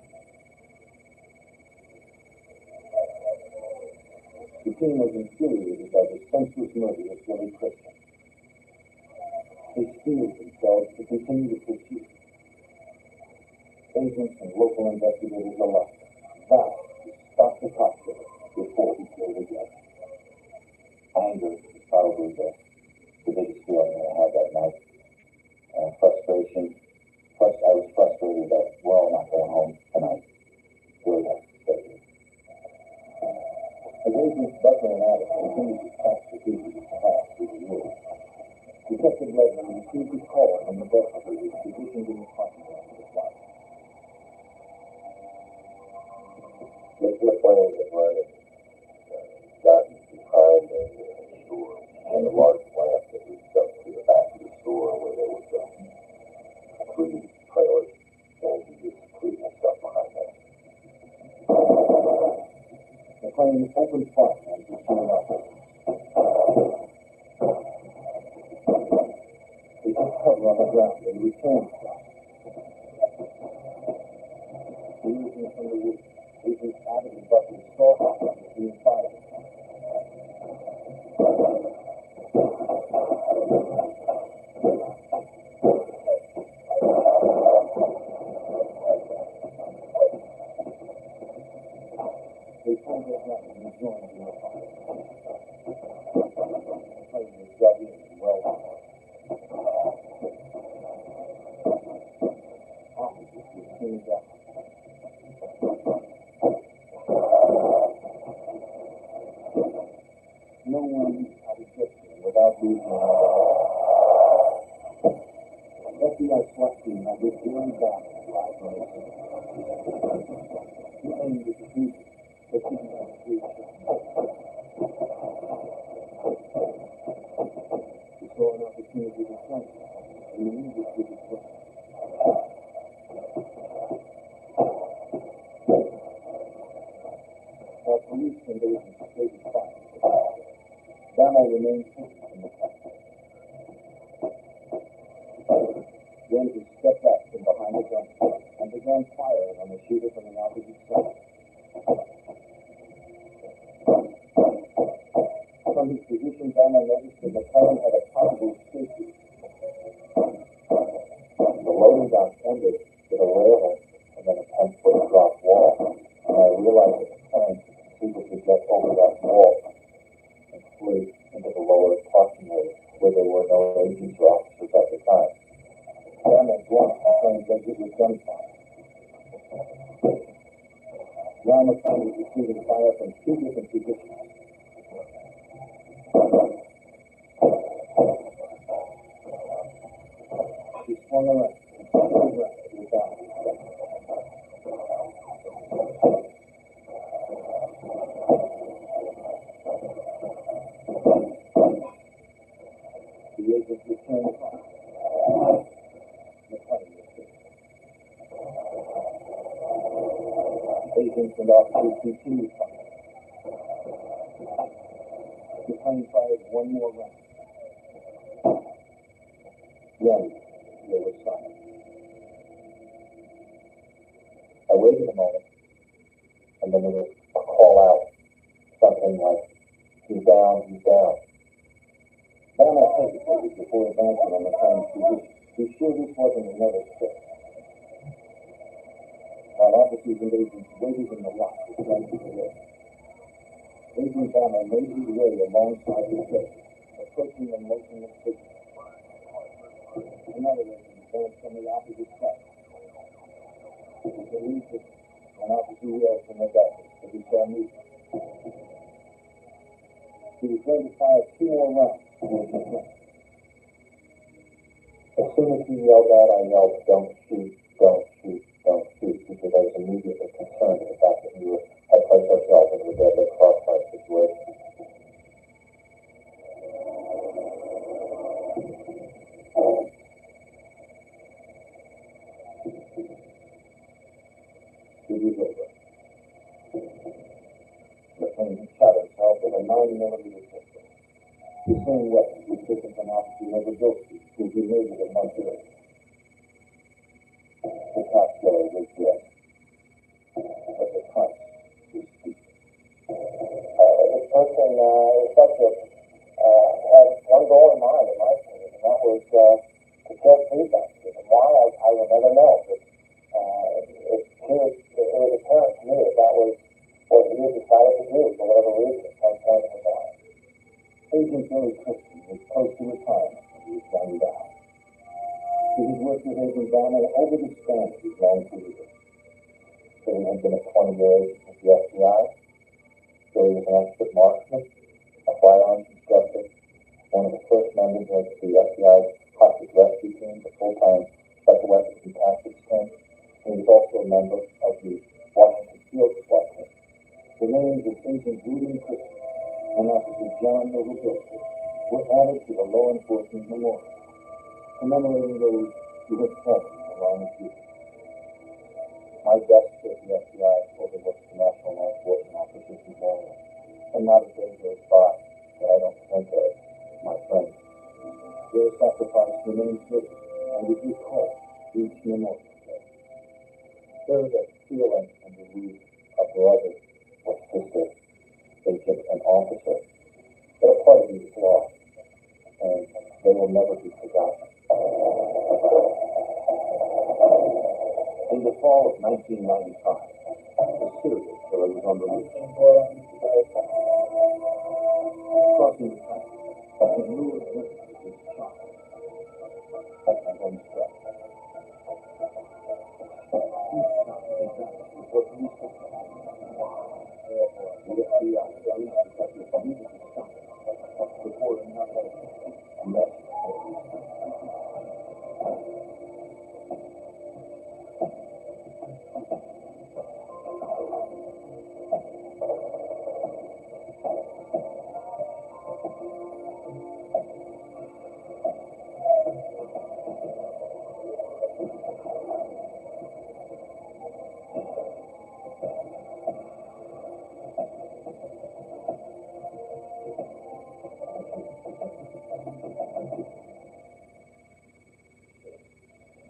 The team was infuriated by the senseless murder of Billy Christian. They steeled themselves to continue the pursuit. Agents and local investigators alike vowed to stop the cop killer before he killed again. Anger is probably the biggest feeling I had that night. Frustration. I was frustrated that we're all not going home tonight. Really has to stay here. As agents Buckley and Abbott continued to McLean had run and gotten behind the store and a large lamp that reached up to the back of the store where there was a cleaning trailer, and he was cleaning stuff behind that. McLean opened fire and pursued up. He took cover on the ground and returned. Emerging from the woods, Agents Abbott and Buckley saw him being fired. They pulled their gun and rejoined in the fire. McLean was dug in and well armed. Officers were cleaned up. No one knew how to get there without losing another life. FBI SWAT team had this very bad 5 minutes. The enemy was defeated, but didn't have a free shot. He saw an opportunity to fight, and he used it to his weapon. While police and agents traded fire, Bama remained hidden in the fight. Then he stepped back from behind the gun and began firing on the shooter from the opposite side. From his position, Bama noticed that McLean had a possible escape route. The loading dock ended with a railing and then a 10-foot drop wall, and I realized that McLean could see get over that wall and flee into the lower parking area where there were no agents or officers at the time. Bama dropped McLean's exit with gunfire. Now McLean was receiving fire from 2 different positions. He swung around and shot his right to the down. The agents returned fire. McLean was hit. Agents and officers continued firing. McLean fired one more round. Then there was silence. I waited a moment, and then there was a call out, something like, "He's down, he's down." Bama hesitated before advancing on McLean's position. Be sure this wasn't another trick. While officers and agents waited in the lot to run to the way. Agent Bama made his way alongside the gate, approaching the motionless figure. Another agent advanced from the opposite side. He believed that an officer yelled from the darkness that he saw movement. He was going to fire 2 more rounds towards McLean. As soon as he yelled out, I yelled, "Don't shoot, don't shoot, don't shoot," because I was immediately concerned with the fact that we had placed ourselves into a deadly crossfire situation. It was over. McLean shot himself with a 9mm pistol. The same weapon he was taken from Officer Novodowski, who he murdered a month earlier. The top killer was dead. But the price was steep. This person is subject had one goal in mind, in my opinion, and that was to kill feedback. And why, I will never know. But it was apparent to me that that was what he had decided to do for whatever reason at some point in his life. Agent Billy Christie was close to retirement when he was gunned down. He had worked with Agent Bama over the span of his long career. Billy had been a 20-year agent with the FBI. Billy was an expert marksman, a firearms instructor, one of the first members of the FBI's hostage rescue team, the full-time special weapons and tactics team. He was also a member of the Washington Field SWAT team. The names of Agent William Chris and Officer John Noble Joseph were added to the law enforcement memorial, commemorating those who have fallen along the route. My desk at the FBI overlooks the National Law Enforcement Officers Memorial, and not a day goes by that I don't think of my friends. Their sacrifice remains living, and we recall each memorial day. There is a feeling in the youth of brother or sister, agent and officer, but a part of you is lost, and they will never be forgotten. In the fall of 1995, a serial killer was on the loose. Crossing the town, he lured women with his child. That was one step. He stopped exactly with what he said. The FBI police detectives needed to stop before another mess.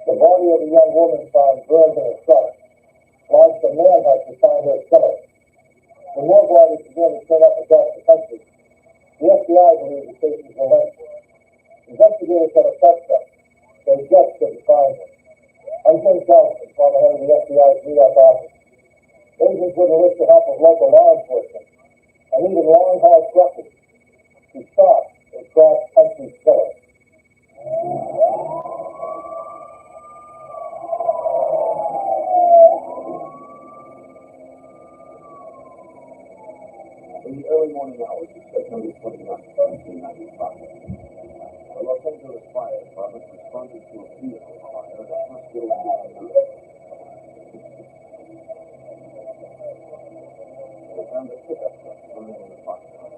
The body of a young woman found burned in a cellar launched a manhunt to find her killer. When more bodies began to turn up across the country, the FBI believed the cases were linked. Investigators had a suspect. They just couldn't find him. I'm Jim Johnson, former head of the FBI's New York office. Agents would enlist the help of local law enforcement and even long-haul truckers to stop a cross-country killer. In the early morning hours of September 29, 1995, the Los Angeles Fire Department responded to a vehicle fire at a hospital in Manhattan. They found a pickup truck burning in the parking lot.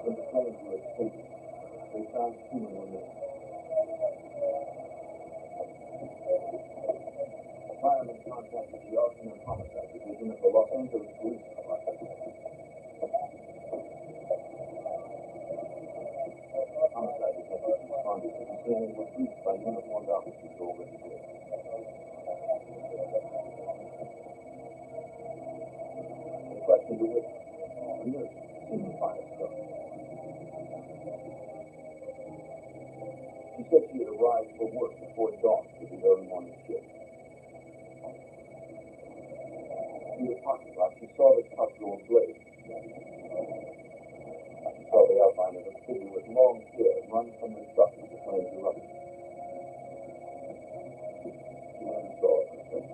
When the flames were extinguished, they found two men were missing. Firemen contacted the Arson and Homicide Division of the Los Angeles Police Department. Homicide detectives responded to the scene and were briefed by uniformed officers who already did. They questioned the witness, a nurse seen the fire start. She said she had arrived for work before dawn for the early morning shift. In the parking lot, she saw the truck go ablaze. She saw the outline of a figure with long hair run from the truck as the flames erupted. She never saw it since.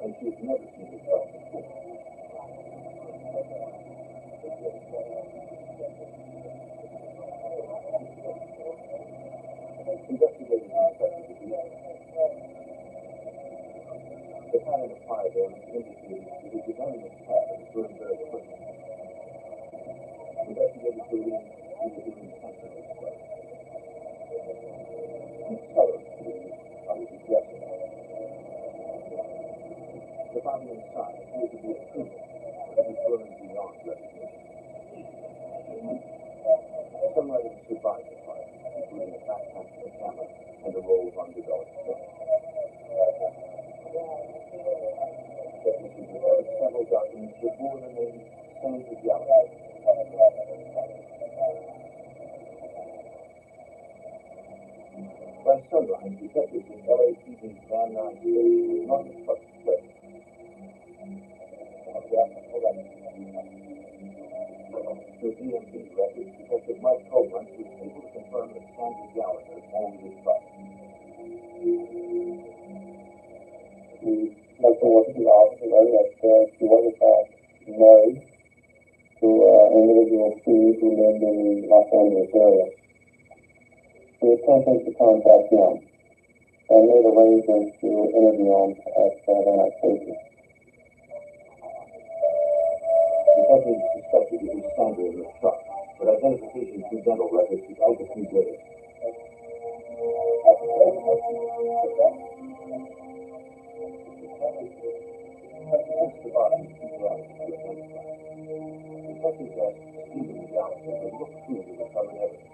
And she had never seen the truck before. Investigators inspected the pattern of fire damage indicated that it was only a cat that was burned very quickly. Investigators believe it was an intentional strike. And sellers believe I was guessing. The body inside appeared to be a female that was burned beyond recognition. Some items survived the fire, including a backpack, a camera, and a roll of undeveloped film. Technicians recovered several documents that bore the name Sandra Gallagher. By sunrise, detectives in LAPD's Van Nuys station were not the truck's plate. Through DMV records, Detective Mike Coburn was able to confirm that Sandra Gallagher owned the truck. That's what the officer that she was in fact married to individuals who lived in the Los Angeles area. We attempted to contact him and made arrangements to interview him at the night station. Detectives suspected it was Sandra in the truck, but identification through dental records would take a few days. Since the body was too black to identify, detectives asked Stephen Young to look through the recovered evidence.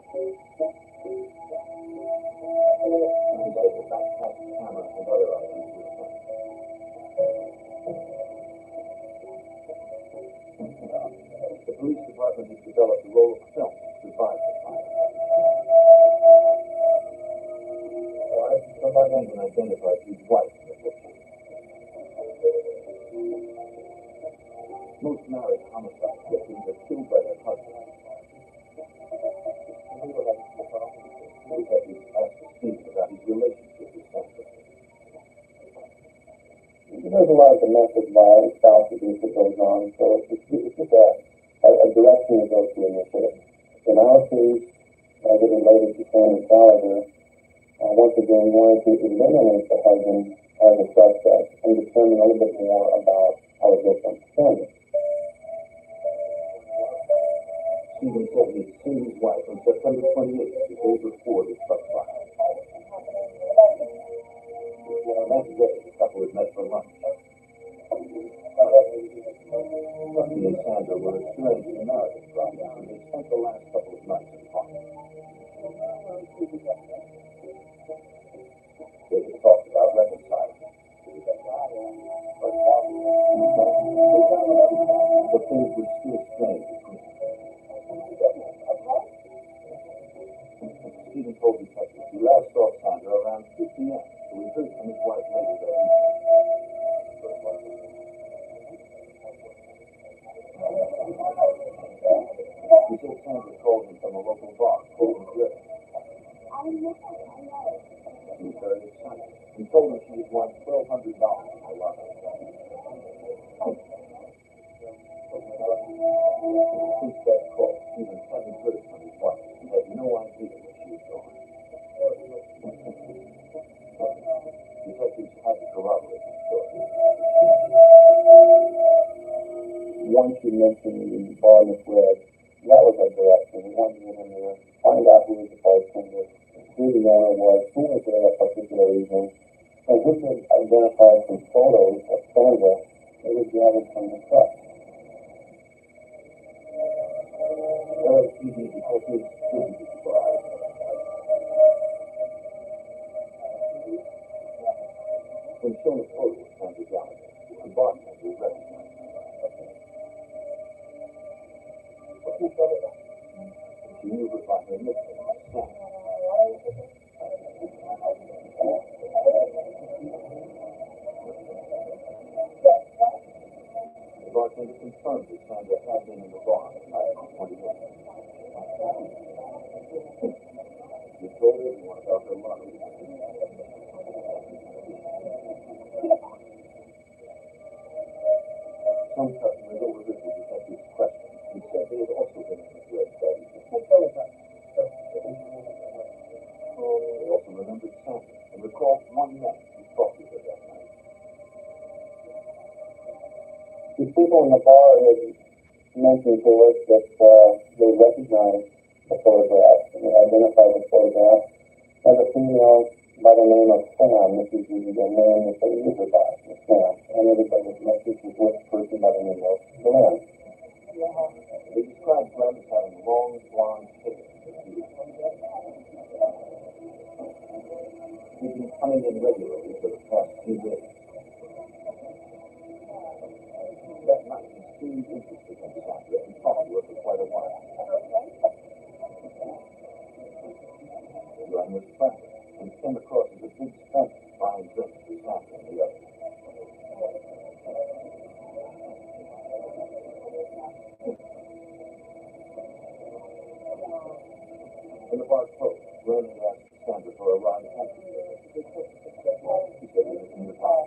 He said the backpack, camera, and other items were found. The police department has developed a roll of film to survive the fire. Somebody even identified his wife in the picture. Most married homicide victims are killed by their husbands. Detectives asked Stephen about his relationship with Sandra. There's a lot of domestic violence, spouse abuse that goes on, so it's just a direction to go to initiative. In our case, as it related to Sandra Gallagher, once again, we wanted to eliminate the husband as a suspect and determine a little bit more about our victim, Sandra. Stephen said he had seen his wife on September 28th, the day before the truck fire. That day, the couple had met for lunch. He and Sandra were experiencing marital problems, and they spent the last couple of nights apart. They had talked about reconciling. But things were still strange between them. Stephen told detectives he last saw Sandra around 2 p.m., so he heard from his wife later that evening. He said Sandra called him from a local bar called the Grill. He was very excited. He told her she had won $1,200 in the lottery. Since that call, Stephen hadn't heard from his wife and had no idea where she had gone. Detectives had to corroborate the story. Once you mentioned the bar in the Red, that was our direction. We wanted to get in there, find out who was the bartender, who the owner was, who was there that particular evening, and who could identify some photos of Sandra that was gathered from the truck. LAPD detectives visited the bar. When shown a photo of Sandra Gallagher, the bartender recognized her. She knew her by her nickname, Sandra. The bartender confirmed that Sandra had been in the bar on the night of the 28th. She told everyone about her lottery. Some customers overheard the detective's questions and said they had also been in the Red that evening. They also remembered Sandra and recalled one man who talked with her that night. The people in the bar had mentioned to us that they recognized the photograph and they identified the photograph as a female by the name of Sam. This is the name that they use her by, Sam. And everybody was mentioned was with a person by the name of Glenn. They described Glenn as having long, blonde hair. He'd been coming in regularly for the past few days. That night, he seemed interested in Sandra and talked to her for quite a while. Glenn was friendly and came across as a big spender, buying drinks for Sandra and the others. When the bar closed, Glenn had asked Sandra for a ride home. She said it was in the car.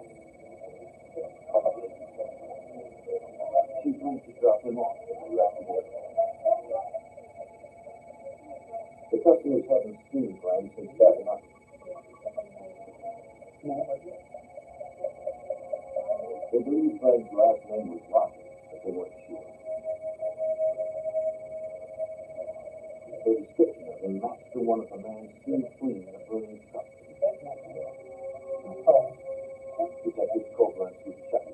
She agreed to drop him off at the rapid airport. The customers haven't seen Glenn since back in October. They believe Glenn's last name was Rocky, but they weren't sure. Their description of him matched the one of the man seen fleeing in a burning truck. Detective Copeland was checked.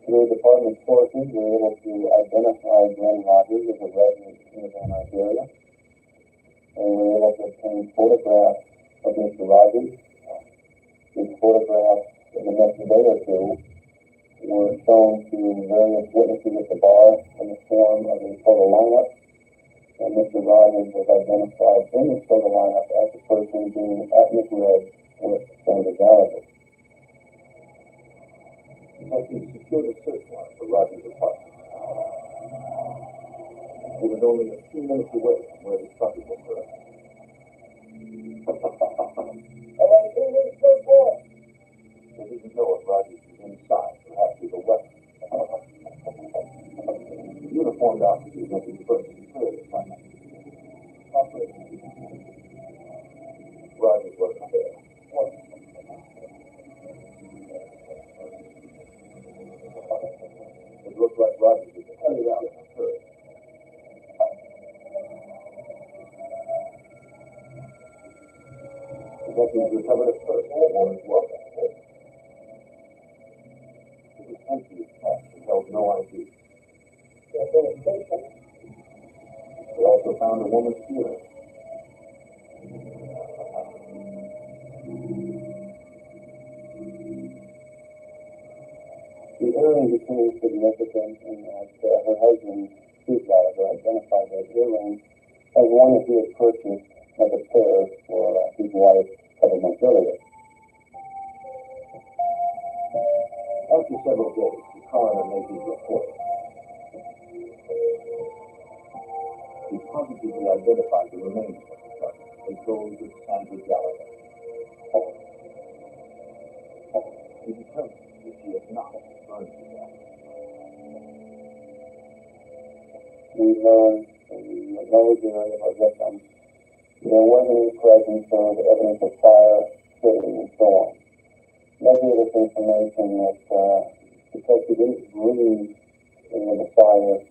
Through department sources, we were able to identify Glenn Rogers as a resident in the Van Nuys area. And we were able to obtain photographs of Mr. Rogers. These photographs in the next day or two were shown to various witnesses at the bar in the form of a photo lineup. And Mr. Rogers was identified in the photo lineup as the person being at misread with Senator Gallagher. Detectives secured a search warrant for Rogers' apartment. It was only a few minutes away from where the truck had been burned. They didn't know if Rogers was inside, perhaps with a weapon. The uniformed officers went to first to clear the site. Rogers wasn't there. It looked like Rogers was headed out in a hurry. Detectives recovered a purse and a woman's wallet. It was empty of cash and held no ID. They also found a woman's earring. The earring became significant in that her husband, Steve Gallagher, identified that earring as one that he had purchased as a pair for his wife a couple months earlier. After several days, the coroner made his report. He positively identified the remains of the truck as those of Sandra Gallagher. He determined that she had not burned to death. We learned from the knowledge area of our victims there wasn't any presence of evidence of fire, sitting, and so on. That gave us information that because she didn't breathe in the fire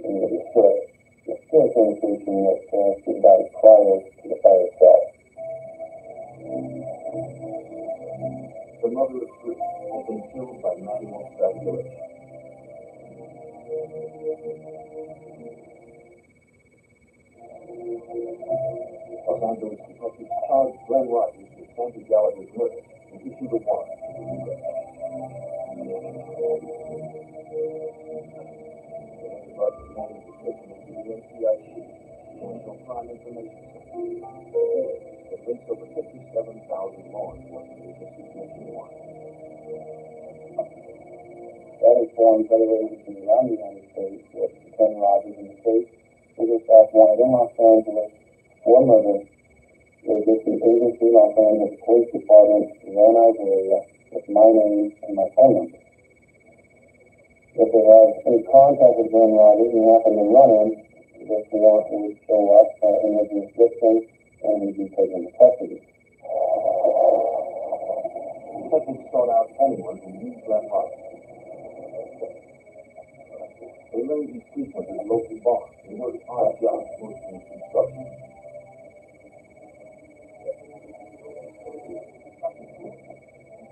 in the soot, it still an indication that she died prior to the fire itself. The mother of three had been killed by manual strangulation. Los Angeles detectives charged Glenn Rogers with Sandra Gallagher's murder and issued a warrant. Rogers wanted to take him into the NCIC, National Crime Information Center. It links over 57,000 law enforcement agencies nationwide. That informs other agencies around the United States that Glenn Rogers in the case was in fact wanted in Los Angeles for murder. They just the agency Los Angeles Police Department, Van Nuys area, with my name and my phone number. If they have any contact with Glenn Rogers and happen to run him, this warrant would show up in his jurisdiction and he'd be taken into custody. Detectives sought out anyone who knew Glenn Rogers. They learned he frequented local bars and worked odd jobs, mostly in construction.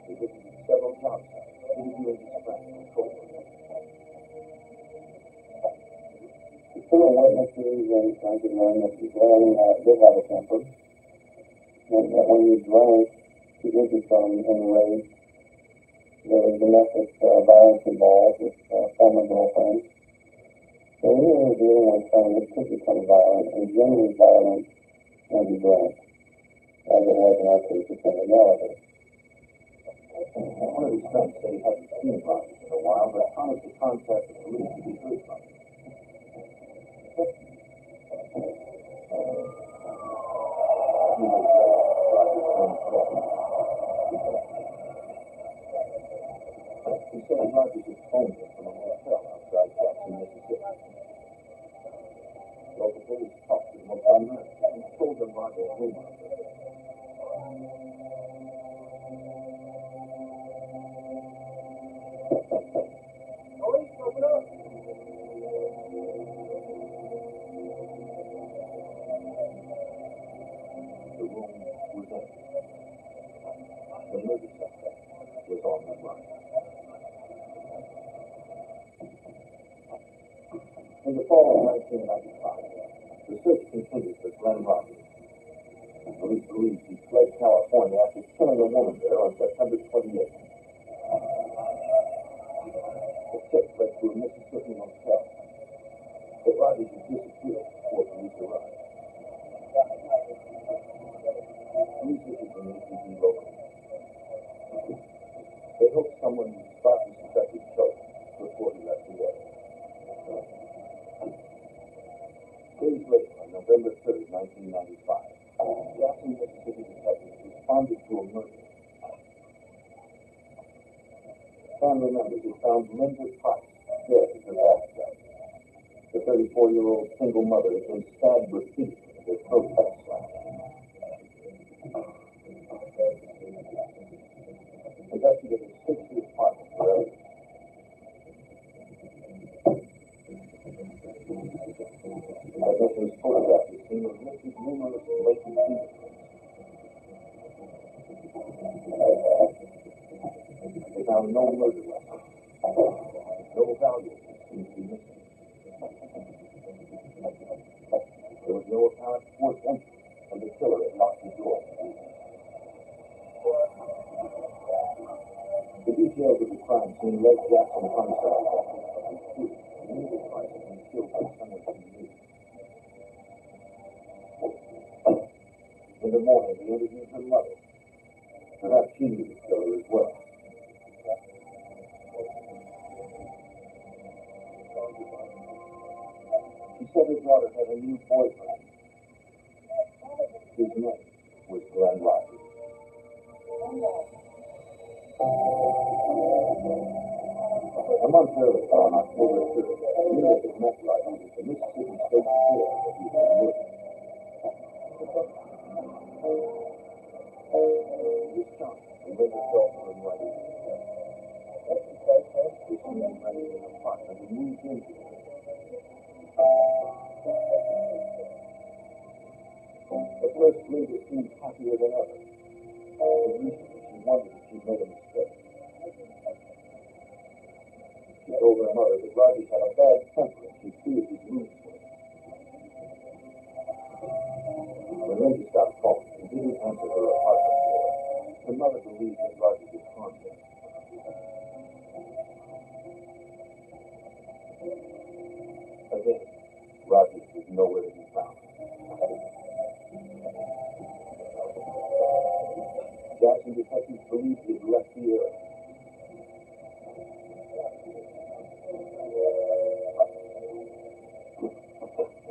They visited several job sites, interviewing his friends and co-workers. The two witnesses and trying to learn that Glenn did have a temper, and that when he drank, he did become enraged. There was domestic violence involved with former girlfriends. So we were dealing with someone that could become violent and genuinely violent when he drank, as it was in our case with Senator Gallagher. One of his friends said he hadn't seen Rogers in a while, but promised to contact the police to be heard from him. He said Rogers had phoned him from a hotel outside Jackson, Mississippi. Local police talked to them about that and told them Roger's rumor. Police, open up! The room was empty. The murder suspect was on the run. In the fall of 1995, the search continued for Glenn Rogers. Police believe he fled California after killing a woman there on September 28th. The tip led to a Mississippi motel. But Rogers had disappeared before police arrived. Police issued an APB local. They hoped someone would spot the suspected killer before he left the area. Days later, on November 3rd, 1995, Jackson, Mississippi detectives responded to a murder. Family members had found Linda Price dead in her bathtub. The 34-year-old single mother had been stabbed repeatedly with a throat slashed. Investigators searched the apartment for evidence. Technicians photographed the scene and listed numerous latent fingerprints. They found no murder weapon. No valuables seemed to be missing. There was no apparent forced entry, and the killer had locked the door. The details of the crime scene led Jackson homicide detectives to conclude that Linda Price had been killed by someone she knew. In the morning, they interviewed her mother. Perhaps she knew the killer as well. She said her daughter had a new boyfriend. His name was Glenn Rogers. A month earlier, on October 3rd, Linda had met Rogers at the Mississippi State Fair that he had lived. This time, Linda felt her right. She seemed ready in an apartment and moved into it. At first, Linda seemed happier than ever. But recently, she wondered if she'd made a mistake. She told her mother that Rogers had a bad temper and she feared his mood swings. When Linda stopped calling and didn't answer her apartment door, her mother believed that Rogers had harmed her. Again, Rogers was nowhere to be found. Jackson detectives believed he had left the area.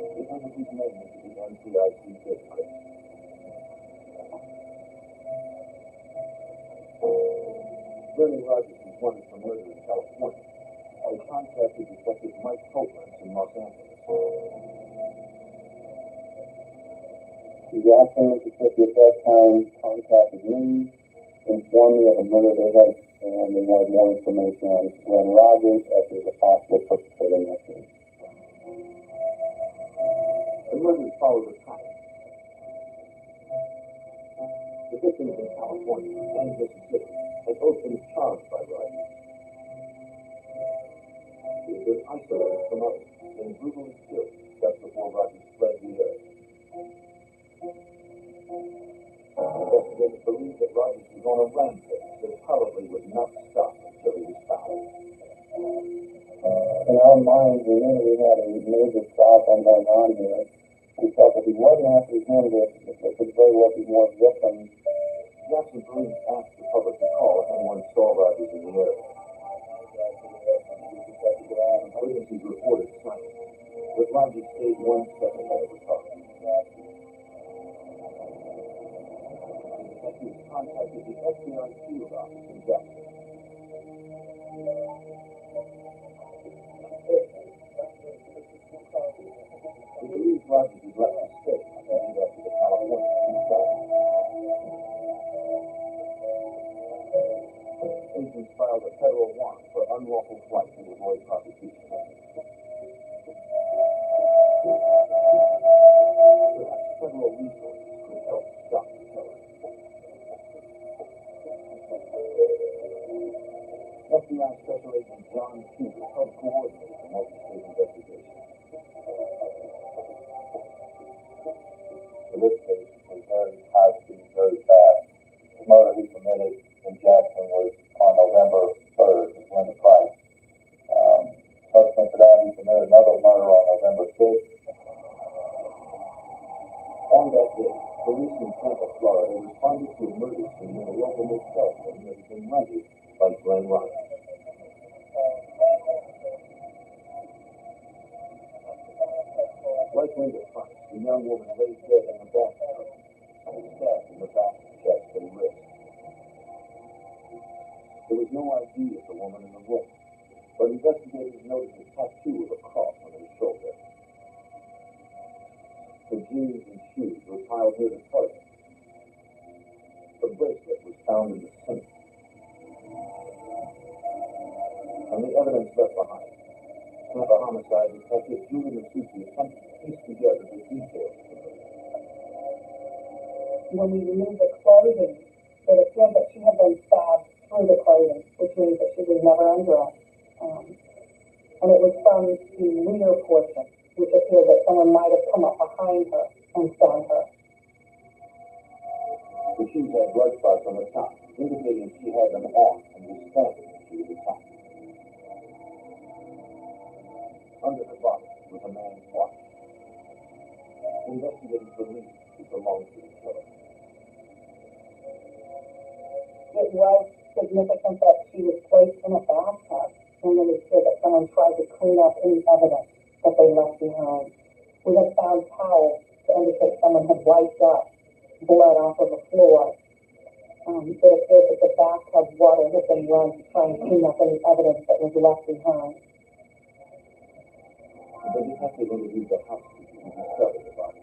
They entered his name into the NCIC database. Learning Rogers was wanted for murder in California, they contacted Detective Mike Copeland in Los Angeles. Jackson, Mississippi at that time contacted me, informed me of a murder they had, and they wanted more information on Glenn Rogers as a possible perpetrator in that case. The murders followed a pattern. The victims in California and Mississippi had both been charged by Rogers. He had been isolated from others and brutally killed just before Rogers fled the area. Investigators believe that Rogers was on a rampage that probably would not stop until he was found. In our minds, we knew we had a major problem going on here. We felt that he wasn't after him, that there could very well be more victims. Jackson police asked the public to call if anyone saw Rogers in the area. Witnesses reported silence, but Rogers stayed one step ahead of the car. Detectives contacted the FBI field office in Jackson. They believed agents filed a federal warrant for unlawful flight to avoid prosecution. Perhaps federal resources could help stop the killer. FBI Special Agent John Cuba helped coordinate the multi-state investigation. So this case was very high-speed, very fast. The murder he committed in Jackson was on November 3rd, with Linda Price. Subsequent to that, he committed another murder on November 6th. On that day, police in Tampa, Florida responded to a murder scene in a local motel room that had been rented by Glenn Ryan. Like Linda Price, the young woman lay dead in the bathtub and was stabbed in the back, chest, and wrist. There was no ID of the woman in the room, but investigators noticed a tattoo of a cross on her shoulder. Her jeans and shoes were piled near the toilet. The bracelet was found in the sink. And the evidence left behind. Tampa homicide detective Julie Masucci attempted to piece together the details. When we removed the clothing, it appeared that she had been stabbed through the clothing, which means that she was never undressed. And it was from the rear portion, which appeared that someone might have come up behind her and stabbed her. The shoes had blood spots on the top, indicating she had them on and was standing when she was attacked. Under the body was a man's watch. Investigators believe it belonged to the killer. It was significant that she was placed in a bathtub, and it was clear that someone tried to clean up any evidence that they left behind. We had found towels to indicate someone had wiped up blood off of the floor. It appeared that the bathtub water had been run to try and clean up any evidence that was left behind. The detective interviewed the housekeeper who discovered the body.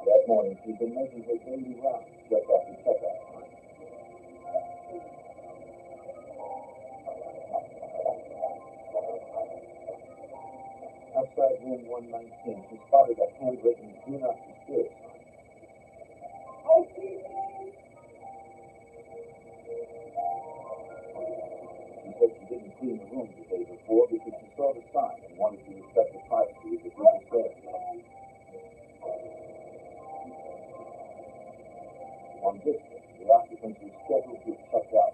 That morning, she'd been making her daily rounds just after checkout time. Outside room 119, she spotted a handwritten "Do Not Disturb" sign. She said she didn't clean the room the day before because she saw the sign and wanted to respect the privacy of the people staying there. On this day, the occupants were scheduled to check out.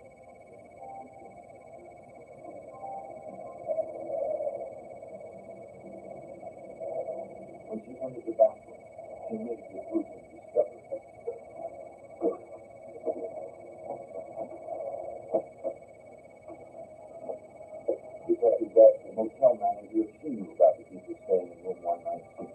When she entered the bathroom, she made the gruesome discovery. Detectives asked the motel manager if she knew about the people staying in room 119.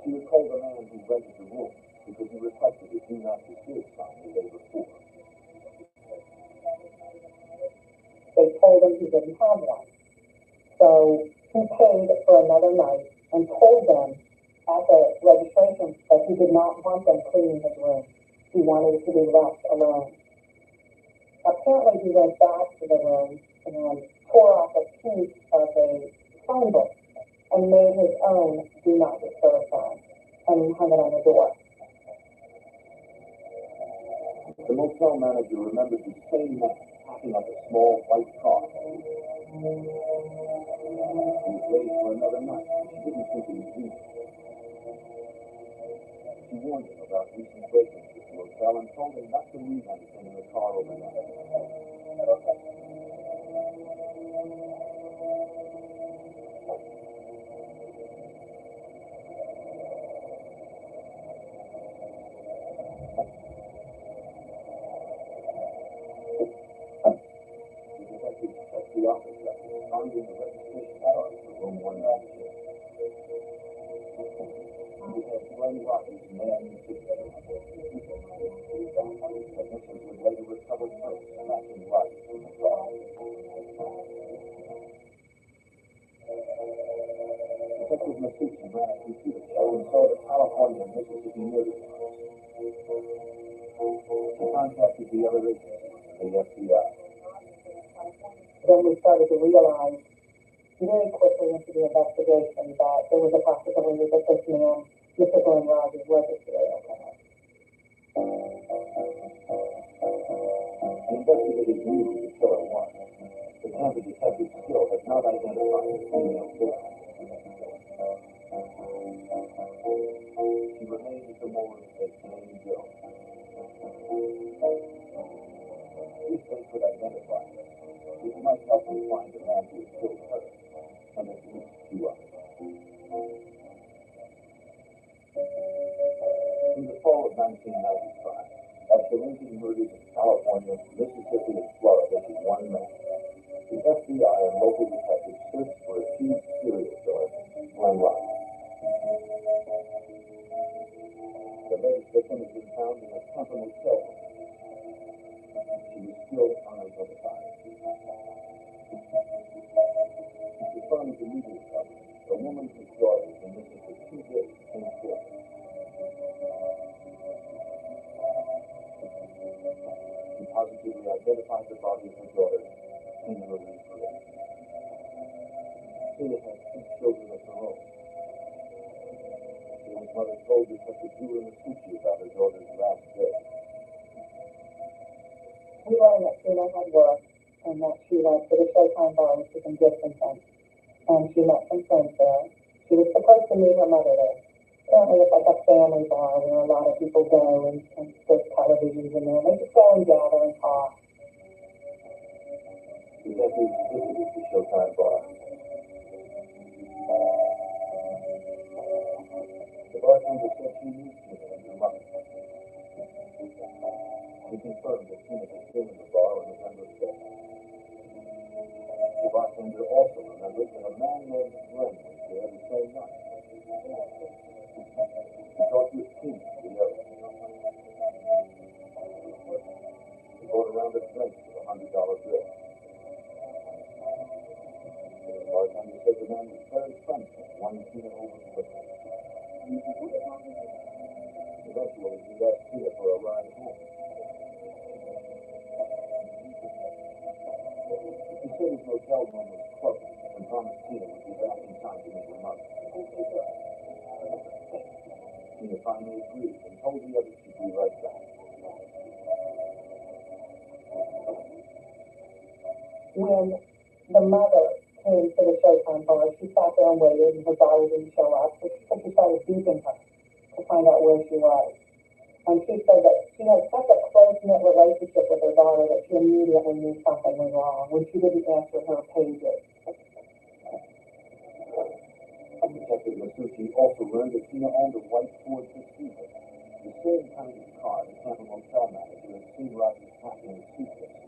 She recalled the man who rented the room because he reflected a "Do Not Disturb" sign the day before. They told him he didn't have one. So he paid for another night and told them at the registration that he did not want them cleaning his room. He wanted to be left alone. Apparently he went back to the room and tore off a piece of a phone book and made his own "Do Not Disturb" sign and hung it on the door. The motel manager remembered the same man packing up a small white car. He was ready for another night. She didn't think it was easy. She warned him about recent break-ins at the motel and told him not to leave anything in the car overnight. The detective checked the office records, finding the registration card for room 119. It had Glenn Rocky's name and signature. Technicians would later recover prints matching Rocky's from the car. Detective Masucci ran a computer check and saw the California and Mississippi murder trials. She contacted the other agencies, the FBI. Then we started to realize very quickly into the investigation that there was a possibility that this man, Mr. Glenn Rogers, was a serial killer. The investigators knew who the killer was. The Tampa detective still had not identified the female victim. She remained at the morgue as Jane Joe. If they could identify her, it might help them find the man who had killed her, and at least two others. In the fall of 1995, after Lincoln murders in California, Mississippi, and Florida to one man, the FBI and local detectives searched for a huge serial killer, Glenn Rogers. The latest victim has been found in a Tampa motel room. She was still unidentified. Confirmed the media coverage, the woman whose daughter had been missing for 2 days came forward. She positively identified the body of her daughter, Tina Marie Brenet. Tina had 2 children of her own. Tina's mother told Detective Brewer Masucci about her daughter's last day. We learned that Tina had worked and that she went to the Showtime bar with some gifts and things. And she met some friends there. She was supposed to meet her mother there. Apparently it's like a family bar where a lot of people go and there's televisions in there. They just go and gather and talk. Detectives visited the Showtime bar. The bartender said she knew Tina and her mother. He confirmed that Tina had been in the bar on November 5th. The bartender also remembered that a man named Glenn was there the same night. He talked with Tina, the other. He brought around a drink with a $100 bill. The bartender said the man was very friendly and wanted Tina over to the liquor. Eventually, he asked Tina for a ride home. He said his motel room was closed and promised Tina would be back in time to meet her mother. Tina finally agreed and told the others she'd be right back. When the mother came to the Showtime bar, she sat there and waited, and her daughter didn't show up. So she started beeping her to find out where she was. And she said that she had such a close-knit relationship with her daughter that she immediately knew something was wrong when she didn't answer her pages. Detective Masucci also learned that Tina owned a white Ford Pacifica, the same kind of car the Tampa motel manager had seen Rogers packing in his suitcase.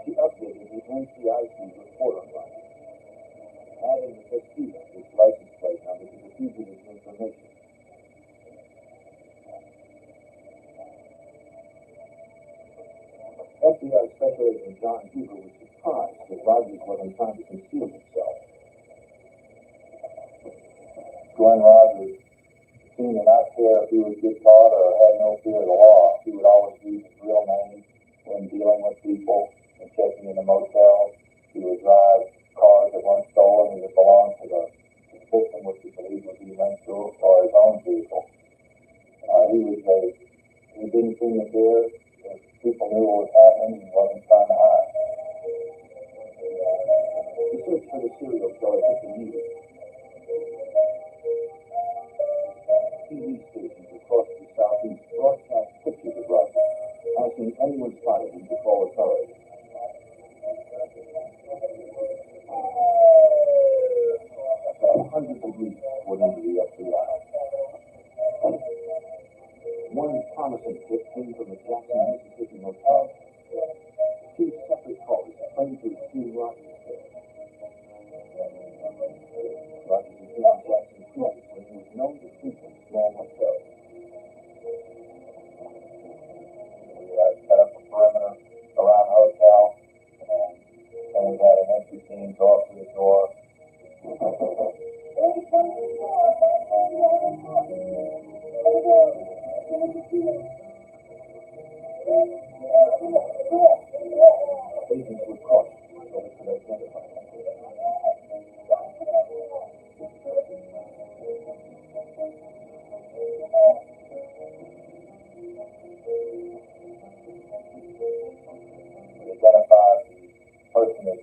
She updated the NCIC's report on Rogers, adding the Pacifica, its license plate number, to the fugitive's information. FBI Special Agent John Huber was surprised that Rogers wasn't trying to conceal himself. Glenn Rogers seemed to not care if he would get caught or had no fear of the law. He would always use his real name when dealing with people and checking in the motels. He would drive cars that weren't stolen and that belonged to the victim, which he believed would be linked to or his own vehicle. He didn't seem to care. If people knew what was happening, he wasn't trying to hide. The search for the serial killer hit the news. TV stations across the Southeast broadcast pictures of Rogers, asking anyone spotted him to call authorities. Hundreds of leads poured into the FBI. One promising tip came from the Jackson, Mississippi motel. 2 separate callers claimed to have seen Rogers there. Rogers had been on Jackson Cruise when he was known to frequent small hotels. We set up a perimeter around the hotel, and then we had an entry team go up to the door. Agents were cautious so they could identify him. We identified the person that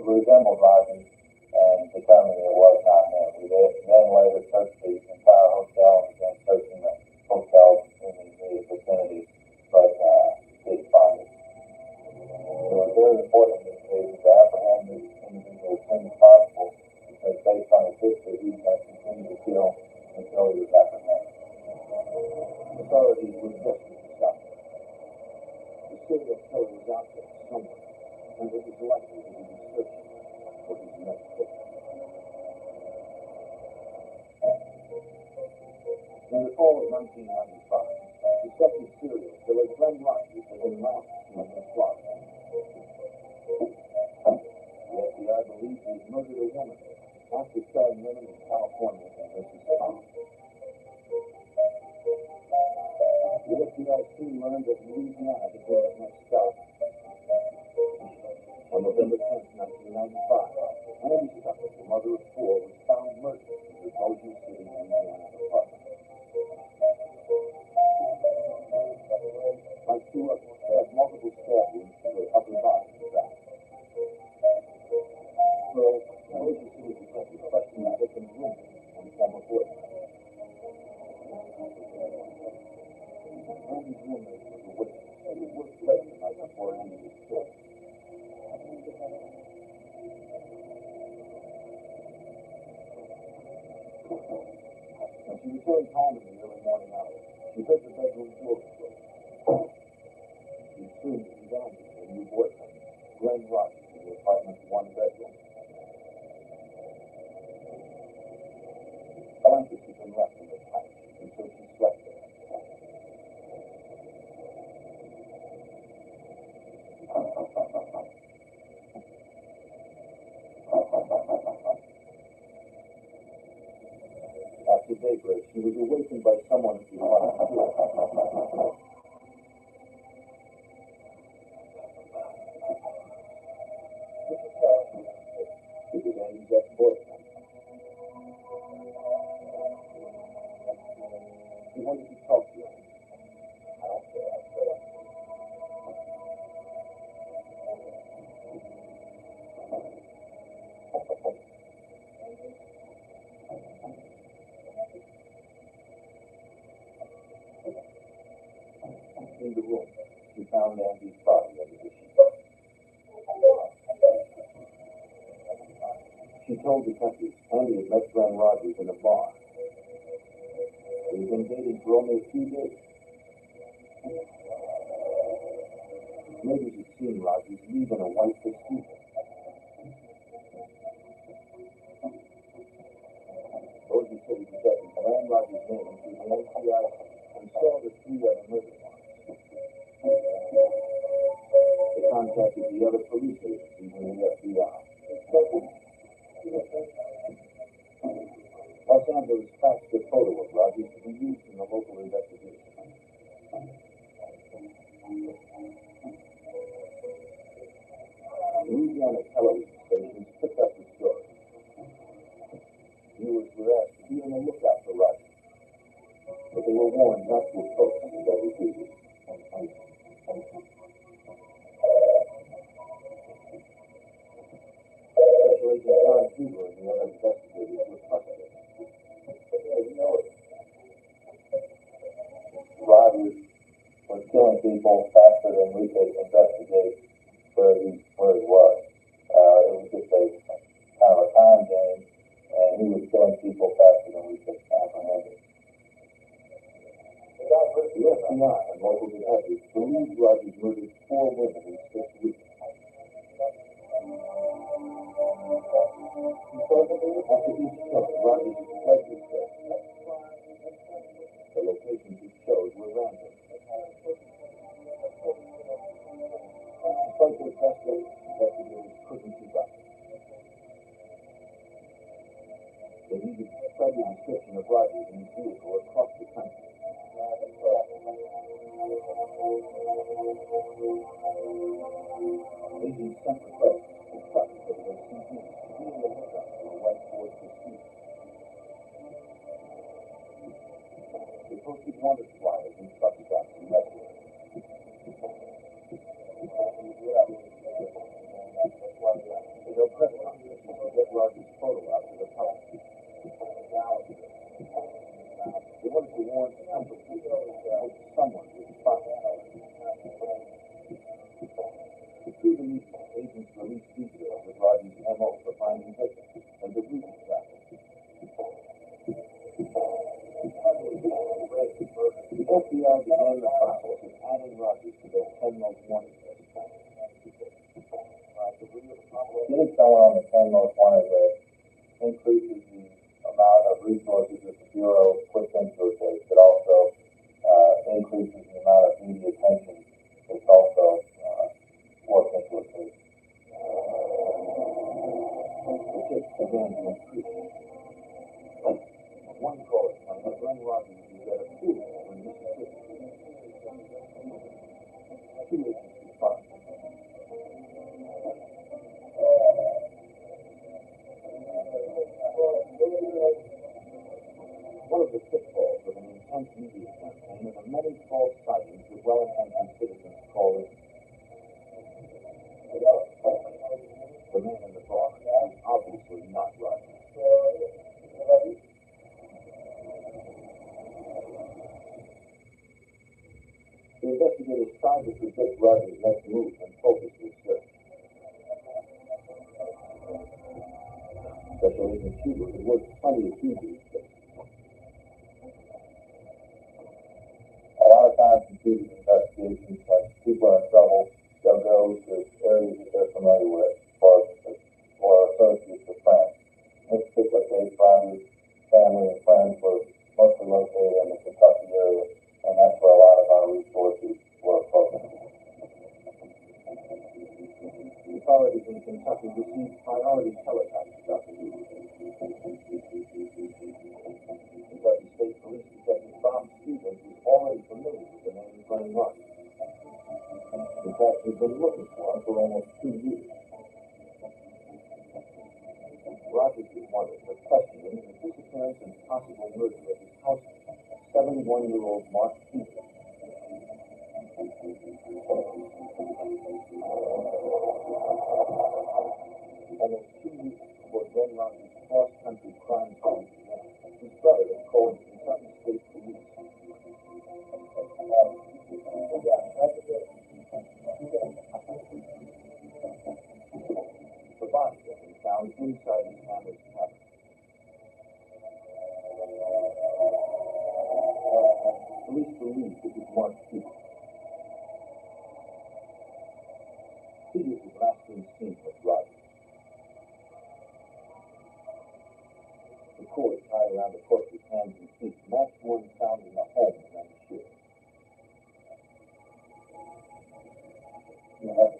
resembled Rogers and determined it was not him. We then later searched the entire hotel and began searching the hotels in the immediate vicinity, but didn't find it. It was very important in this case to apprehend this individual as soon as possible, because based on his history, he was going to continue to kill until he was apprehended. Authorities were desperate to stop him. The serial killer was out there somewhere, and it was likely that he was searching for his next victim. In the fall of 1995, suspected serial killer Glenn Rogers had been announced in Florida. The FBI believes he had murdered a woman after starting living in California and Mississippi. The FBI soon learned that Louisiana had been his next stop. On November 10th, 1995, Annie Stuckert, the mother of four, was found murdered in her Bossier City, Indiana apartment. Like two others, she had multiple stab wounds to her upper body and back. So, Bossier City detectives questioned the victim's roommate on December 14th. Annie's roommate was a witness and was worth late the night before Annie was killed. When she returned home in the early morning hours, she heard the bedroom door close. She assumed it was Andy, her new boyfriend, Glenn Rogers, in the apartment's one bedroom. Blankets had been left on the couch, and so she slept there. After daybreak, she was awakened by someone at the apartment door. It was Andy's ex-boyfriend. He wanted to talk to her. In the room, she found Andy's body under the sheet. She told detectives Andy had met Glenn Rogers in a bar. They had been dating for only a few days. Neighbors had seen Rogers leave in a white Festiva. Bossier City detectives ran Rogers' name through the NCI and saw the three other murder warrants. They contacted the other police agencies and the FBI. Los Angeles faxed a photo of Rogers to be used in the local investigation. Louisiana television stations picked up the story. Viewers were asked to be on the lookout for Rogers, but they were warned not to approach him in every video. Special Agent John Huber and the other investigators were frustrated. Rogers was killing people faster than we could investigate where he was. It was just a kind of a time game, and he was killing people faster than we could apprehend it. The FBI and local detectives believed Rogers murdered 4 women in 6 weeks. After each killing, Rogers fled the state. The locations he chose were random. Despite their best efforts, investigators couldn't keep up. They needed to spread the description of Rogers and his vehicle across the country. Agents sent requests to trucks over their CPs to be on the lookout for a white Ford Pursuit. They posted wanted flyers in truck stops and restaurants. They held press conferences to get Rogers' photo out to the public. They wanted to warn comfort people and hope someone would spot them. Through the media, agents released details of Rogers' MO for finding victims and the route of traffic. The FBI began the process of adding Rogers to their 10 most wanted list. Getting someone on the 10 most wanted list increases the amount of resources that the Bureau puts into a case. It also increases the amount of media attention that's also worked into a case. The hits began to increase. One caller claimed that Glenn Rogers was at a pool in Mississippi. Two agents responded. One of the pitfalls of an intense media campaign are the many false sightings that well-intentioned citizens call in. The man in the bar is obviously not Rogers. The investigators tried to predict Rogers' next move and focus their search. Special Agent Schubert had worked plenty of TV cases. A lot of times in TV investigations, when people are in trouble, they'll go to areas that they're familiar with or associates with friends. In this particular case, Rogers' family and friends were mostly located in the Kentucky area, and that's where a lot of our resources were focused. Authorities in Kentucky received priority teletypes about the news. Kentucky State Police Detective Bob Stevens was already familiar with the name Glenn Rogers. In fact, he'd been looking for him for almost 2 years. Rogers was wanted for questioning the disappearance and possible murder of his housemate, 71-year-old Mark Peter. Almost 2 weeks before Glenn Rogers' cross-country crime spree began, his brother had called the Kentucky State Police. The body had been found inside his family's cabin. Police believed it was Mark Peter. Peters was last been seen with Rogers. The cord tied around the corpse's hands and feet matched one found in the home of the shooter.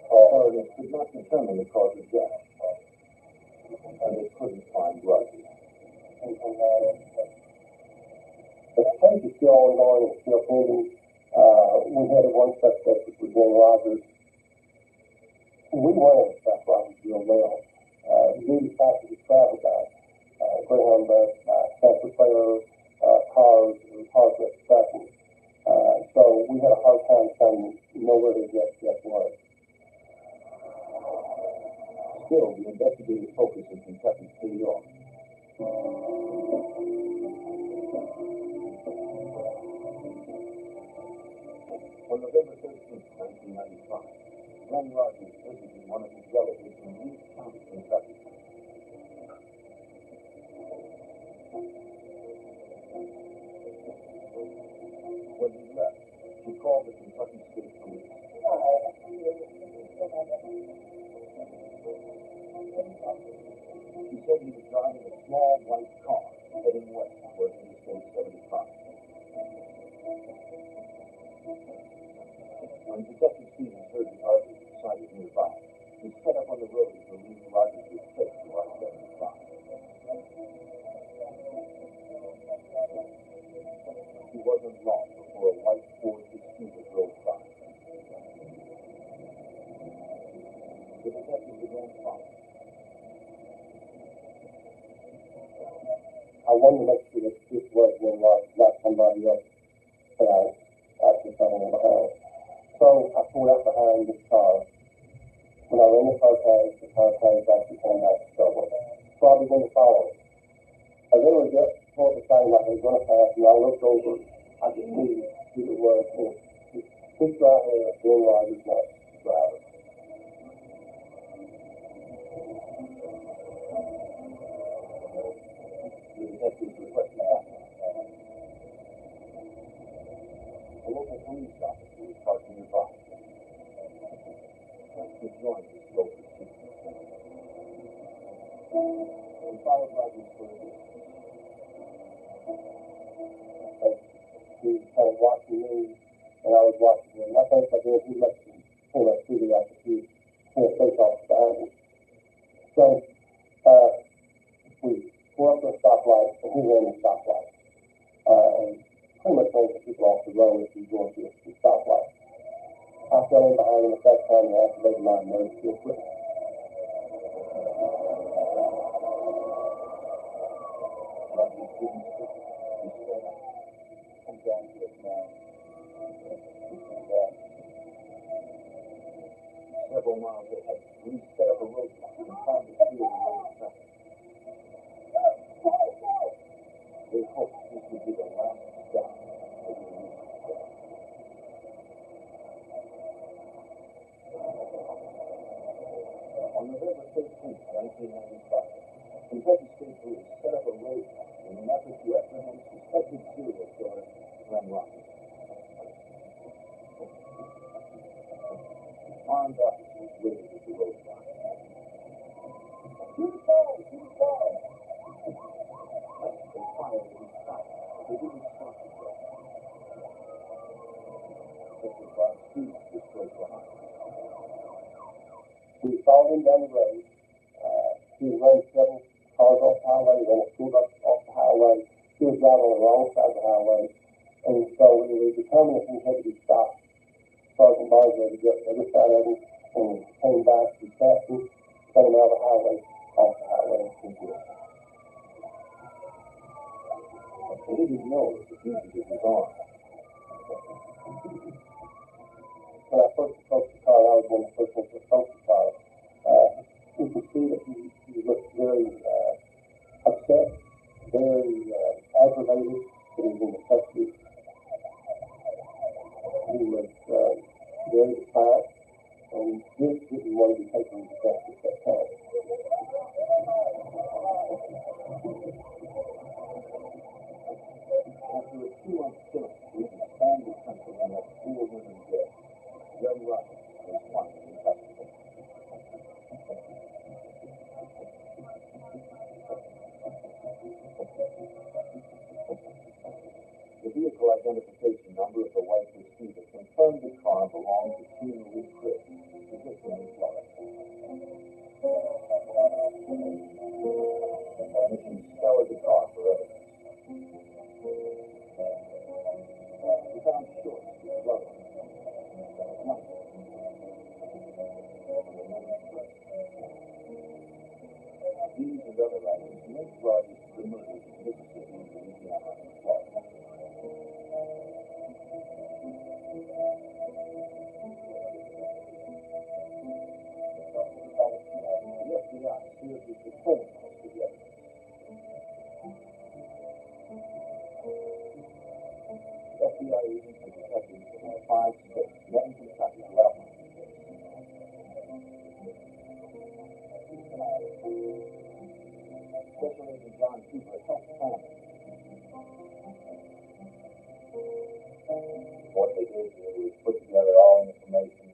Authorities could not determine the cause of death, and they couldn't find Rogers. The case is still ongoing and still pending. We had one suspect, which was Glenn Rogers. We were in South Rogersville now. Due to the fact that we traveled by Greyhound bus, transfer trailer, cars, and cars that traffic. So we had a hard time trying to know where the death was. Still, the investigative focus in Kentucky paid off. On November 13, 1995, Glenn Rogers visited one of his relatives in Reed County, Kentucky. When he left, he called the Kentucky State Police. He said he was driving a small white car heading west toward Interstate 75. When Detective Stevens heard the Rogers sighted nearby, he set up on the road to leave Rogers with take to I-75. He wasn't long before a white Ford Pursuit drove by. wanted to make sure that this was Winlock, not somebody else that I actually found behind. So I pulled out behind this car. When I ran the car tags actually came back stolen. So I began to follow it. As they were just pulled the side like they were going to pass, and I looked over, I could see who it was. This guy here, Winlock, is not the driver. The detectives requested that. A local police officer was parked nearby. He joined his local chief. We followed Rogers for a bit. He was kind of watching me, and I was watching him. I think I did. He must have pulled that TV out the queue, pulled a face off behind me. So, we pulled up to a stoplight, and he ran the stoplight. And pretty much ran the people off the road if he's going to the stoplight. I fell in behind him at that time and activated my emergency equipment. Rogers didn't stick it. He stood up. Come down to it now. Several miles ahead, we set up a roadblock and found the field of road traffic. They hoped this would be the last stop for the police. On November 13th, 1995, Kentucky State Police set up a roadblock in an effort to apprehend suspected serial killer Glenn Rogers. Armed officers waited at the roadblock. Shoot fire! Shoot fire! They fired and he stopped. They didn't stop the gun. Detective Bob Stevens was close behind. We followed him down the road. He was running several cars off the highway, ran a school bus off the highway. He was driving on the wrong side of the highway. And so we were determined if he had to be stopped. Sergeant Boswell to get the other side of him, and we came back, we passed him, sent him out of the highway, off the highway, and good. They didn't know that the fugitive was armed. When I first approached the car, I was one of the first ones to approach the car. You could see that he looked very upset, very aggravated that he was in the custody. He was very defiant, and just didn't want to be taken into custody at that time. After a 2-month killing, we expanded the country and left 4 women dead. Glenn Rogers was finally in custody. The vehicle identification number of the white receiver confirmed the car belonged to Tina Lee Chris, a victim in Florida. Technicians scoured the car for evidence. We found shorts with gloves, money, these and other items linked Rogers to the murders in Mississippi, Louisiana, and Florida. The FBI served as the clearinghouse for the evidence. FBI agents and detectives from 5 states met in Kentucky to outline the case. Special Agent John Cooper helped plan it. What they did was put together all the information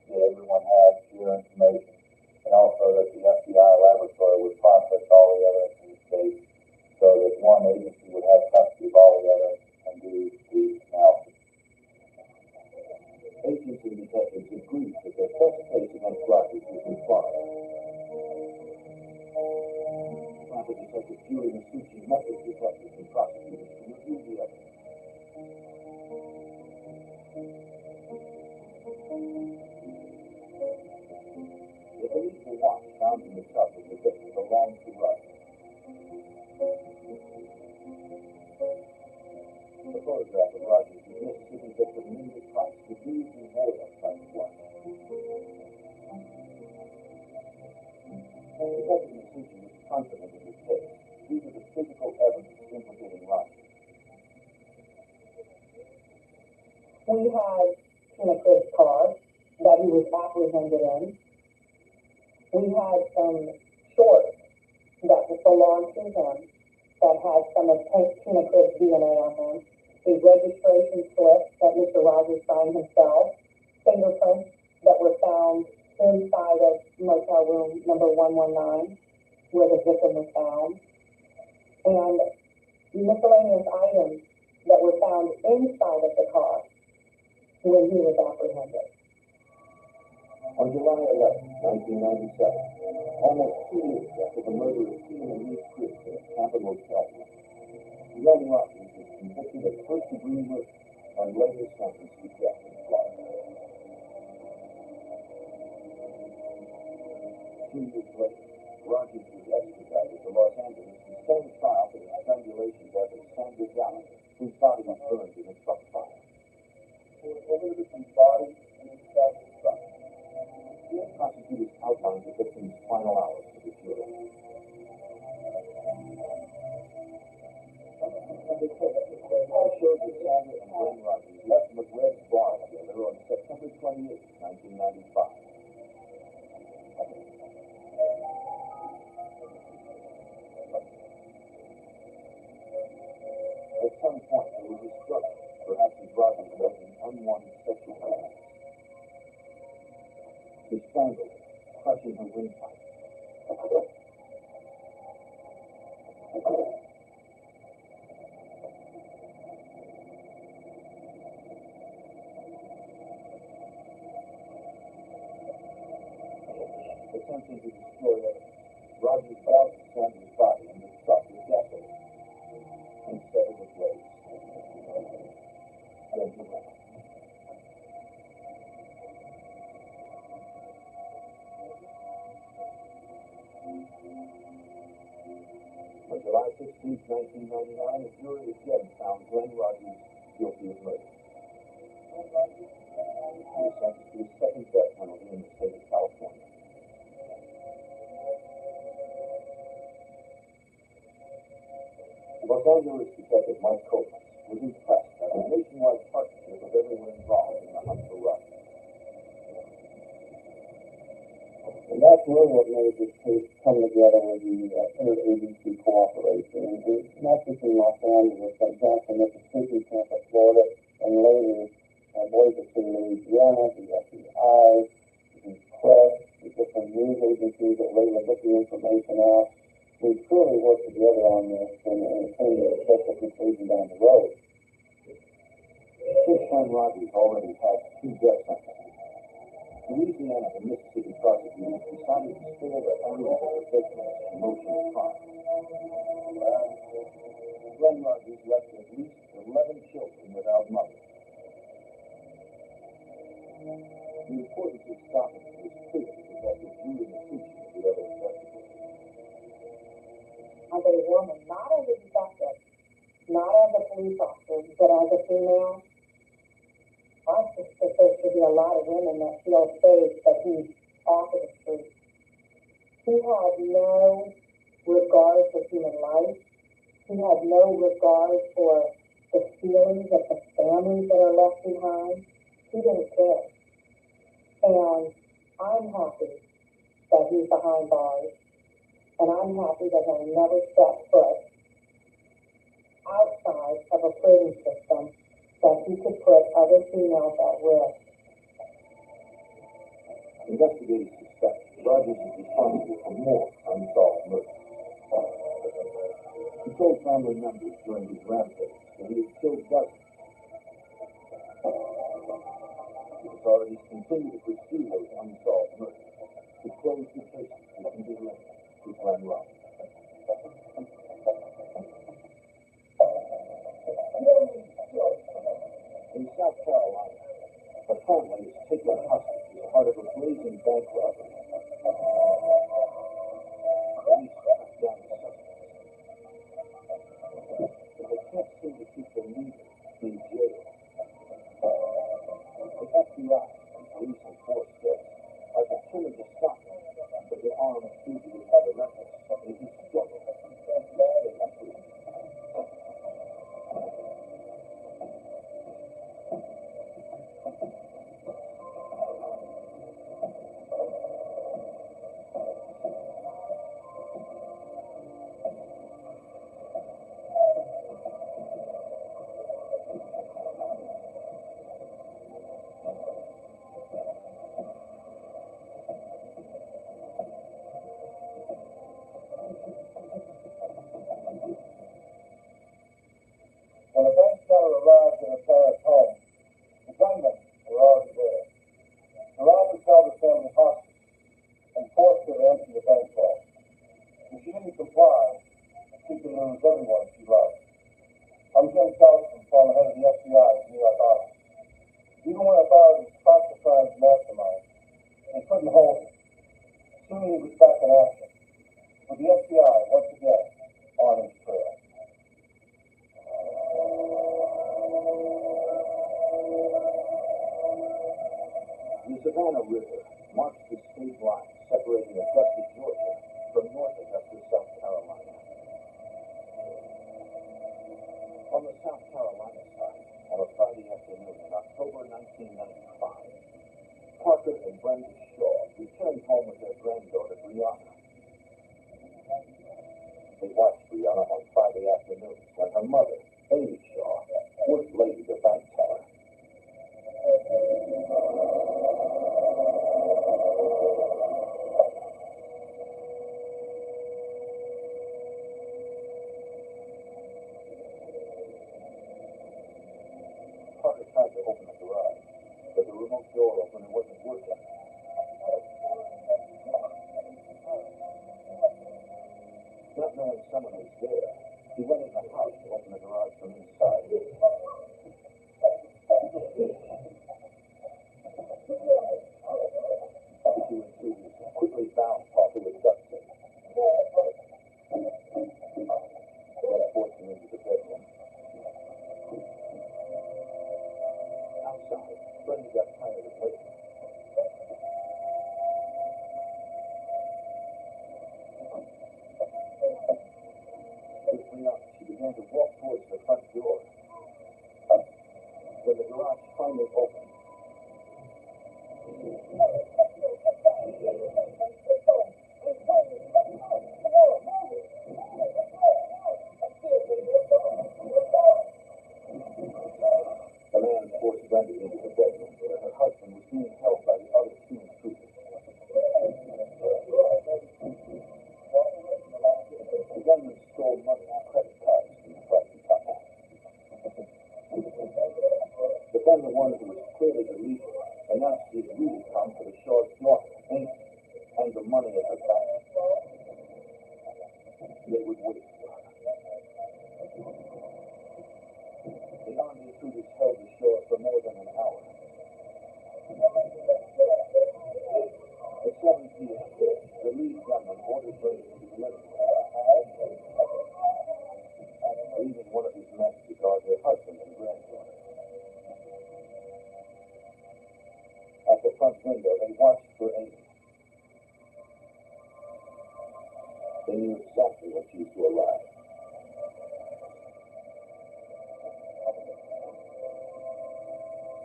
that everyone had, share information, and also that the FBI laboratory would process all the evidence in the case so that one agency would have custody of all the evidence and do the analysis. Agents and detectives agreed that their best case against Rogers was in Florida. Private Detective Julie Masucci met with detectives and prosecutors to review the evidence. They believed the watch found in the tub of the victim belonged to Rogers. photograph of Rogers in Mississippi that could name the price, the dues and more that kind of work. Detective Masucci was confident in his case due to the physical evidence implicating Rogers. We had Tina Cribb's car that he was apprehended in. We had some shorts that belonged to him that had some of Tina Cribb's DNA on them, a registration slip that Mr. Rogers signed himself, fingerprints that were found inside of motel room number 119, where the victim was found, and miscellaneous items that were found inside of the car when he was apprehended. On July 11, 1997, almost 2 years after the murder of Tina and Ruth Cribb in a Tampa motel room, Glenn Rogers was convicted of first-degree murder and later sentenced to death in Florida. 2 years later, Rogers was extradited to Los Angeles to stand trial for the strangulation death of Sandra Gallant, whose body was burned in a truck fire. Over the victim's body and inside the truck, the prosecutors outlined the victim's final hours to the jury. I showed that Sandra and Glenn Rogers left McRae's bar together on September 28, 1995. At some point, there was a struggle, perhaps as Rogers was an unwanted sexual act. He strangled her, crushing her windpipe. Attempting to destroy evidence, Rogers doused Sandra's body in the truck with gasoline and set it ablaze. Then he ran. On July 16, 1999, a jury again found Glenn Rogers guilty of murder. He was sentenced to his second death penalty in the state of California. Los Angeles detective Mike Copeland was impressed by the nationwide partnership of everyone involved in the hunt for Rogers. And that's really what made this case come together with the interagency cooperation. And not just in Los Angeles, but Jackson, Mississippi, Tampa, Florida, and later Boise City, Louisiana, the FBI, the press, the different news agencies that later put the information out. We truly worked together on this and came to a successful conclusion down the road. Since Glenn Rogers already had 2 death sentences, Louisiana and Mississippi prosecutors decided to spare the families of the victims emotional crime. Glenn Rogers left at least 11 children without mothers. The importance of stopping it was clear to Detective Julie Masucci of the other investigators. As a woman, not as a detective, not as a police officer, but as a female, I suspect there should be a lot of women that feel safe that he's off of the street. He had no regard for human life. He had no regard for the feelings of the families that are left behind. He didn't care. And I'm happy that he's behind bars. And I'm happy that he'll never step foot outside of a prison system that he could put other females at risk. Investigators suspect Rogers is responsible for more unsolved murders. He told family members during his rampage that he had killed dozens. The authorities continue to pursue those unsolved murders to close the cases that can be linked to Glenn Rogers. In South Carolina, a family is taken hostage as part of a blazing bank robbery. Police track down the suspects, but they can't seem to keep the leader, the mastermind. They couldn't hold him. Soon he was back in action, with the FBI once again on his trail. The Savannah River marks the state line separating Augusta, Georgia from North Augusta, South Carolina. On the South Carolina side, on a Friday afternoon in October 1995, Parker and Brenda Shaw returned home with their granddaughter, Brianna. They watched Brianna on Friday afternoons when her mother, Amy Shaw, worked late at the bank teller. Parker tried to open the garage, but the remote door opener wasn't working. Not knowing someone was there, he went in the house to open the garage from inside. The two intruders quickly bound Parker with duct tape, then forced him into the bedroom. Outside, Brenda got tired of waiting. Quickly up, she began to walk towards the front door. When the garage finally opened, the man forced Brenda into the bedroom where her husband was being held by the other two intruders. The gunman stole money and credit cards from the frightened couple. But then the one who was clearly the leader announced he had really come for the Shaw's daughter, Amy, and the money at the bank. They would wait for her. The armed intruders held the Shaw for more than an hour. At 7 p.m., the lead gunman ordered Brenda into the living room, leaving one of his men to guard her husband and granddaughter. At the front window, they watched for Amy. They knew exactly when she was to arrive.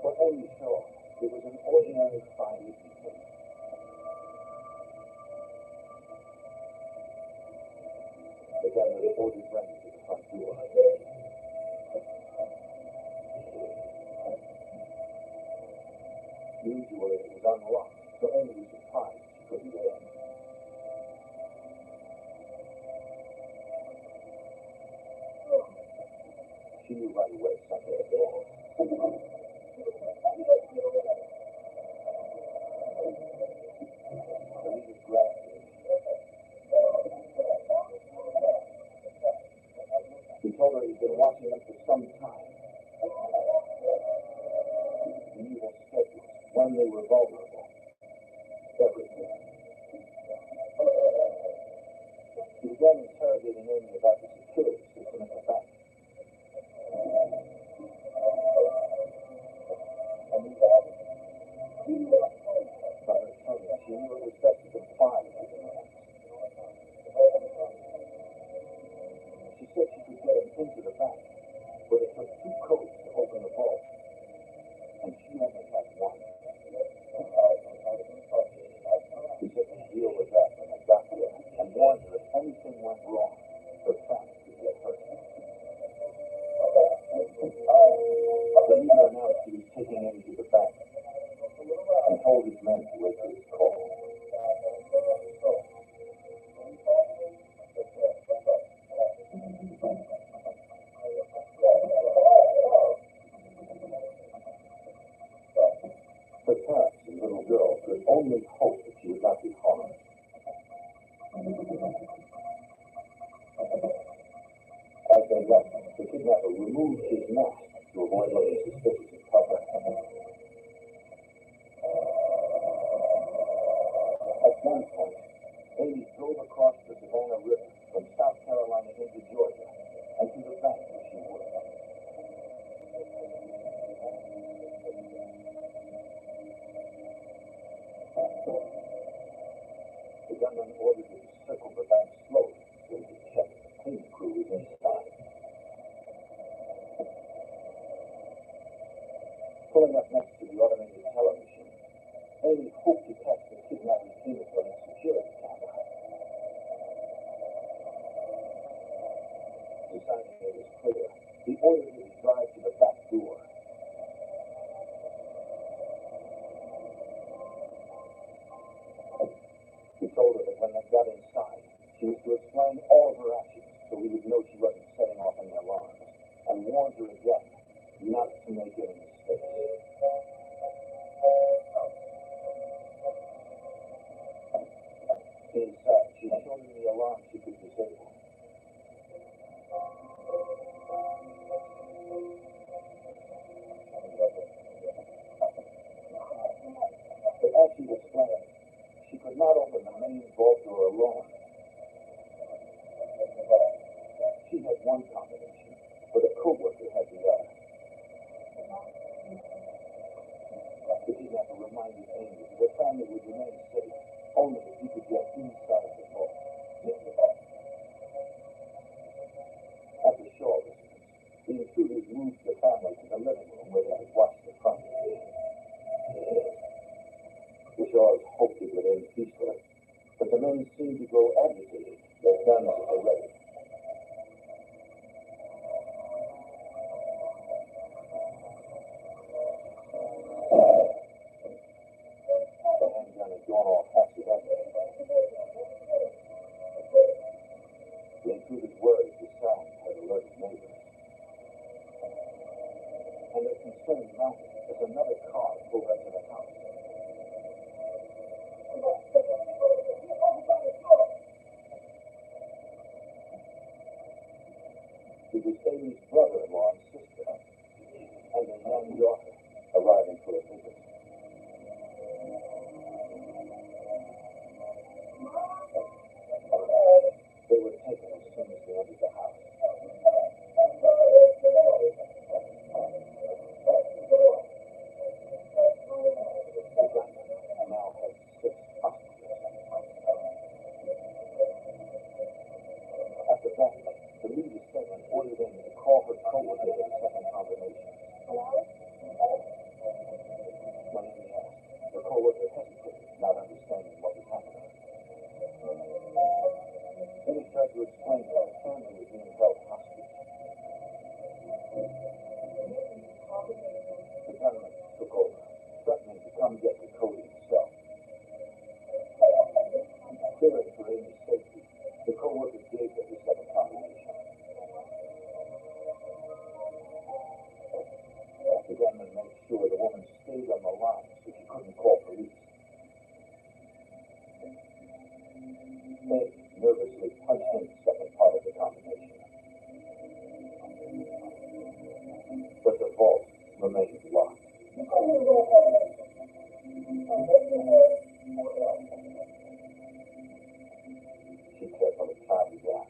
For Amy Shaw, it was an ordinary Friday evening. The gunman ordered Brenda to the front door. Usually it was unlocked, so Amy was surprised she couldn't get in. She knew right away something was wrong. The leader grabbed her. He told her he'd been watching them for some time. He knew their schedules, when they were vulnerable, everything. He began interrogating Amy about the security system at the bank. From her tone, she knew it was best to comply with his demands. She said she could get him into the bank, but it took 2 codes to open the vault, and she only had 1. He said to deal with that when they got there, and warned her if anything went wrong, her family could get hurt. The leader announced he was taking Amy to the bank, and told his men to wait for his call. Her parents and little girl could only hope that she would not be harmed. As they left, the kidnapper removed his mask to avoid looking suspicious in public. The gunman ordered her to circle the bank slowly so he could check the cleaning crew was inside. Pulling up next to the automated teller machine, Amy hoped to catch the kidnapper's vehicle on a security camera. Deciding it was clear, he ordered her to drive to the back door. He told her that when they got inside, she was to explain all of her actions so he would know she wasn't setting off any alarms, and warned her again not to make any mistakes. Inside, she showed him the alarm she could disable. But as she explained, she could not open the main vault door alone. She had one combination, but a co-worker had the other. The kidnapper reminded Amy that the family would remain safe only if he could get inside the vault. After short distance, the intruders moved the family to the living room where they had watched the front gate. The Shaws hoped it would end peacefully, but the men seemed to grow agitated, their guns at the ready. The handgun had gone off accidentally. The intruders worried the sound had alerted neighbors. And their concern mounted as another car pulled up to the house. It was Amy's brother-in-law and sister, and their young daughter arriving for a visit. They were taken as soon as they entered the house. The gunman now had 6 hostages. After that, the lead assailant ordered Amy to call her co-worker to the second combination. When Amy asked, the co-worker hesitated, not understanding what was happening. Amy tried to explain that the family was being held hostage. The gunman took over, threatening to come get the code himself. Fearing for Amy's safety, the co-worker gave her the second combination. The gunman made sure the woman stayed on the line so she couldn't call police. Amy nervously punched in the second part of the combination. But the vault remained locked. She carefully tried again.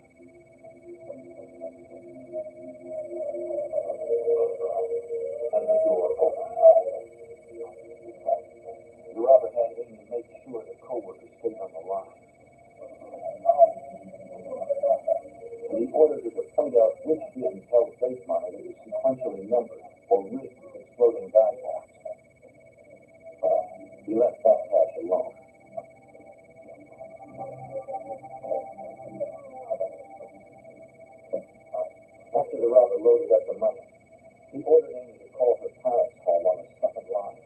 And the door opened. The robber had Amy make sure the co-worker stayed on the line. And he ordered her to point out which bins held base money that was sequentially numbered or rigged with exploding die caps. He left that cash alone. After the robber loaded up the money, he ordered Amy to call her parents' home on the second line.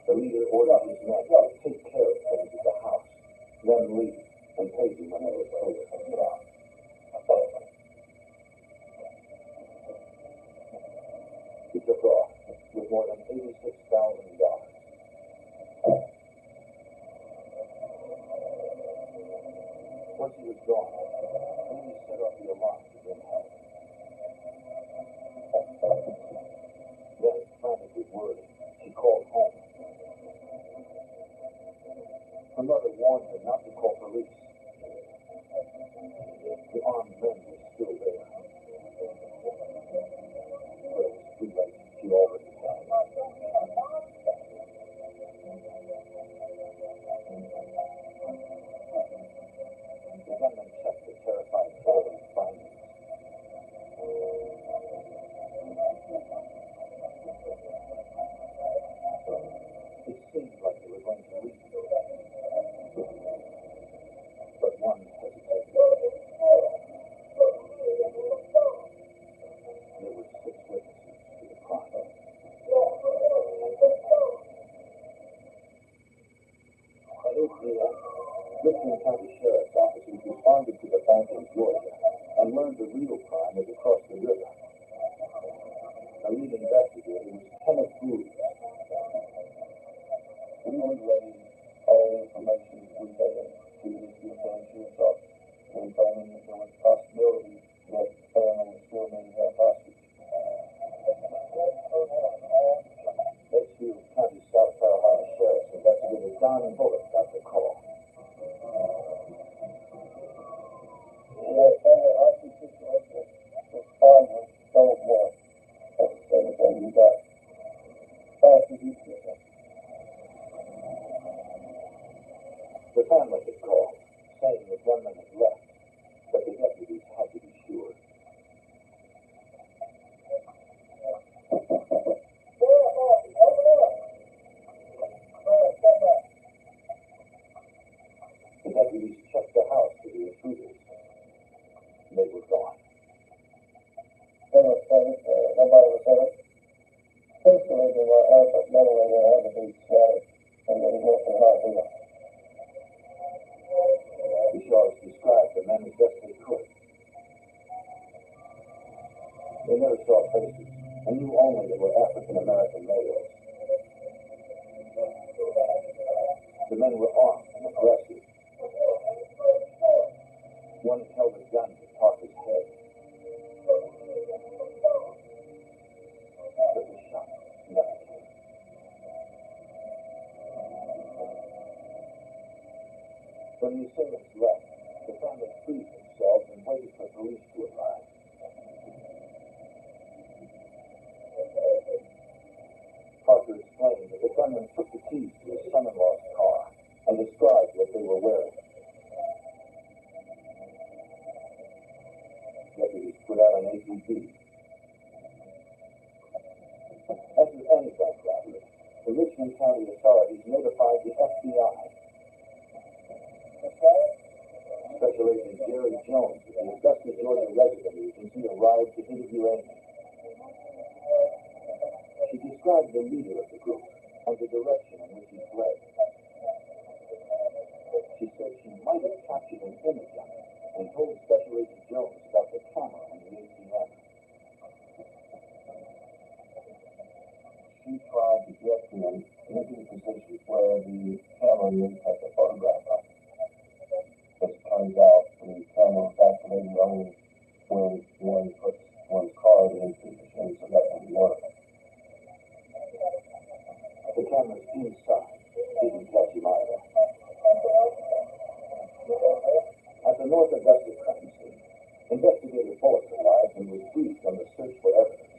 The leader ordered his men to take care of things at the house, then leave and pay them when they were close. He took off with more than $86,000. Once he was gone, Amy set off the alarm to bring help. Then, frantically worried, she called home. Her mother warned her not to Richmond County Sheriff's officers responded to the bank in Georgia and learned the real crime was across the river. The lead investigator was Kenneth Bruce. We were ready all the information we had previously obtained to us. We told him that there was a possibility that the family was still being held hostage. Litchfield County, South Carolina Sheriff's investigator John Bullock got the call. Yeah, family hostage situation was fine with those more. That's the same thing you got. Fast as you can. The family had called, saying the gunman had left, but the deputies had to be sure. The deputies checked the house for the intruders. They were gone. They were safe. Nobody was hurt. Truthfully, they were hurt, but mentally they had to be shattered. And they worked hard here. The sheriff described the men as best they could. They never saw faces and knew only they were African-American males. The men were armed and aggressive. One held a gun to Parker's head. But the shot never came. When the assailants left, the family freed themselves and waited for police to arrive. Parker explained that the gunman took the keys to his son-in-law's car and described what they were wearing. Deputies put out an APB. As with any bank robbery, the Richmond County authorities notified the FBI. Special Agent Jerry Jones of the Augusta, Georgia Resident Agency arrived to interview Amy. She described the leader of the group and the direction in which he fled. She said she might have captured an image of him and told Special Agent Jones about the camera on the ATM. She tried to get him into the position where the camera unit had the photograph of him. As it turns out, the camera was activated only when one puts one's card into the machine, so that didn't work. The camera's inside didn't catch him either. At the North Augusta crime scene, investigator Bullock arrived and was briefed on the search for evidence.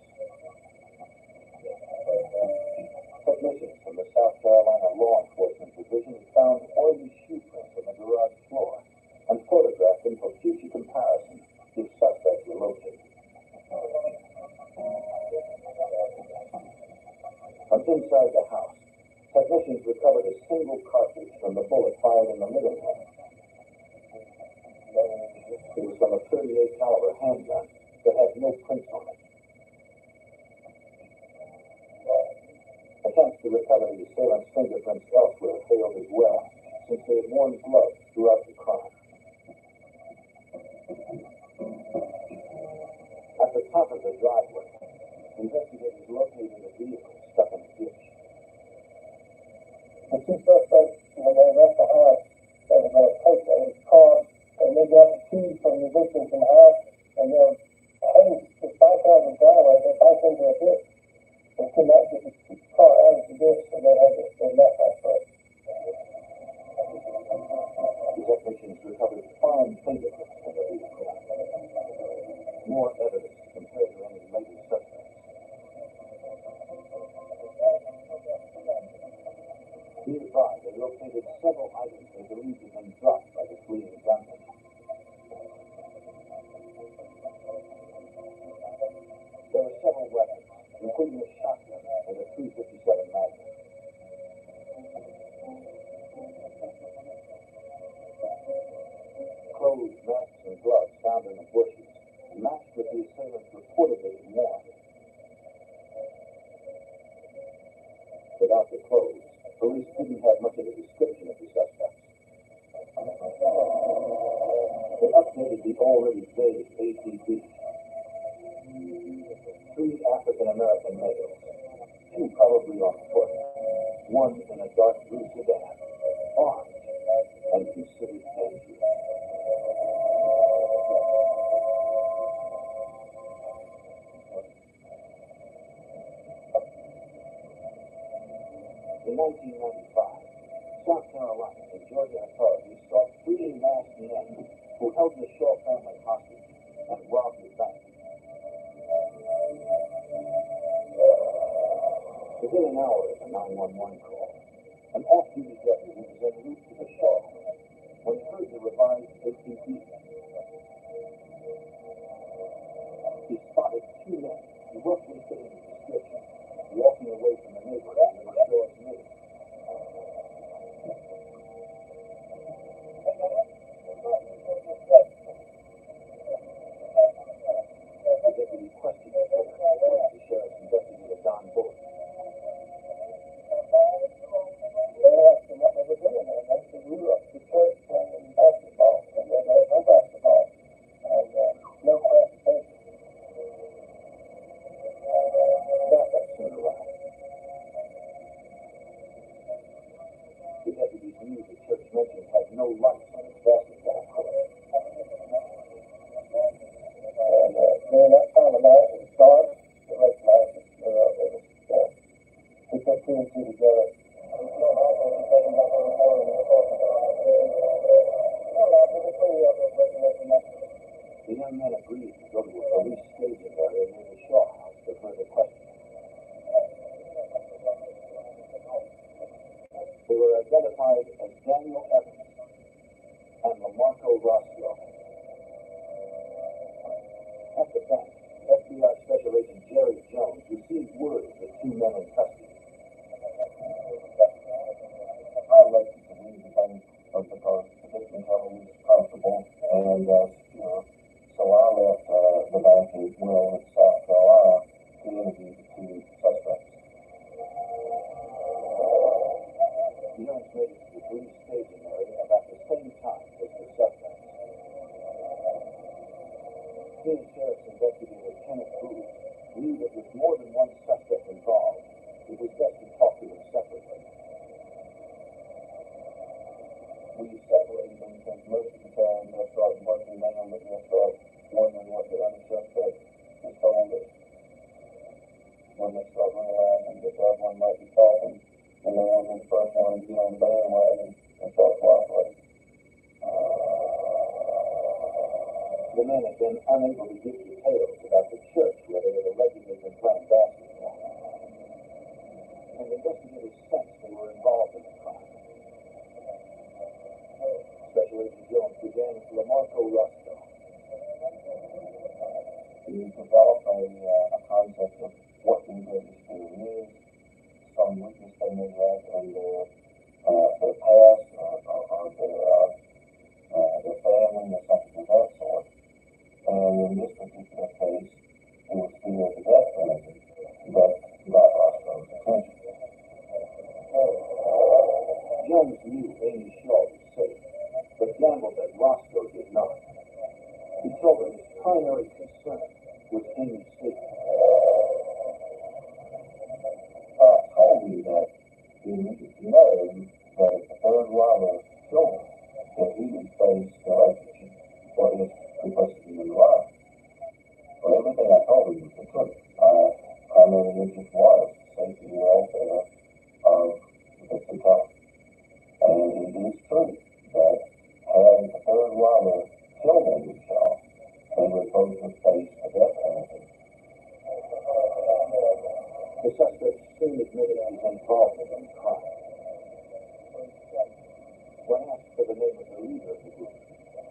Technicians from the South Carolina Law Enforcement Division found oily shoe prints on the garage floor and photographed them for future comparison if suspects were located. From inside the house, technicians recovered a single cartridge from the bullet fired in the living room. It was from a .38 caliber handgun that had no prints on it. Attempts to recover the assailant's fingerprints elsewhere failed as well, since they had worn gloves throughout the crime. At the top of the driveway, investigators located a vehicle stuck in a ditch. The two suspects, when they left the house, they were going to take a car, and they got the keys from the victims in the house, and they're heading to back out of the driveway, they back into a ditch. They could not get the car out of the ditch, so they left that first. The technicians recovered fine fingerprints from the vehicle. More evidence to compare to any later suspects. Nearby, they located several items they believed had been dropped by the fleeing gunman. There were several weapons, including a shotgun and a .357 Magnum. Clothes, masks, and gloves found in the bushes matched what the assailants reportedly had worn. Without the clothes, police didn't have much of a description of the suspects. updated the already vague ATB. 3 African American males, 2 probably on foot, 1 in a dark blue sedan, armed and considered dangerous. In 1995, South Carolina and Georgia authorities sought 3 masked men who held the Shaw family hostage and robbed the bank. Within an hour of the 911 call, an off-duty deputy was en route to the Shaw house when he heard the revised ATB. He spotted 2 men who roughly fitting the description, walking away from the neighborhood where Shaw's lived. The deputy questioned the pair, according to Sheriff's investigator Don Bull. Backup soon arrived. The deputies knew the church mentioned had no lights on its basketball court. And during that time of night, it was dark. The red flags we put 2 and 2 together. The young men agreed to go to a police staging area near the Shaw house for further questioning. They were identified as Daniel Evans and Lamarco Roscoe. At the bank, FBI Special Agent Jerry Jones received word of the 2 men in custody. I like to believe the bank was because the victim level was comfortable, and so I left the bank in Will in South Carolina to interview the 2 suspects. Jones made it to the police staging area about the same time as the suspects. He and Sheriff's investigator Kenneth Booth knew that with more than one suspect involved, it was best to talk to them separately. We separated them because most of the time they'll start working down, but they'll start wondering what the other suspect has told us. When they start realizing that the other one might be talking, and they want to be the first one to get on the bandwagon and start cooperating. The men had been unable to give details about the church where they had allegedly been playing basketball. And investigators sensed they were involved in the crime. Special Agent Jones began with Lamarco Roscoe. We developed a concept of what the Spirit is, some weakness they may have in their past or their family or something of that sort. And in this particular case, it was fear of the death penalty that got Roscoe's attention. Jones knew Amy Shaw was safe, but gambled that Roscoe did not. He told them his primary concern was Amy's safety. Told me that he needed to know that if the third robber killed him, that he would face electrocution for his complicity in the robbery. Well, everything I told him was the truth. Primary interest was the safety and welfare of the victim. And it is true that had the third robber killed Amy Shaw, they would both have faced the death penalty. The suspect soon admitted his involvement in the crime. When asked for the name of the leader of the group,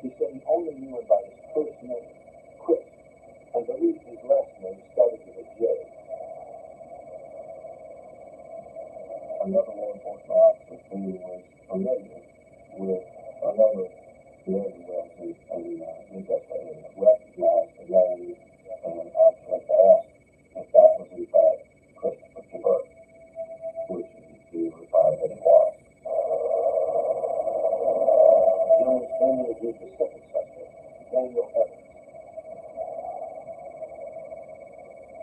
he said he only knew him by his first name, Chris, and believed his last name started with a J. Another law enforcement officer who was familiar with a number of the evidences and investigators recognized the name and actually asked if that was in fact Christopher Javert, which he replied that it was. Jones then interviewed the second suspect, Daniel Evans.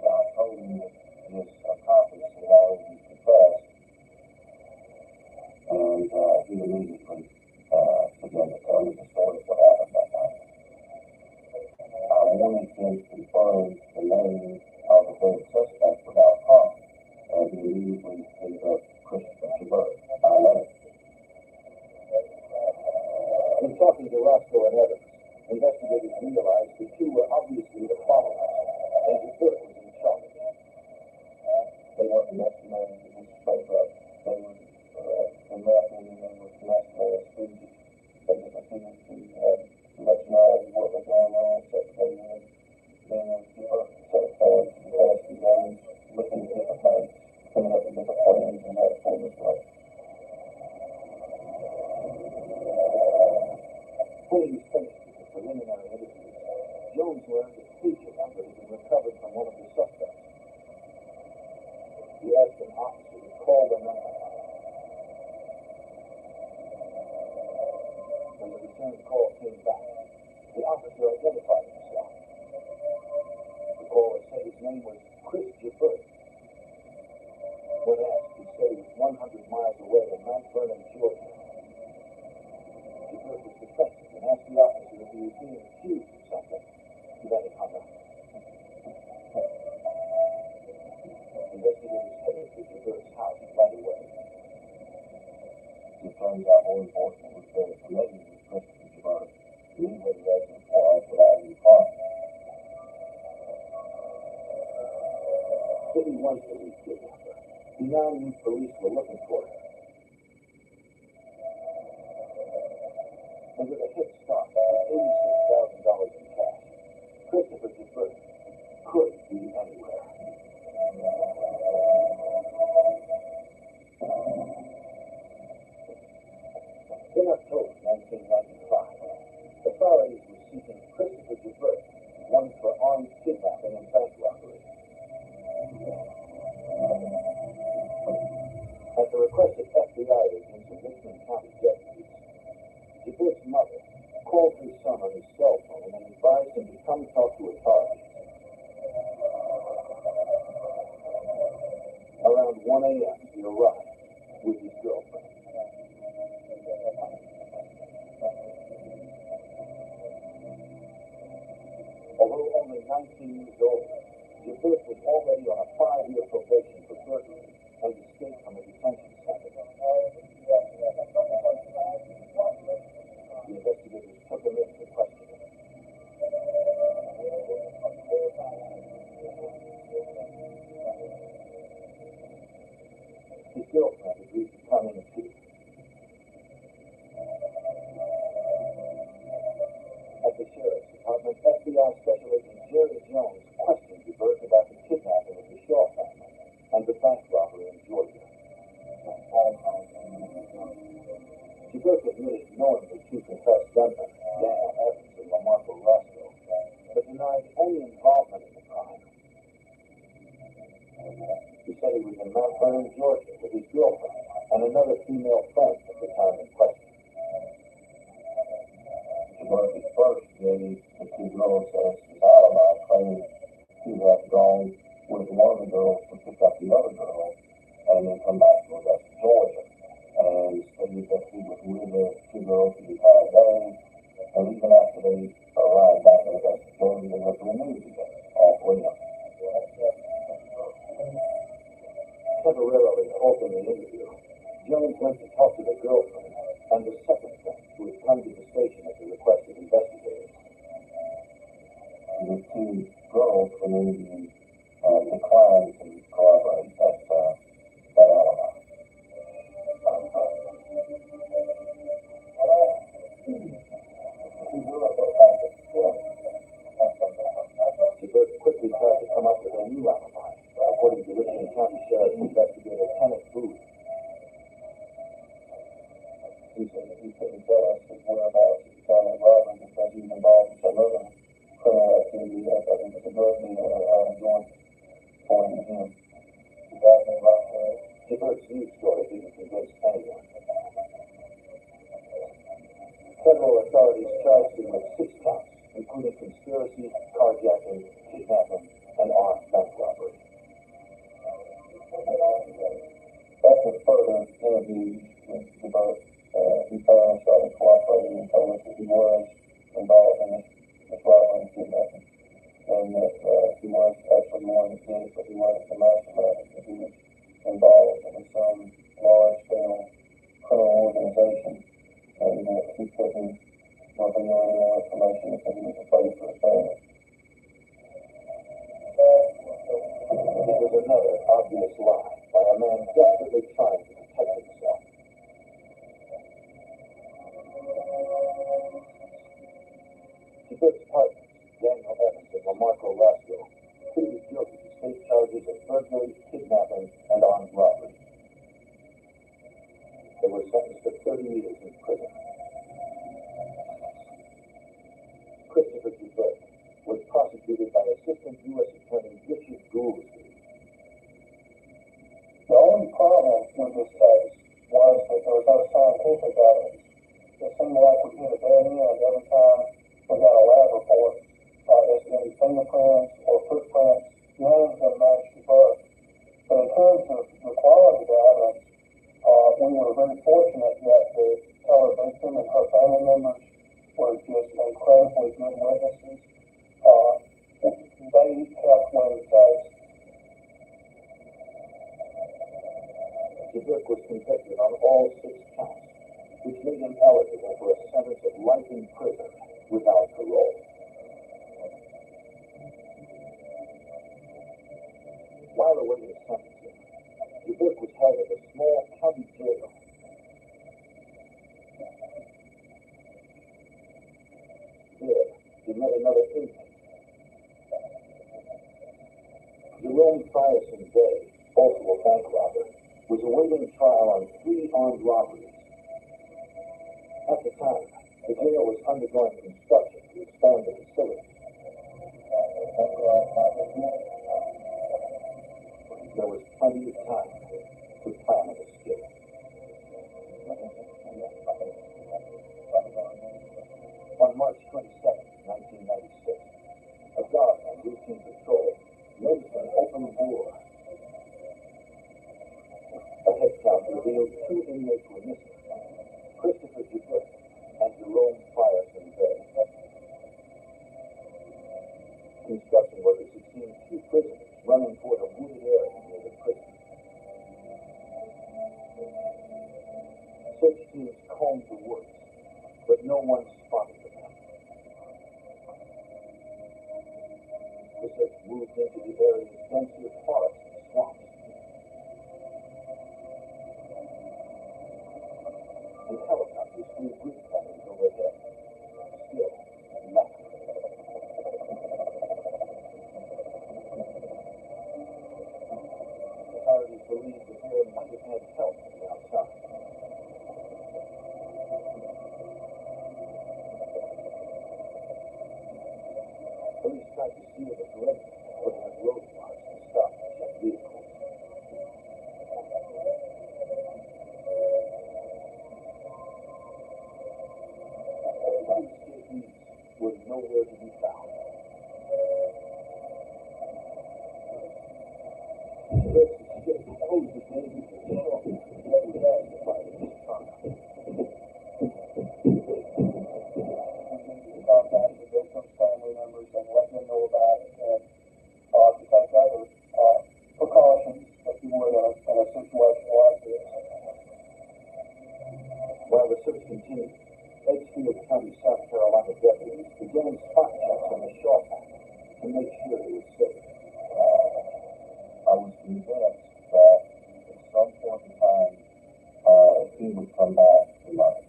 Now, I told him that his accomplice had already confessed, and he immediately began to tell me the story of what happened that night. I wanted him to confirm the name of the third suspect without comment, and he immediately ended up Christopher Javert. I let him. In talking to Rudsel and Evans, investigators realized the two were obviously the followers, and Javert was in charge. They weren't the next man in this playbook. They were, in my opinion, they were less stringent. They just appeared to have much knowledge of what was going on, such as they would then Javert set forward to the past few days, looking at different things, coming up with different plans, and that form was right. When he was finished with the preliminary interviews, Jones learned that feature number had been recovered from one of the suspects. He asked an officer to call the number. When the return call came back, the officer identified himself. The caller said his name was Chris Javert. When asked, he said he was 100 miles away in Mount Vernon, Georgia. Javert was defensive and asked the officer if he was being accused of something. Then he hung up. Investigators headed to Javert's house right away. It turns out more important was very familiar with Christopher Javert, knew where the residence was without any problem. If he was the lead kidnapper, he now knew police were looking for him. And with a hit start of $86,000 in cash, Christopher Javert could be anywhere. In October 1995, authorities were seeking Christopher Javert, wanted for armed kidnapping and bank robbery. At the request of FBI agents and Richmond County deputies, Javert's mother called his son on his cell phone and advised him to come talk to authorities. Around 1 a.m., he arrived with his girlfriend. Although only 19 years old, Javert was already on a 5-year probation for burglary and escaped from a detention center. The investigators took him in for questioning. His girlfriend agreed to come in too. At the sheriff's department, FBI Special Agent Jerry Jones questioned Javert about the kidnapping of the Shaw family and the bank robbery in Georgia. Javert admitted knowing the two confessed gunmen, Daniel Evans and Rudsel, but denied any involvement in the crime. He said he was in Mount Vernon, Georgia, with his girlfriend and another female friend at the time in question. Javert at first gave the two girls as his alibi, claiming he had gone with one of the girls to pick up the other girl and then come back to Augusta, Georgia, and stated that he was with the two girls for the entire day, and even after they arrived back in Augusta, Georgia, they went to a movie together, all three of them. Temporarily halting the interview, Jones went to talk to the girlfriend and the second friend who had come to the station at the request of investigators. The two girls were interviewed declined to corroborate that alibi. Javert quickly tried to come up with a new alibi, according to Richmond County Sheriff Investigator Kenneth Booth. He said that he couldn't tell us his whereabouts at the time of robbery because he was involved in some other criminal activity that I think the drug deal joint according to him. Javert's new story didn't convince anyone. Federal authorities charged him with 6 counts including conspiracy, carjacking, kidnapping, and armed bank robbery. After further interviews with both, he finally started cooperating and told us that he was involved in this robbery and kidnapping. And that he was actually the one that did it, but he wasn't the mastermind, that he was involved in some large-scale criminal organization, and that he couldn't reveal any more information because he was afraid for his family. It was another obvious lie by a man desperately trying to protect himself. Gibbons' partners, Daniel Evans and Lamarco Rudsel, pleaded guilty to state charges of burglary, kidnapping, and armed robbery. They were sentenced to 30 years in prison. Christopher Gibbons was prosecuted by Assistant U.S. Attorney Richard Gould. The only problem with this case was that there was no scientific evidence. It seemed like we hit a dead end every time we got a lab report as to any fingerprints or footprints. None of them matched the birth. But in terms of the quality of the evidence, we were very fortunate that the killer victim and her family members were just incredibly good witnesses. They helped win the case. Gibbons was convicted on all 6 counts, which made him eligible for a sentence of life in prison without parole. While awaiting sentencing, Gibbons was held at a small county jail. There, he met another inmate. Jerome Frierson Day, also a bank robber, was awaiting trial on 3 armed robberies. At the time, the jail was undergoing construction to expand the facility. There was plenty of time to plan an escape. On March 22, 1996, a guard on routine patrol noticed an open door. A head count revealed 2 inmates were missing: Christopher Gibbons and Jerome Frierson Day. Construction workers had seen 2 prisoners running toward a wooded area near the prison. Search teams combed the woods, but no one spotted them. The search moved into the area's dense with forests and swamps. And helicopters flew brief patterns overhead. Still, nothing. Authorities believe the pair might have had help from the outside. Police tried to seal the perimeter, putting up roadblocks and stop and check vehicles. Escapees were nowhere to be found. This escape posed a danger to the shore that was magnified in this trial. Contact the victim's family members and let them know about it, and to take other precautions that you would in a situation like this. While the search continued, Edgefield County, South Carolina deputies began spot checks on the shore path to make sure he was safe. I was convinced that at some point in time, he would come back to life.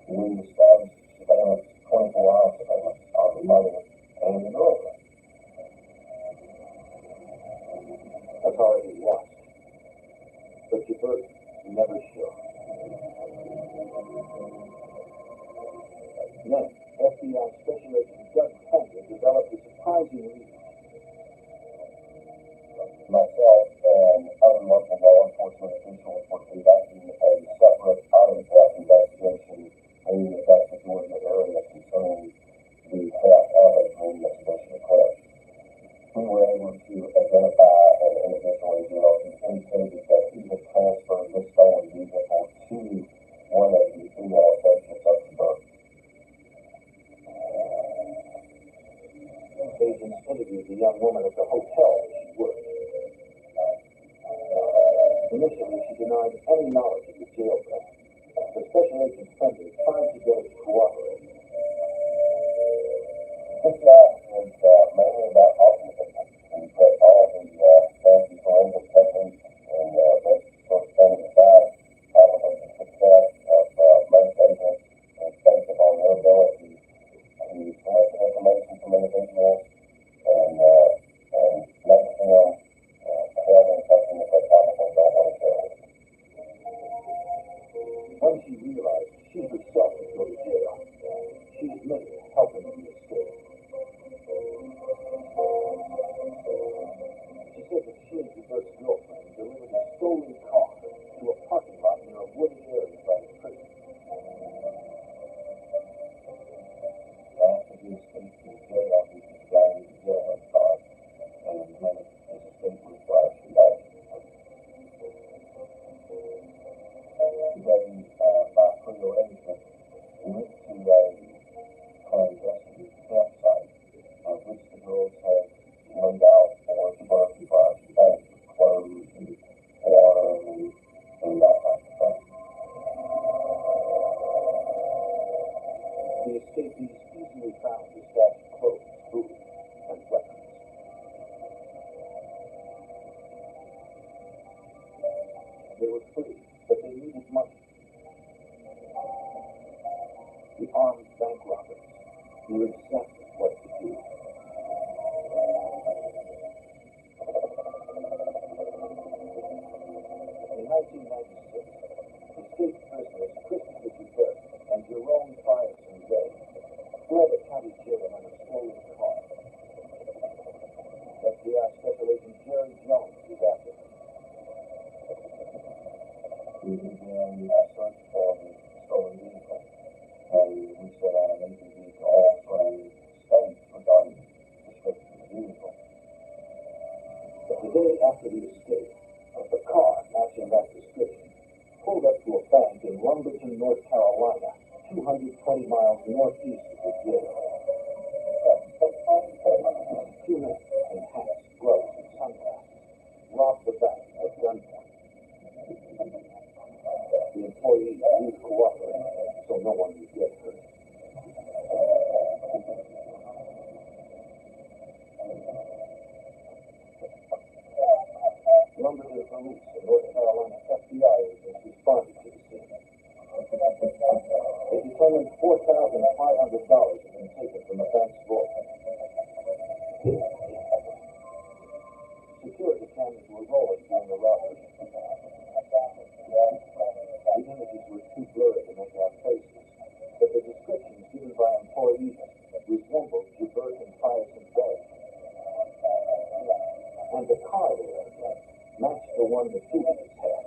We established surveillance, 24-hour surveillance of the mother and the girlfriend. Authorities watched, but Gibbons never showed. Then, FBI Special Agent Doug Hunter developed a surprising lead. Myself and other local law enforcement officials were conducting a separate auto theft investigation in the Georgia area concerning the Initially, she denied any knowledge of the jailbreak. The special agent Fender tried to get her to cooperate. This job is mainly about autism. We put all the fancy forensic techniques and basic sort of things aside, probably the success of most agents is based upon their ability to solicit information from individuals and make them tell them something that they probably don't want to tell. When she realized she herself would go to jail, she admitted helping in the escape. She said that she and Robert's girlfriend delivered a stolen car to a parking lot near a wooded area by the prison. After the escape to jail, he was driving the jailway car and made his escape with flashing lights. Today, by pre-arrangement, we went to a clandestine campsite which the girls had laid out for suburban flashing lights with clothes and water and that type of thing. The escapees easily found the stash of clothes, food, and weapons. They were free, but they needed money. The armed bank robbers knew exactly what to do. In 1996, escaped prisoners Christopher Dubert and Jerome Fireson Ray fled a county jail in a stolen car. FBI Special Agent Jerry Jones was after them. We began a search for the stolen vehicle, and we set out an APB to all surrounding states regarding the description of the vehicle. But the day after the escape, the car matching that description pulled up to a bank in Lumberton, North Carolina, 220 miles northeast of the jail. Two men in hats, gloves, and sunglasses robbed the bank at gunpoint. The employees would cooperate so no one would get hurt. Lumberton police and North Carolina FBI agents responded to the scene. They determined $4,500 had been taken from the bank's vault. Security cameras were rolling during the robbery. The images were too blurry to make out faces, but the descriptions given by employees resembled Gilbert and Fireson Bay. And the car they had matched the one the fugitives had.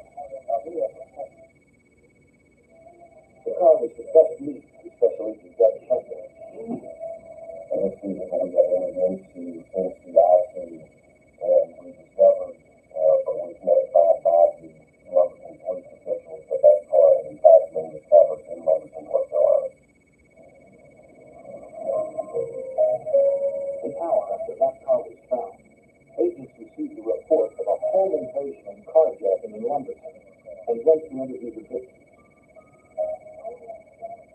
The car was the best lead to Special Agent Doug Hunter. And this vehicle we got introduced to NCIC, and we discovered, but was notified by the Lumberton police officials that that car had in fact been discovered in Lumberton, North Carolina. An hour after that car was found, agents received a report of a home invasion and carjacking in Lumberton and went to interview the victims.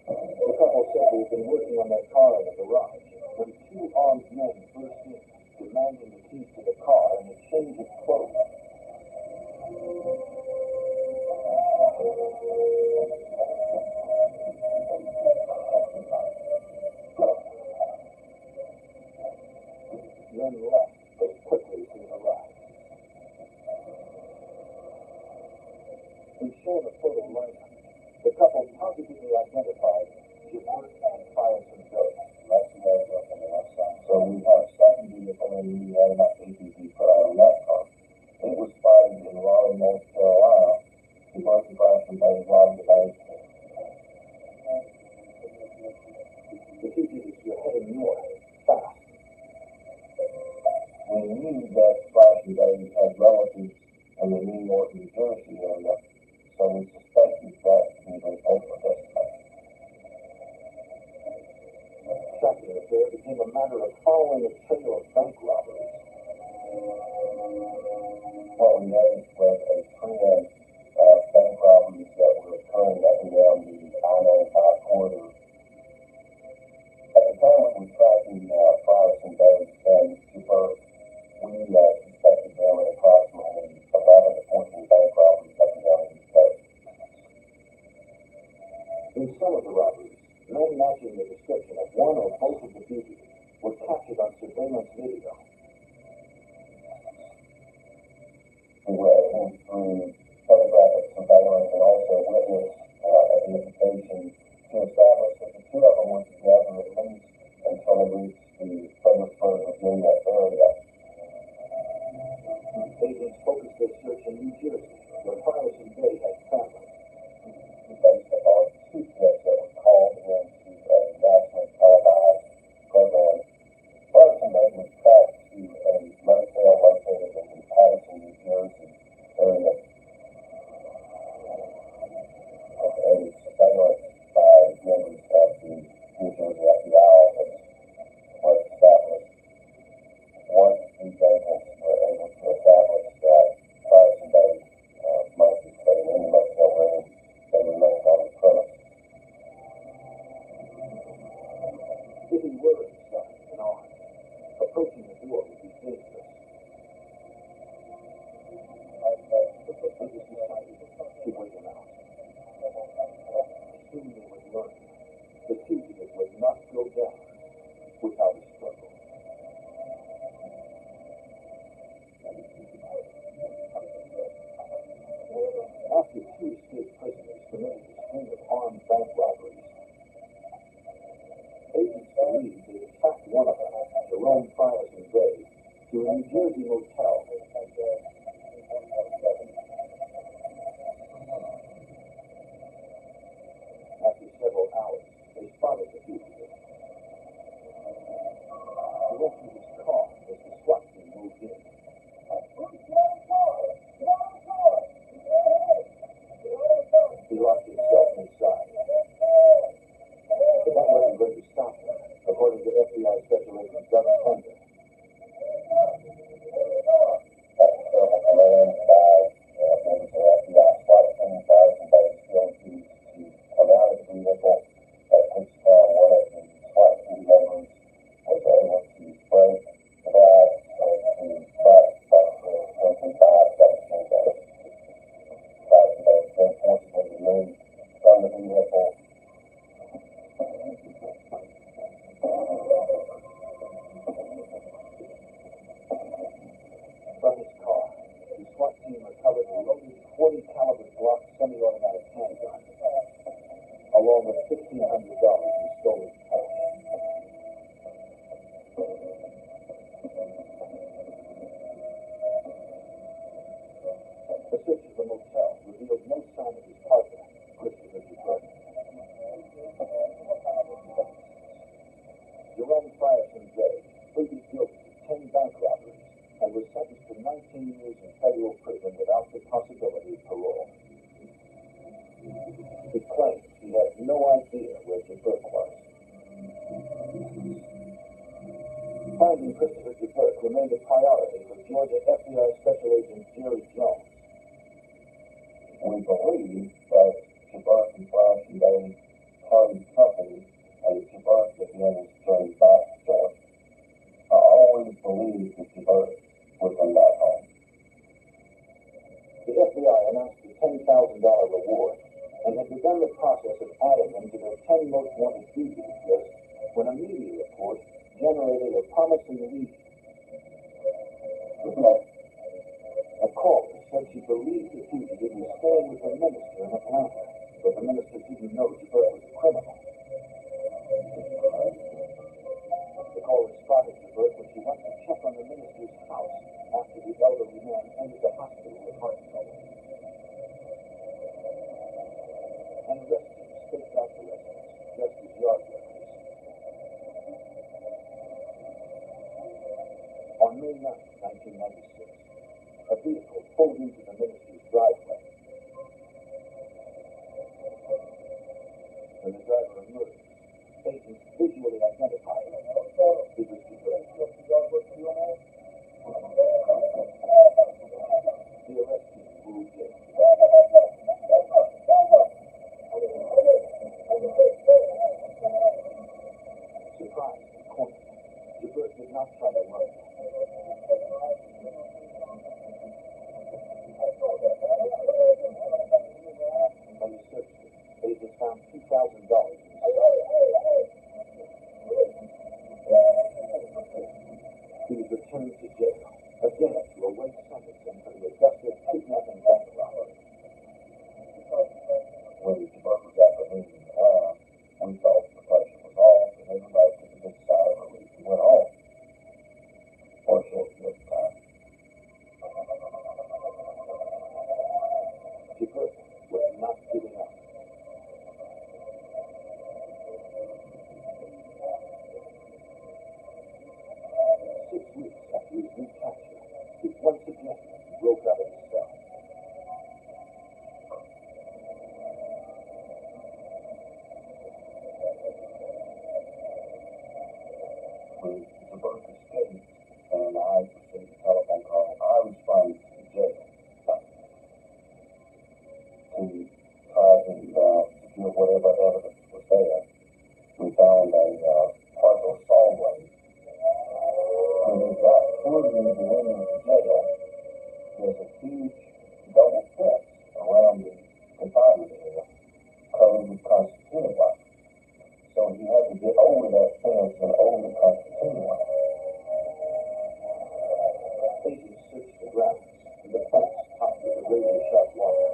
The couple said they had been working on their car in the garage when two armed men burst in, demanding the keys to the car and a change of clothes. Then left as quickly as they arrived. We showed a photo lineup. The couple positively identified Gilbert and Fireson Bay. That's the guys up on the left side. So we had a second vehicle and we had an APB put out on that car. It was spotted in Raleigh, North Carolina. The Berkeley Fireson Bay robbed the bank. The fugitives were heading north, fast. We knew that Fireson Bay had relatives in the New York, New Jersey area, so we suspected that to be the ultimate destination. Tracking it there became a matter of following a trail of bank robberies. What we noticed was a trend In some of the robberies, men matching the description of one or both of the fugitives were captured on surveillance video. We were able through photographic surveillance and also witness identification to establish that the two of them were together at least until they reached the Fredericksburg, Virginia area. Agents focused their search in New Jersey, where Patterson Bay had family. Based upon two tips that were called into a nationally televised program, Patterson Bay was tracked to a motel located in the Patterson, New Jersey area. A surveillance by members of the New Jersey FBI office was established. Once these agents were able to establish that Patterson Bay might be staying in the motel room, they remained on the premise. If he were inside and armed, approaching the door would be dangerous. It was decided to wait him out. Soon they would learn the fugitive would not go down without a struggle. After two escaped prisoners committed a string of armed bank robberies, agents believed they had tracked one of them, Jerome Patterson Bay, to a New Jersey motel. After several hours, they spotted the fugitive. He went to his car as the SWAT team moved in. He locked himself inside. But that wasn't going to stop him, according to FBI Special Agent Doug Pender. Several commands by members of the FBI SWAT team, Patterson Bay still refused to come out of the vehicle, at which time one of the SWAT team members was able to break the glass and to bust the 25-17 gun. Patterson Bay was then forcibly removed from the vehicle. From his car, the SWAT team recovered a loaded .40 caliber Glock semi-automatic handgun, along with $1,500 in stolen cash. The search of the motel revealed no sign of his partner, Christopher Dubuque. Jerome Patterson Bay pleaded guilty to 10 bank robberies and was sentenced to 19 years in federal prison without the possibility of parole. He claims he had no idea where Dubuque was. Finding Christopher Dubuque remained a priority for Georgia FBI Special Agent Jerry Jones. We believe that Dubuque and Patterson Bay parted company and that Dubuque began his journey back to Georgia. I always believed that Dubuque was in that home. The FBI announced a $10,000 reward and had begun the process of adding him to their 10 most wanted fugitives list when a media report generated a promising lead. A caller said she believed the fugitive was staying with the minister in Atlanta, but the minister didn't know Dubuque was a criminal. The caller spotted Dubuque when she went to check on the minister's house after the elderly man entered the hospital with heart trouble. And rescuers staked out the residence, dressed as yard workers. On May 9, 1996, a vehicle pulled into the minister's driveway. When the driver emerged, agents visually identified him. He was Dubuque. The arrest team moved in. Surprised and cornered, Dubuque did not try to run. When he searched him, agents found $2,000 work escaped, and I received a telephone call. I responded to the jail to try to secure whatever evidence was there. We found a partial saw blade. When we got through the window of the jail, there's a huge double fence around the confinement area, covered with concertina wire. So you had to get over that fence and over the concertina wire. Agents searched the grounds and the fence topped with a razor sharp wire.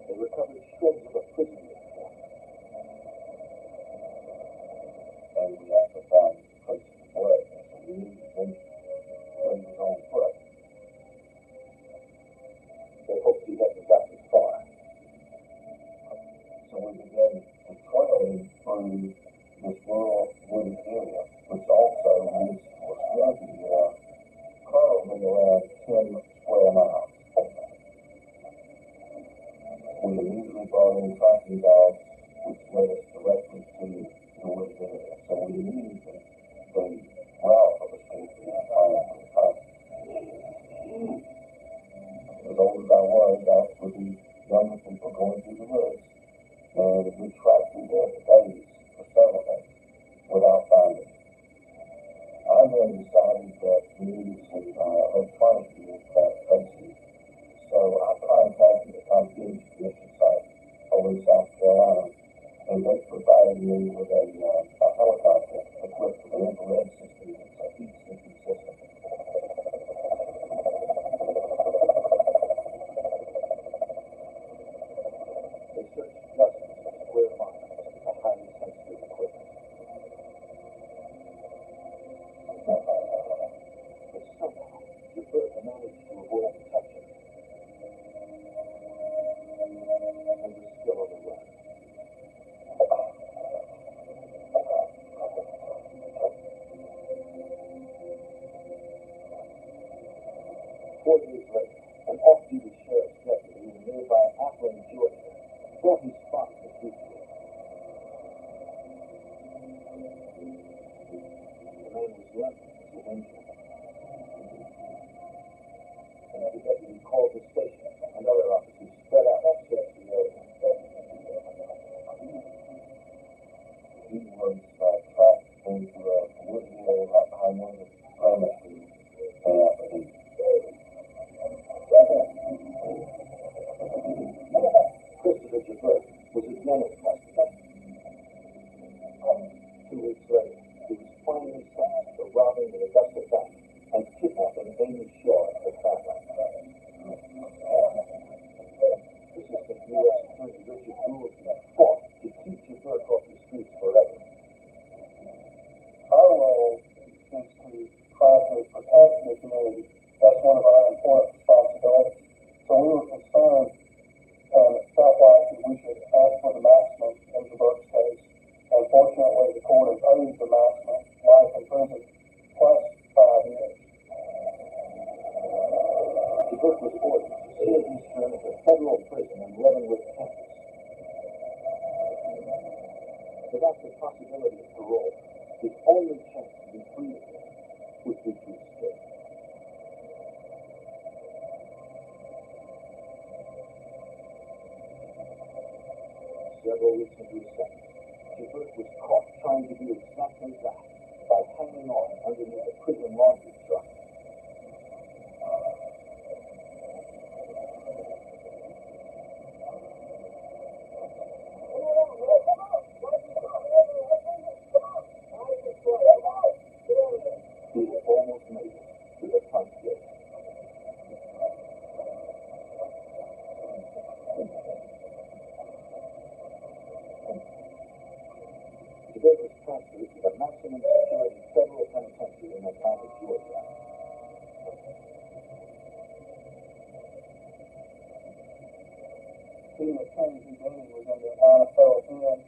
They recovered shreds of a prison uniform. And we also found traces of blood. So we knew that he was on foot. They hoped he hadn't got this far. So we began patrolling through this rural wooded area, which also is, was probably around 10 square miles. We immediately brought in tracking dogs, which led us directly to the wooded area. So we knew that the route of escape was found. As old as I was, I would be younger people going through the woods. And we tracked through there for days, for several days, without finding it. I then decided that we needed some electronic traces. So I contacted the Constitution site over in South Carolina, and they provided me with a helicopter equipped with an infrared system. It's a heat-seeking system. They searched dozens of square miles of highly sensitive equipment. But somehow, Gilberto managed to avoid detection and was still on the run. 4 years later, an off-duty sheriff's deputy in nearby Athens, Georgia, thought he spotted the fugitive. The man was limping as an injury. And the deputy called the station, and other officers spread out to search the area. He was tracked into a wooded area right behind one of the Brenet schools in Athens. Christopher Gilbert was again in custody. 2 weeks later, he was finally sentenced for robbing the Augusta Bank and kidnapping Amy Shaw at the Fairbanks. Assistant U.S. Attorney Richard Rudsel fought to keep Gilbert off the streets forever. Our role is to try to protect the community. That's one of our important responsibilities. So we were concerned and felt like that we should ask for the maximum in Gilbert's case. And fortunately, the court imposed the maximum life in prison plus 5 years. Gilbert was ordered to serve his term at the federal prison in Leavenworth, Kansas. Without the possibility of parole, his only chance to be free again would be to escape. Several weeks into his sentence, Gilbert was caught trying to do exactly that by hanging on underneath a prison laundry truck. He had almost made it to the front gate. Gilbert was transferred to the maximum security federal penitentiary in Atlanta, Georgia. He was Kenny Houdini was in the Atlanta federal pen.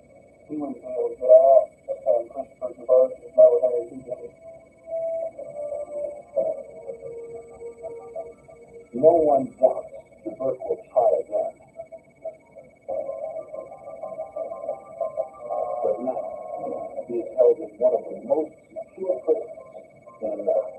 He wouldn't be able to get out, and Christopher Gilbert is no Harry Houdini. No one doubts Gilbert will try again. But now, He is held in one of the most secure prisons in America.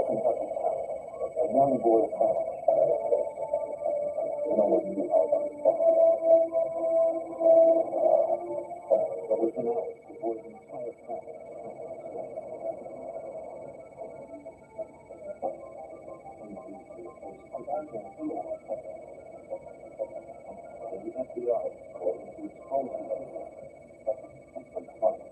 Kentucky town, a young boy found no one knew how about it. But within hours, the boy's entire family and the FBI called him to expose him and find him.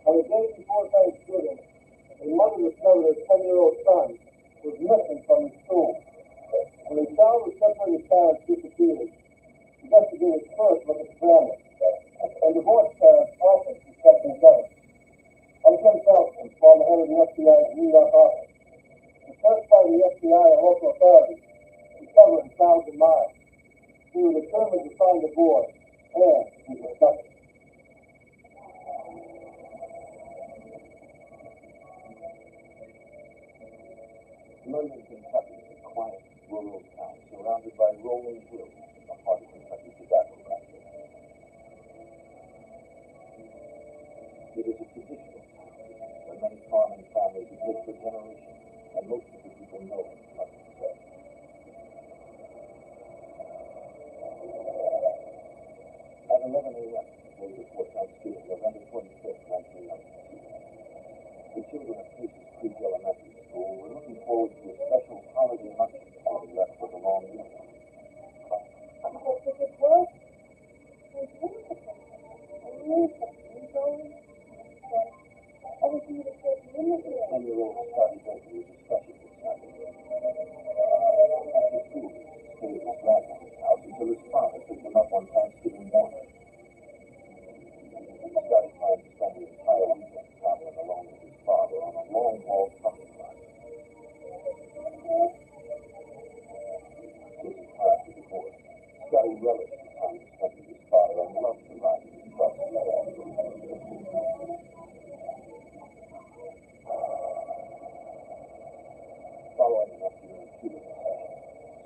On the day before Thanksgiving, a mother discovered her 10-year-old son was missing from the school. When the child was separated, his parents disappeared. Investigators first looked at the family, and divorced parents often suspect each other. I'm Jim Felton, former head of the FBI's New York office. The search by the FBI and local authorities is covering 1,000 miles. We were determined to find the boy and his abductor. London, Kentucky is a quiet, rural town surrounded by rolling hills in the heart of Kentucky tobacco country. It is a traditional town where many farming families have lived for generations, and most of the people know it must be said. At 11 a.m., the day before Thanksgiving, November 25th, 1992, the children of Paces Creek Elementary School were looking forward to a special holiday luncheon before they left for the long weekend. Ten-year-old Scotty Baker was especially excited. After school, he stayed at his grandmother's house until his father picked him up on Thanksgiving morning. Scotty planned to spend the entire weekend traveling alone with his father on a long-haul trucking ride. This is part of the divorce. Scotty relished the time he spent with his father and loved to ride in his truck. Following an afternoon tutoring session,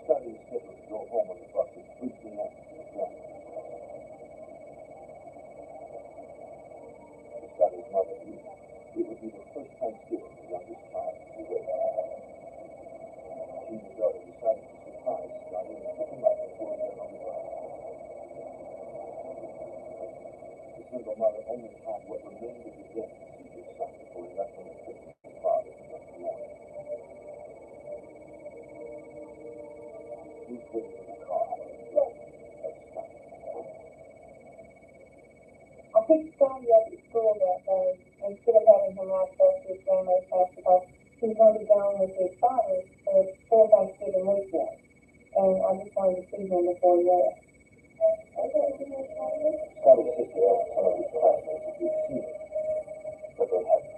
Scotty was scheduled to go home on the bus at 3 p.m. Scotty's mother knew it would be the first Thanksgiving the youngest child would be with. She and her daughter decided to surprise Scotty and pick him up before he got on the bus. The single mother only had what remained of the day to see his son before he left on the trip with his father the next morning. He's waiting in the car. I picked Scotty up at school that day instead of having him ride bus to his grandmother's house because he was going to be gone with his father for Thanksgiving weekend. And I just wanted to see him before he left. Scotty's sister asked some of his classmates if he'd seen him, but they hadn't.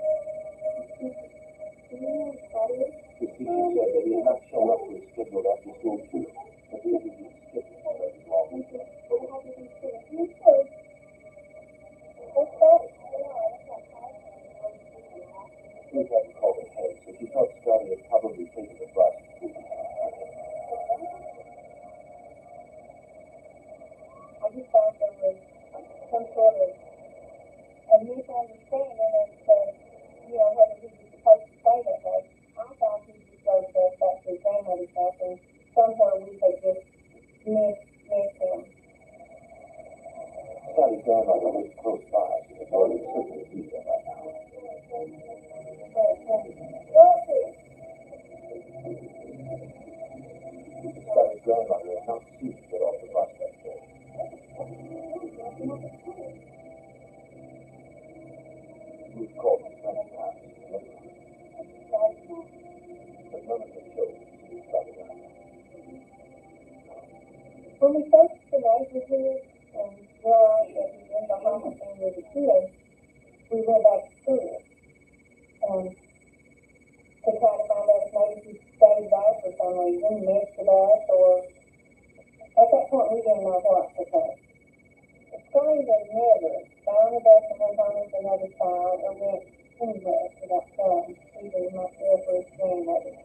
His teacher said that he had not shown up to his scheduled after-school tutor, but figured he would skip it for his long weekend. Ruth hadn't called ahead, so she thought Scotty had probably taken the bus to his I just thought there was some sort of a misunderstanding as to, whether he was supposed to stay that day. I thought he was supposed to go back to his grandmother's house, and somewhere we had just missed him. Scotty's grandmother lived close by, so that no When we searched the neighborhood and realized that we were in the home and with the kids, we went back to school. To try to find out if maybe he stayed there for some reason, missed the bus, or at that point we didn't know what to think. Scotty has never found the bus and went home with another child or went anywhere without telling either myself or his grandmother.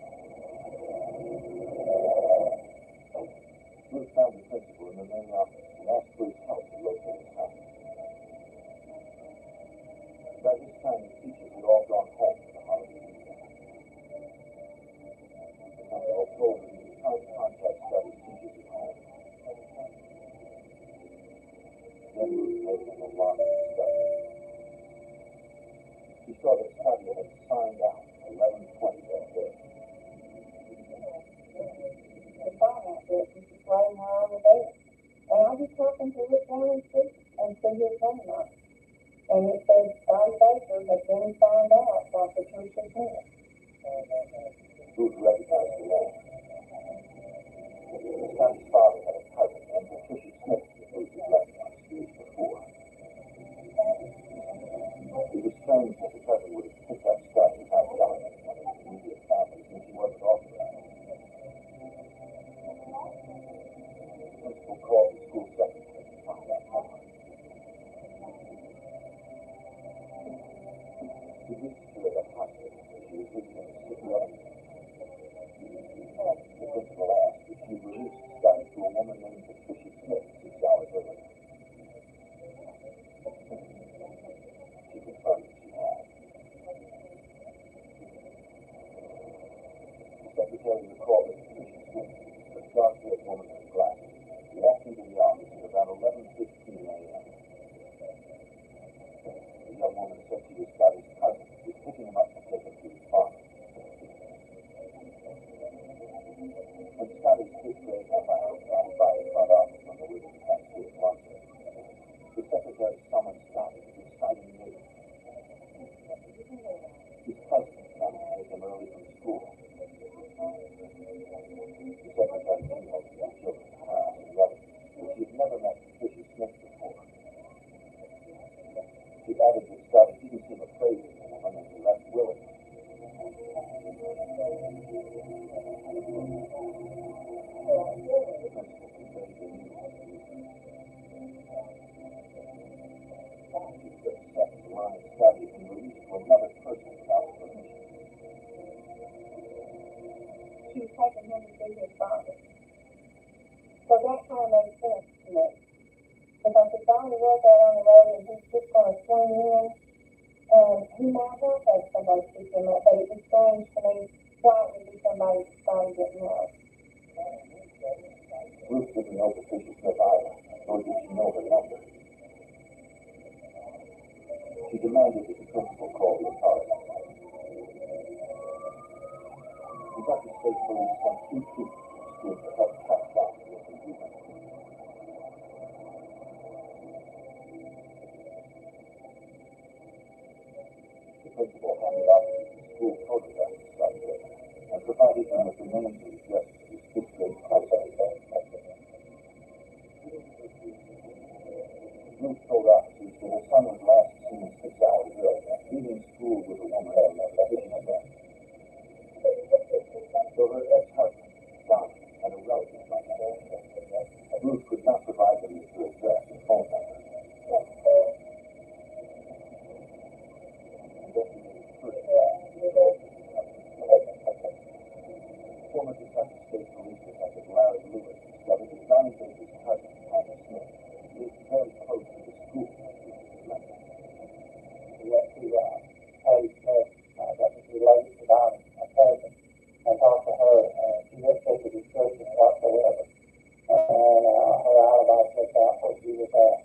Ruth found the principal in the main office and asked for his help to locate his house. By this time, the teachers had all gone home for the holiday weekend. The principal told her he was trying to contact Scotty's teachers at home. Then Ruth made an alarming discovery. She saw that Scotty had signed out at 11:20 that day. The finance business is laying her on the bed. And I just happened to look down and see his name on it. And it says Scotty Baker has been signed out by Patricia Smith. Ruth recognized the name. Scotty's father had a cousin named Patricia Smith that Ruth had met on the street before. It was strange that the cousin would have picked up Scotty without telling anyone in his immediate family since he wasn't authorized. The principal called the school secretary to find out more. He visited her at a hospital where she was visiting a sick relative. The principal asked if she released Scotty to a woman named Patricia Smith 6 hours earlier. She confirmed that she had. The secretary recalled that Patricia Smith, a dark-haired woman with glasses, walked into the office at about 11:15 a.m. The young woman said she was Scotty's cousin, who was picking him up to take him to his father. When Scotty's fifth-grade child passed by the front office on the way to the Thanksgiving luncheon, the secretary summoned Scotty with exciting news. His cousin had come to take him early from school. The secretary emailed the young children's parents and relatives, but she had never met Patricia Smith before. She added that Scotty didn't seem afraid of the woman and he left willingly. The principal conveyed the news to Ruth. She was upset to learn that Scotty had been released to another person without permission. She was taking him to see his father. So that kind of made sense to me. Because if Donnie was out on the road and he's just going to swing in, he might have had somebody pick him up, but it was strange to me why it would be somebody that Scotty didn't know. Ruth didn't know Patricia Smith either, nor did she know her number. She demanded that the principal call the authorities. Kentucky State Police sent 2 troops to the school to help track down the missing woman. The principal handed out the school photograph to Scotty Baker and provided him with the names and addresses of his fifth-grade classmates. Ruth told officers that her son was last seen 6 hours earlier, leaving school with a woman named Patricia Smith. So her ex-husband, Don, and a relative like that. Ruth could not provide them with her address and phone number. Investigators first former Kentucky State Police Detective Larry Lewis discovered that Donnie Baker's cousin, Thomas Smith, lived very close to the school that Ruth was mentioning. Yes, Patty Smith, that was related to Donnie, my cousin. I talked to her, and she didn't take the description whatsoever. And her alibi checked out where she was at.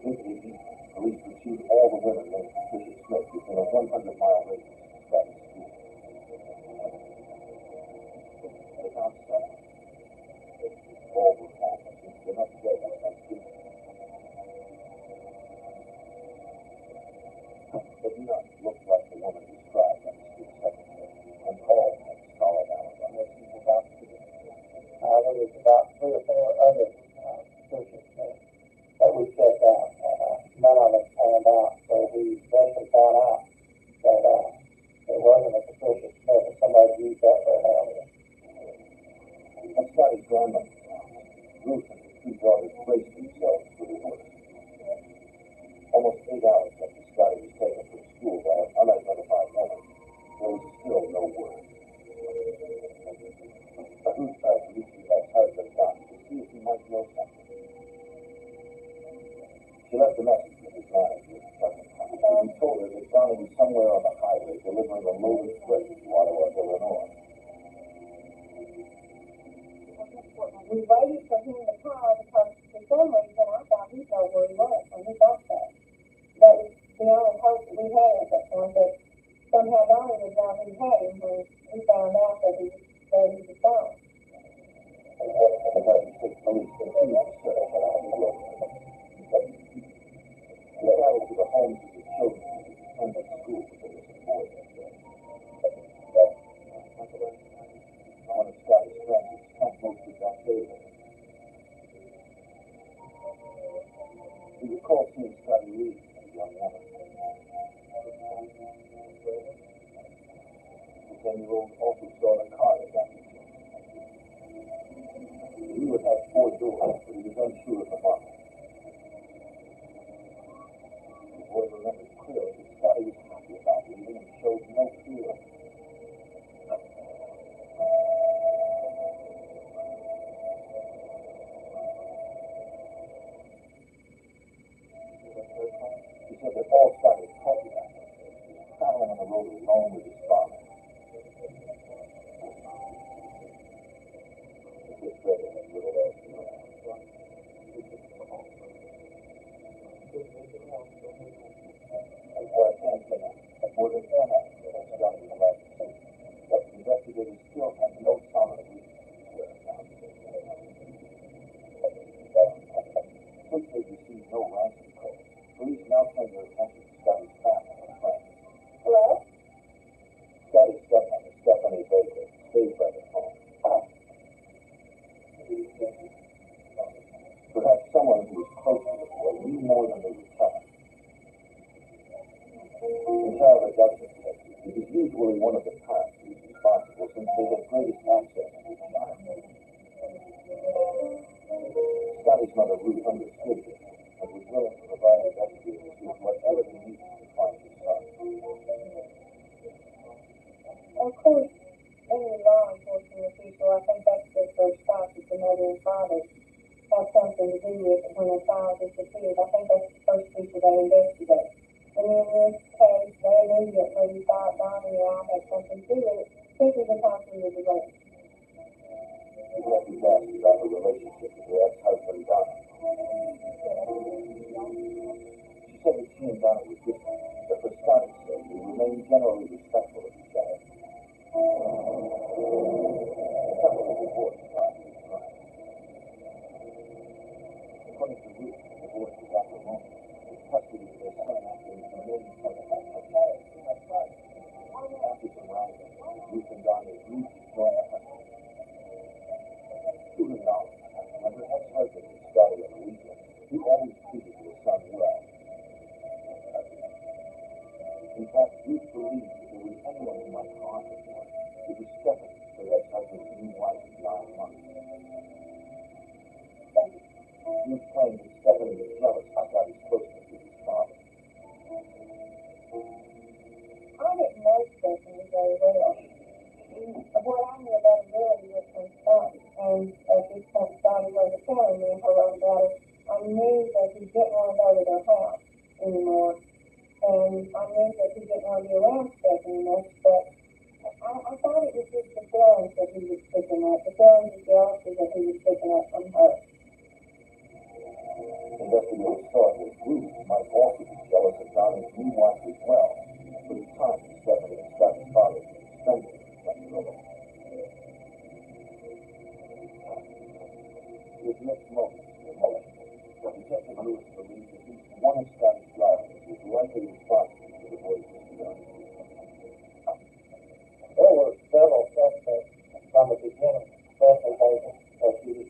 This evening, police retrieved all the women named Patricia Smith within a 100-mile radius of Scotty's school. They found 7. All were home since the next day was Thanksgiving. But none looked like the woman described on the school secretary, and all had solid alibis. There was was about 3 or 4 other suspicious things that we checked out. None of them panned out, so we eventually found out that it wasn't a suspicious Smith, and somebody used that for an alias. And Scotty's grandmother's house. Ruth and her 2 daughters braced themselves for the worst. Almost 8 hours after Scotty was taken from school by an unidentified woman, there was still no word. But Ruth tried to reach her ex-husband, Donnie, to see if he might know something. She left a message with his manager, and he told her that Donnie was somewhere on the highway delivering a load of freight to Ottawa, Illinois. We waited for him to call because for some reason I thought he know where he was when he got there. That was the only hope that we had at that point, that somehow Donnie would know who had him when we found out that he was gone. And what the United States Police continued to search for Donnie Wilson. He traveled to the homes of the children who attended school with the missing boy that day. One of Scotty's friends had spent most of that day with him. He recalled seeing Scotty leave with a young woman. The 10-year-old also saw the car that got him. He knew it had 4 doors, but he was unsure of the model. The boy remembered clearly that Scotty was happy about leaving and showed no fear. He said that all Scotty was happy about was traveling on the road alone with his father. He just read it and little else knew. And for a chance to know, more than 10 hours had Scotty in the last case, but investigators still had no solid reason to swear it down. Since they received no ransom call, police now turned their attention to Scotty's family and friends. Hello? Scotty's stepmother, Stephanie Baker, stayed by their home. Perhaps someone who was close to the boy knew more than they would tell him. In child abduction cases, it is usually one of the parents who is responsible since they have greatest access to the child. Scotty's mother, Ruth, understood this and was willing to provide investigators with whatever they needed to find his son. Of course, any law enforcement official, I think that's their first stop, is the mother and father have something to do with it when a child disappears. I think that's the first people they investigate. And in this case, they immediately thought Donnie and I had something to do with it, simply because we were related. He left his asked about her relationship with her ex-husband, Donnie. She said that she and Donnie were different, but for Scotty's sake, they remained generally respectful of each other. The couple was divorced prior to his crime. According to Ruth, the divorce was acrimonious, with custody of their son after his remaining son had been married. After some wrangling, Ruth and Donnie agreed to join a honeymoon. To her knowledge, when her ex-husband was Scotty on the weekend, he always treated their son well. In fact, Ruth believed that there was anyone who might harm the boy, it was Stephanie, her ex-husband's new wife of 9 months. Ruth claimed that Stephanie was jealous of Scotty's closeness with his father. I didn't know Stephanie very well. What I knew about him really was from Scotty, and at this point Scotty wasn't telling me a whole lot about her. I knew that he didn't want to go to their house anymore, and I knew that he didn't want to be around Stephanie much, but I thought it was just the feelings that he was picking up, the feelings of jealousy that he was picking up from her. Investigators thought that Ruth might also be jealous of Donnie's new wife as well, for the time that Stephanie and Scotty's father had spent together. With mixed motives and emotions, Detective Lewis believed at least one of Scotty's rivals was likely responsible for the boy's disappearance. There were several suspects from the beginning, especially Baker, as she was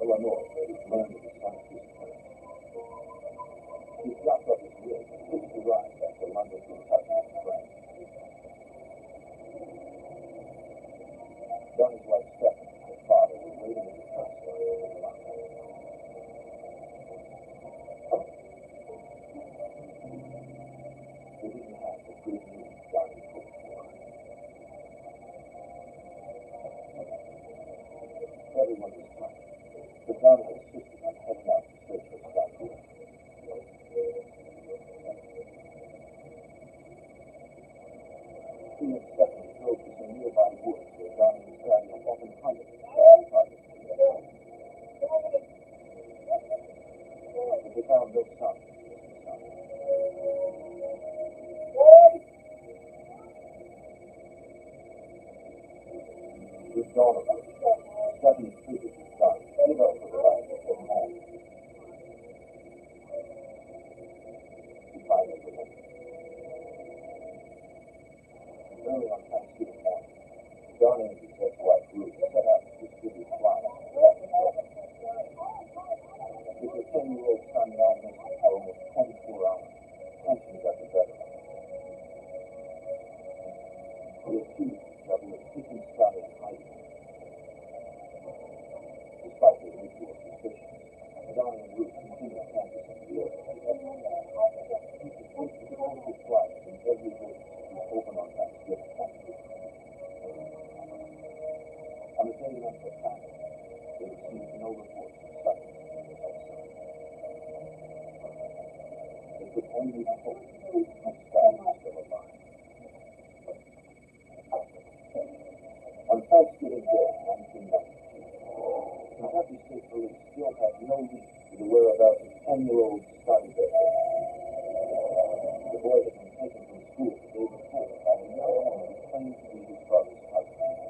Illinois, where he learned of his son's disappearance. He dropped off his rig and hitched a ride back to London, Kentucky with a friend. Donnie's wife Stephanie and her father were waiting in the truck stop to pick him up. They didn't have the good news Donnie hoped for. Everyone was fine, but Donnie insisted on heading out to search for Scott Wood. He and Stephanie drove to some nearby woods where Donnie was driving an open hunting project. But they found no sign of his missing son. With dawn approaching, Stephanie figured his son gave up for the night and head home. He finally relented. Early on Thanksgiving morning, Donnie and his ex-wife Ruth set out to distribute flyers. With their 10-year-old son now missing for almost 24 hours, tension got the better of them. They accused each other of keeping Scotty in hiding. Despite their mutual suspicions, Donnie and Ruth continued canvassing the area. They posted flyers in every business that was open on Thanksgiving. On the day of the attack, they received no reports of sightings from the outside. They could only hope that Scotty was still alive. On Thanksgiving Day, 1992, Kentucky State Police still had no lead to the whereabouts of 10-year-old Scotty Baker. The boy had been taken from school the day before by a young woman who claimed to be his brother's husband.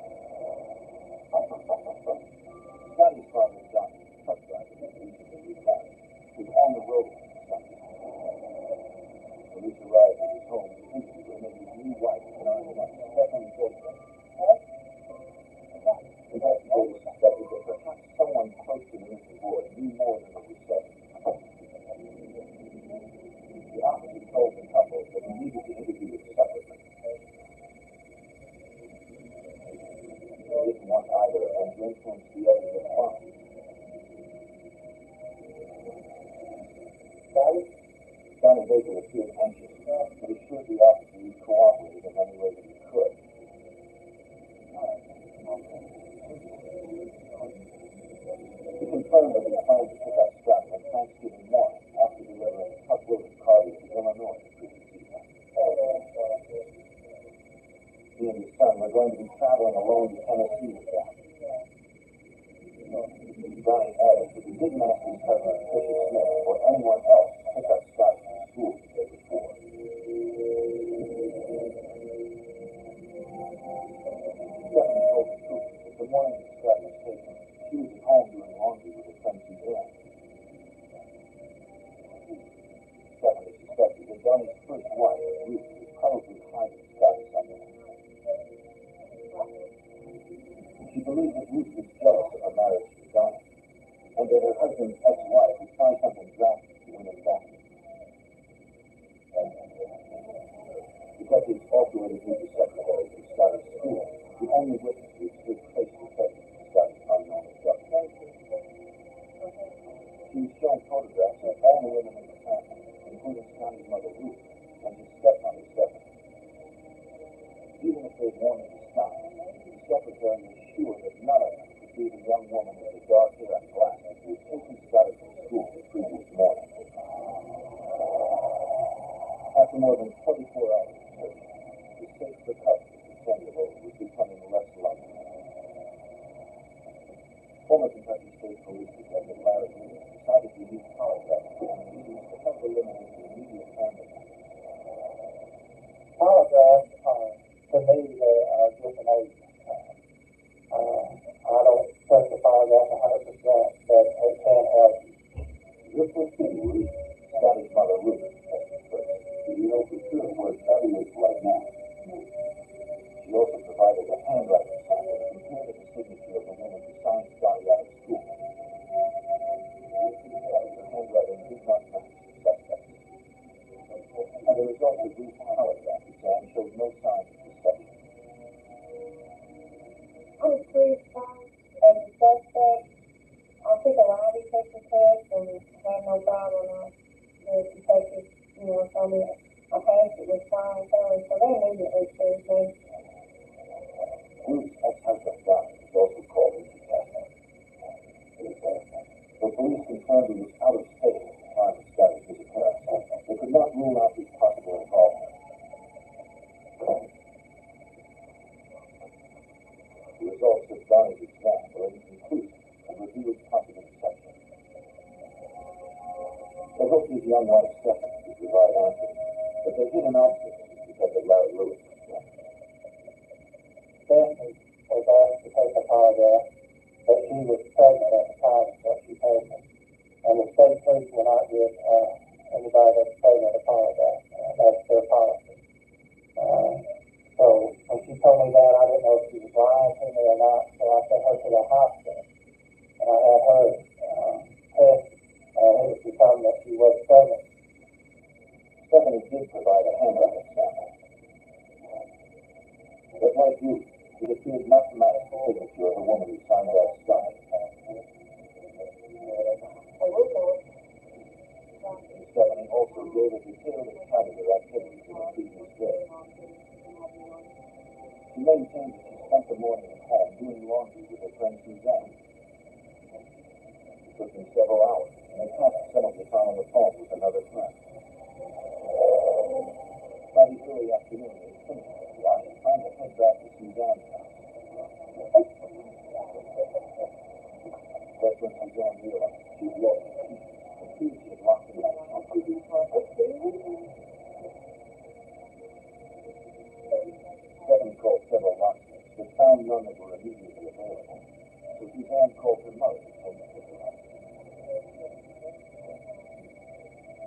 Scotty's father, John, a truck driver who recently retired, was on the road on Sunday. Police arrived at his home to interview him and his new wife, 9-month Stephanie Baker. Investigators suspected that perhaps someone close to the missing boy knew more than was said. The officer told the couple that he needed to interview him separately. They didn't want either of them to influence the other's response. Donnie Baker appeared anxious, but assured the officer he'd cooperate in any way that he could. He confirmed that he planned to pick up Scotty on Thanksgiving morning after delivering a truckload of cargo to Illinois the previous evening. He and his son were going to be traveling alone to Tennessee with them. Donnie added that he didn't ask his cousin Fisher Smith or anyone else to pick up Scotty from school the day before. Stephanie told the truth that the morning that Scotty was taken, she was at home doing laundry with a friend Suzanne. Stephanie suspected that Donnie's first wife, Ruth, was probably hiding Scotty something. She believed that Ruth was jealous of her marriage to Donnie, and that her husband's ex-wife would try something drastic to win him back. Detectives also interviewed the secretary of Scotty's school, the only witness who stood face to face with Scotty's unknown abductor. She was shown photographs of all the women in the family, including Scotty's mother Ruth and his stepmother Stephanie. Even if they'd warned him to stop, the secretary was sure that none of them could be the young woman with the dark hair and glasses who had taken Scotty from school the previous morning. After more than 24 hours of search, the safe recovery of the 10-year-old was becoming less likely. Former Kentucky State Police Detective Larry Lee decided to use polygraph examinations to help eliminate the immediate family. Polygraphs to me, they are just an age. I don't trust the polygraph 100%, but it can help. This was Ruth, Scotty's mother Ruth, first. Do you know for sure where Scotty is right now? She also provided a handwriting sample to compare to the signature of the woman who signed Scotty out of school. and had no problem. The detectives, told me I passed it with flying colors, so they immediately accused me. Ruth's ex-husband, John, was also called into testimony. The police confirmed he was out of state at the time of Scotty's disappearance. They could not rule out his possible involvement. The results of Donnie's exam were inconclusive and revealed possible deception. They hoped his young wife, Stephanie, would provide answers, but they did an opposite because they Larry Lewis. Stephanie was asked to take a polygraph, but she was pregnant at the time that she told me. And the state police will not give anybody that's pregnant a polygraph. That's their policy. So when she told me that, I didn't know if she was lying to me or not, so I sent her to the hospital. And I had her test, and it was determined that she was pregnant. Stephanie did provide a handwriting sample. But like you, it appeared not to match the signature of the woman who signed that study. Stephanie also gave a detailed account of her activities in the previous day. She maintained that she spent the morning at home doing laundry with her friend Suzanne. It took them several hours, and they passed some of the time on the phone with another friend. By the early afternoon, they finished the wash and planned to head back to Suzanne's house. That's when Suzanne realized she had lost the key. The key she had locked in that trunk. Stephanie called several locksmiths, but found none that were immediately available. So Suzanne called her mother to tell her to her.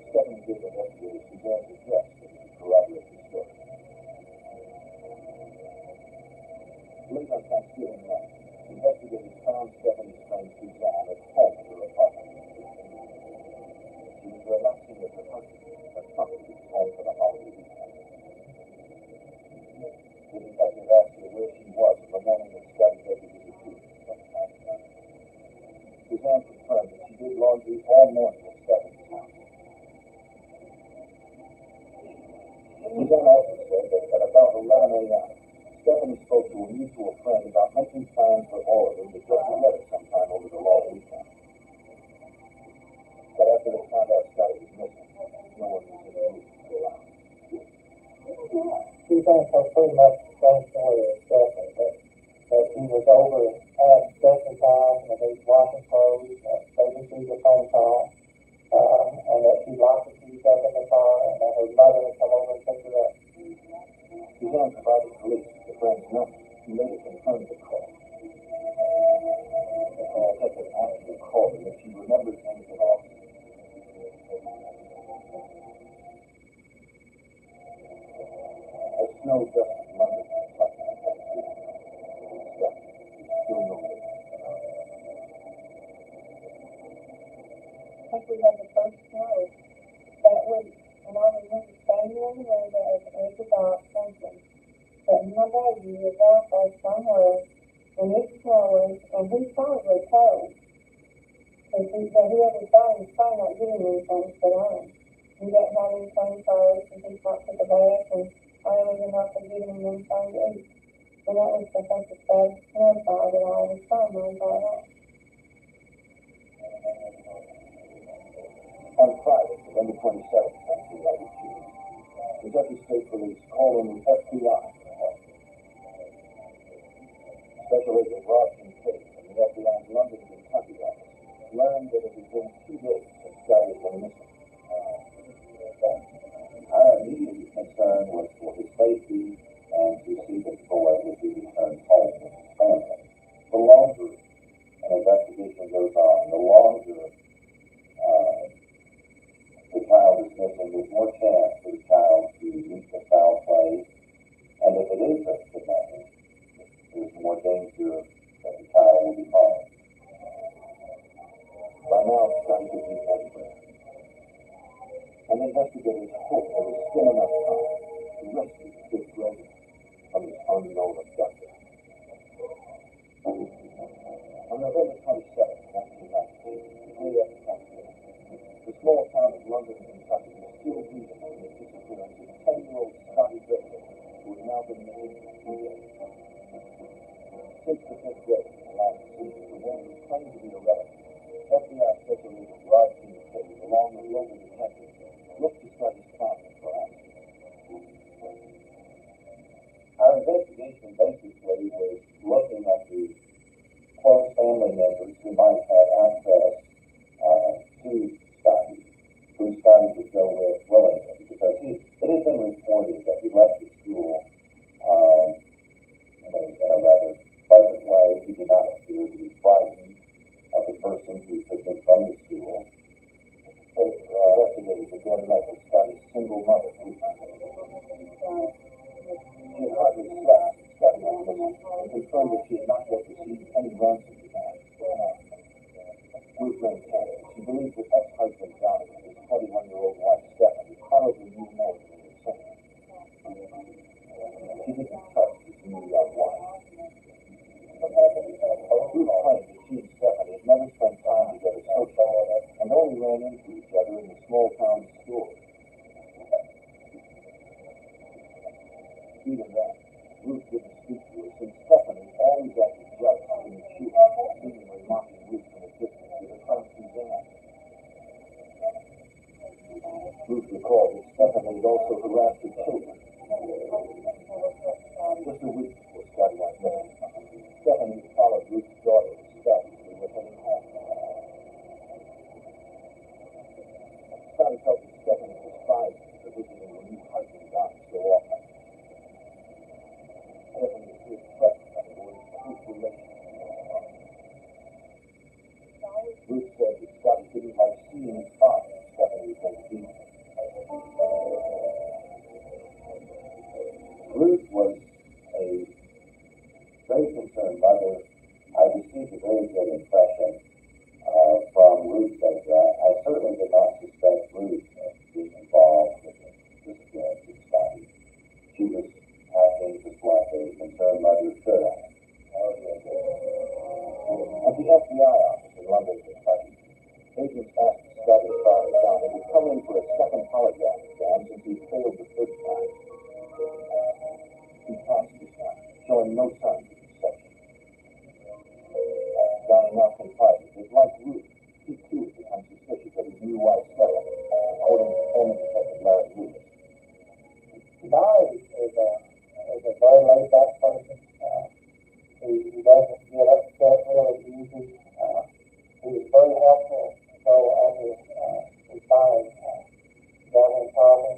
Stephanie gave investigators Suzanne's address so they could corroborate the story. Late on Thanksgiving night, investigators found Stephanie's friend Suzanne at home at her apartment. She was relaxing with her husband, but probably was home for the holiday weekend. The detective asked her where she was on the morning that Scotty Baker disappeared. Suzanne confirmed that she did laundry all morning at Stephanie's house. Suzanne also said that at about 11 a.m., Stephanie spoke to a mutual friend about making plans for all of them to go together sometime over the long weekend. But after they found out Scotty was missing, no one was in the mood to go out. She thinks her pretty much the same story as Stephanie, that she was over at Stephanie's house and they was washing clothes, they received a phone call, and that she locked the keys up in the car, and that her mother had come over and picked her up. Suzanne provided police with the friend's number, who later confirmed the call. The detective asked her to call her if she remembers anything else. As snow dusted London on Sunday and Thanksgiving, Stephanie is still no more. I think we had the first snow that week, and I remember standing on the window at the edge of the dock thinking that my baby was out there somewhere, and it's snowing, and he's probably cold. But he had his body, he's probably not getting anything to put on. He didn't have anything clothes, and he's not took a bath, and I don't even know if they giving him anything to eat. And that was, I think, the saddest snowfall that I ever saw in my entire life. On Friday, November 27th, 1992, Kentucky State Police called on the FBI for help. Special Agent Rod Kincaid from the FBI's London, Kentucky office learned that it had been 2 days since Scotty had been missing. Our immediate concern was for his safety and to see that the boy would be returned home with his family. The longer an investigation goes on, the longer the child is missing, there's more chance for the child to meet the foul play, and if it is a kidnapping, there's more danger that the child will be harmed. By now, Scotty could be anywhere. And investigators hoped there was still enough time to rescue the kid Gregory from his unknown abductor. On November 27th, 1992, the day after Thanksgiving, Professor Rudsel, along with local detectives, looked to Scotty's cabinet for answers. Our investigation basically was looking at the close family members who might have access to Scotty, who Scotty could go with willingly, because it has been reported that he left the school in a rather pleasant way. He did not appear to be frightened of the person who took him from the school. So investigators again met with Scotty's single mother, who she had hardly slept since Scotty went missing, and confirmed that she had not yet received any ransom demands. Ruth maintained she believed that ex-husband Johnny and his 21-year-old wife Stephanie probably knew more than they were saying. She didn't trust his new young wife. Ruth claimed that she and Stephanie had never spent time together socially and only ran into each other in the small-town store. Even then, Ruth didn't speak to her, since Stephanie always acted jealous when she was seemingly mocking Ruth from a distance with her friend Suzanne. Ruth recalled that Stephanie had also harassed her children. Just a week before Scotty went missing, Stephanie followed Ruth's daughter to Scotty as they were heading home. Scotty felt that Stephanie despised him for visiting her new husband Johnny so often. Stephanie appeared threatened by the boy's close relationship. Ruth said that Scotty didn't like seeing his father. Stephanie was going to beat him. Ruth was a very concerned mother. I received a very good impression from Ruth that I certainly did not suspect Ruth of being involved with the disappearance of Scotty. She was acting just like a concerned mother should act. At the FBI office in London, Kentucky, agents asked Scotty's father, Johnny, to come in for a second polygraph exam since he failed the first time. He passed this time, showing no signs of deception. Johnny now confided that, like Ruth, he too had become suspicious of his new wife, Stephanie, according to former detective Larry Lewis. Larry is a very laid-back person. He doesn't get upset really easy. He was very helpful. So after we finally got him talking,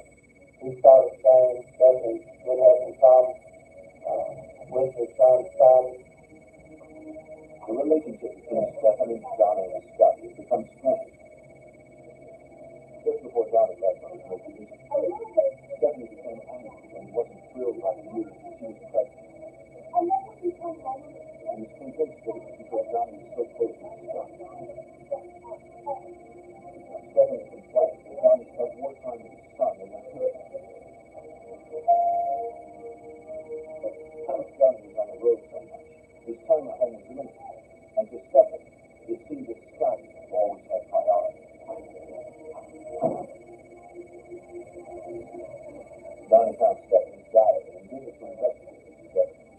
he started saying that he would have some problems with his son Scotty. The relationship between Stephanie, Johnny, and Scotty had become strained. Just before Johnny left on his most recent trip, Stephanie became angry when he wasn't thrilled by the news that she was pregnant. And was convinced that it was because Johnny was so close to his son. Stephanie complained that Johnny spent more time with his son than with her. Because Johnny was on the road so much, his time at home was limited. And to Stephanie, it seemed that Scotty always had priority. Johnny found Stephanie's diary and gave it to investigators his evidence.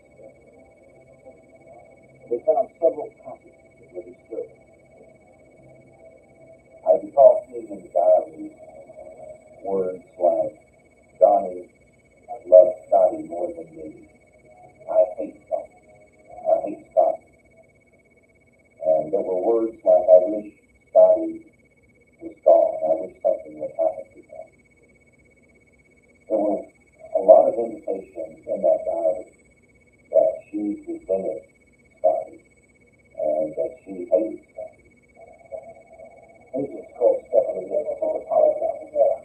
They found several passages that were disturbing. I recall seeing in the diary words like, Johnny loves Scotty more than me. I hate Scotty. I hate Scotty. And there were words like, I wish Scotty was gone. I wish something would happen to him. There were a lot of indications in that diary that she resented Scotty and that she hated Scotty. Agents called Stephanie in to take a polygraph exam.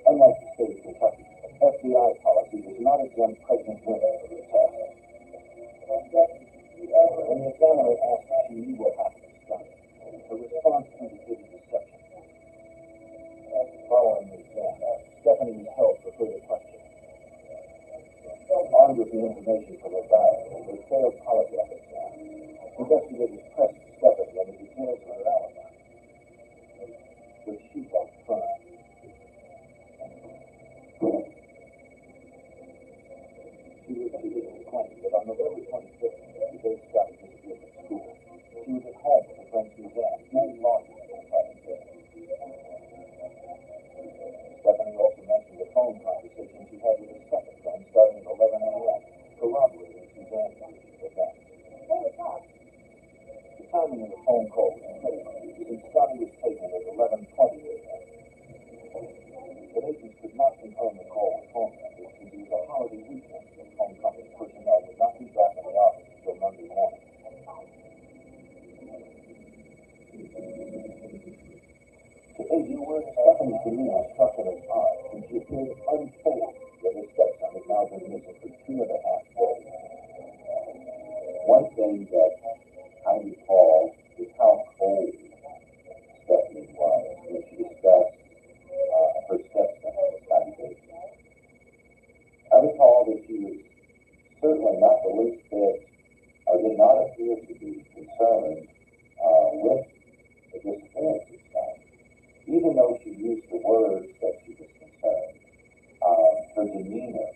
Unlike the state of Kentucky, FBI policy does not exempt pregnant women from the test. When the examiner asked if she knew what happened to Scotty, her response indicated deception. Following the exam, Stephanie was held for further questioning. Armed with the information from her diary and her failed polygraph exam, investigators pressed Stephanie on the details of her alibi, which she felt firm. She repeatedly claimed that on November 25th, the day Scotty disappeared from school, timing of the phone call was critical, since Scotty was taken at 11:20 a.m. But agents could not confirm the call with phone numbers since it was a holiday weekend, and phone company personnel would not be back in the office until Monday morning. To agent word, Stephanie's demeanor struck her as odd, and she appeared unfazed that her stepson had now been missing for 2.5 days. One thing that I recall is how cold Stephanie was when she discussed her stepson on this conversation. I recall that she was certainly not the least bit, or did not appear to be concerned with the disappearance of his son. Even though she used the words that she was concerned, her demeanor,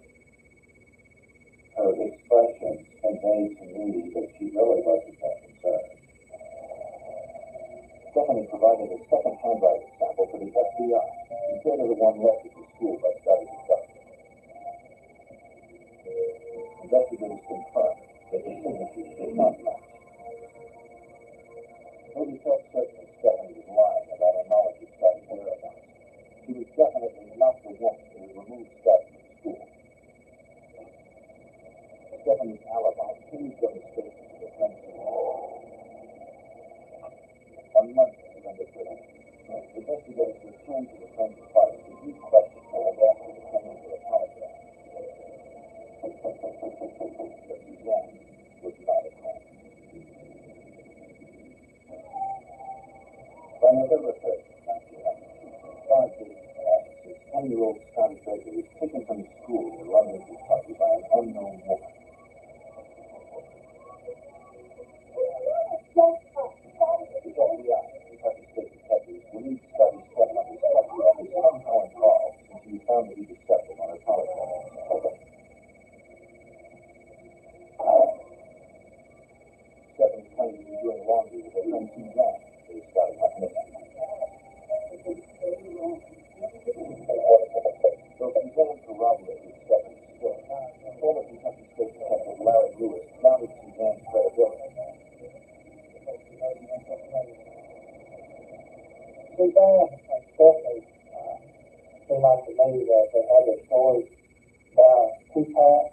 her expressions conveyed to me that she really wasn't that concerned. Stephanie provided a second handwriting sample for the FBI, compared to the one left at the school by Scotty's abductor. Investigators confirmed that the signatures did not match. Though they felt certain that Stephanie was lying about her knowledge of Scotty's whereabouts, she was definitely not the woman who had removed Scotty from school. Stephanie's alibi hinged on the statement of the friends of the On Monday, November 30th, investigators returned to the friend's apartment to re-question her and after the criminal for a polygraph. But Suzanne was not at home. By November 3rd, 1990, 5 days passed since 10-year-old Scotty Baker was taken from his school in London, Kentucky by an unknown woman. The FBI, Kentucky State Detectives, believed Scotty's stepmother was somehow involved since he found that he deceptive on her polygraph. Stephanie claimed to be doing laundry with her friend Suzanne, who Scotty had missing. So Suzanne corroborated Stephanie's story. Former Kentucky State Detective Larry Lewis doubted Suzanne's credibility. Suzanne and Stephanie seemed like to me that they had their stories down too pat,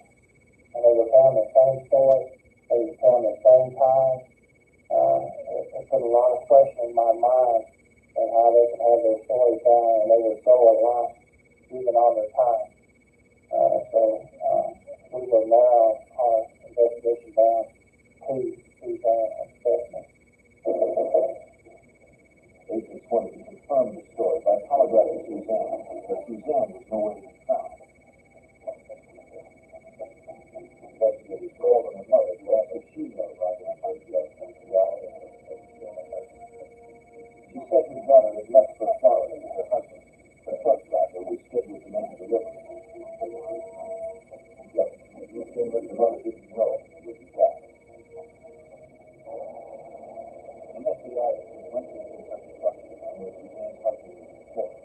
and they were telling the same story, they were telling the same time. It put a lot of question in my mind and how they could have their stories down, and they were so alike, even on their time. We will narrow our investigation down to Suzanne and Stephanie. Agents wanted to confirm the story by polygraphing Suzanne, but Suzanne was nowhere to be found. Investigators called on her mother to ask if she knew about the unidentified FBI. She said her daughter had left for Florida with her husband. A truck driver was scheduled to make a delivery. Yes, it seemed that the mother didn't know it would be back. An FBI agent went to the Kentucky truck station where Suzanne's husband was killed.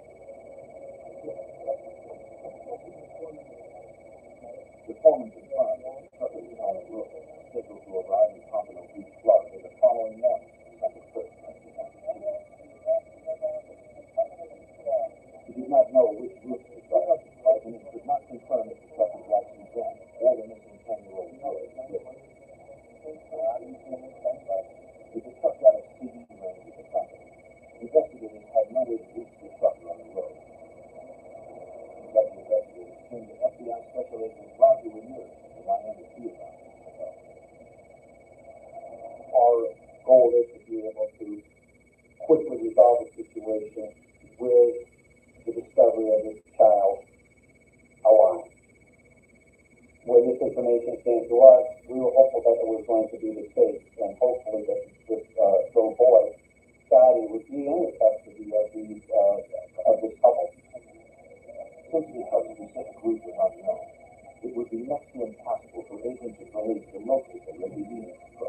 The foreman confirmed that the truck was on the road, scheduled to arrive in Pompano Beach, Florida, the following morning, December 1st, 1992. He did not know which route the truck occupied, and he could not confirm that the truck was like Suzanne or the missing 10-year-old girl. With the truck out of CD range of the company, investigators had no way to reach the trucker on the road. Special investigators turned to FBI Special Agent Roger Ramirez of the Miami Field Office. Our goal is to be able to quickly resolve the situation with the discovery of this child alive. When this information came to us, we were hopeful that it was going to be the case, and hopefully that this little boy, Scotty, would be in the custody of this couple. Since the specific route was unknown, it would be next to impossible for agents of police to locate the lady for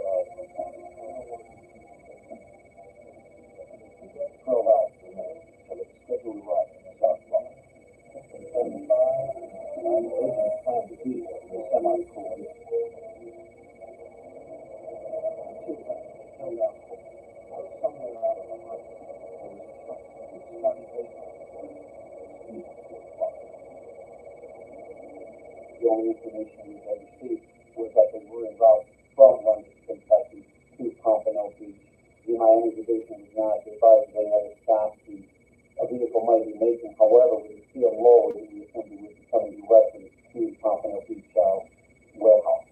12 hours remained until its scheduled arrival in the South Florida. In 75, agents planned to be there in a semi-cool. The only information we had received was that they were en route from London, Kentucky to Pompano Beach. The Miami Division was not advised they had a stop a vehicle might be making. However, with the steel load, the assembly would be coming directly to Pompano Beach warehouse.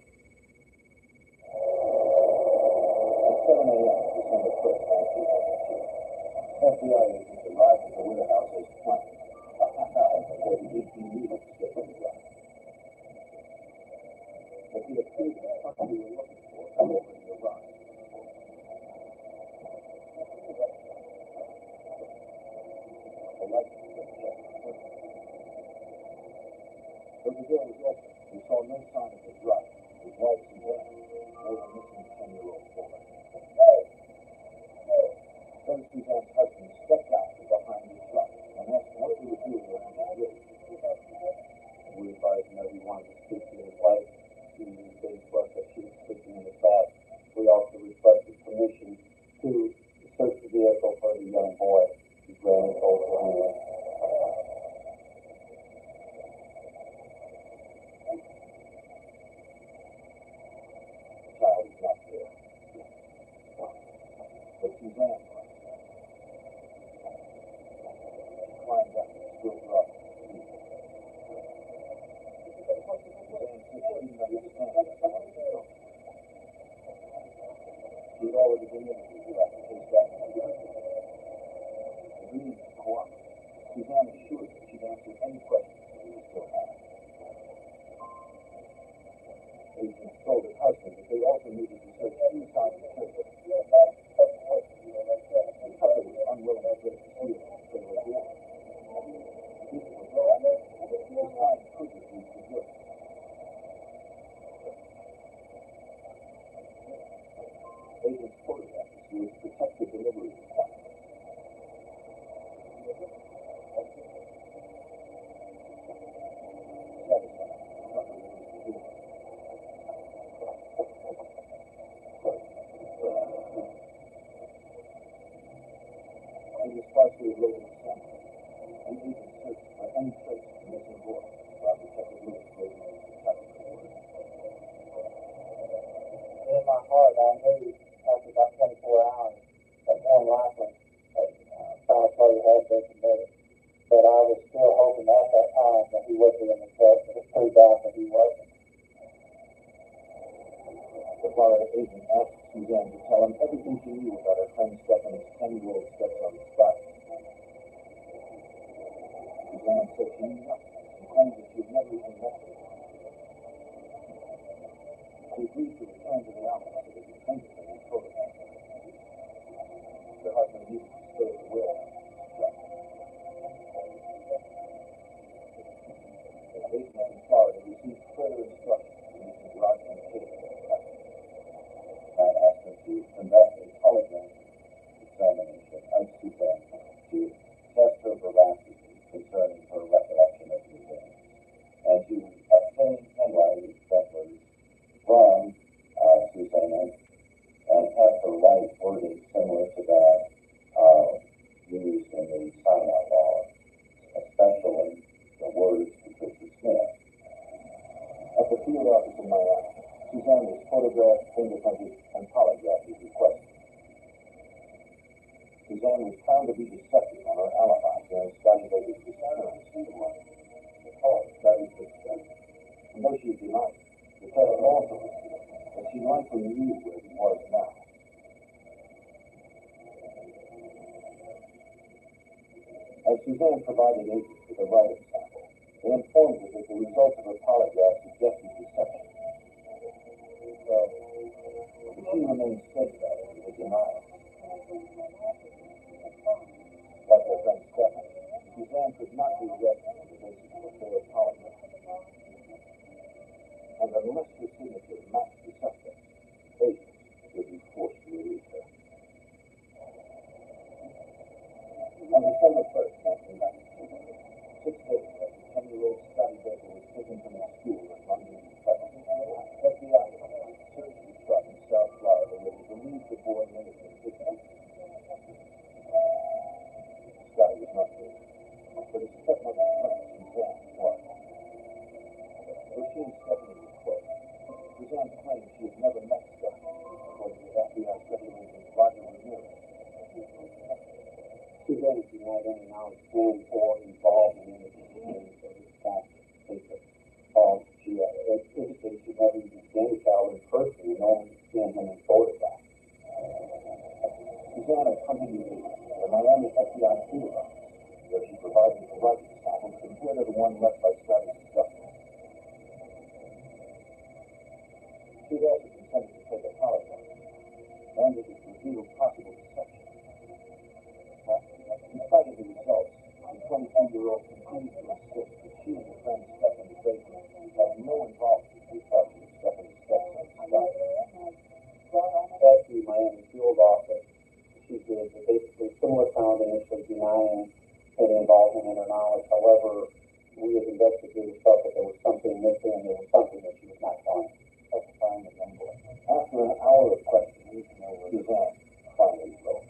At 7 a.m., December 1st, 1992, FBI agents arrived at the warehouse as planned, a half hour before the 18-wheeler skipped from the ground. But the accused truck we were looking for had already arrived. The lights were checked. When the door was open, we saw no sign of the driver. His wife, Suzanne, or the missing 10-year-old boy. Then Suzanne's husband stepped out from behind the truck and asked what they were doing around the rig. We advised him that we wanted to speak to his wife. He gave us that she was sleeping in the bath. We also requested permission to search the vehicle for the young boy. He ran his whole family. The child is not there. But Suzanne was. She climbed up and stood up. Suzanne said she didn't understand what she wanted to know. She'd already been interviewed after his death. Agreeing to cooperate, Suzanne assured that she'd answer any questions that we still had. Agents told her husband that they also needed to search inside the church. The couple was unwilling to break the seal if they were there. People were broken. This time could have used the good. Agents photographed the seal to protect the delivery requirement. It was partially loaded with samples, and agents searched for any trace of the missing boy while Detective Lewis waited in Kentucky for word. In my heart, I knew after about 24 hours that more likely foul play had been committed. But I was still hoping at that time that he would be in the truck, but it proved out that he wasn't. The Florida agent asked Suzanne to tell him everything she knew about her friend Stephanie's 10-year-old stepson, Scott. Suzanne said she knew nothing and claimed that she had never even met her. She agreed to return to the office so that the fingerprint was photographed. Her husband needed to stay at the warehouse. The agent in Florida received further instructions from Mr. Rudsel and asked him to conduct a polygraph examination of Suzanne to test her veracity concerning her recollection of the event, and to obtain handwriting exemplars from Suzanne and have her write wording similar to that used in the sign-out laws, especially the words Patricia Smith. At the field office in Miami, Suzanne was photographed, fingerprinted, and polygraphed as requested. Suzanne was found to be deceptive on her alibi during Scotty Baker's disappearance in the morning. Scotty Baker, and though she denied it, the test also revealed that she likely knew where he was now. As Suzanne provided agents with a writing sample, they informed her that the results of her polygraph suggested deception. But she remained steadfast in her denial. Like her friend Stephanie, Suzanne could not be arrested on the basis of a failed polygraph. And unless her signature matched the suspect's, agents would be forced to release her. On December 1st, 1992, 6 days after 10-year-old Scotty Baker was taken from his school in London, Kentucky, FBI searched the truck in South Florida where they believed the boy may have been kidnapped. Scotty was not Suzanne denied any knowledge and or involvement in the disappearance of this fact paper. She indicated she never even seen the child in person and only seen him in photographs. Suzanne accompanied the Miami FBI field office, where she provided the writing samples compared to the one left by Scotty's instructor. She had also consented to take a polygraph, and it was revealed possible deception. In spite of the results, the 22-year-old continued to insist that she and her friend Stephanie Baker had no involvement in the destruction of Stephanie's stepson, Scott. At the Miami field office, she did basically similar sound initially denying any involvement in her knowledge. However, we as investigators felt that there was something missing and there was something that she was not telling us. Testifying the young boy. After an hour of questioning, Suzanne finally broke.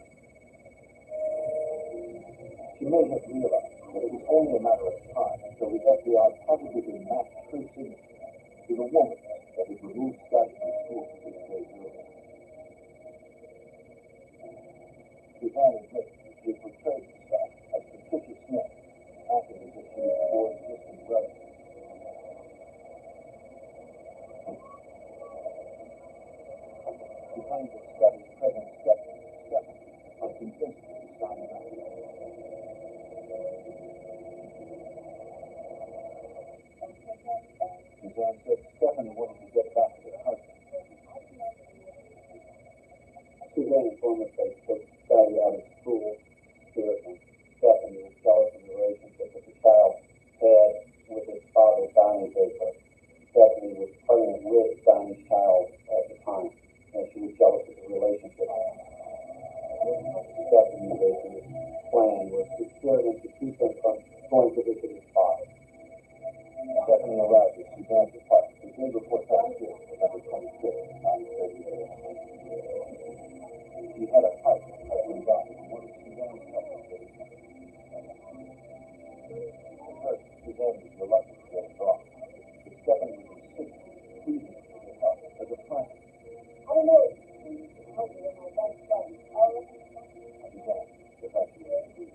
She may have realized that it was only a matter of time until the FBI positively matched her signature to the woman that had removed Scott from school 6 days earlier. Suzanne admitted that she had portrayed herself as Patricia Smith, acting as if she was the boy's distant relative. She claimed that Scotty's pregnant stepson, Stephanie, had convinced her to sign an act. Suzanne said Stephanie wanted to get back to her husband. Suzanne informed us that she took Scotty out of school here, and Stephanie was jealous of the relationship that the child had with his father, Donnie Baker. Stephanie was pregnant with Donnie's child at the time, and she was jealous of the relationship. Stephanie Baker's plan was to secure him to keep him from going to visit his father. Stephanie arrived at Suzanne's apartment the day before Thanksgiving, November 25th, 1938. She had a pipe tightly wound in one of Suzanne's necklaces. At first, Suzanne was reluctant to get it off, but Stephanie was insistent, pleading for her help as a plan. I don't know if you can help me with my best friend. Suzanne, eventually.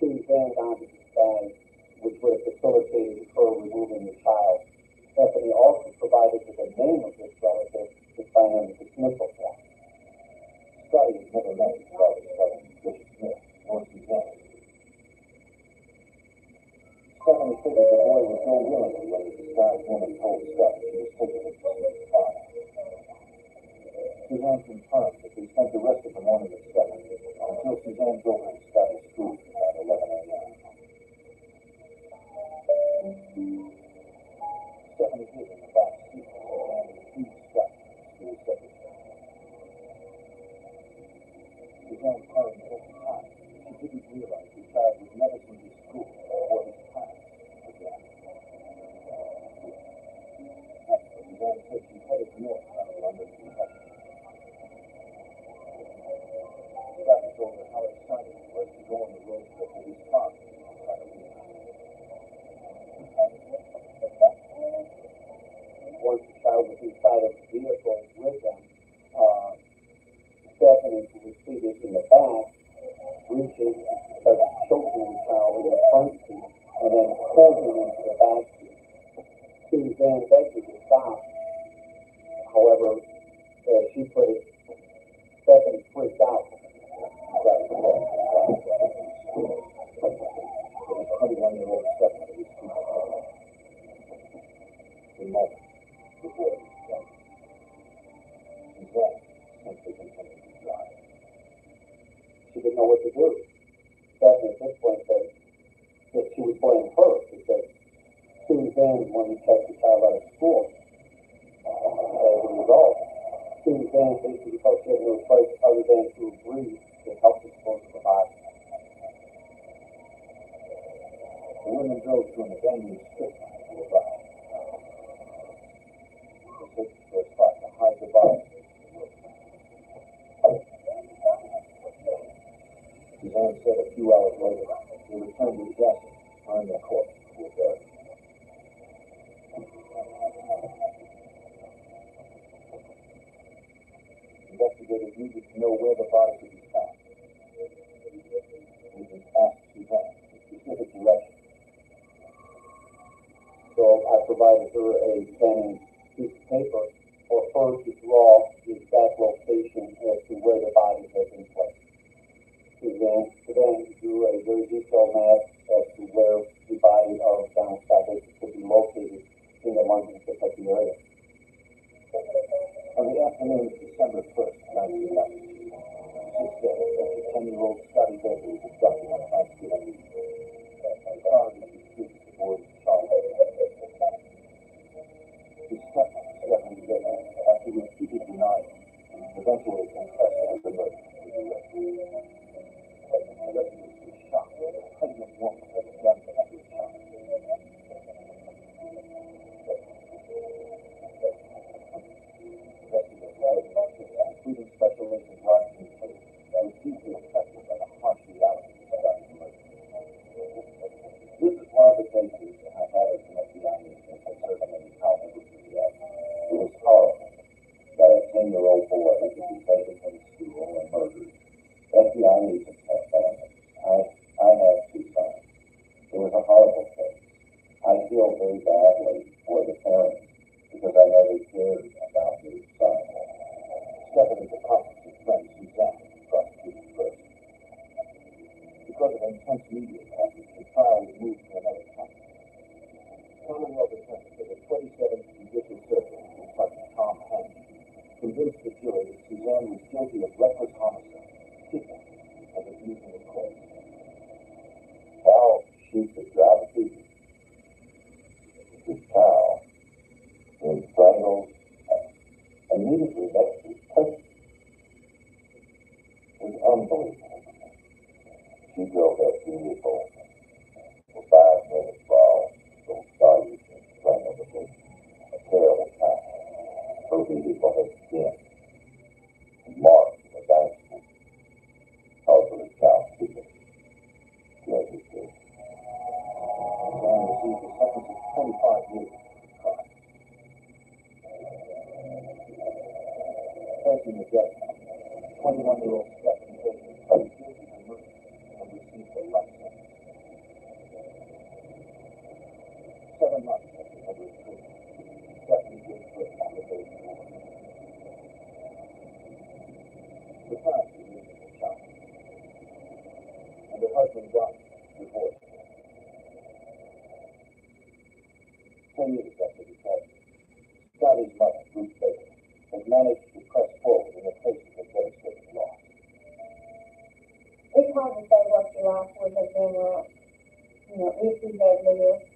Suzanne found the disguise, which would have facilitated her removing the child. Stephanie also provided with the name of this relative to sign on the dismissal form. Scotty had never met his father's cousin, Patricia Smith, nor Suzanne. Stephanie figured the boy would go willingly when the disguised woman told Scott she was taking him to see his father. Suzanne confirmed that they spent the rest of the morning at Stephanie until Suzanne drove her to Scotty's school at 11 a.m. Stephanie hid in the back seat and refused Scott to his secretary. Suzanne claimed that at the time she didn't realize the child would never see his school or his parents again. Next, Suzanne said she headed north out of London, Kentucky. Scott told her how excited he was to go on the road trip with his father. Once the child was inside of the vehicle with them, Stephanie, who was seated in the back, reaches, starts choking the child in the front seat, and then pulls him into the back seat. Suzanne begged her to stop. However, as she put it, Stephanie freaked out. The 21-year-old Stephanie was too scared. The moment the boy was dead. Suzanne simply continued to drive. She didn't know what to do. Stephanie at this point said that she was blaming her because Suzanne, when we checked the child out of school, as a result, Suzanne basically felt she had no choice other than to agree to help dispose of the body. The women drove to an abandoned strip mine nearby. They searched for a spot to hide the body. Suzanne said a few hours later, they returned to Jackson, behind the court, to a burial. Investigators needed to know where the body could be found. provided her a pen and piece of paper for her to draw the exact location as to where the bodies had been placed. Suzanne drew a very detailed map as to where the body of Donald Scott Baker could be located in the London, Kentucky area. On the afternoon of December 1st, 1992, 6 days after 10-year-old Scotty Baker was abducted on Thanksgiving Eve, authorities refused to board his charge. His stepmother, Stephanie Baker, after repeated denial, eventually confessed to the murder of the arrested. The residents were shocked that a pregnant woman had done this to a child. Including Special Agent Rodney Tate, was deeply affected by the harsh reality of Scotty's murder. This is one of the cases I had as an FBI agent that certainly how I would react. It was horrible that a 10-year-old boy could be taken from school and murdered. FBI agents have families. I have 2 sons. It was a horrible case. I feel very badly for the parents because I know they cared about their son. Stephanie's accomplice and friend Suzanne was prosecuted first. Because of intense media coverage, the trial was moved to another county. Commonwealth attorney for the 27th Judicial Circuit in Kentucky, Tom Hanks, convinced the jury that Suzanne was guilty of reckless homicide, kidnapping, and abusing the court. How she could drive a piece this cow was strangled immediately next to his place. It was unbelievable. She drove that vehicle for 5 minutes while those charges and strangled the baby. A terrible time. Her vehicle had been marked in the dynasty. Also, the child secret. Yes, it did. Suzanne received a sentence of 25 years for the crime. Facing the death penalty, 21-year-old Stephanie Baker pled guilty to murder and received a life sentence. 7 months after her prison, Stephanie gave birth to the baby. The parents were losing their child, and her husband John divorced her. 10 years after the tragedy, Scotty's mother, Ruth Baker, has managed to press forward in the face of a devastating loss. It's hard to say what your life would have been like, if he had lived.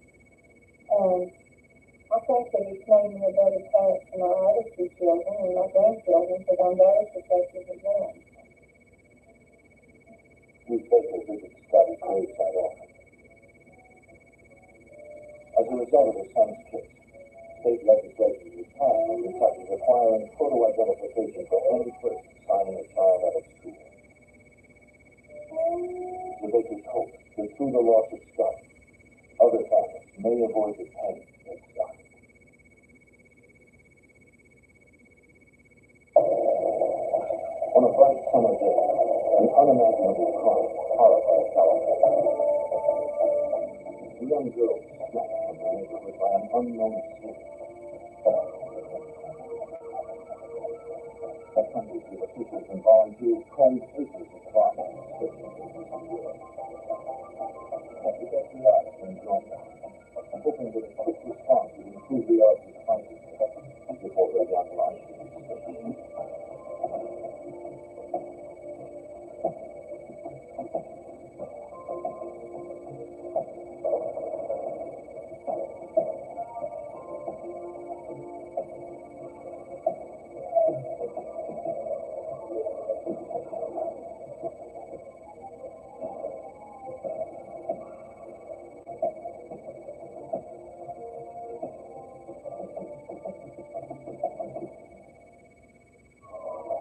I think that it's made me a better parent to my other 2 children and my grandchildren, because I'm very protective of them. Ruth Baker visits Scotty's gravesite often. As a result of her son's case, state legislation was passed in Kentucky requiring photo identification for any person signing a child out of school. The Bakers hope that through the loss of Scott, other families may avoid the pain of Scott. On a bright summer day, an unimaginable crime horrified California. A young girl was snatched from the neighborhood by an unknown slave. That Sunday, the officials and volunteers combed acres of farmland searching for the missing girl. But the FBI has been drawn down, hoping that a quick response would improve the odds of finding her before her young life is taken.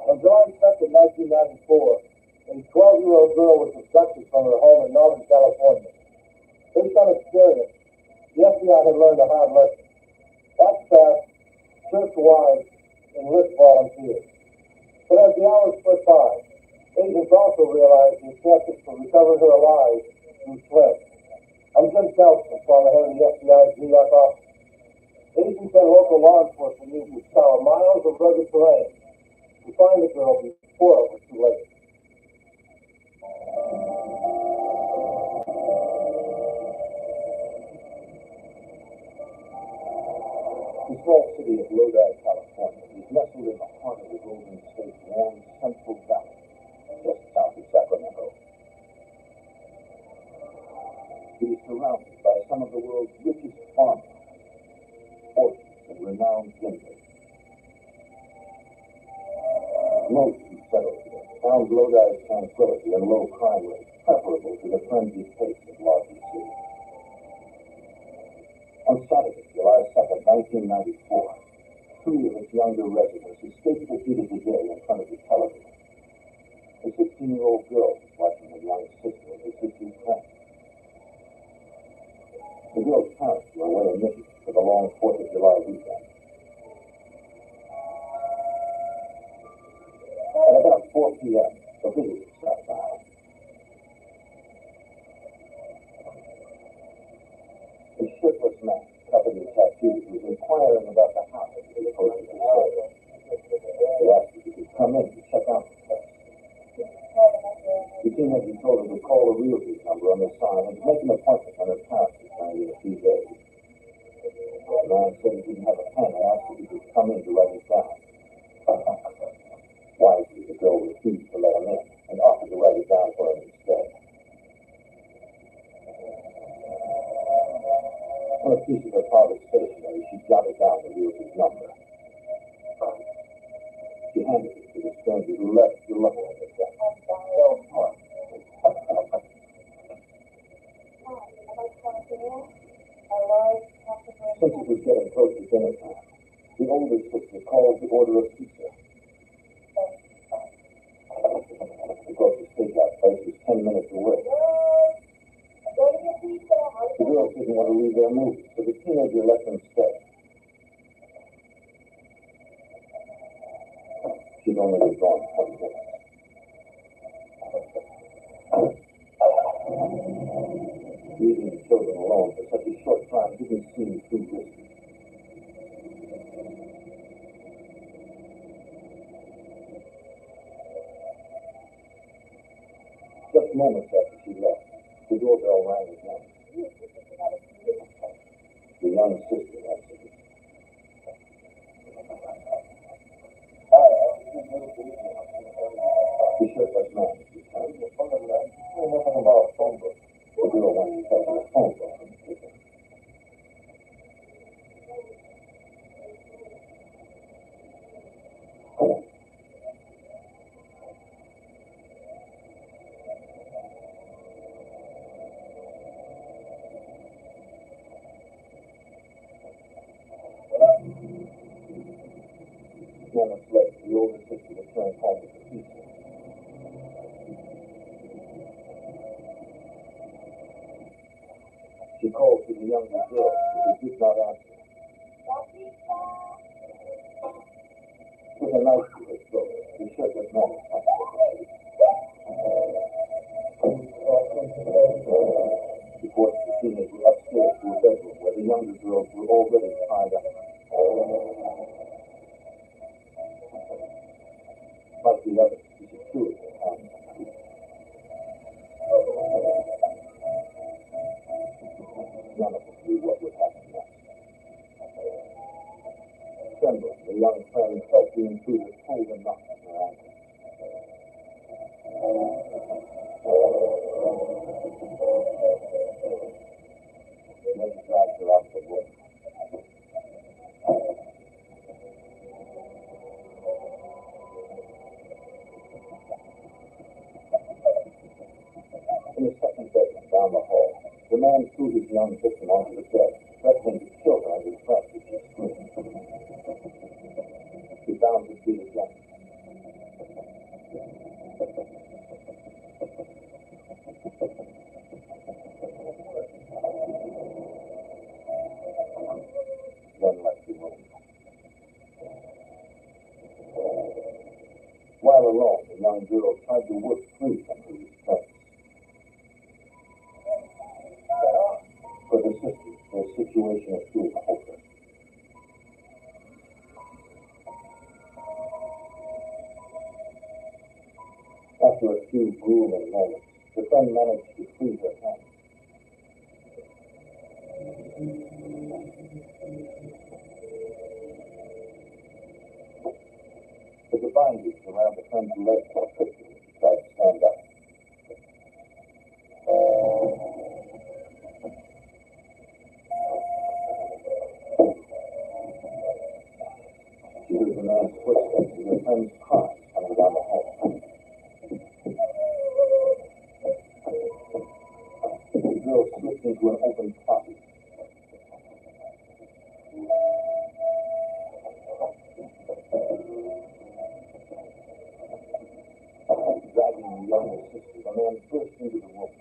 On July 2nd, 1994, a 12-year-old girl was abducted from her home in Northern California. Based on experience, the FBI had learned a hard lesson. That staff, church-wide, enlist volunteers. But as the hours went by, agents also realized the chances for recovering her alive grew slim. I'm Jim Kelson, from the head of the FBI's New York office. Agents and local law enforcement used to scour miles of rugged terrain to find the girl before it was too late. The small city of Lodi, California, is nestled in the heart of the Golden State's warm Central Valley, just south of Sacramento. It is surrounded by some of the world's richest farmlands, orchards, and renowned vineyards. Most who settled here found Lodi's tranquility and low crime rate preferable to the frenzied pace of larger cities. On Saturday, July 2nd, 1994, three of its younger residents escaped the heat of the day in front of the television. A 16-year-old girl was watching her young sister and her sister's friend. The girl's parents were away in Michigan for the long 4th of July weekend. At about 4 p.m., the visitors sat down. A shirtless man, covered in tattoos, was inquiring about the house they posted for sale. They asked if he could come in to check out the place. The teenager told her to call the realtor's number on the sign and to make an appointment when her parents returned in a few days. The man said he didn't have a pen and asked if he could come in to write it down. Wisely, the girl refused to let him in and offered to write it down for him instead. On a piece of her father's stationery, she jotted down the realtor's number. She handed it to the stranger who left reluctantly at that. Since it was getting close to dinner time, the older sister called to order a pizza. The closest takeout place was 10 minutes away. The girls didn't want to leave their movie, so the teenager let them stay. She'd only been gone 20 minutes. Leaving the children alone for such a short time didn't seem too risky. Just moments after she left, the doorbell rang again. The young sister answered it. The shirtless man returned. Nothing about a phone book. The girl went to fetch a phone book from the kitchen. Moments later, the older sister returned home with the pizza. She called to the younger girl, but he did not answer. With a knife to his throat, the shirtless man attacked her. He forced the teenager upstairs to a bedroom where the younger girls were already tied up. Like the others, he secured their hands and feet. None of them knew what would happen next. Trembling, the young friend felt the intruder pull the knot on her ankle. Then he dragged her out of the room. In the second bedroom down the hall, the man threw his young victim onto the bed, threatening to kill her and his friend if she screamed. He bound his feet again. Then left the room. While alone, the young girl tried to work free from her restraints. For the sisters, their situation appeared hopeless. After a few grueling moments, the friend managed to free her hand. But the bindings around the friend's legs were quickly as she tried to stand up. She heard the man's footsteps and her friend's cries coming down the hall. The girl slipped into an open closet. Dragging the younger sister, the man burst into the room.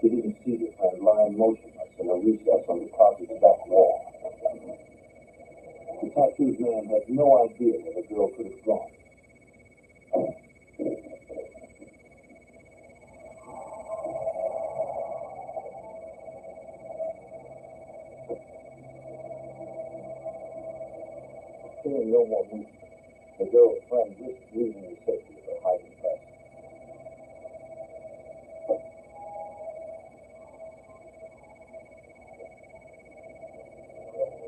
He didn't see the friend lying motionless in a recess on the closet's back wall. The tattooed man had no idea where the girl could have gone. Hearing no more movement, the girl's friend risked losing the safety of her hiding place.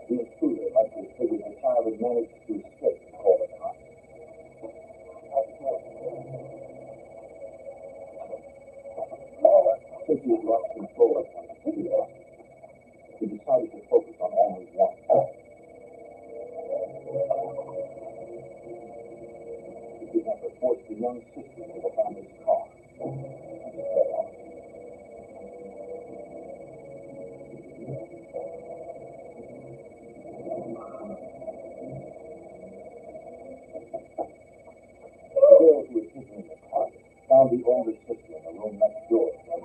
The intruder likely figured the child had managed to escape and call the cops. Since he had lost control of the situation, he decided to focus on only one. He had to force the young sister into the family's car. The girl who was hidden in the closet found the older sister in the room next door and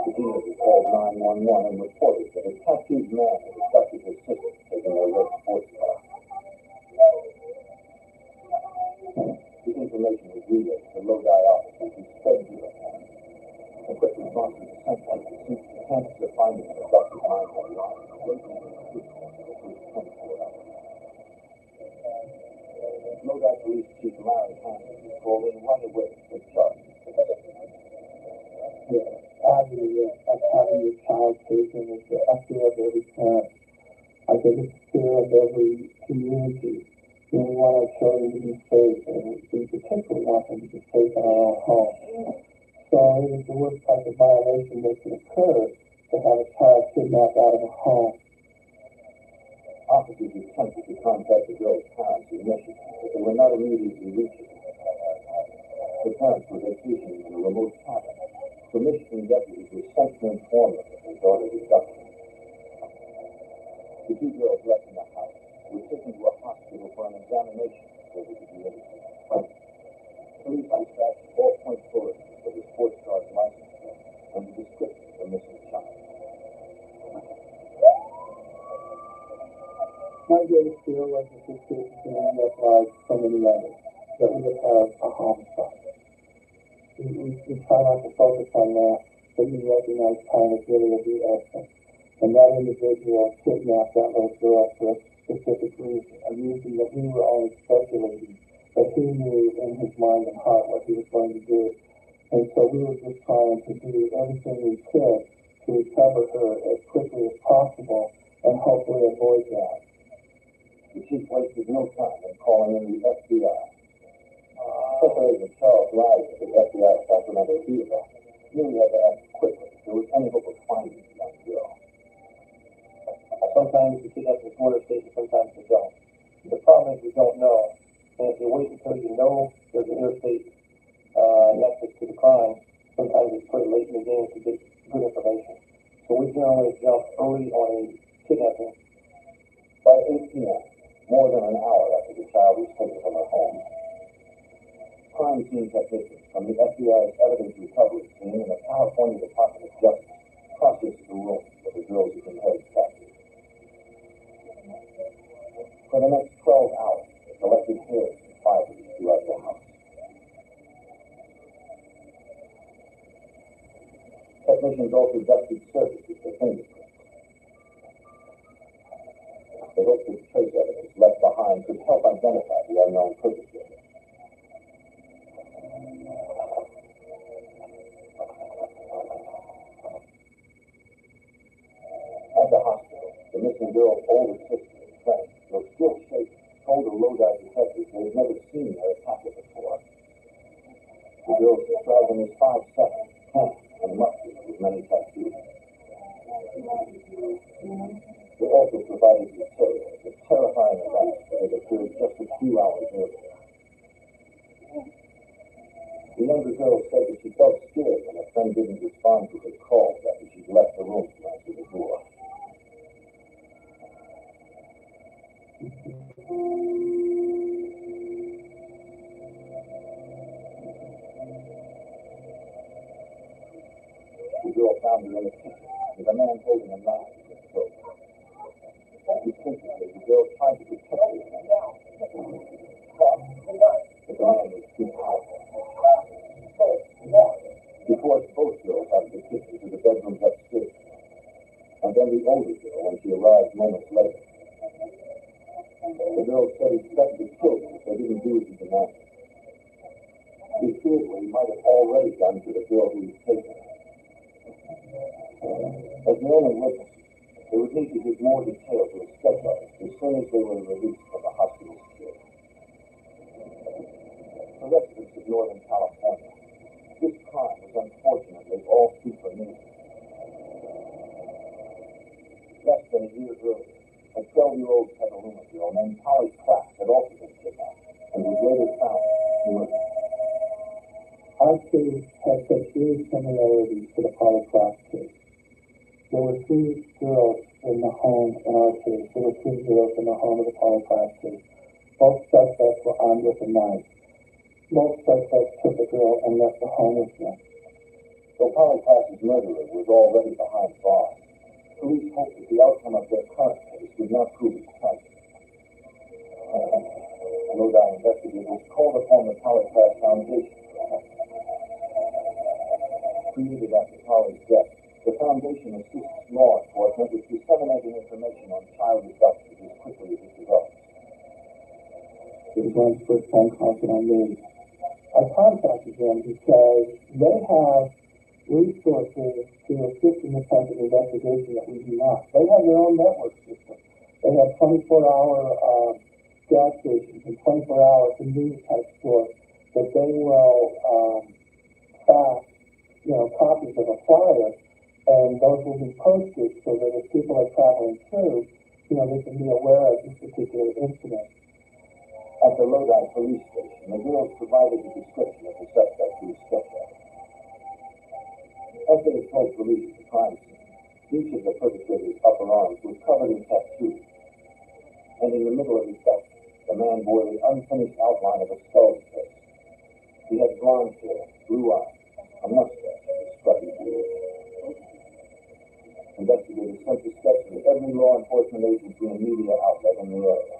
the teenager called 911 and reported that a tattooed man had abducted his sister, taking their red sports car. The information was relayed to Lodi officers who sped to the home. A quick response was sent by the chances of finding an abducted 911 Lodi Police Chief Larry Hansen was called in right away with charges. Having your child taken is the fear of every parent. I think it's the fear of every community. We want our children to be safe, and we particularly want them to be safe in our own home. So it is the worst type of violation that can occur to have a child kidnapped out of a home. Officers attempted to contact the girl's parents in Michigan, but they were not immediately reachable. The parents were vacationing in a remote cabin, so Michigan deputies were sent to inform them of their daughter's abduction. The two girls left in the house were taken to a hospital for an examination before they could be released. Police dispatched all point bulletins for the sports car's license plate and the description of the missing child. My greatest fear was that this case is going to end up like so many others, that we would have a homicide. We try not to focus on that, but we recognize time is really of the essence. And that individual kidnapped that little girl for a specific reason, a reason that we were only speculating, but he knew in his mind and heart what he was going to do. And so we were just trying to do everything we could to recover her as quickly as possible and hopefully avoid that. The chief wasted no time in calling in the FBI. Special Agent Charles Riley of the FBI Sacramento Bureau knew he had to act quickly if there was any hope of finding the young girl. Sometimes the kidnappers go interstate and sometimes they don't. The problem is we don't know. And if you wait until you know there's an interstate nexus to the crime, sometimes it's pretty late in the game to get good information. So we generally jump early on a kidnapping. By 8 p.m., more than an hour after the child was taken from her home, crime scene technicians from the FBI's evidence recovery team and the California Department of Justice processed the room where the girls had been held captive. For the next 12 hours, collected hairs and fibers throughout the house. Technicians also dusted surfaces for fingerprints. They hoped that trace evidence left behind could help identify the unknown perpetrator. At the hospital, the missing girl's older sister and friend, though still shaken, told the Lodi detectives they had never seen her attacker before. The girl described him as 5'7", tan, and muscular with many tattoos. They also provided details of the terrifying events that had occurred just a few hours earlier. The younger girl said that she felt scared when her friend didn't respond to her calls after she'd left the room to answer the door. The girl found her in the kitchen with a man holding a knife in his throat. Instinctively, the girl tried to protect her man, but the man was too powerful. He forced both girls out of the kitchen to the bedrooms upstairs, and then the older girl when she arrived moments later. The girl said he threatened to kill them if they didn't do as he demanded. He feared what he might have already done to the girl who was taken. As the only witnesses, they would need to give more detail to a sketch artist as soon as they were released from the hospital security. For residents of Northern California, this crime was unfortunately all too familiar. Less than a year earlier, a 12-year-old Petaluma girl named Polly Clapp had also been kidnapped and was later found murdered. Our case has such eerie similarities to the Polly Clapp case. There were 3 girls in the home in our case. There were 2 girls in the home of the Polly Clapp case. Both suspects were armed with a knife. Both suspects took the girl and left the home with them. Though Polly Clapp's murderer was already behind bars, police hoped that the outcome of their current case would not prove as tragic. Lodi investigators called upon the Polly Clapp Foundation for help. Created after Polly's death, the foundation assists law enforcement with disseminating information on child abductions as quickly as it develops. It was one of the first phone calls that I made. I contacted them because they have resources to assist in this type of investigation that we do not. They have their own network system. They have 24-hour gas stations and 24-hour convenience type stores that they will fax, copies of a flyer, and those will be posted so that if people are traveling through, they can be aware of this particular incident. At the Lodi police station, the girls provided a description of the suspect who was sketched out. As they approached police at the crime scene, each of the perpetrator's upper arms was covered in tattoos, and in the middle of his back, the man bore the unfinished outline of a skull's face. He had blonde hair, blue eyes, a mustache, and a scruffy beard. Investigators sent the sketch to every law enforcement agency and media outlet in the area.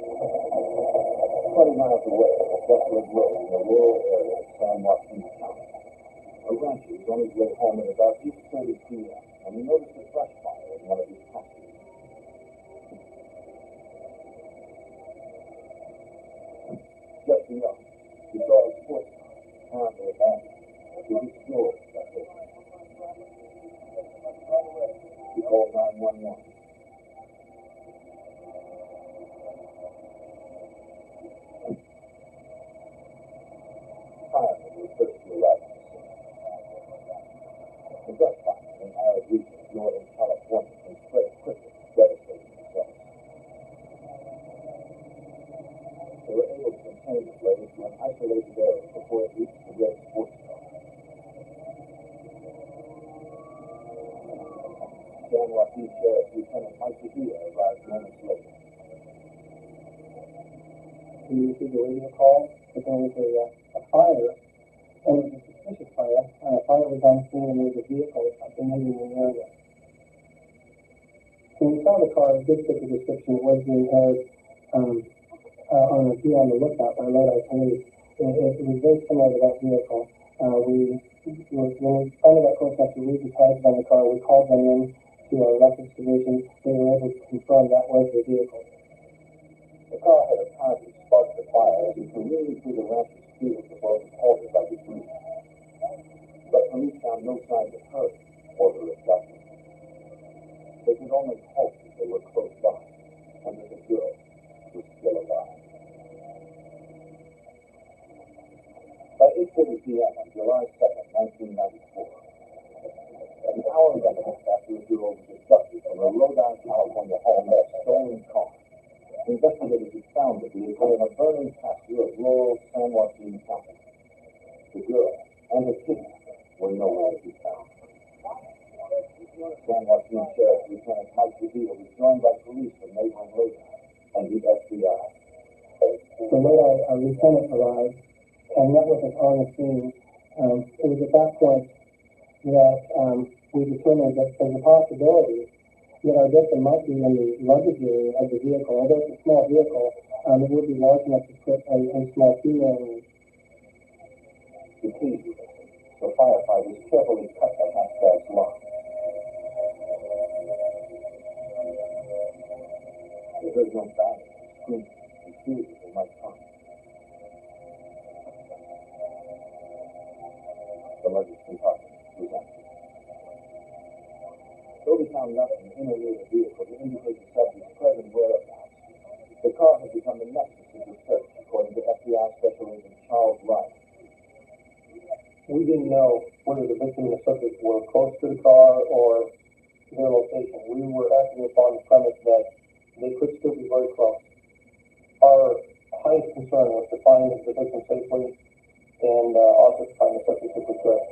20 miles away, a desolate road in the rural area of San Joaquin County. A rancher was on his way home at about 8:30 p.m. and he noticed a brush fire in one of his pastures. Just enough, he saw a sports car, apparently abandoned, with its doors left open. He called 911. Firemen were first to arrive on the scene. The brush fire in an arid region of Northern California can spread quickly, devastating results. They were able to contain the blaze to an isolated area before it reached the red sports car. San Joaquin Sheriff Lieutenant Mike Padilla arrived moments later. We received a radio call that there was a fire, and it was a suspicious fire, and a fire was on scene and there was a vehicle abandoned in the area. When we saw the car, it did fit the description. It was being held on a Be on the Lookout by Lodi Police. It was very similar to that vehicle. When we found out close enough to read the tags on the car, we called them in to our records division. They were able to confirm that was the vehicle. The car had apparently sparked the fire as it careened through the rancher's field before it was halted by debris. But police found no signs of hurt or the abduction. They could only hope that they were close by and that the girl was still alive. By 8:30 p.m. on July 2nd, 1994, an hour and a half after the girl was abducted from her Lodi, California home by a stolen car, investigators had found the vehicle in a burning pasture of rural San Joaquin County. The girl and her kidnapper were nowhere to be found. San Joaquin Sheriff Lieutenant Mike DeVille was joined by police from neighboring Lodi and the FBI. The Lodi lieutenant arrived and met with us on the scene. It was at that point that we determined that there's a possibility that our victim might be in the luggage area of the vehicle. Although it's a small vehicle, it would be large enough to put a small female in. The key, the firefighters carefully cut the hatchback's lock. They heard no banging, screaming, and feared that they might come. The luggage compartment was empty. Though we found nothing in or near the vehicle to indicate the subject's present whereabouts, the car had become the nexus of the search, according to FBI Special Agent Charles Wright. We didn't know whether the victim and the subject were close to the car or their location. We were acting upon the premise that they could still be very close. Our highest concern was to find the victim safely and also to find the subject if we could.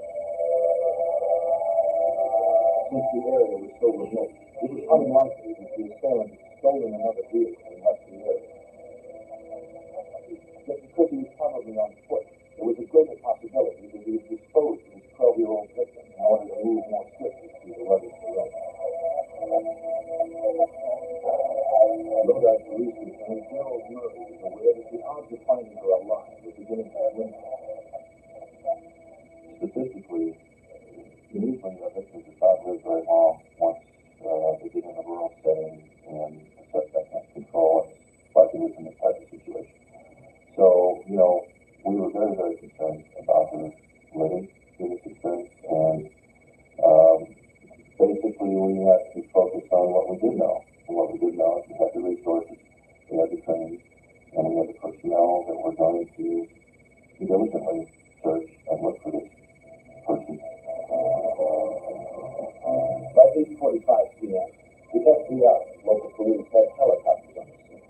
Since the area was so remote, it was unlikely that the assailant had stolen another vehicle and left the area. Yet because he was probably on foot, there was a greater possibility that he had disposed of his 12-year-old victim in order to move more swiftly through the rugged terrain. Lodi Police Lieutenant Gerald Murray was aware that the odds of finding her alive were beginning to dwindle. Statistically, usually the victims do not live very long once they get in a rural setting and the suspect can't control it, like it is in this type of situation. So, we were very, very concerned about her living through this experience, and basically we had to focus on what we did know. And what we did know is we had the resources, we had the training, and we had the personnel that were going to diligently search and look for this person. By 8:45 p.m., the FBI, local police, had helicopters on the scene.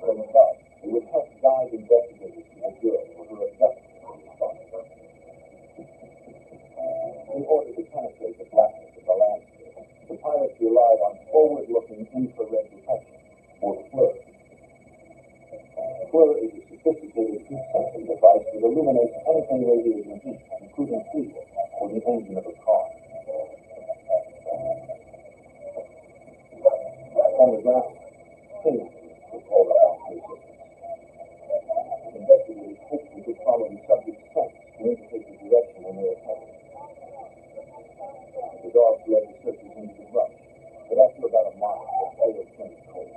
From above, they would help guide investigators to the girl or her abductor. In order to penetrate the blackness of the landscape, the pilots relied on forward-looking infrared detection, or FLIR. FLIR is a sophisticated heat-sensing device that illuminates anything radiating heat, including fuel or the engine of a car. On the ground, ping was called out for assistance. Investigators hoped we could follow the subject's scent to indicate the direction when they were headed. The dogs led the searchers into the brush, but after about a mile, the trail turned cold.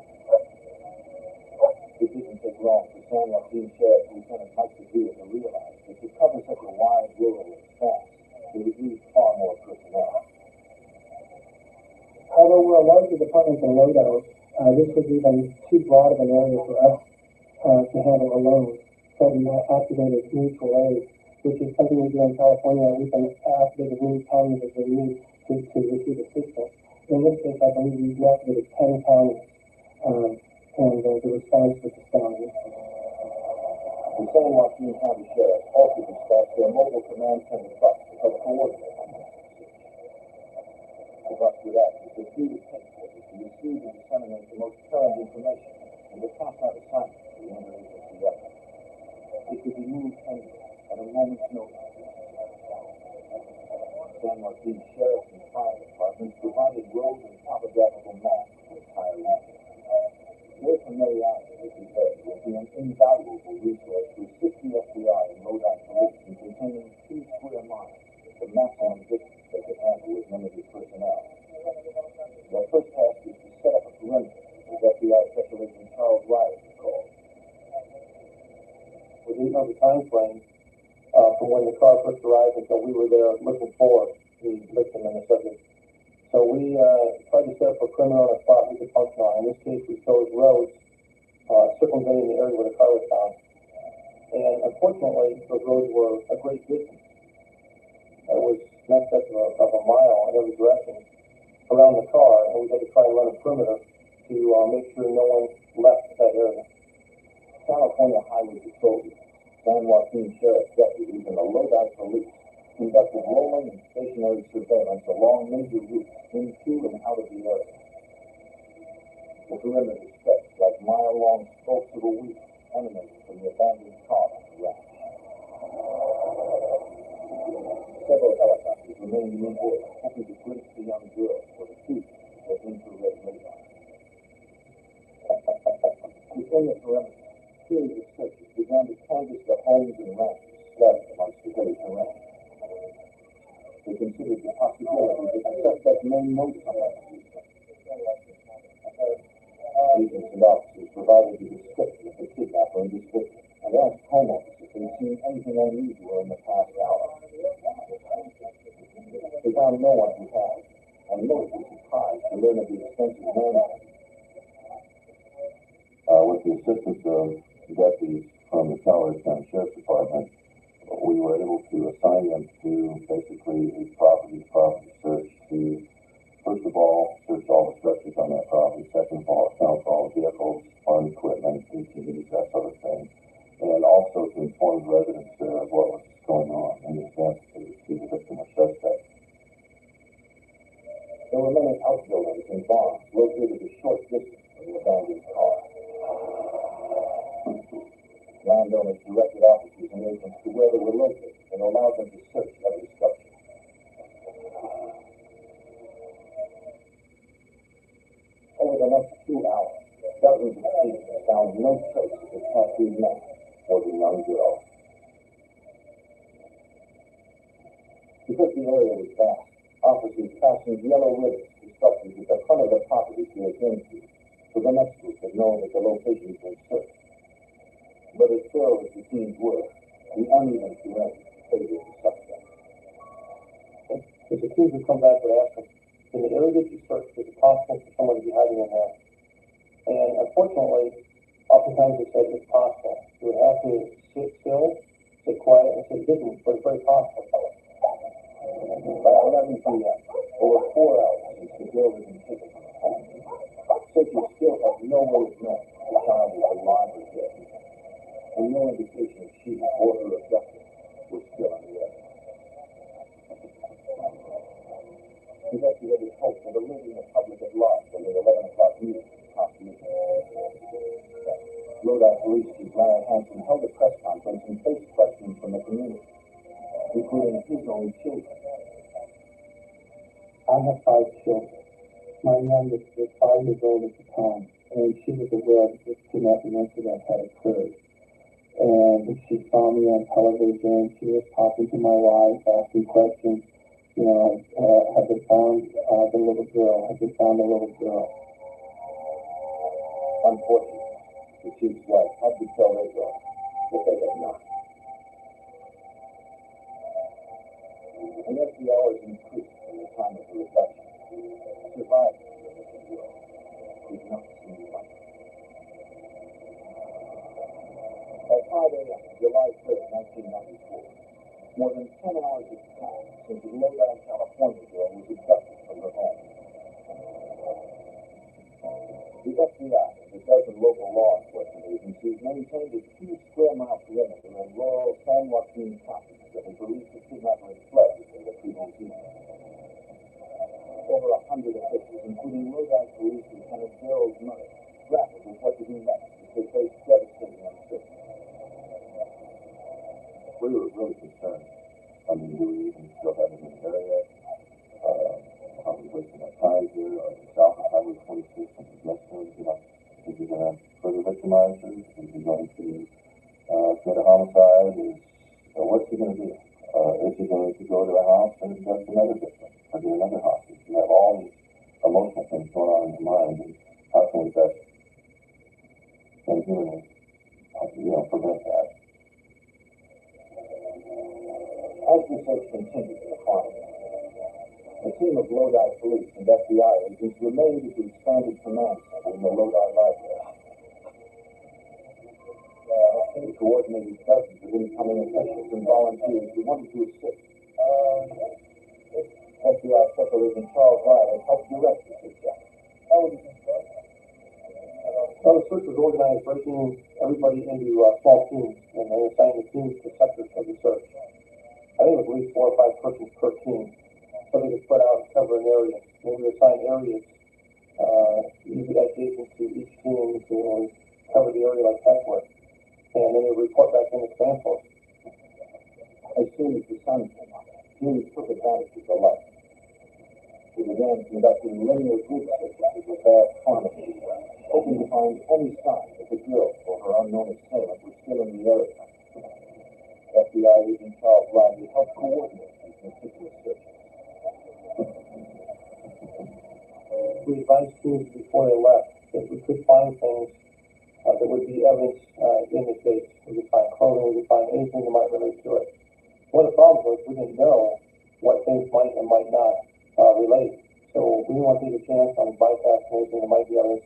It didn't take long for San Joaquin Sheriff Lieutenant Mike DeVille to realize that to cover such a wide rural expanse, they would need far more personnel. Although we're a larger department than Lodi, this was even too broad of an area for us to handle alone. So we activated mutual aid, which is something we do in California. We can activate as many counties as we need to receive assistance. In this case, I believe we activated 10 counties, and the response was astounding. The San Joaquin County Sheriff also dispatched their mobile command center bus to help coordinate on the search. The bus would act as the key headquarters to receive and disseminate the most current information and to pass out assignments to the interagency effort. It could be moved anywhere at a moment's notice. San Joaquin sheriff's and fire departments provided road and topographical maps for entire region. Their familiarity with the area will be an invaluable resource to assist the FBI and Lodi police in containing 2 square miles, the maximum distance they could handle with limited personnel. Their first task is to set up a perimeter, as FBI Special Agent Charles Riley called. We didn't know the time frame from when the car first arrived until we were there looking for the victim and the subject. So we tried to set up a perimeter on a spot we could function on. In this case, we chose roads circumventing the area where the car was found. And unfortunately, those roads were a great distance. It was in excess of a mile in every direction around the car, and we had to try and run a perimeter to make sure no one left that area. California Highway Patrol, San Joaquin Sheriff's deputies, and the Lodi Police conducted rolling and stationary surveillance along major routes into and out of the area. The perimeter stretched like mile-long spokes of a wheel emanating from the abandoned car on the ranch. Several helicopters remained in the air, hoping to glimpse the young girl for the future of infrared radar. Within the perimeter, series of searches began to canvass the homes and ranches scattered amongst the hilly terrain. They considered the possibility that the suspect may know someone of these things. Agents and officers provided the description of the kidnapper and his victim, and asked homeowners if they'd seen anything unusual in the past hour. They found no one who had, and most were surprised to learn of the extensive manhunt. With the assistance of deputies from the Colorado County Sheriff's Department, we were able to assign them to basically a property search to, first of all, search all the structures on that property, second of all, count all the vehicles, farm equipment, ATVs, that sort of thing, and also to inform the residents there of what was going on in the event they would see the victim or suspect. There were many outbuildings and barns located a short distance from the abandoned car. Landowners directed officers and agents to where they were located and allowed them to search every structure. Over the next 2 hours, dozens of agents found no trace of the tattooed man or the young girl. Because the area was vast, officers fastened yellow ribbons to structures at the front of the property they had been to, so the next group would know that the location had been searched. But as thorough as the teams were, the uneven terrain favored the suspect. If the teams would come back and ask them, in the area that you searched, is it possible for someone to be hiding in there? And unfortunately, oftentimes they said it's possible. You would have to sit still, sit quiet, and sit vigilant, but it's very possible. By 11 p.m., over 4 hours since the girl had been taken from the home, searchers still had no way of knowing if the child was alive or dead, and no indication of she or her abductor was still in the area. Investigators hoped that alerting the public at large on the 11 o'clock news would possibly. Lodi Police Chief Larry Hansen held a press conference and faced questions from the community, including his own children. I have 5 children. My youngest was 5 years old at the time, and she was aware that this kidnapping incident had occurred. And she saw me on television. She was talking to my wife, asking questions. You know, have they found the little girl? Have they found the little girl? Unfortunately, the chief's wife had to tell their daughter that they had not. And as the hours increased from the time of the abduction, survivors of the missing girl did not seem likely. At 5 a.m., July 3rd, 1994, more than 10 hours had passed since the Lodi, California girl was abducted from her home. The FBI and a dozen local law enforcement agencies maintained a 2-square-mile perimeter in rural San Joaquin County that had believed the kidnapper had fled within the previous evening. Over 100 officials, including Lodi Police Lieutenant Darrell's mother, grappled with what to do next as they faced devastating uncertainty. We were really concerned. I mean, do we even still have any area, probably wasting our time here, south of Highway 26, which is necessary, is he going to further victimize her? Is he going to commit a homicide? What's he going to do? Is he going to go to a house and abduct another victim or get another hostage? You have all these emotional things going on in your mind, and how can we best and humanly, prevent that? As the search continues to find, a team of Lodi police and FBI agents remained at the expanded command center in the Lodi library. They coordinated dozens of incoming officials and volunteers who wanted to assist. FBI Special Agent Charles Riley helped direct the search. How would you describe it? Well, the search was organized, breaking everybody into small teams, and they assigned the teams to sectors of the search. I think it was at least 4 or 5 persons per team, so they could spread out and cover an area. And we assigned areas, usually agents to each team to cover the area like Texas, and then they report back in the command post. As soon as the sun came up, teams took advantage of the light. They began conducting linear group searches of vast quantities, hoping to find any sign that the girl or her unknown assailant was still in the area. FBI agent Charles Riley helped coordinate these meticulous searches. We advised teams before they left that we could find things that would be evidence in the case. We could find clothing, we could find anything that might relate to it. One of the problems was we didn't know what things might and might not relate. So we didn't want to take a chance on bypassing anything that might be evidence.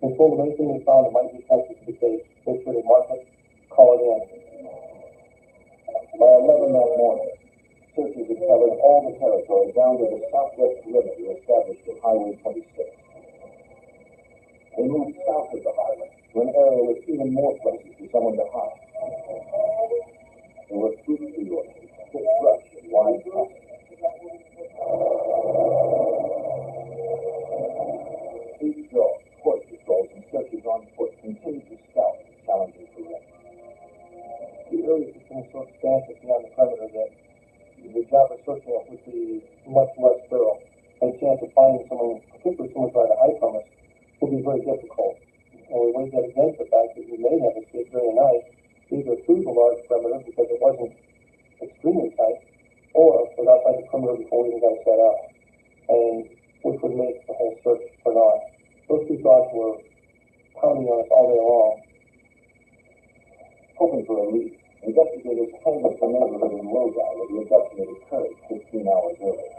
We told them anything they found that might be connected to the case. Make sure they mark it, call it in. By 11 that morning, searchers had covered all the territory down to the southwest perimeter established at Highway 26. They moved south of the highway to an area with even more places for someone to hide. There were fruit fields, thick brush, and wide passages. Each dog, horse patrols, and searchers on foot continued to scout the challenging terrain. The area became so expansive beyond the perimeter that the job of searching it would be much less thorough. And the chance of finding someone, particularly someone trying to hide from us, would be very difficult. And we weighed that against the fact that we may have escaped during the night, either through the large perimeter because it wasn't extremely tight, or was outside the perimeter before we even got set up, and which would make the whole search for naught. Those two thoughts were pounding on us all day long. Hoping for a lead, investigators canvassed the neighborhood in Lodi where the abduction had occurred 15 hours earlier.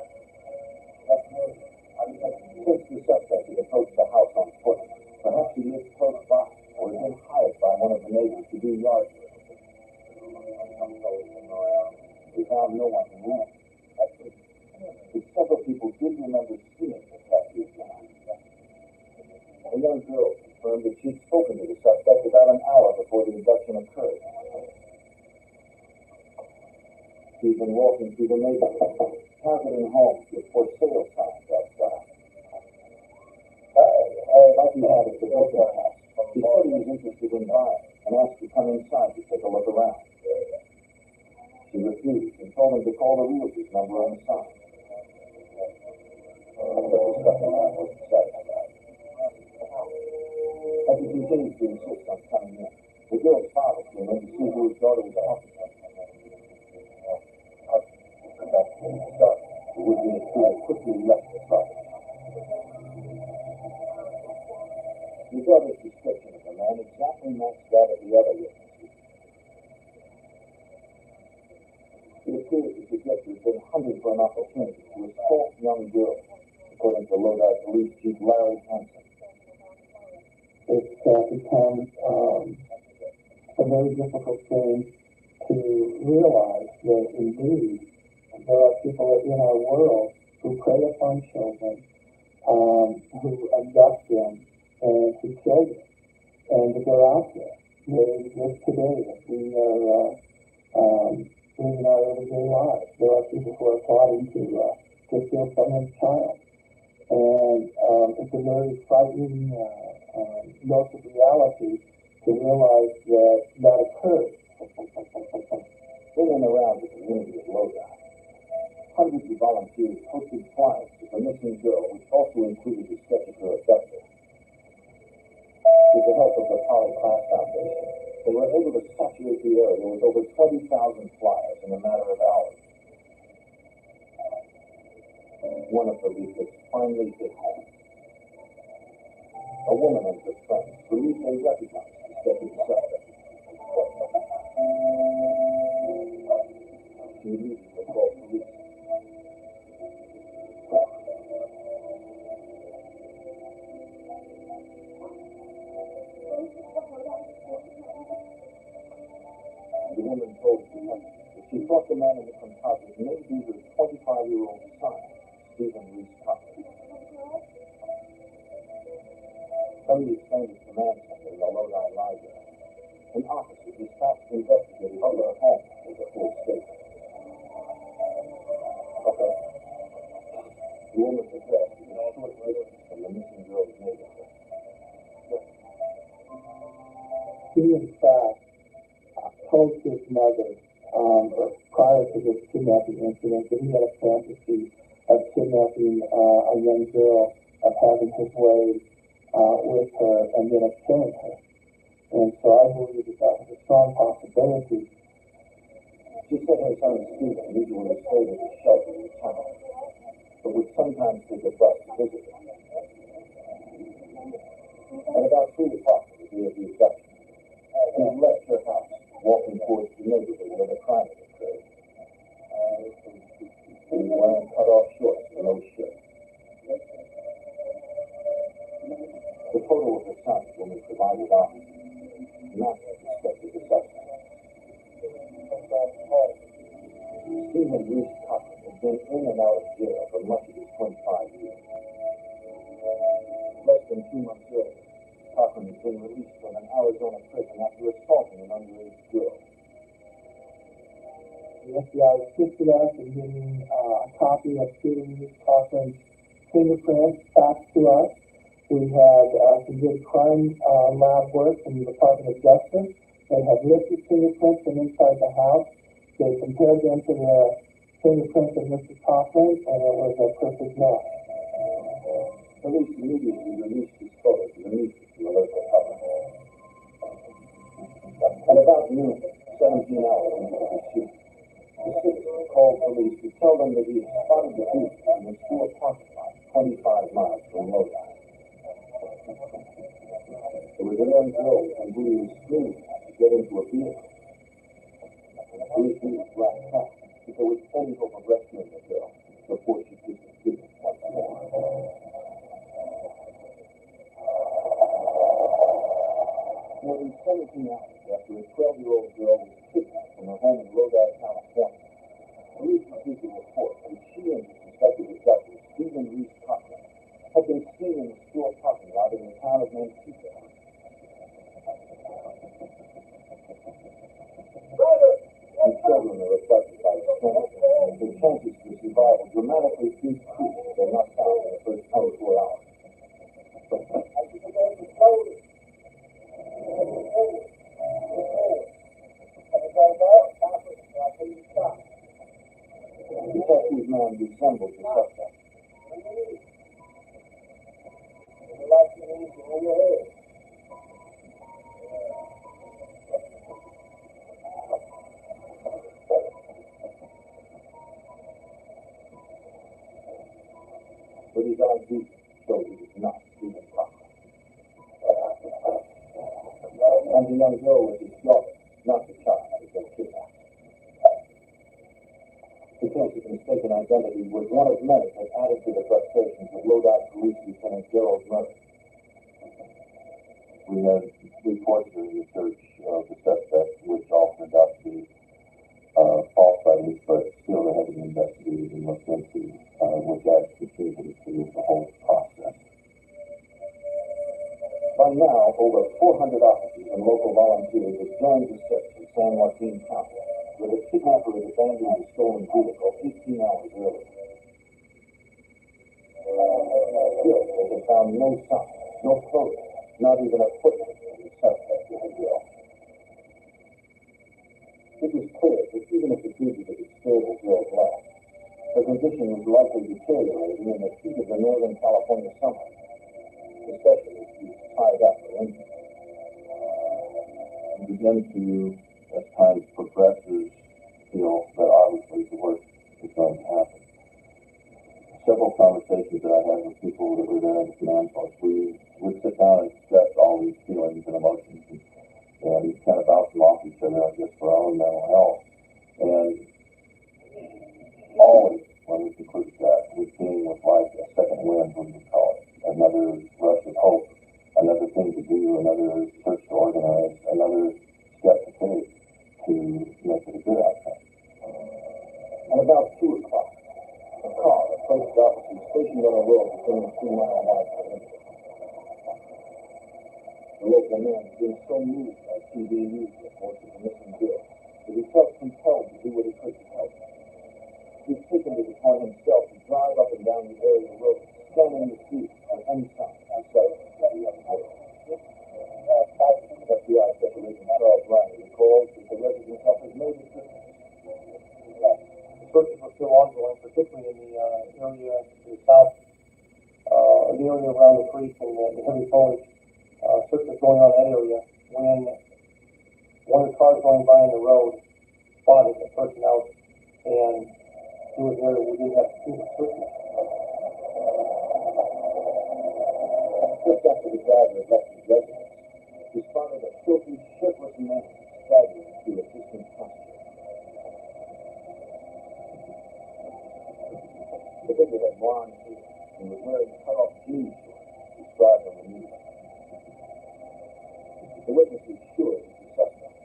Since the suspect had approached the house on foot, perhaps he lived close by or had been hired by one of the neighbors to do yard work. We found no one in the room. But several people did remember seeing the tattoo behind him. A young girl confirmed that she'd spoken to the suspect about an hour before the abduction occurred. She'd been walking through the neighborhood, targeting homes with for sale signs outside. Like he had at the Rudsel house, he said he was interested in buying and asked to come inside to take a look around. She refused and told him to call the realtor's number on the sign. But the second man wasn't satisfied. As he continued to insist on coming in, the girl's father came in to see who his daughter was out with. That came to start. The would-be intruder quickly left the property. The daughter's description of the man exactly matched that of the other witnesses. It appears that the victim had been hunting for an opportunity to assault young girls, according to Lodi Police Chief Larry Hansen. It's become a very difficult thing to realize that indeed there are people in our world who prey upon children, who abduct them, and who kill them, and that they're out there. They exist today. We are living our everyday lives. There are people who are plotting to kill someone's child. And it's a very frightening dose of reality to realize that that occurs. In and around the community of Lodi, hundreds of volunteers posted flyers to the missing girl, which also included a sketch of her abductor. With the help of the Poly Class Foundation, they were able to saturate the area with over 20,000 flyers in a matter of hours. One of the leaflets finally hit home. A woman and her friends believed they recognized the sketch of the suspect. She immediately called police. The woman told detectives that she thought the man in the composite may be her 25-year-old son, Stephen Reese Cochran. Somebody explained it to Manchester in the Lodi Library. An officer dispatched investigators to her home with a full statement. Okay. The woman's address is a short distance from the missing girl's neighborhood. He, in fact, told his mother prior to this kidnapping incident that he had a fantasy of kidnapping a young girl, of having his way with her, and then of killing her. And so I believe that was a strong possibility. She said her son Stephen usually stayed at a shelter in town, but would sometimes take a bus to visit him. At about 3 o'clock the day of the abduction, he left her house, walking towards the neighborhood where the crime had occurred. He was wearing cut-off shorts and no shirt. The photo of her son the woman provided officers matched the sketch of the suspect. Stephen Reese Cochran had been in and out of jail for much of his 25 years. Less than 2 months earlier, Cochran had been released from an Arizona prison after assaulting an underage girl. The FBI assisted us in getting a copy of Stephen Reese Cochran's fingerprints back to us. We had some good crime lab work from the Department of Justice. They had lifted fingerprints from inside the house. They compared them to the fingerprints of Mr. Cochran, and it was a perfect match. Police immediately released his photo to the media to alert the public. At about noon, 17 hours into the shoot, the citizen called police to tell them that he had spotted the thief in a store parking lot 25 miles from Lodi. There was a young girl and who he was screaming to get into a vehicle. Police needed black cat if there was any hope of rescuing the girl before she disappeared once more. More than 17 hours after a 12-year-old girl was kidnapped from her home in Lodi, California, police received a report that she and the suspected abductor, Stephen Reese Cochran, had been seen in the store parking lot in the town of Manteca. When children are abducted by strangers, the chances for survival dramatically decrease if they're not found in the first 24 hours. Detective man resembled the suspect. But his ID showed he was not Stephen Cochran. And the young girl was his daughter, not the child who had been kidnapped. The case of mistaken identity was one of many that added to the frustrations of Lodi Police Lieutenant Gerald's murder. We had reports during the search of the suspect, which all turned out to be false items, but still they had to be investigated and looked into, which adds contributed to the whole process. By now, over 400 officers and local volunteers have joined the search in San Joaquin County, where the kidnapper had abandoned the stolen vehicle 18 hours earlier. Still, they have found no sign, no clothing, not even a footprint of the suspect in the girl. It was clear that even if the fugitive had spared the girl's life, Her condition was likely deteriorating in the heat of the Northern California summer, especially if she was tied up or injured. You begin to, as time progresses, feel that obviously the worst is going to happen. Several conversations that I had with people that were there in the command post, we would sit down and discuss all these feelings and emotions and kind of bounce them off each other, I guess, for our own mental health. And always, when we concluded that, we came with like a second wind, what we call it, another rush of hope, another thing to do, another search to organize, another step to take to make it a good outcome. At about 2 o'clock, a car approached officers stationed on a road between the 2-mile mark and the local man being so moved by TV news reports of the missing girl that he felt compelled to do what he could to help. He's taken it upon himself to drive up and down the area road, scanning the street on any sign outside of the young girl. FBI Special Agent Charles Riley recalls that the residents have made it to Searches are still ongoing, particularly in the area to the south, the area around the creek and the heavy foliage. Search was going on in that area when one of the cars going by on the road spotted a person out, and he was there. We didn't have to do the search. Just after the driver had left his residence, he spotted a filthy, shirtless man staggering through a distant pasture. The figure had blonde hair and was wearing cut-off jeans described on the news. The witness was sure it was the suspect,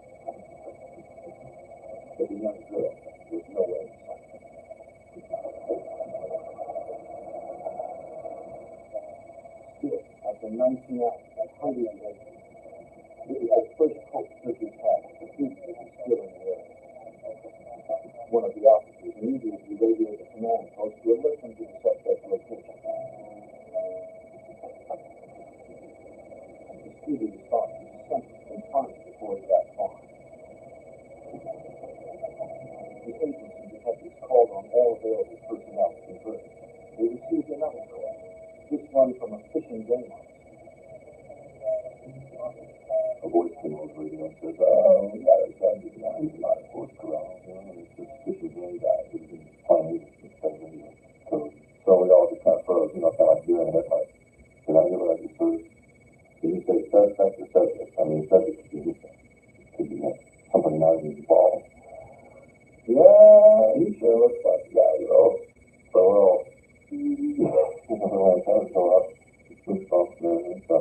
but the young girl was nowhere in sight. Still, after 19 hours and hundreds of acres, it was the first hope searchers had that the fugitive was still in the area. One of the officers immediately radioed the command post to alert them to the suspect's location. The speedy response was essential in time before he got far. The agents and detectives called on all available personnel to converge. They received another call, this one from a fishing game house. A voice came over the radio and says, oh, we got a guy who's not a force corral, and it's this fishing game guy who's been playing instead of radio. So we all just kind of froze, kind of like deer in the headlights. Did I hear what I just heard? Did you say suspect or subject? I mean, subject could be anything. Could be somebody not even involved. Yeah, he sure looks like the guy, So we're all, my antennas go up, goosebumps and everything, so.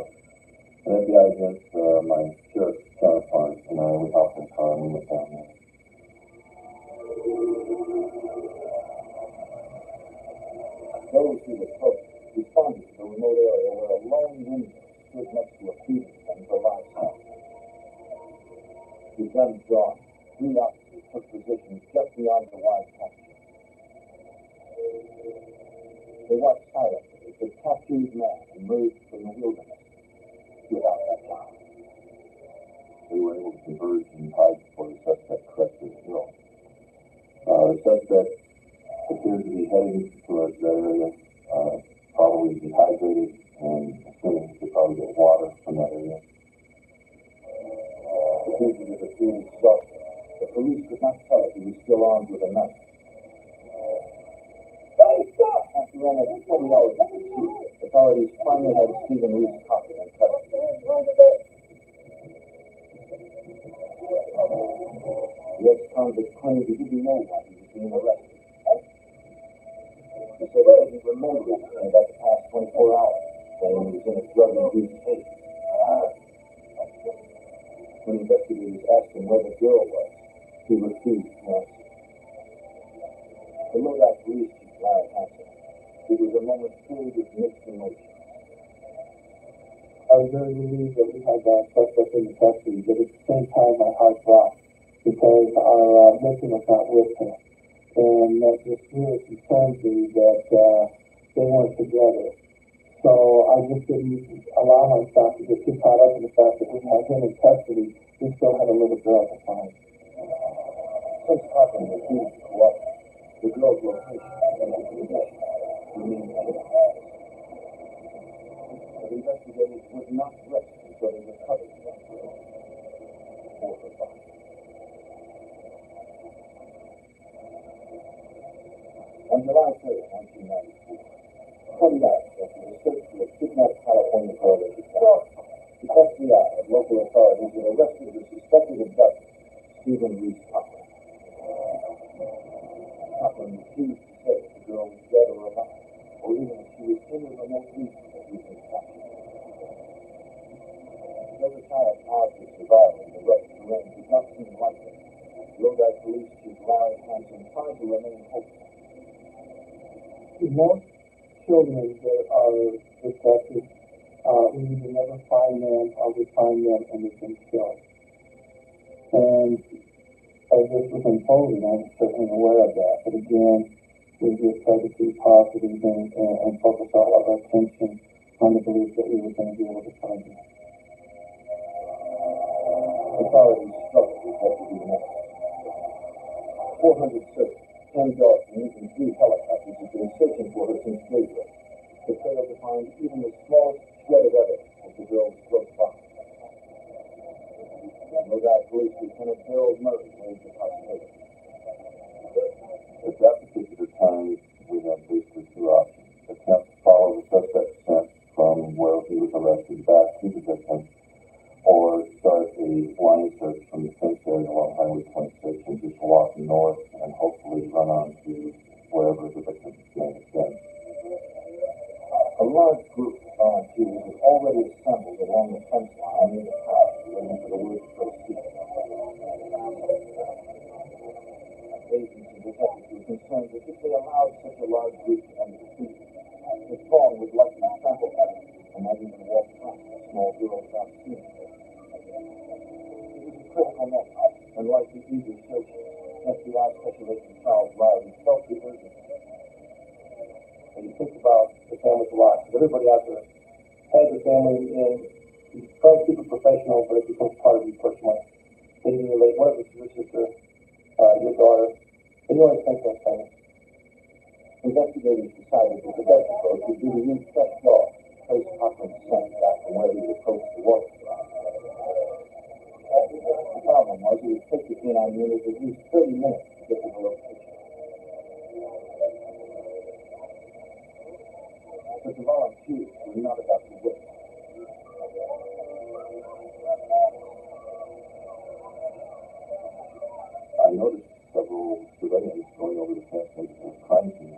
And FBI agents, my sheriff's counterpart, and we hopped in the car and we went down there. Those who approached responded to the remote area where a lone window stood next to a feeding pen for livestock. With guns drawn, 3 officers took positions just beyond the wide pasture. They watched silently as the captured man emerged from the wilderness without that gun. We were able to converge and hide before the suspect crested the hill. The suspect appeared to be heading towards that area, probably dehydrated, and assuming he could probably get water from that area. The fugitive appeared exhausted. The police could not tell if he was still armed with a knife. Hey, stop! After almost 20 hours of pursuit, authorities finally had Stephen Reed's pocket and custody. The ex-convict claimed he didn't know why he was being arrested. He said he didn't remember anything about the past 24 hours, saying he was in a drug-induced state. When investigators asked him where the girl was, he refused to answer. The Lodi Police Chief, Larry Hansen, it was a moment filled with mixed emotions. I was very relieved that we had that suspect in the custody, but at the same time my heart dropped because our victim was not with him. And that just really concerned me that they weren't together. So I just didn't allow myself to get too caught up in the fact that we had him in custody. We still had a little girl to find. Since Cochran refused to cooperate, the girl's location would not rest until they recovered that girl or her body. On July 3rd, 1994, 20 hours after the search for a kidnapped California girl had begun, the FBI and local authorities had arrested the suspected abductor, Stephen Reese Cochran. Cochran refused to say if the girl was dead or alive, or even if she was in the remote region of recent capture. Though the child odds of survival in the rugged terrain did not seem likely, Lodi Police Chief Larry Hansen tried to remain hopeful. Most children that are abducted, we either never find them or we find them and they've been killed. And as this was unfolding, I'm certainly aware of that. But again, we just try to be positive and focus all of our attention on the belief that we were going to be able to find them. Authorities struggled with what to do next. 400 searchers, 10 dogs, and even 3 helicopters had been searching for her since daybreak, but failed to find even the smallest shred of evidence that the girl was close by. Lodi Police Lieutenant Harold Murray raised the possibility. At that particular time, we had basically 2 options. Attempt to follow the suspect's scent from where he was arrested back to the victim, or start a blind search from the fence area along Highway 26 and just walk north and hopefully run on to wherever the victim's name has been. A large group of volunteers had already assembled along the fence line near the house, waiting for the word to proceed. Agents and detectives were concerned that if they allowed such a large group to enter the scene, the phone would likely trample at it and might even walk past a small girl without seeing her. It was a critical moment, and like the eager searchers, FBI Special Agent Charles Riley felt the urgency. And you think about the families a lot, because everybody out there has a family, and you try to keep it professional, but it becomes part of you personally. Then you relate, what if it's your sister, your daughter, and you always think those things. Investigators decided that the best approach would be to use fresh dogs to trace Cochran's scent back from where he approached the water spot. The problem was it would take the canine unit at least 30 minutes to get to the location. But the volunteers were not about to wait. I noticed several civilians going over the fence into the crime scene,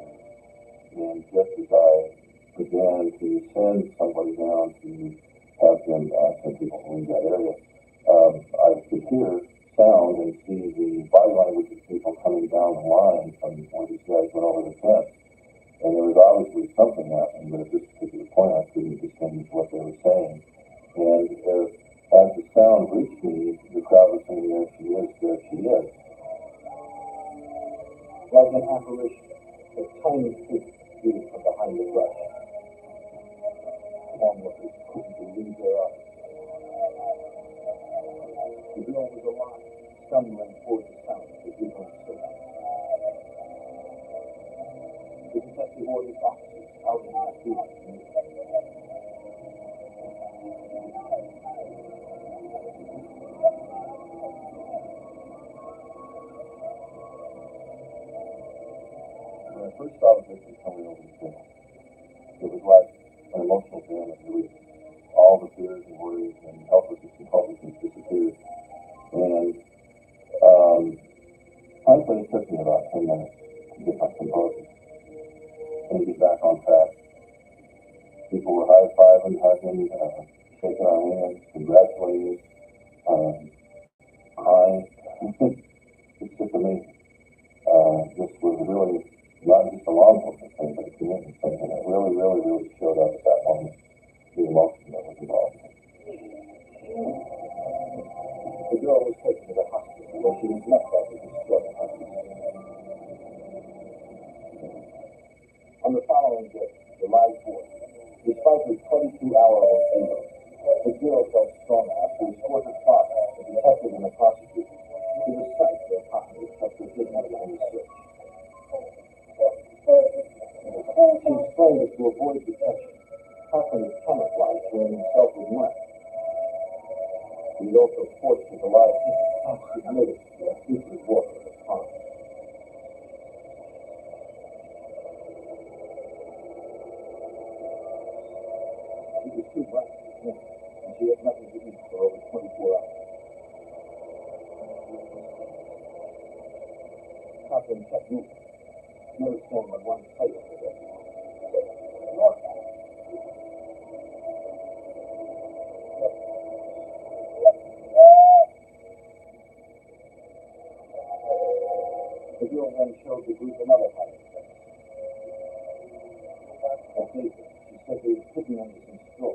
and just as I began to send somebody down to have them send people to leave that area, I could hear sound and see the body language of people coming down the line from where these guys went over the fence. And there was obviously something happening, but at this particular point I couldn't distinguish what they were saying. And as the sound reached me, the crowd was saying, there she is, there she is. Like an apparition, a tiny figure appeared from behind the brush. Onlookers couldn't believe their eyes. The girl was alive, stumbling toward the sound of the giggling circle. The detective ordered officers out in the field. When I first saw the victim coming over the fence, it was like an emotional damage release. All the fears and worries and helplessness and hopelessness disappeared. And frankly, it took me about 10 minutes to get my composure and get back on track. People were high-fiving, hugging, shaking our hands, congratulating us, crying. It's just amazing. This was really not just a law enforcement thing, but a community thing, and it really showed up at that moment, the emotion that was involved. The girl was taken to the hospital where she was met by the distraught husband. On the following day, July 4th, despite her 22-hour ordeal, the girl felt strong enough to escort her father, the detective and the prosecutor, to the site where Cochran had kept her kidnapped and search. She explained that to avoid detection, Cochran is camouflaged wearing himself with mud. He also forced to rely on his toxic motives to improve his work at the farm. She was too bright for him, and she had nothing to eat for over 24 hours. Cochran kept moving, never staying on one place for that long. The girl then showed the group another hiding place. At daybreak, she said they had hidden under some straw.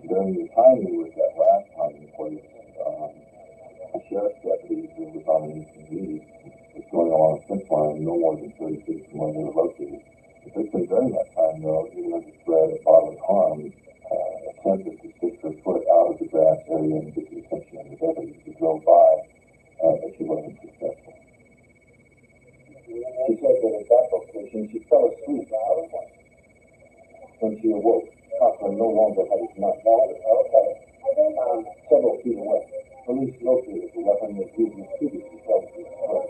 During the time we were at that last hiding place, a sheriff's deputy who was on an duty was going along a fence line no more than 30 feet from where they were located. The victim during that time, though, even under threat of bodily harm, attempted to stick her foot out of the grass area and get the attention of the deputies who drove by, but she wasn't successful. She said that at that location she fell asleep out of one. When she awoke, Cochran no longer had his knife. Several feet away, police located the weapon that he had previously held to his throat.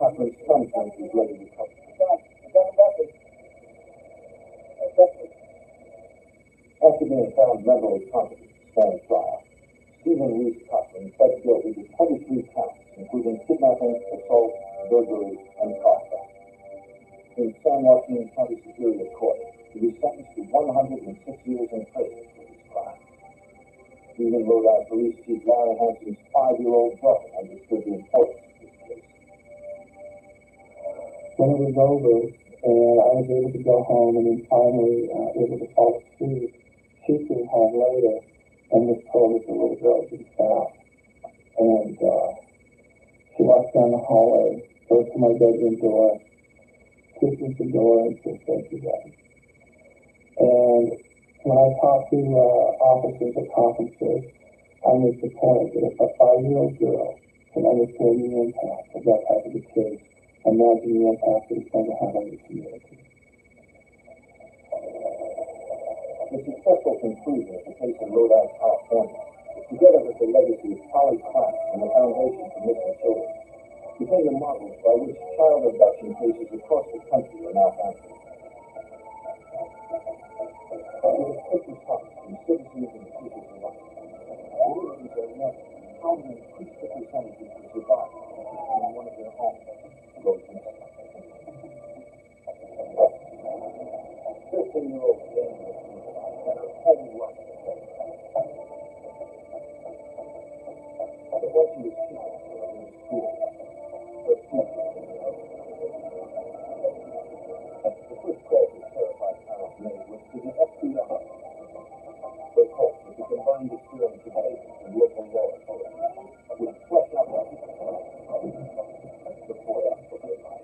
Cochran's thumbprint was ready to cover. After being found mentally competent to stand trial, Stephen Reese Cochran pled guilty to 23 counts, including kidnapping, assault, burglary, and trespass. In San Joaquin County Superior Court, he was sentenced to 106 years in prison for this crime. Even Rhode Island Police Chief Larry Hanson's 5-year-old brother understood the importance of this case. When it was over, and I was able to go home and then finally able to fall asleep, she came home later and was told that the little girl had been found. And she walked down the hallway, goes to my bedroom door, kisses the door, and says, "Thank you, Daddy." And when I talk to officers at conferences, I make the point that if a 5-year-old girl can understand the impact of that type of a case, imagine the impact that it's going to have on the community. The successful conclusion of the case in Rhode Island, California, together with the legacy of Polly Clark and the Foundation for Missing Children, became the model by which child abduction cases across the country are now handled. With a quick response from citizens and officials alike, authorities are now how to increase the percentages of survivors when one of their homes goes missing. 15-year-old Jane and her home life. But when she was kidnapped in school, her future. The first call the terrified parents made was to the FBI. They hoped that the combined experience of agents and local law enforcement would flush out the before that took their life.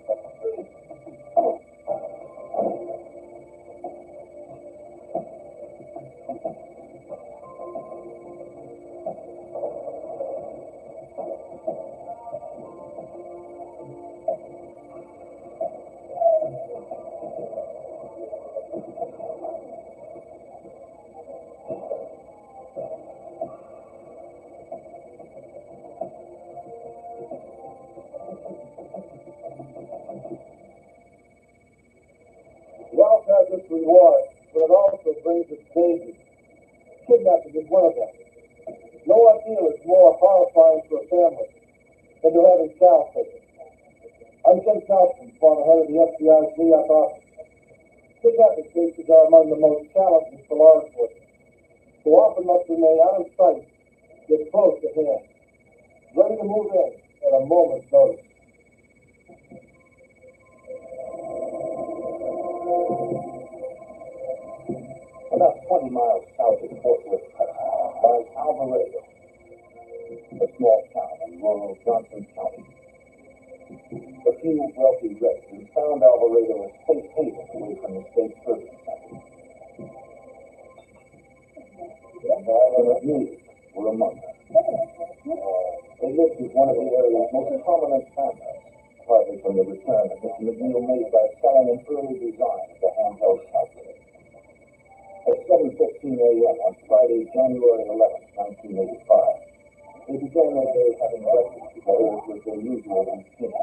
Wealth has its rewards, but it also brings its dangers. Kidnapping is one of them. No ordeal is more horrifying for a family than to have a child taken. I'm Jim Charleston, former head of the FBI's New York office. Kidnapping cases are among the most challenging for law enforcement. So often must remain out of sight, yet close at hand, ready to move in at a moment's notice. About 20 miles south of Fort Worth, lies Alvarado, a small town in rural Johnson County. A few wealthy residents found Alvarado a safe haven away from the state service center. And island of News were among them. They lived with one of the area's most prominent families, partly from the return that Mr. McNeil made by selling an early design of the handheld calculator. At 7:15 a.m. on Friday, January 11th, 1985, they began their day having breakfast together as was their usual routine.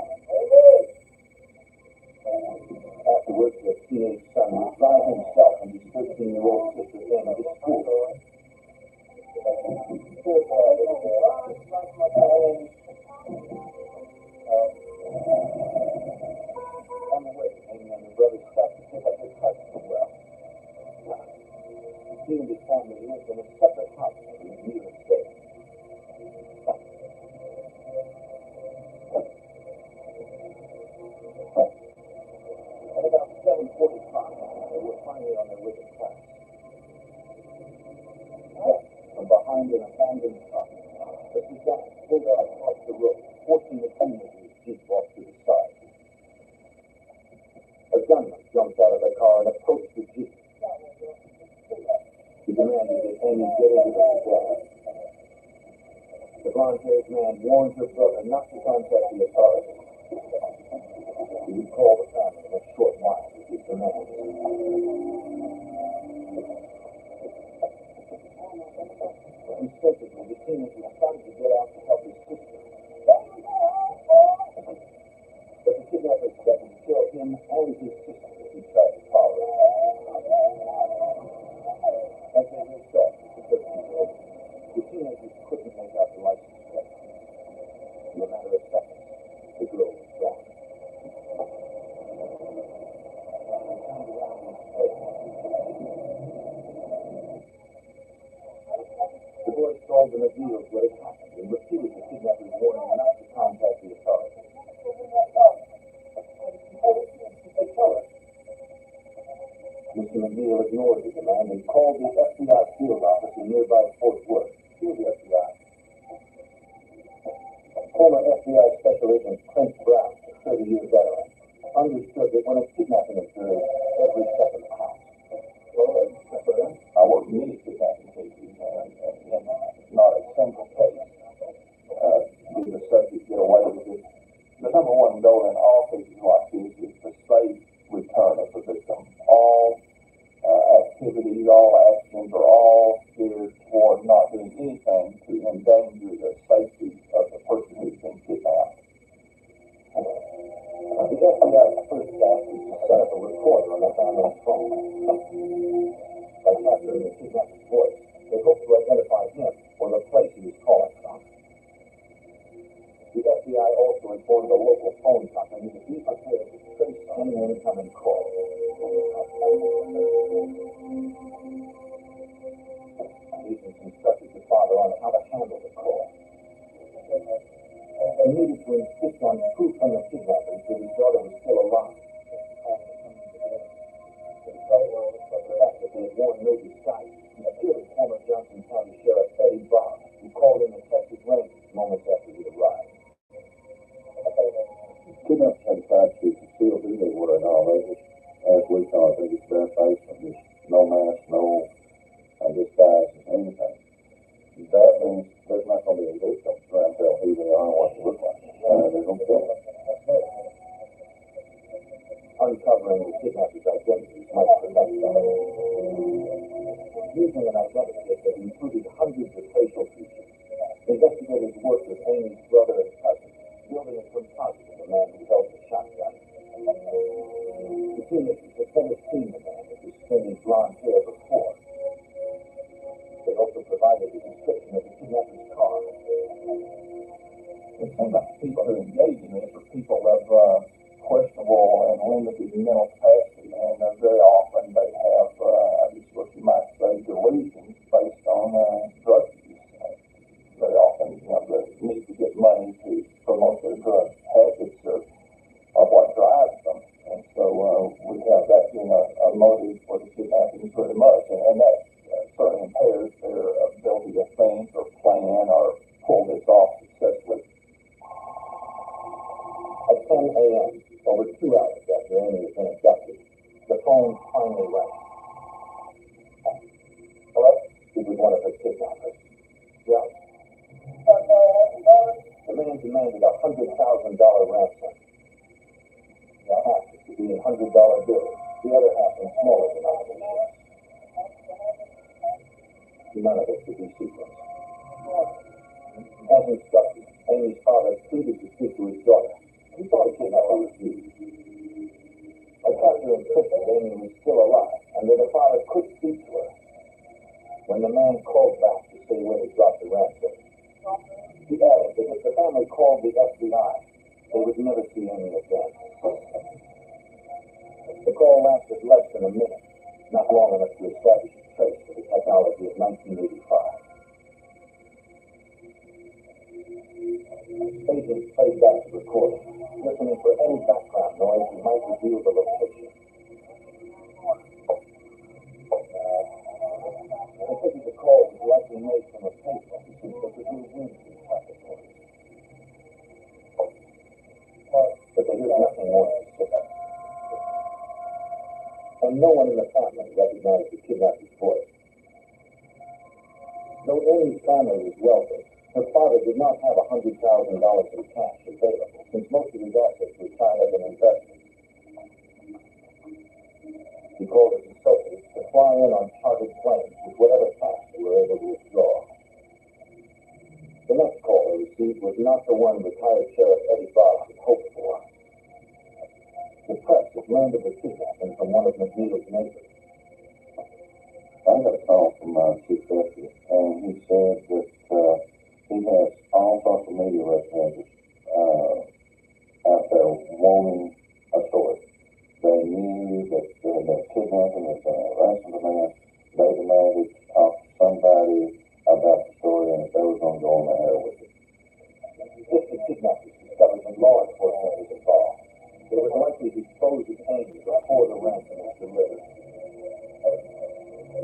Afterwards, their teenage son would drive himself and his 13-year-old sister Anna to school. On the way, Amy and her brother stopped to pick up their cousin as well. He and his family lived in a separate house in New York State. At about 7:45, they were finally on their way to class. From behind an abandoned truck, the Sudan pulled out across the road, forcing the teenager's jeep off to the side. A gunman jumped out of the car and approached the jeep. He demanded that Amy get into the Sudan. The blonde-haired man warned her brother not to contact the authorities. He would call the family in a short while with his demands. Instinctively, the teenager started to get out to help his sister. But the kidnappers threatened to kill him and his sister if he tried to follow. As they raced off the 13-year-old, the teenagers couldn't make out the license plate. In a matter of seconds, the girl was gone. The boys told the McNeils what had happened and repeated the kidnappers' warning not to contact the authorities. Mr. McNeil ignored the demand and called the FBI field office in nearby Fort Worth. To the FBI. Former FBI Special Agent Clint Brown, a 30-year veteran, understood that when a kidnapping occurs, every second counts. I work many kidnapping cases, and not a single case did the subject get away with it. The number one goal in all cases like this is the safe return of the victim. All activities, all actions are all geared toward not doing anything to endanger the safety of the person who's been kidnapped. The FBI's first task is to set up a recorder on the family's phone. By capturing the kidnapper's voice, they hope to identify him or the place he was calling from. The FBI also informed the local phone company to be prepared to trace any incoming call. Agents instructed the father on how to handle the call. He needed to insist on proof from the kidnappers that his daughter was still alive. The fact that they had worn no disguise appeared to former Johnson County Sheriff Eddie Bob, who called in the Texas Rangers moments after he arrived. Kidnappers had decided to conceal who they were in all ages. As we saw, I think it's bare face, and just no mask, no disguise, anything. That means there's not going to be a victim trying to tell who they are and what they look like. They're going to kill them. Uncovering the kidnapper's identities might prevent them. Using an identity that included hundreds of facial features, investigators worked with Amy's brother and cousin, building a composite of the man who held the shotgun. The teenagers had never seen the man with his stringy blonde hair before. They also provided a description of the kidnapper's car. It seems like people who engage in this are people of questionable and limited mental capacity, and very often they have, I guess what you might say, delusions based on drug use. Very often, the need to get money to promote their drug habits are what drives them. And so we have that being a motive for the kidnapping pretty much, and that certainly impairs their ability to think or plan or pull this off successfully. At 10 a.m., over 2 hours after Amy had been abducted, the phone finally rang. Hello? It was one of her kidnappers. Yeah. The man demanded a $100,000 ransom. $100 bills, the other half in smaller denominations. None of it could be sequenced. As instructed, Amy's father pleaded to speak to his daughter. He thought the kidnapper refused. A captor insisted Amy was still alive and that her father could speak to her. When the man called back to say where to drop the ransom, he added that if the family called the FBI, they would never see Amy again. The call lasted less than a minute, not long enough to establish a trace for the technology of 1985. Agents played back the recording, listening for any background noise that might reveal the location. They figured the call was likely made from a payphone since they could hear wind through traffic noise. But they heard nothing more specific. And no one in the family recognized the kidnapper's voice. Though Amy's family was wealthy, her father did not have $100,000 in cash available, since most of his assets were tied up in investments. He called his associates to fly in on chartered planes with whatever cash they were able to withdraw. The next call they received was not the one retired Sheriff Eddie Boggs had hoped for. The press had learned of the kidnapping from one of McNeil's neighbors. I got a call from my chief deputy, and he said that he has all social media representatives out there wanting a story. They knew that there had been a kidnapping, there had been a ransom demand. They demanded to talk to somebody about the story and if they were going to go on the air with it. If the kidnappers discovered that law enforcement was involved, they would likely dispose of Amy before the ransom was delivered.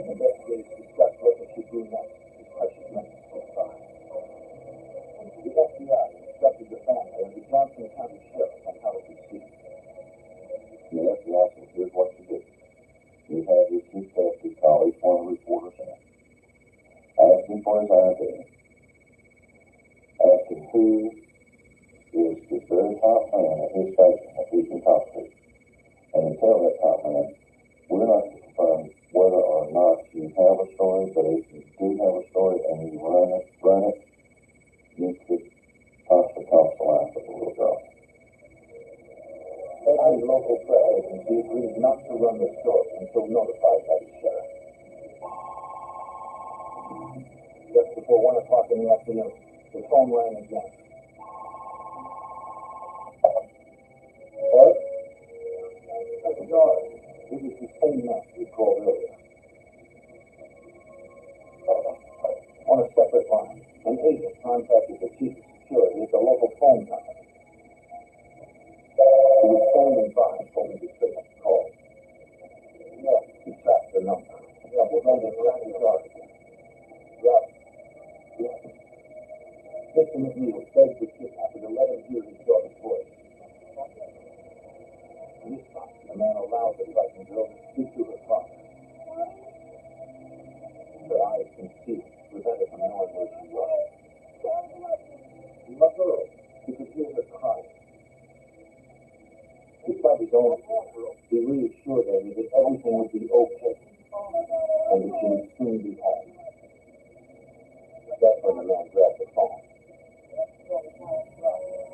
Investigators discussed what they should do next as precious minutes went by. The FBI instructed the family and the Johnson County Sheriff on how to proceed. The FBI said, here's what you do. You have your chief deputy call each one of the reporters in, ask him for his ID, ask him who is the very top man at his station that he can talk to, and then tell that top man, we're not to confirm whether or not you have a story, but if you do have a story and you run it, you could possibly cost the life of the little girl. Every local press agency agreed not to run the story until notified by the sheriff. Just before 1 o'clock in the afternoon, the phone rang again. What? That's George. It was the same man we called earlier. On a separate line, an agent contacted the chief of security at the local phone company. He was standing by, hoping to pick up the call. Yeah, he tracked the number. Yeah, we're going to track the guard again. Yeah. Mr. McNeil begged the kidnapper to let him hear his daughter's voice. This time, the man allowed the frightened girl to speak to her father. Her eyes concealed, prevented from knowing where she was. Mother, he could hear her crying. Despite his own fear, he reassured Amy that everything would be okay, and that she would soon be home. That's when the man grabbed the phone.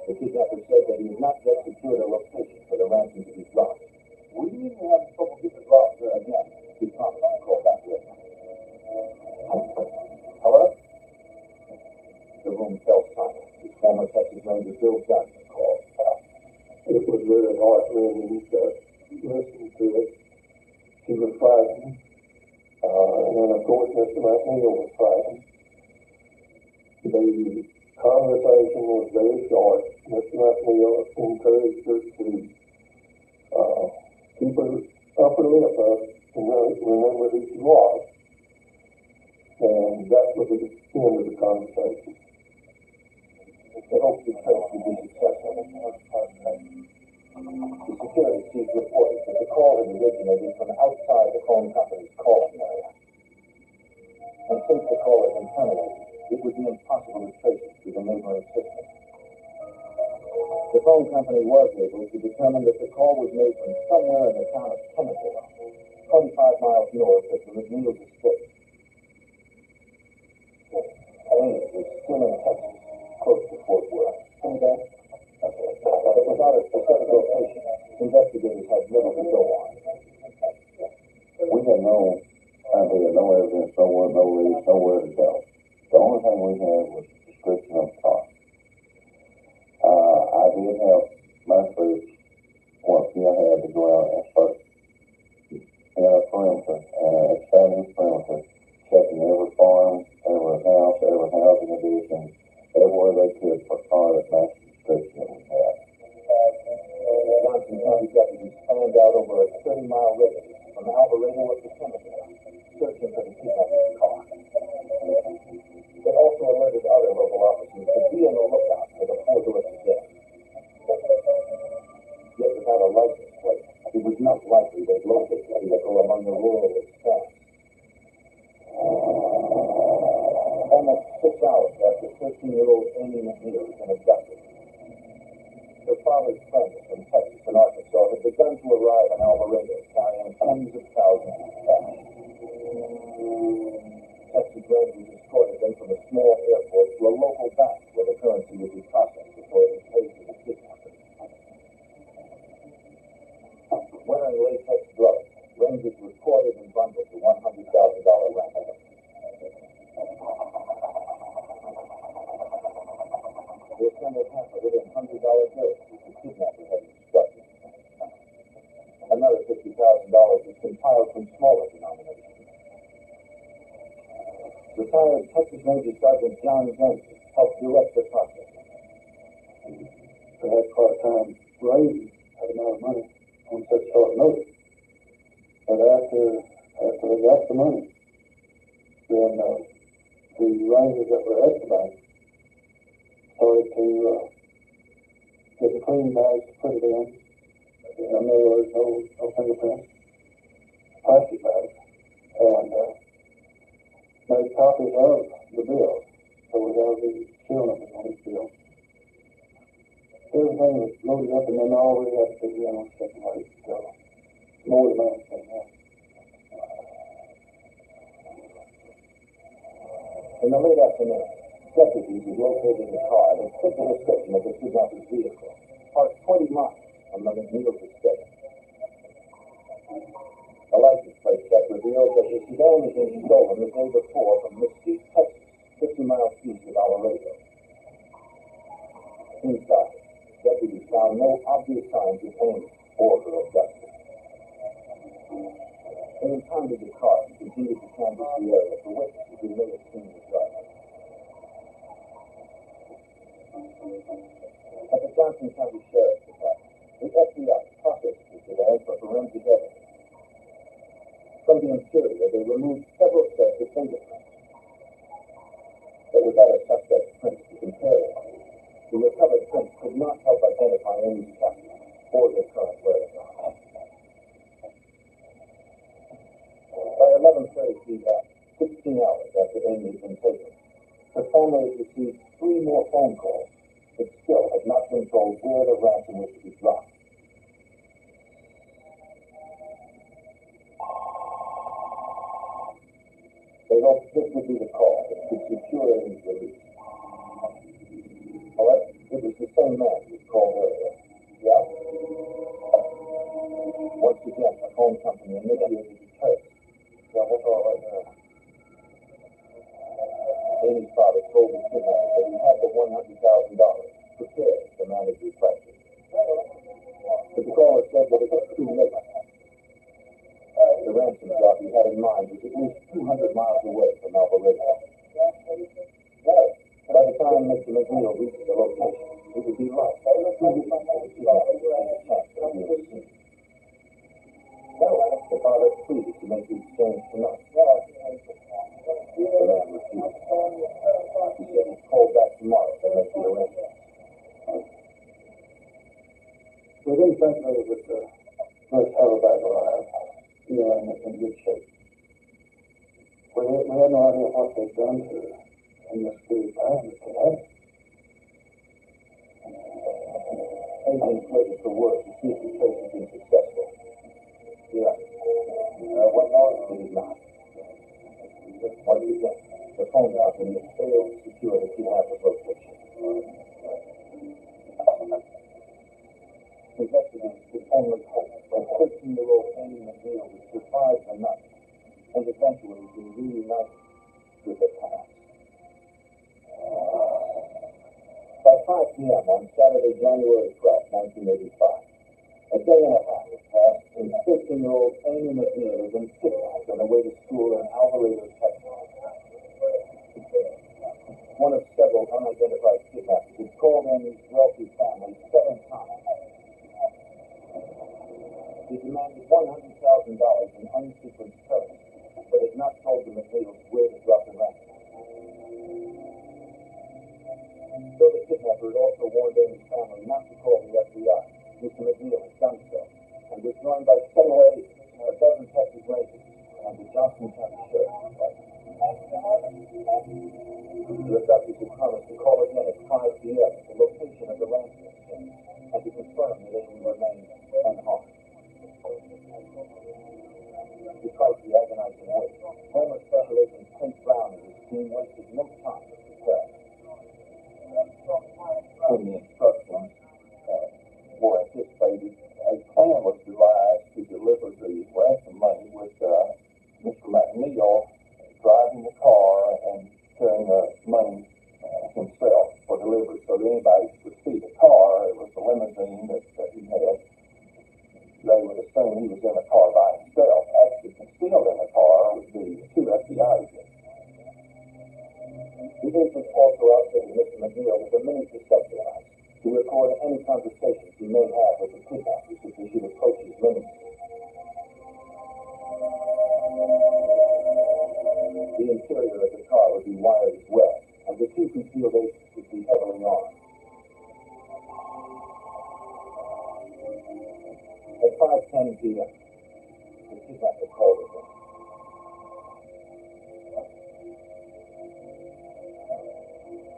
The kidnapper said that he had not yet secured a location for the ransom to be dropped. We didn't even have trouble getting it dropped again. He promised to call back later. Hello? The room fell silent. His former Texas Ranger Bill Johnson called. It was very heartrending to listen to it. She was frightened. And then, of course, Mr. McNeil was frightened. The conversation was very short. Mr. McNeil encouraged her to keep her upper lip up and remember who she was. And that was the end of the conversation. They hoped the trace would be successful. The security chief reported that the call had originated from outside the phone company's calling area. And since the call had been terminated, it would be impossible to trace it through the neighboring system. The phone company was able to determine that the call was made from somewhere in the town of Tennessee, 25 miles north of the McNeil's estate. Brenet was still in Texas, close to Fort Worth. But without a specific location, investigators had little to go on. We had no evidence, nowhere, no leads, nowhere to go. The only thing we had was a description of the car. I did have my troops, once I had to go out and start in a perimeter, expanding the perimeter, checking every farm, every house, every housing addition, everywhere they could for a car that matched the description that we had. Johnson County deputies fanned out over a 30-mile radius from Alvarado up to Tennessee, searching for the kidnapper's car. They also alerted other local officers to be on the lookout for the motorist's death. Yet without a license plate, it was not likely they'd locate the vehicle among the rural expanse. Almost 6 hours after 13-year-old Amy McNeil had been abducted, her father's friends from Texas and Arkansas had begun to arrive in Alvarado, carrying tens of thousands of cash. Texas Rangers escorted them from a small airport to a local bank where the currency would be processed before it was paid to the kidnappers. Wearing latex gloves, Rangers recorded and bundled the $100,000 ransom. They assembled half of it in $100 bills, which the kidnapper had instructed. Another $50,000 was compiled from smaller denominations. Retired Texas Ranger Sergeant John Dempsey helped direct the process. They had part-time raising that amount of money on such short notice. But after they got the money, then the rangers that were at the bank started to get the clean bags to put it in. And there was no fingerprints, plastic bags, and made copies of the bill. So we have the serial numbers on these bills. Everything was loaded up, and then all we had to do was second rate. So more than that. In the late afternoon, deputies had located the car and fit the description of the kidnapper's vehicle, parked 20 miles from the McNeil's estate. A license plate check revealed that the sedan had been stolen the day before from Mesquite, Texas, 50 miles east of Alvarado. Inside, deputies found no obvious signs of aim or her abduction. They impounded the car and continued to canvass the area for witnesses who may have seen the driver. At the Johnson County Sheriff's Department, the FBI processed the sedan for forensic evidence. From the interior, they removed several sets of fingerprints. But without a suspect's prints to compare with, the recovered prints could not help identify Amy's captor or their current whereabouts. By 11:30 p.m., 16 hours after Amy had been taken, her family had received 3 more phone calls, but still had not been told where the ransom was to be dropped. They hoped this would be the call that could secure Amy's release. All right, it was the same man who called earlier. Yeah. Once again, the phone company initiated the trace. Yeah, what's all right now? Amy's father told the kidnapper that he had the $100,000 prepared to manage his practice. But the caller said that it was too late. The ransom job he had in mind was at least 200 miles away from Alvarado. By the time Mr. McNeil reached the location, it would be like 2 weeks for the kidnapper to take a chance of being seen. The father pleaded to make the exchange tonight. The man refused. He said he'd call back tomorrow to make the arrangements. We didn't think they would let's have a back alive, in good shape. We had no idea what they'd done to her in this period of time that they had. Agents waited for word to see if the case had been successful. Yeah. What on did it not? Once again, the phone company had failed to secure the kidnapper's location. Investigators could only hope that 13-year-old Amy McNeil would survive the night and eventually be reunited with the past. By 5 p.m. on Saturday, January 12, 1985, a day and a half has passed since 13-year-old Amy McNeil had been kidnapped on her way to school in Alvarado, Texas. One of several unidentified kidnappers had called Amy's wealthy family 7 times. He demanded $100,000 in unsequenced currency, but had not told the McNeils where to drop the ransom. Though the kidnapper had also warned Amy's family not to call the FBI, Mr. McNeil had done so, and was joined by several agents, a dozen Texas Rangers, and the Johnson County Sheriff's Department. The abductors had promised to call again at 5 p.m. at the location of the ransom exchange, and to confirm that Amy remained unharmed. Despite the agonizing wait, former Special Agent Prince Brown and his team wasted no time to prepare. When the instructions were anticipated, a plan was devised to deliver the ransom money with Mr. McNeil driving the car and carrying the money himself for delivery. So that anybody could see the car, it was the limousine that he had. They would assume he was in the car by himself. Actually concealed in the car would be 2 FBI agents. The agents also outfitted Mr. McNeil with a mini cassette device to record any conversations he may have with the kidnappers if they should approach his limousine. The interior of the car would be wired as well, and the 2 concealed agents would be heavily armed. At 5:10 p.m., the kidnapper called again.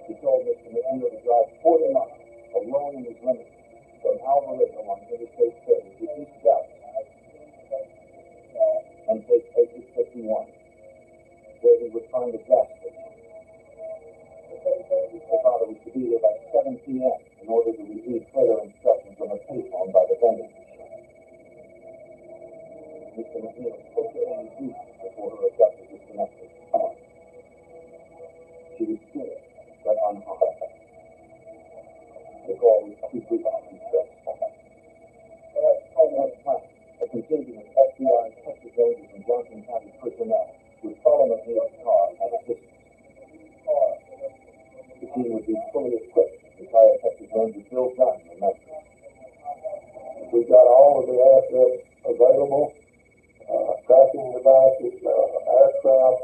He told Mr. McNeil to drive 40 miles alone in his limousine from Alvarado on Interstate 30 to East Dallas and take exit 51, where he would find a gas station. The father was to be there by 7 p.m. in order to receive further instructions on the payphone by the vending machine. Mr. McNeil spoke to Amy briefly before her abductor disconnected. She was scared, but unharmed. The call was too quick to be stressed. At that time, a contingent of FBI, Texas Rangers, and Johnson County personnel would follow McNeil's car at a distance. The team would be fully equipped with retired Texas Ranger Bill Gunn in Memphis. We got all of the assets available, tracking devices, aircraft.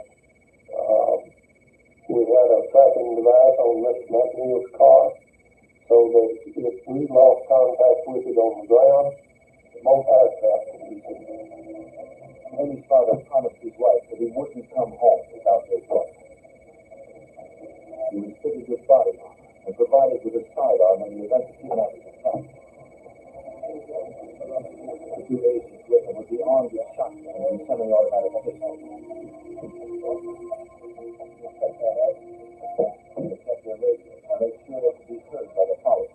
We had a tracking device on Mr. McNeil's car, so that if we lost contact with it on the ground, both aircraft would be seen. Amy's father promised his wife that he wouldn't come home without their brother. He was fitted with body armor and provided with a sidearm in the event the kidnappers attacked. The 2 agents with him would be armed with shotguns and semi-automatic pistols. They checked their radios to make sure they could be heard by the police.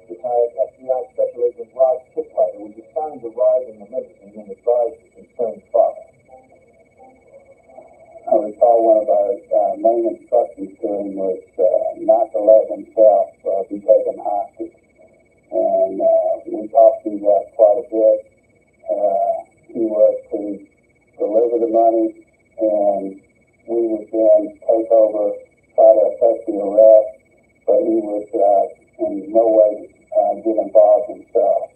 Retired FBI Special Agent Rod Ticklighter was assigned to ride in the limousine and advise the concerned father. I recall one of our main instructions to him was not to let himself be taken hostage. And we talked through that quite a bit. He was to deliver the money, and we would then take over, try to effect the arrest, but he would in no way get involved himself.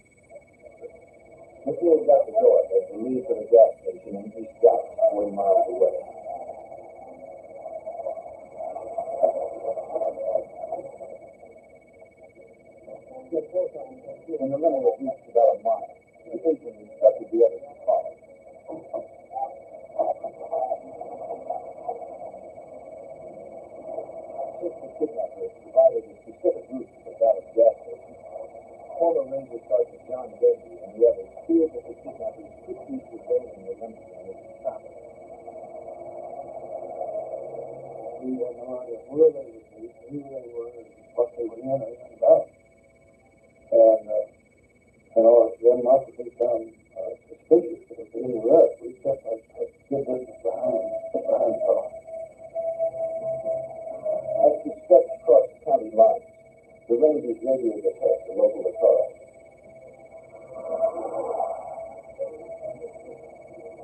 McNeil got the door and leave for the gas station in East Dallas, 40 miles away. When the limo had reached about a mile, the agent instructed the others to follow. kidnapper provided a specific route to the Dallas gas station. Former Ranger Sergeant John Begley and the others feared that the kidnappers could be surveilling the limousine as it traveled. We had no idea where they would be, who they were, and what they were in, or anything about it. And, there must have been some suspicious that if they were us, we kept a good distance behind cars. As the stretch crossed county lines, the Rangers radioed ahead to local authorities.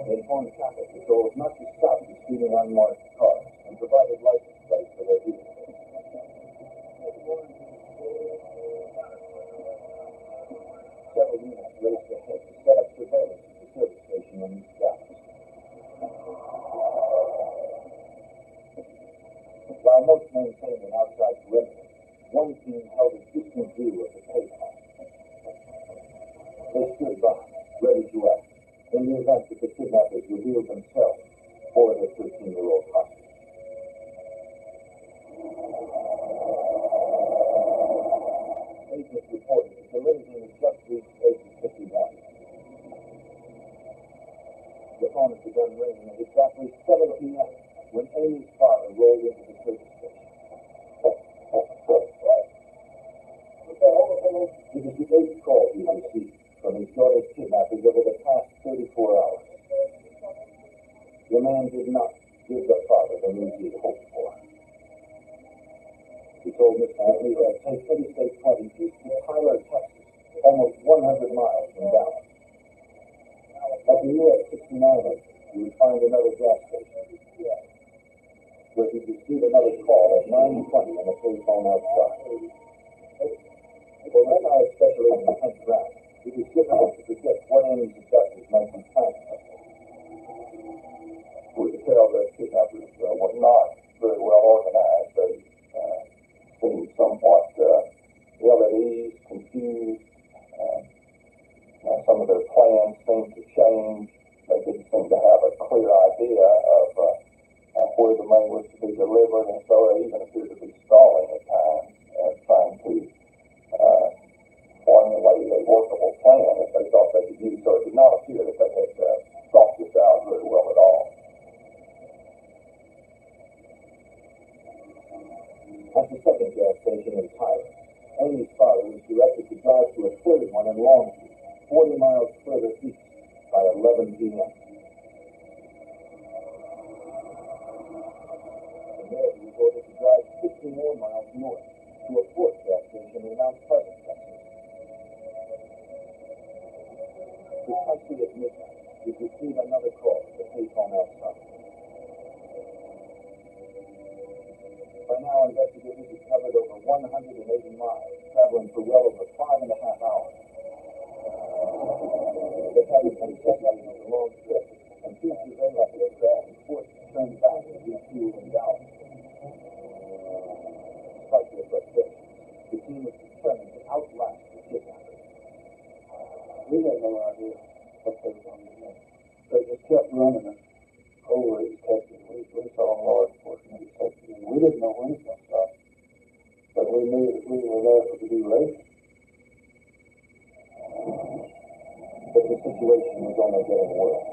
They informed traffic patrols not to stop the speeding unmarked cars and provided license plates for their vehicles. Several units raced ahead to set up surveillance at the service station in East Dallas. While most maintained an outside perimeter, one team held a distant view of the payphone. They stood by, ready to act, in the event that the kidnappers revealed themselves or their 13-year-old hostage. Agents reported that the limousine had just reached exit 51. The phone had begun ringing at exactly 7 p.m. when Amy's father rolled into the service station. It was the 8th call he received from his daughter's kidnappers over the past 34 hours. The man did not give the father the news he had hoped for. He told Mr. McNeil to take Interstate 20 east to Tyler, Texas, almost 100 miles from Dallas. At the US 69 exit, he would find another gas station, where he'd receive another call at 9:20 on the payphone outside. For retired special agent Hank Brown, it was difficult to predict what Amy's abductors might be planning. We could tell that kidnappers were not very well organized. They seemed somewhat ill at ease, confused. Some of their plans seemed to change. They didn't seem to have a clear idea of where the money was to be delivered, and so they even appeared to be stalling at times, trying to formulate a workable plan that they thought they could use. So it did not appear that they had thought this out very well at all. At the second gas station in Tyler, Amy's father was directed to drive to a third one in Longview, 40 miles further east, by 11 p.m. From there, he was ordered to drive 50 more miles north to a fourth gas station in Mount Pleasant, Texas. Precisely at midnight, he received another call at the payphone outside. By now, investigators had covered over 180 miles, traveling for well over 5.5 hours. They hadn't been separated on the long trip, and two surveillance aircraft were forced to turn back to refuel in Dallas. Despite their frustration, the team was determined to outlast the kidnappers. We had no idea what they were going to do. They just kept running us over East Texas. We saw a large portion of East Texas, and we didn't know when it was going to stop. But we knew that we were there for the duration. But the situation was only getting worse.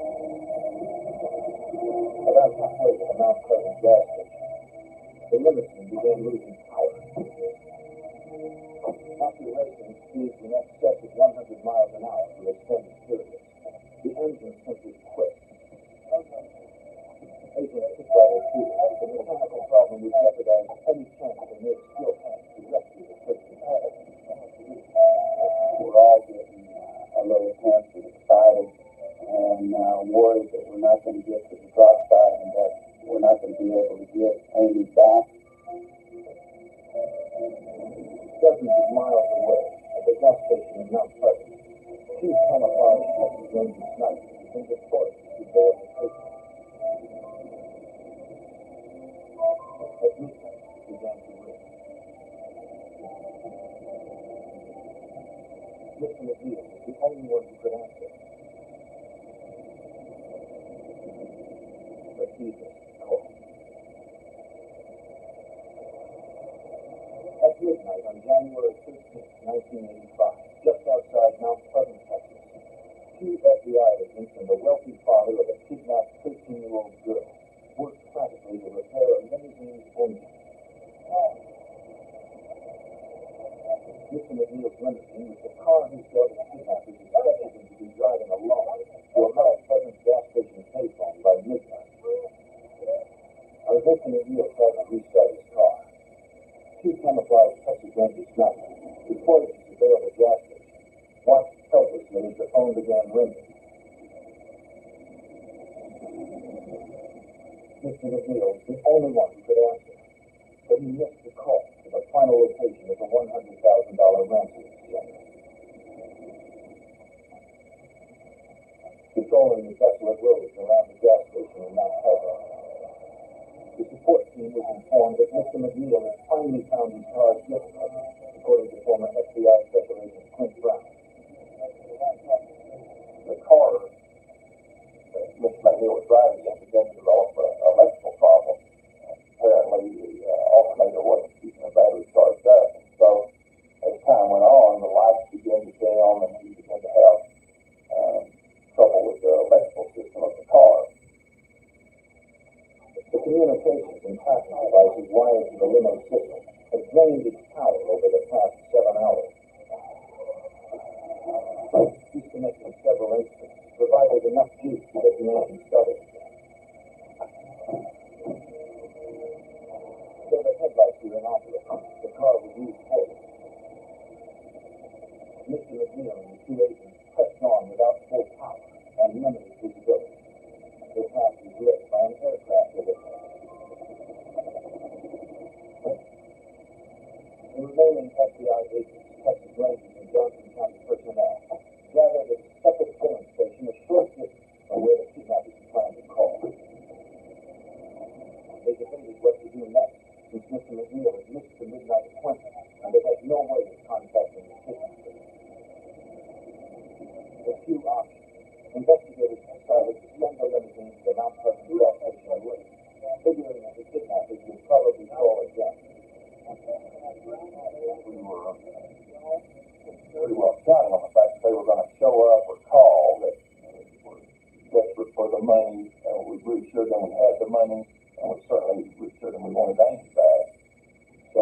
About halfway to the Mount Pleasant gas station, the limousine began losing power. After racing speeds in excess of 100 miles an hour for extended periods, the engine simply quit. Agents took by their feet, the mechanical problem would jeopardize any chance of a near skill tank to rescue the 13-year-old. We're all getting a little tense and excited and worried that we're not going to get to the drop side and that we're not going to be able to get Amy back. Dozens of miles away, at the gas station in Mount Pleasant, two camouflaged Texas Ranger snipers had been deployed to surveil the station. At midnight, it began to rain. Mr. McNeil was the only one who could answer. But he missed the call. midnight on January 13th, 1985, just outside Mount Pleasant, Texas, two FBI agents and the wealthy father of a kidnapped 13-year-old girl worked frantically to repair a limousine's engine. Mr. McNeil's limousine was the car his daughter's kidnappers expected him to be driving alone to a Mount Pleasant gas station payphone by midnight. As Mr. McNeil tried to restart his car, two camouflaged Texas Ranger snipers deployed to surveil the gas station, watched helplessly as the phone began ringing. Mr. McNeil was the only one who could answer, but he missed the call to the final location of the $100,000 ransom exchange. Patrolling the desolate roads around the gas station in Mount Pleasant, the support team was informed that Mr. McNeil had finally found his car's duplicate, according to former FBI Special Agent Clint Brown. The car that Mr. McNeil was driving in began to develop an electrical problem. Apparently, the alternator wasn't keeping the battery charged up. And so, as time went on, the lights began to dim and he began to have trouble with the electrical system of the car. The communications and tracking devices wired to the limo system had drained its power over the past 7 hours. Disconnecting several instruments provided enough juice to get the engine started again. Though the headlights were inoperable, the car was moved forward. Mr. McNeil and the two agents pressed on without full power and limited visibility. Their path was lit by an aircraft delivery. The remaining FBI agents, Texas Rangers, and Johnson County personnel gathered at a separate filling station a short distance from where the kidnappers had planned to call. They debated what to do next, since Mr. McNeil had missed the midnight appointment, and they had no way of contacting the kidnappers. A few options. Investigators decided to send the limousine to the Mount Pleasant gas station and wait, figuring that the kidnappers would probably call again. We were pretty well counting on the fact that they were going to show up or call, that were desperate for the money. We reassured them we had the money, and we certainly reassured them we wanted Amy back. So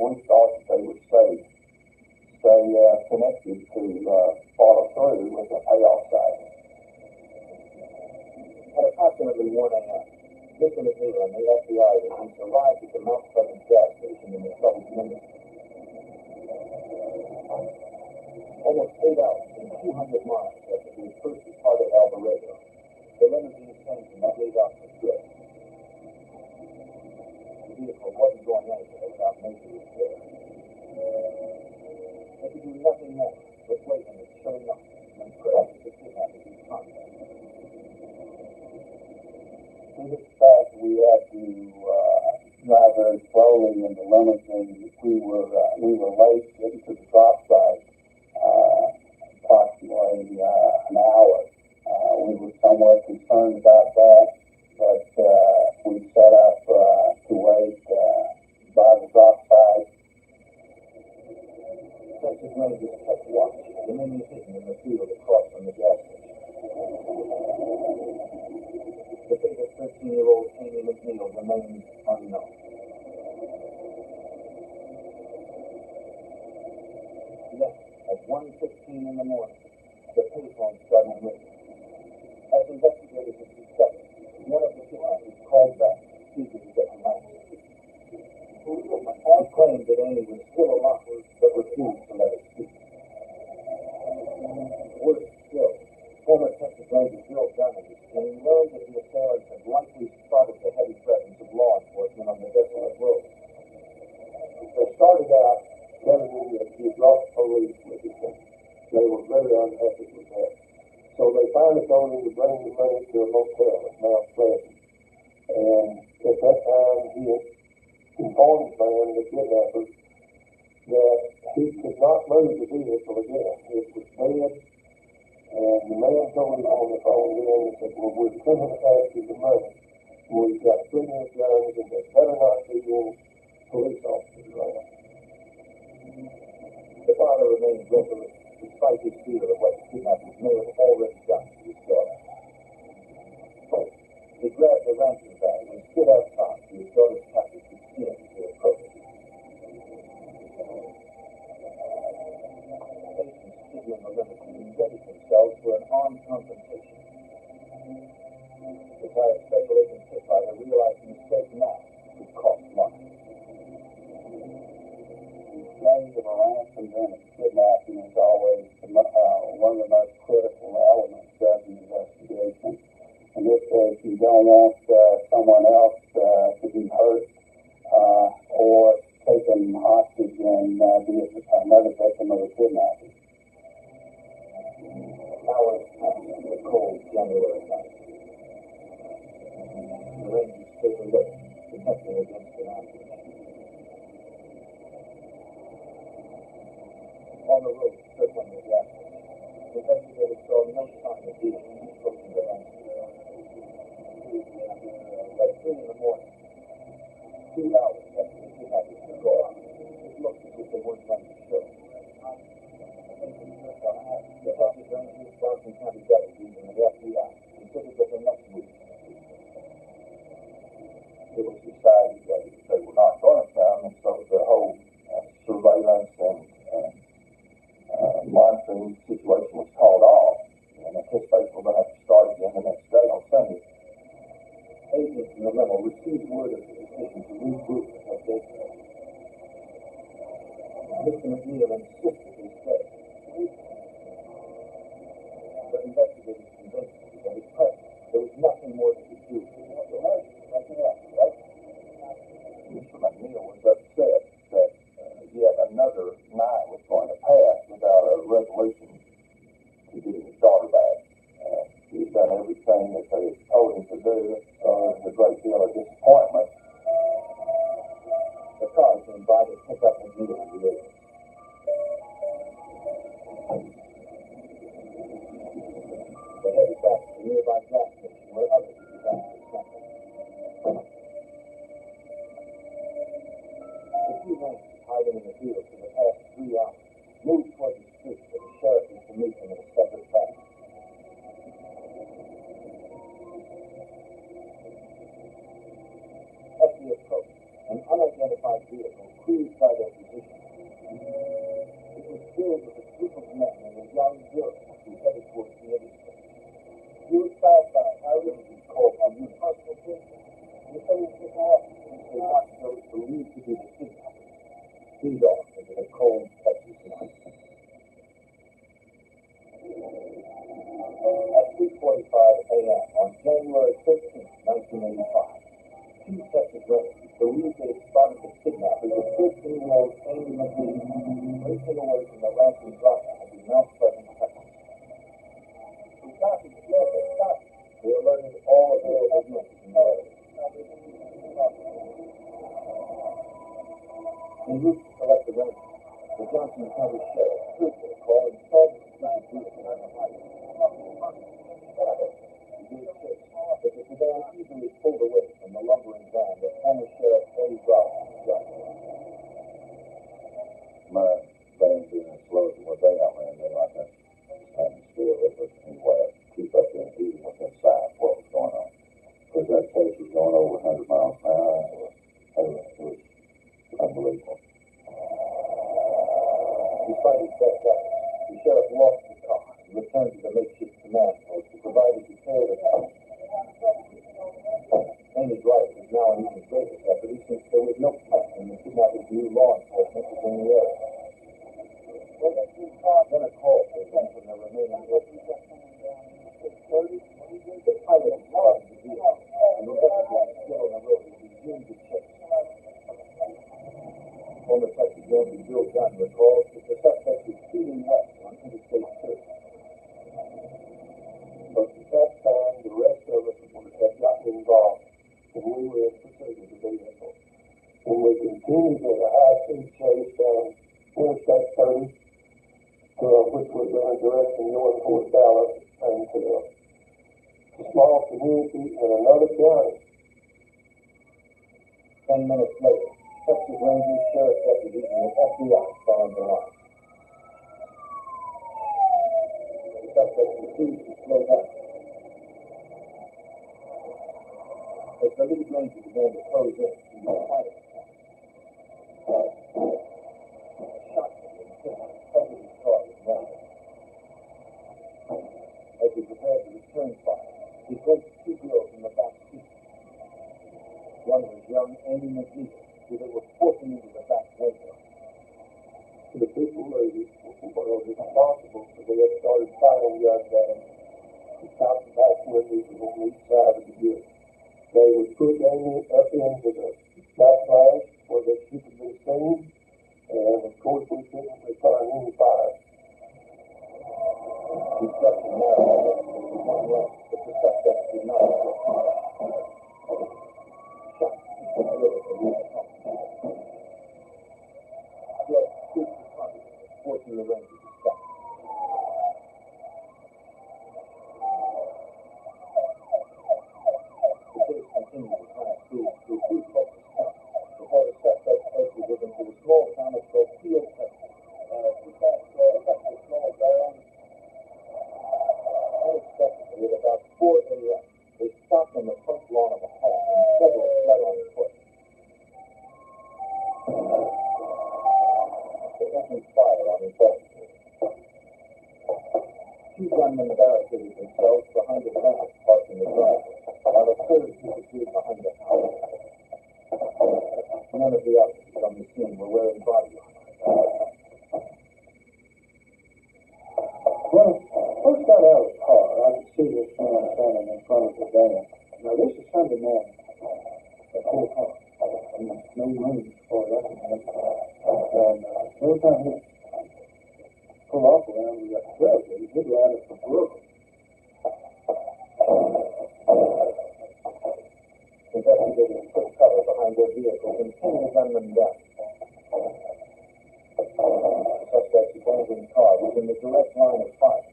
we thought that they would stay connected to follow through with the payoff side. At approximately 1 a.m., Mr. McNeil and the FBI agents arrived at the Mount Pleasant gas station in the troubled window. Almost 8 hours and 200 miles after the first part of Alvarado, the limousine engine gave out for good. The vehicle wasn't going anywhere without major repair. They could do nothing more but wait on it showing up and press the kidnappers in contact. To this fact, we had to drive very slowly in the limousine. We were late getting to the drop site, approximately an hour. We were somewhat concerned about that, but we set up to wait by the drop site. Texas Rangers kept watch, remaining hidden in the field across from the gas station. The fate of 13-year-old Amy McNeil remains unknown. Then, at 1:15 in the morning, the payphone started ringing. As investigators had suspected, one of the kidnappers called back, eager to get the money. He claimed that Amy was still alive, but refused to let it speak. Worse still, former Texas Ranger Bill Gunn when he learned that the assailants had likely spotted the heavy presence of law enforcement on the desolate road. They started out crediting that he brought police with him. They were very unhappy with that. So they finally told him to bring the money to a motel at Mount Pleasant. And at that time, he had informed the man, the kidnappers, that he could not move the vehicle again. It was dead. And the man told him on the phone then, he said, well, we're coming after the money. We've got plenty of guns, and there better not be any police officers around. remained resolute despite his fear of what the kidnappers may have already done to his daughter. He grabbed the ransom bag and stood outside so his daughter's captors could see him as they approached. Agents figuring the limousine readied themselves for an armed confrontation. Retired Special Agent Pitlighter realized the mistake now would cost life. Exchange of a ransom during a kidnapping is always one of the most critical elements of the investigation. In this case, you don't want someone else to be hurt or taken hostage and be another victim of a kidnapping. Hours passed on the cold January night. The Rangers stayed alert, protecting against an ambush. On the road circling the gas station, investigators saw no sign of vehicles approaching the ransom. By 3 in the morning, 2 hours after the kidnappers were gone, it looked as if they weren't running the show. The Texas Rangers, Johnson County deputies, and the FBI considered that the next move. It was decided that if they were not going to come, and so the whole surveillance and monitoring situation was called off, and anticipation we're going to have to start again the next day on Sunday. Agents in the limo received word of the decision to regroup at Gateway. Mr. McNeil insisted he stay. But investigators convinced him that at present there was nothing more they could do. Nothing else, right? Mr. McNeil was upset that yet another night was going to pass without a resolution to get his daughter back. He had done everything that they had told him to do, so there was a great deal of disappointment. The car came by to pick up McNeil and the agents. They headed back to the nearby gas station where others had begun to assemble. The 2 Rangers, hiding in the field for the past 3 hours, moved toward the street where the sheriff was to meet them in a separate van. As they approached, an unidentified vehicle cruised by their position. It was filled with a group of men and a young girl who headed towards the interstate. You were southbound. Our Rangers called for you. You said we pick up. They watched those believed to be the kidnappers. Feed off into the cold Texas night. At 3:45 a.m. on January 13, 1985, 2 Texas Rangers believed they had spotted the kidnappers of 13-year-old Amy McNeil racing away from the ransom dropout in Mount Pleasant, Texas. We copied the stop. They alerted all available units in the area. En route to collect the Rangers, the Johnson County Sheriff heard their call and saw the suspicious vehicle on the highway. He gave chase, but the sedan easily pulled away from the lumbering van that former Sheriff Eddie Roberts was driving. My van being slow to what they outran, they like that standing still. But anyway, I keep up there and even what's inside what was going on. Because that case was going over 100 miles an hour. It was unbelievable. Despite his best efforts, the sheriff lost the car and returned to the makeshift command post to provide a detailed account. Amy's life was now an even greater jeopardy since there was no question the kidnappers knew law enforcement was in the area. Then a call came in from the remaining witnesses. The pilot had spotted the vehicle, and the investigators still on the road had resumed the chase. Former Texas Ranger Bill Gunn recalls that the suspect was speeding west on Interstate 2. But at that time, the rest of us had gotten involved, and we were in pursuit of the vehicle. And we continued at a high-speed chase down Interstate 30, which was in a direction north toward Dallas, and to a small community in another county. 10 minutes later, Texas Rangers, sheriff deputies, and the FBI fell on the line. refused to slow down. As the lead ranger began to close in, he was fighting. Shot him and covered his car with rounds. As he prepared to return fire, he glimpsed two girls in the back seat. One was young Amy McNeil, who they were forcing into the back window. The people ladies were responsible for they had started firing guns at him. The top and back windows were on each side of the gate. They would put Amy up into the backflash where that she could be seen, and of course we couldn't return any fire. He struck the narrow with one round, but the suspect did not shoot. Shot and delivered the lead pump. Blood scooped the pocket, forcing the ranger to stop. The case continued to pass through a brief focus stop before the suspect exited into the small town of Sophia, Texas. Unexpectedly, at about 4 a.m., they stopped on the front lawn of a home and several fled on foot. They opened fire on investigators. Two gunmen barricaded themselves behind a van parked in the driveway, while a third disappeared behind the house. None of the officers on the scene were wearing body armor. When I first got out of the car, I could see this man standing in front of the van. Now, this is Sunday morning. At 4 o'clock. And there's no room for that. And every time he pull off around that railroad, he'd ride up the road. Investigators took cover behind their vehicles and pinned the gunman down. The suspect's abandoned car was in the direct line of fire.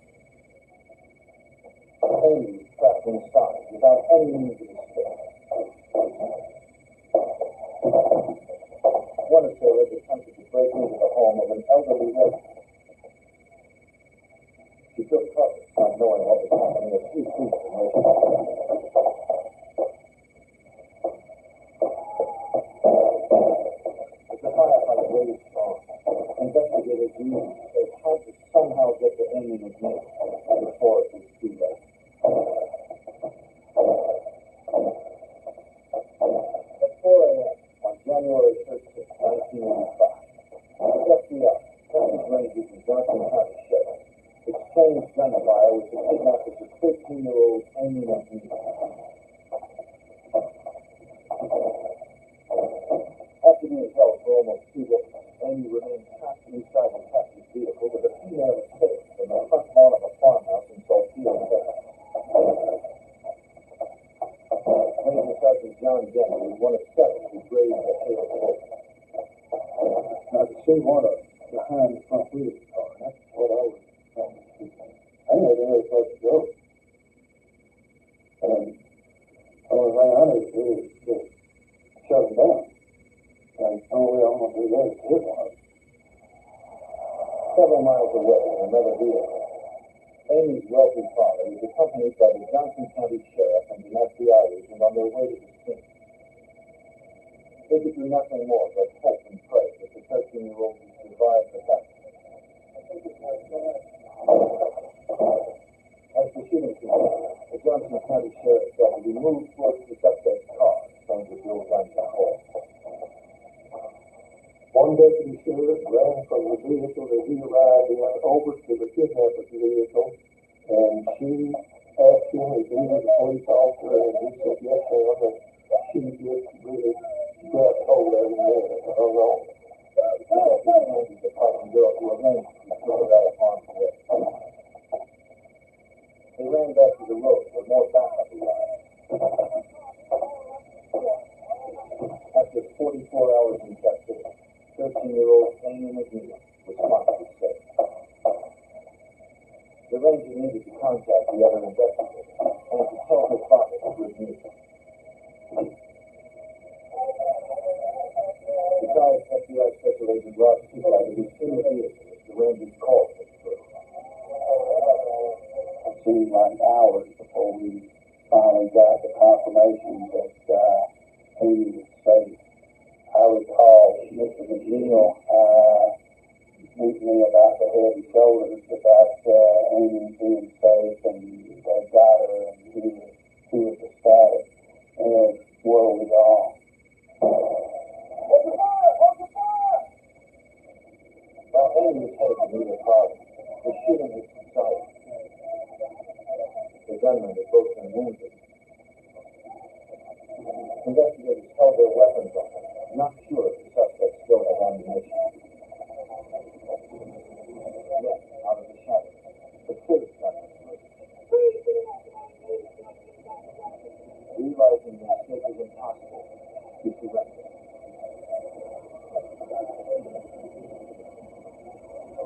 Amy was trapped inside without any means of escape. One assailant attempted to break into the home of an elderly resident. She took cover, not knowing what was happening, a few feet from where she was. As the firefight raged on, investigators knew they had to somehow get to Amy McNeil before it was too late. At 4 a.m. on January 13, 1985, the FBI, Texas Rangers, and Johnson County Sheriff exchanged gunfire with the kidnappers of 13-year-old Amy McNeil. After being held for almost 2 days, Amy remained trapped inside a captive vehicle with a female escape from the front lawn of a farmhouse in Sophia, Texas. Ranger Sergeant John Denny was one of 7 who braved the hail of bullets. I could see one of them behind the front wheel of the car. That's what I was trying to see. I didn't have any other place to go. And the only thing I knew to do was just shut them down. And the only way I'm going to do that is hit one of them. Several miles away in another vehicle, Amy's wealthy father was accompanied by the Johnson County Sheriff and an FBI agent on their way to the scene. They could do nothing more but hope and pray that the 13-year-old would survive the battle. As the shooting continued, the Johnson County Sheriff's deputy moved towards the suspect's car, trying to drill guns behind. One deputy sheriff ran from the vehicle that he arrived in over to the kidnapper's vehicle, and she asked him if he was a police officer, and he said, yes, ma'am, and she just really grabbed hold of him and hung on. The parking girl who arranged to be put out of harm's way. They ran back to the road where more backup arrived. After 44 hours in captivity, 13-year-old Amy McNeil was finally safe. The ranger needed to contact the other investigators and to tell her father the good news. Besides FBI Special Agent Rudsel, was in the vehicle as the rangers called him through. seemed like hours before we finally got the confirmation that Amy was safe. I recall Mr. McNeil beat me about the head and shoulders about Amy being safe, and they got her, and he was ecstatic, and where we all. While Amy was taken to the car, the shooting had subsided. The gunmen had both been wounded. Investigators held their weapons on them, not sure if the suspect still had ammunition. Yet, out of the shadows, the third gunman emerged. Realizing the escape was impossible, he surrendered.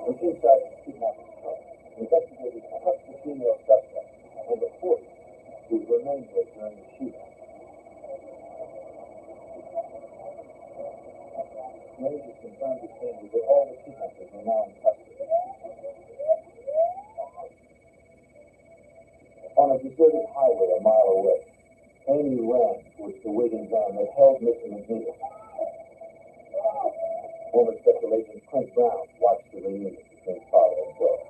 When inside the kidnapping car, investigators cut the female suspect and the fourth who remained there during the shooting. Managers confirmed to Sandy that all the kidnappers were now in custody. On a deserted highway a mile away, Amy ran towards the waiting van that held Mr. McNeil. Former Special Agent Clint Brown watched the reunion between father and daughter.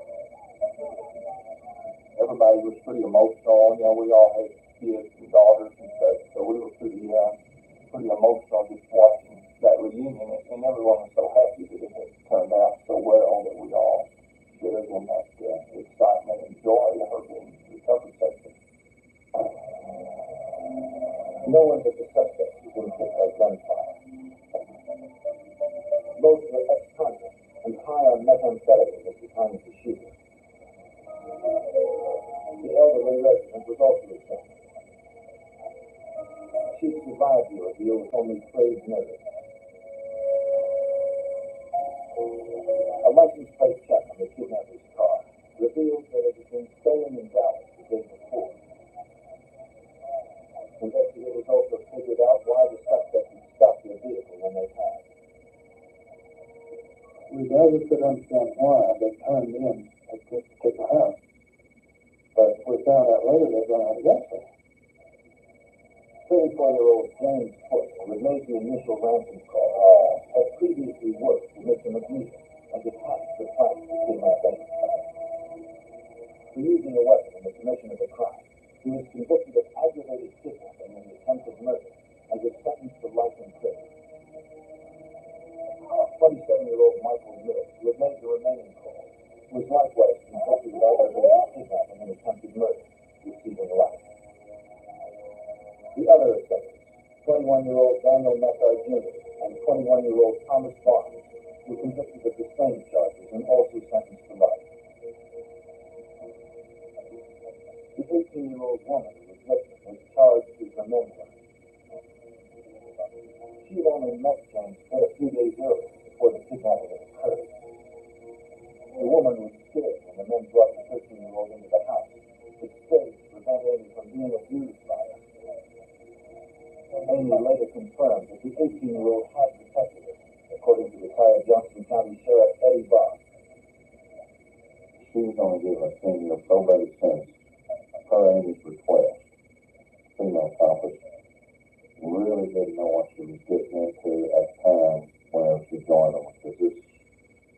Everybody was pretty emotional. You know, we all had kids and daughters and such, so we were pretty emotional just watching that reunion, and everyone was so happy that it had turned out so well that we all shared in that excitement and joy of her being recovered safely. No one but the suspects was being hit by gunfire. Both were ex-convicts and high on methamphetamine at the time of the shooting. The elderly resident was also examined. She survived the ordeal with only frayed nerves. A license plate check on the kidnapper's car revealed that it had been stolen in Dallas the day before. Investigators also figured out why the suspect had stopped their vehicle when they passed. We never could understand why they turned in to the house. But we found out later they ran out of gas. 34-year-old James Foote, who had made the initial ransom call, had previously worked for Mr. McNeil and attacked the plan to kidnap Amy. For using a weapon in the commission of a crime, he was convicted of aggravated kidnapping and attempted murder and was sentenced to life in prison. 27-year-old Michael Mills, who had made the remaining call, was likewise convicted of aggravated kidnapping and attempted murder, receiving life. The other offenders, 21-year-old Daniel Messar Jr. and 21-year-old Thomas Barnes, were convicted of the same charges and also sentenced to life. The 18-year-old woman who was victim was charged with the murder. She had only met James Foote a few days earlier before the kidnapping had occurred. The woman was scared when the men brought the 13-year-old into the house, but stayed to prevent Amy from being abused by her. Amy later confirmed that the 18-year-old had protected her, according to retired Johnson County Sheriff Eddie Barnes. She was going to give a senior probate sentence per Amy's request. Female accomplice really didn't know what she was getting into at the time when she joined them, because this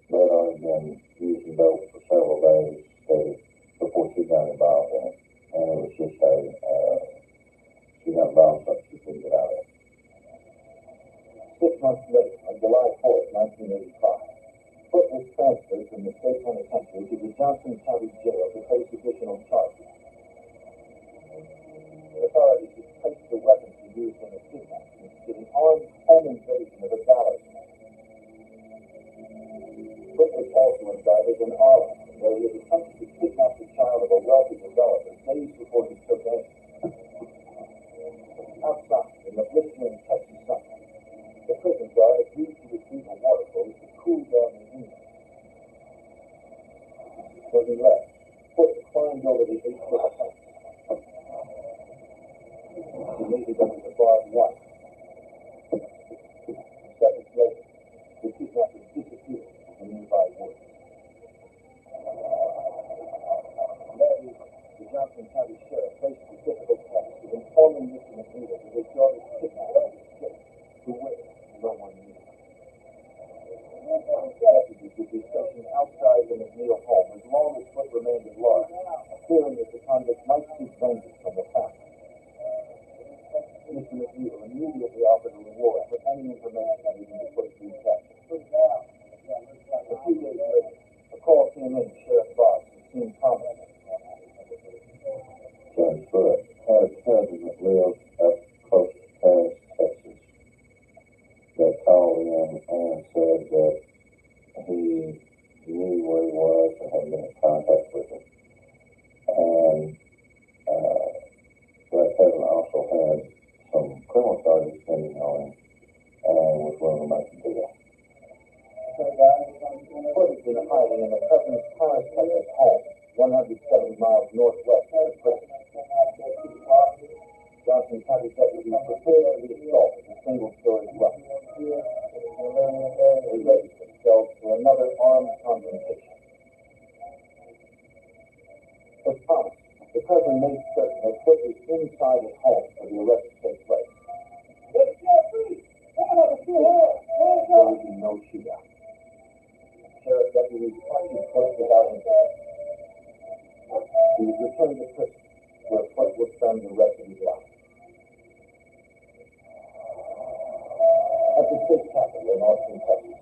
letter had been using dope for several days before she got involved in it, and it was just she got involved in something she couldn't get out of it. 6 months later, on July 4th, 1985, Foote was transferred from the state penitentiary to the Johnson County Jail to face additional charges. Authorities had traced the weapons he used in the kidnapping to the armed home invasion of a Dallas man. Foote was also indicted in Arlington, where he had attempted to kidnap the child of a wealthy developer days before he took Amy. Outside, in the blistering Texas summer, the prison guard agreed to retrieve a water hose to cool down the unit. When he left, Foote climbed over the 8-foot fence. He made it under the barbed wire. Seconds later, the kidnapper disappeared in the nearby woods. That evening, the he knew where he was and had been in contact with him. And that president also had some criminal charges pending on him and was willing to make the deal. Foote has been hiding in the cousin's Paris, Texas home, 170 miles northwest of the prison. Johnson County deputies prepared for the assault of a single-story dwelling. They readied themselves for another armed confrontation. As promised, the cousin made certain that Foote was inside his home for the arrest to take place. There would be no shootout. Sheriff deputies questioned Foote without incident. He was returned to prison, where Foote would spend the rest of his life. At the state capitol in Austin, Texas,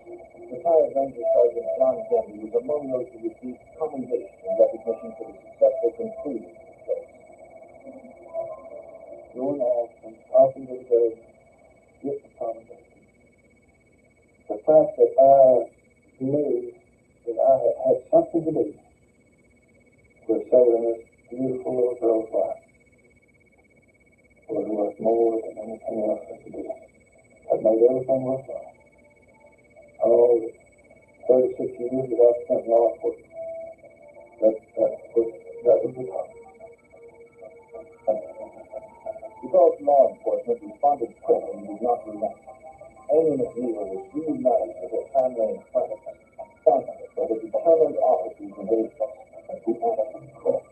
retired Ranger Sergeant John Denby was among those who received commendation and recognition for the successful conclusion of the case. Doing Austin, often to go get the commendation. The fact that I knew that I had something to do with saving this beautiful little girl's life was worth more than anything else I could do. I've made everything worthwhile. All the 36 years that I've spent in law enforcement, that was the top. Because law enforcement responded quickly and did not relent, Amy McNeil was reunited with her family and friends, thankful for the determined officers and agents who acted quick.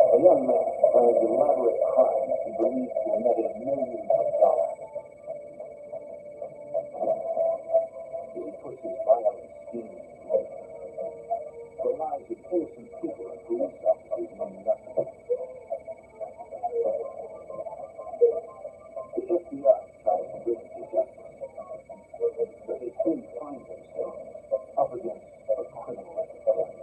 A young man plans elaborate crimes he believes will net him millions of dollars. He puts his violent schemes to work. The lives of innocent people and police officers mean nothing. The FBI tries to bring him to justice, but they soon find themselves up against a criminal enterprise.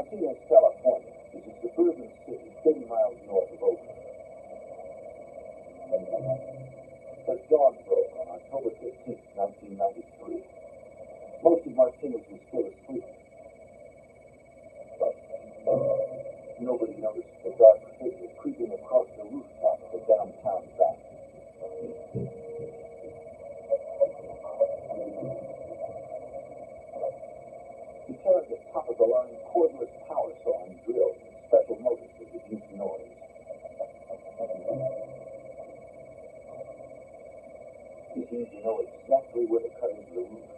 Martinez, California is a suburban city 30 miles north of Oakland. But dawn broke on October 15, 1993. Most of Martinez was still asleep. But nobody noticed the dark figure creeping across the rooftop of the downtown bank. He carried a top-of-the-line cordless power saw and drill with special motors to reduce noise. He seemed to know exactly where to cut into the roof.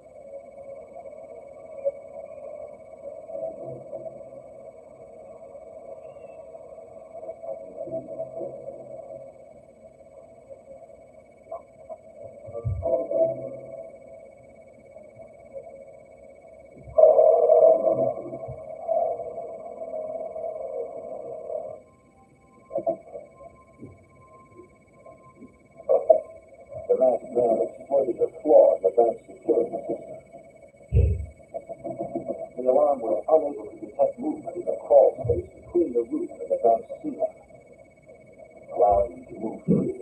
The masked man exploited a flaw in the bank's security system. The alarm was unable to detect movement in the crawl space between the roof and the bank's ceiling, allowing him to move freely.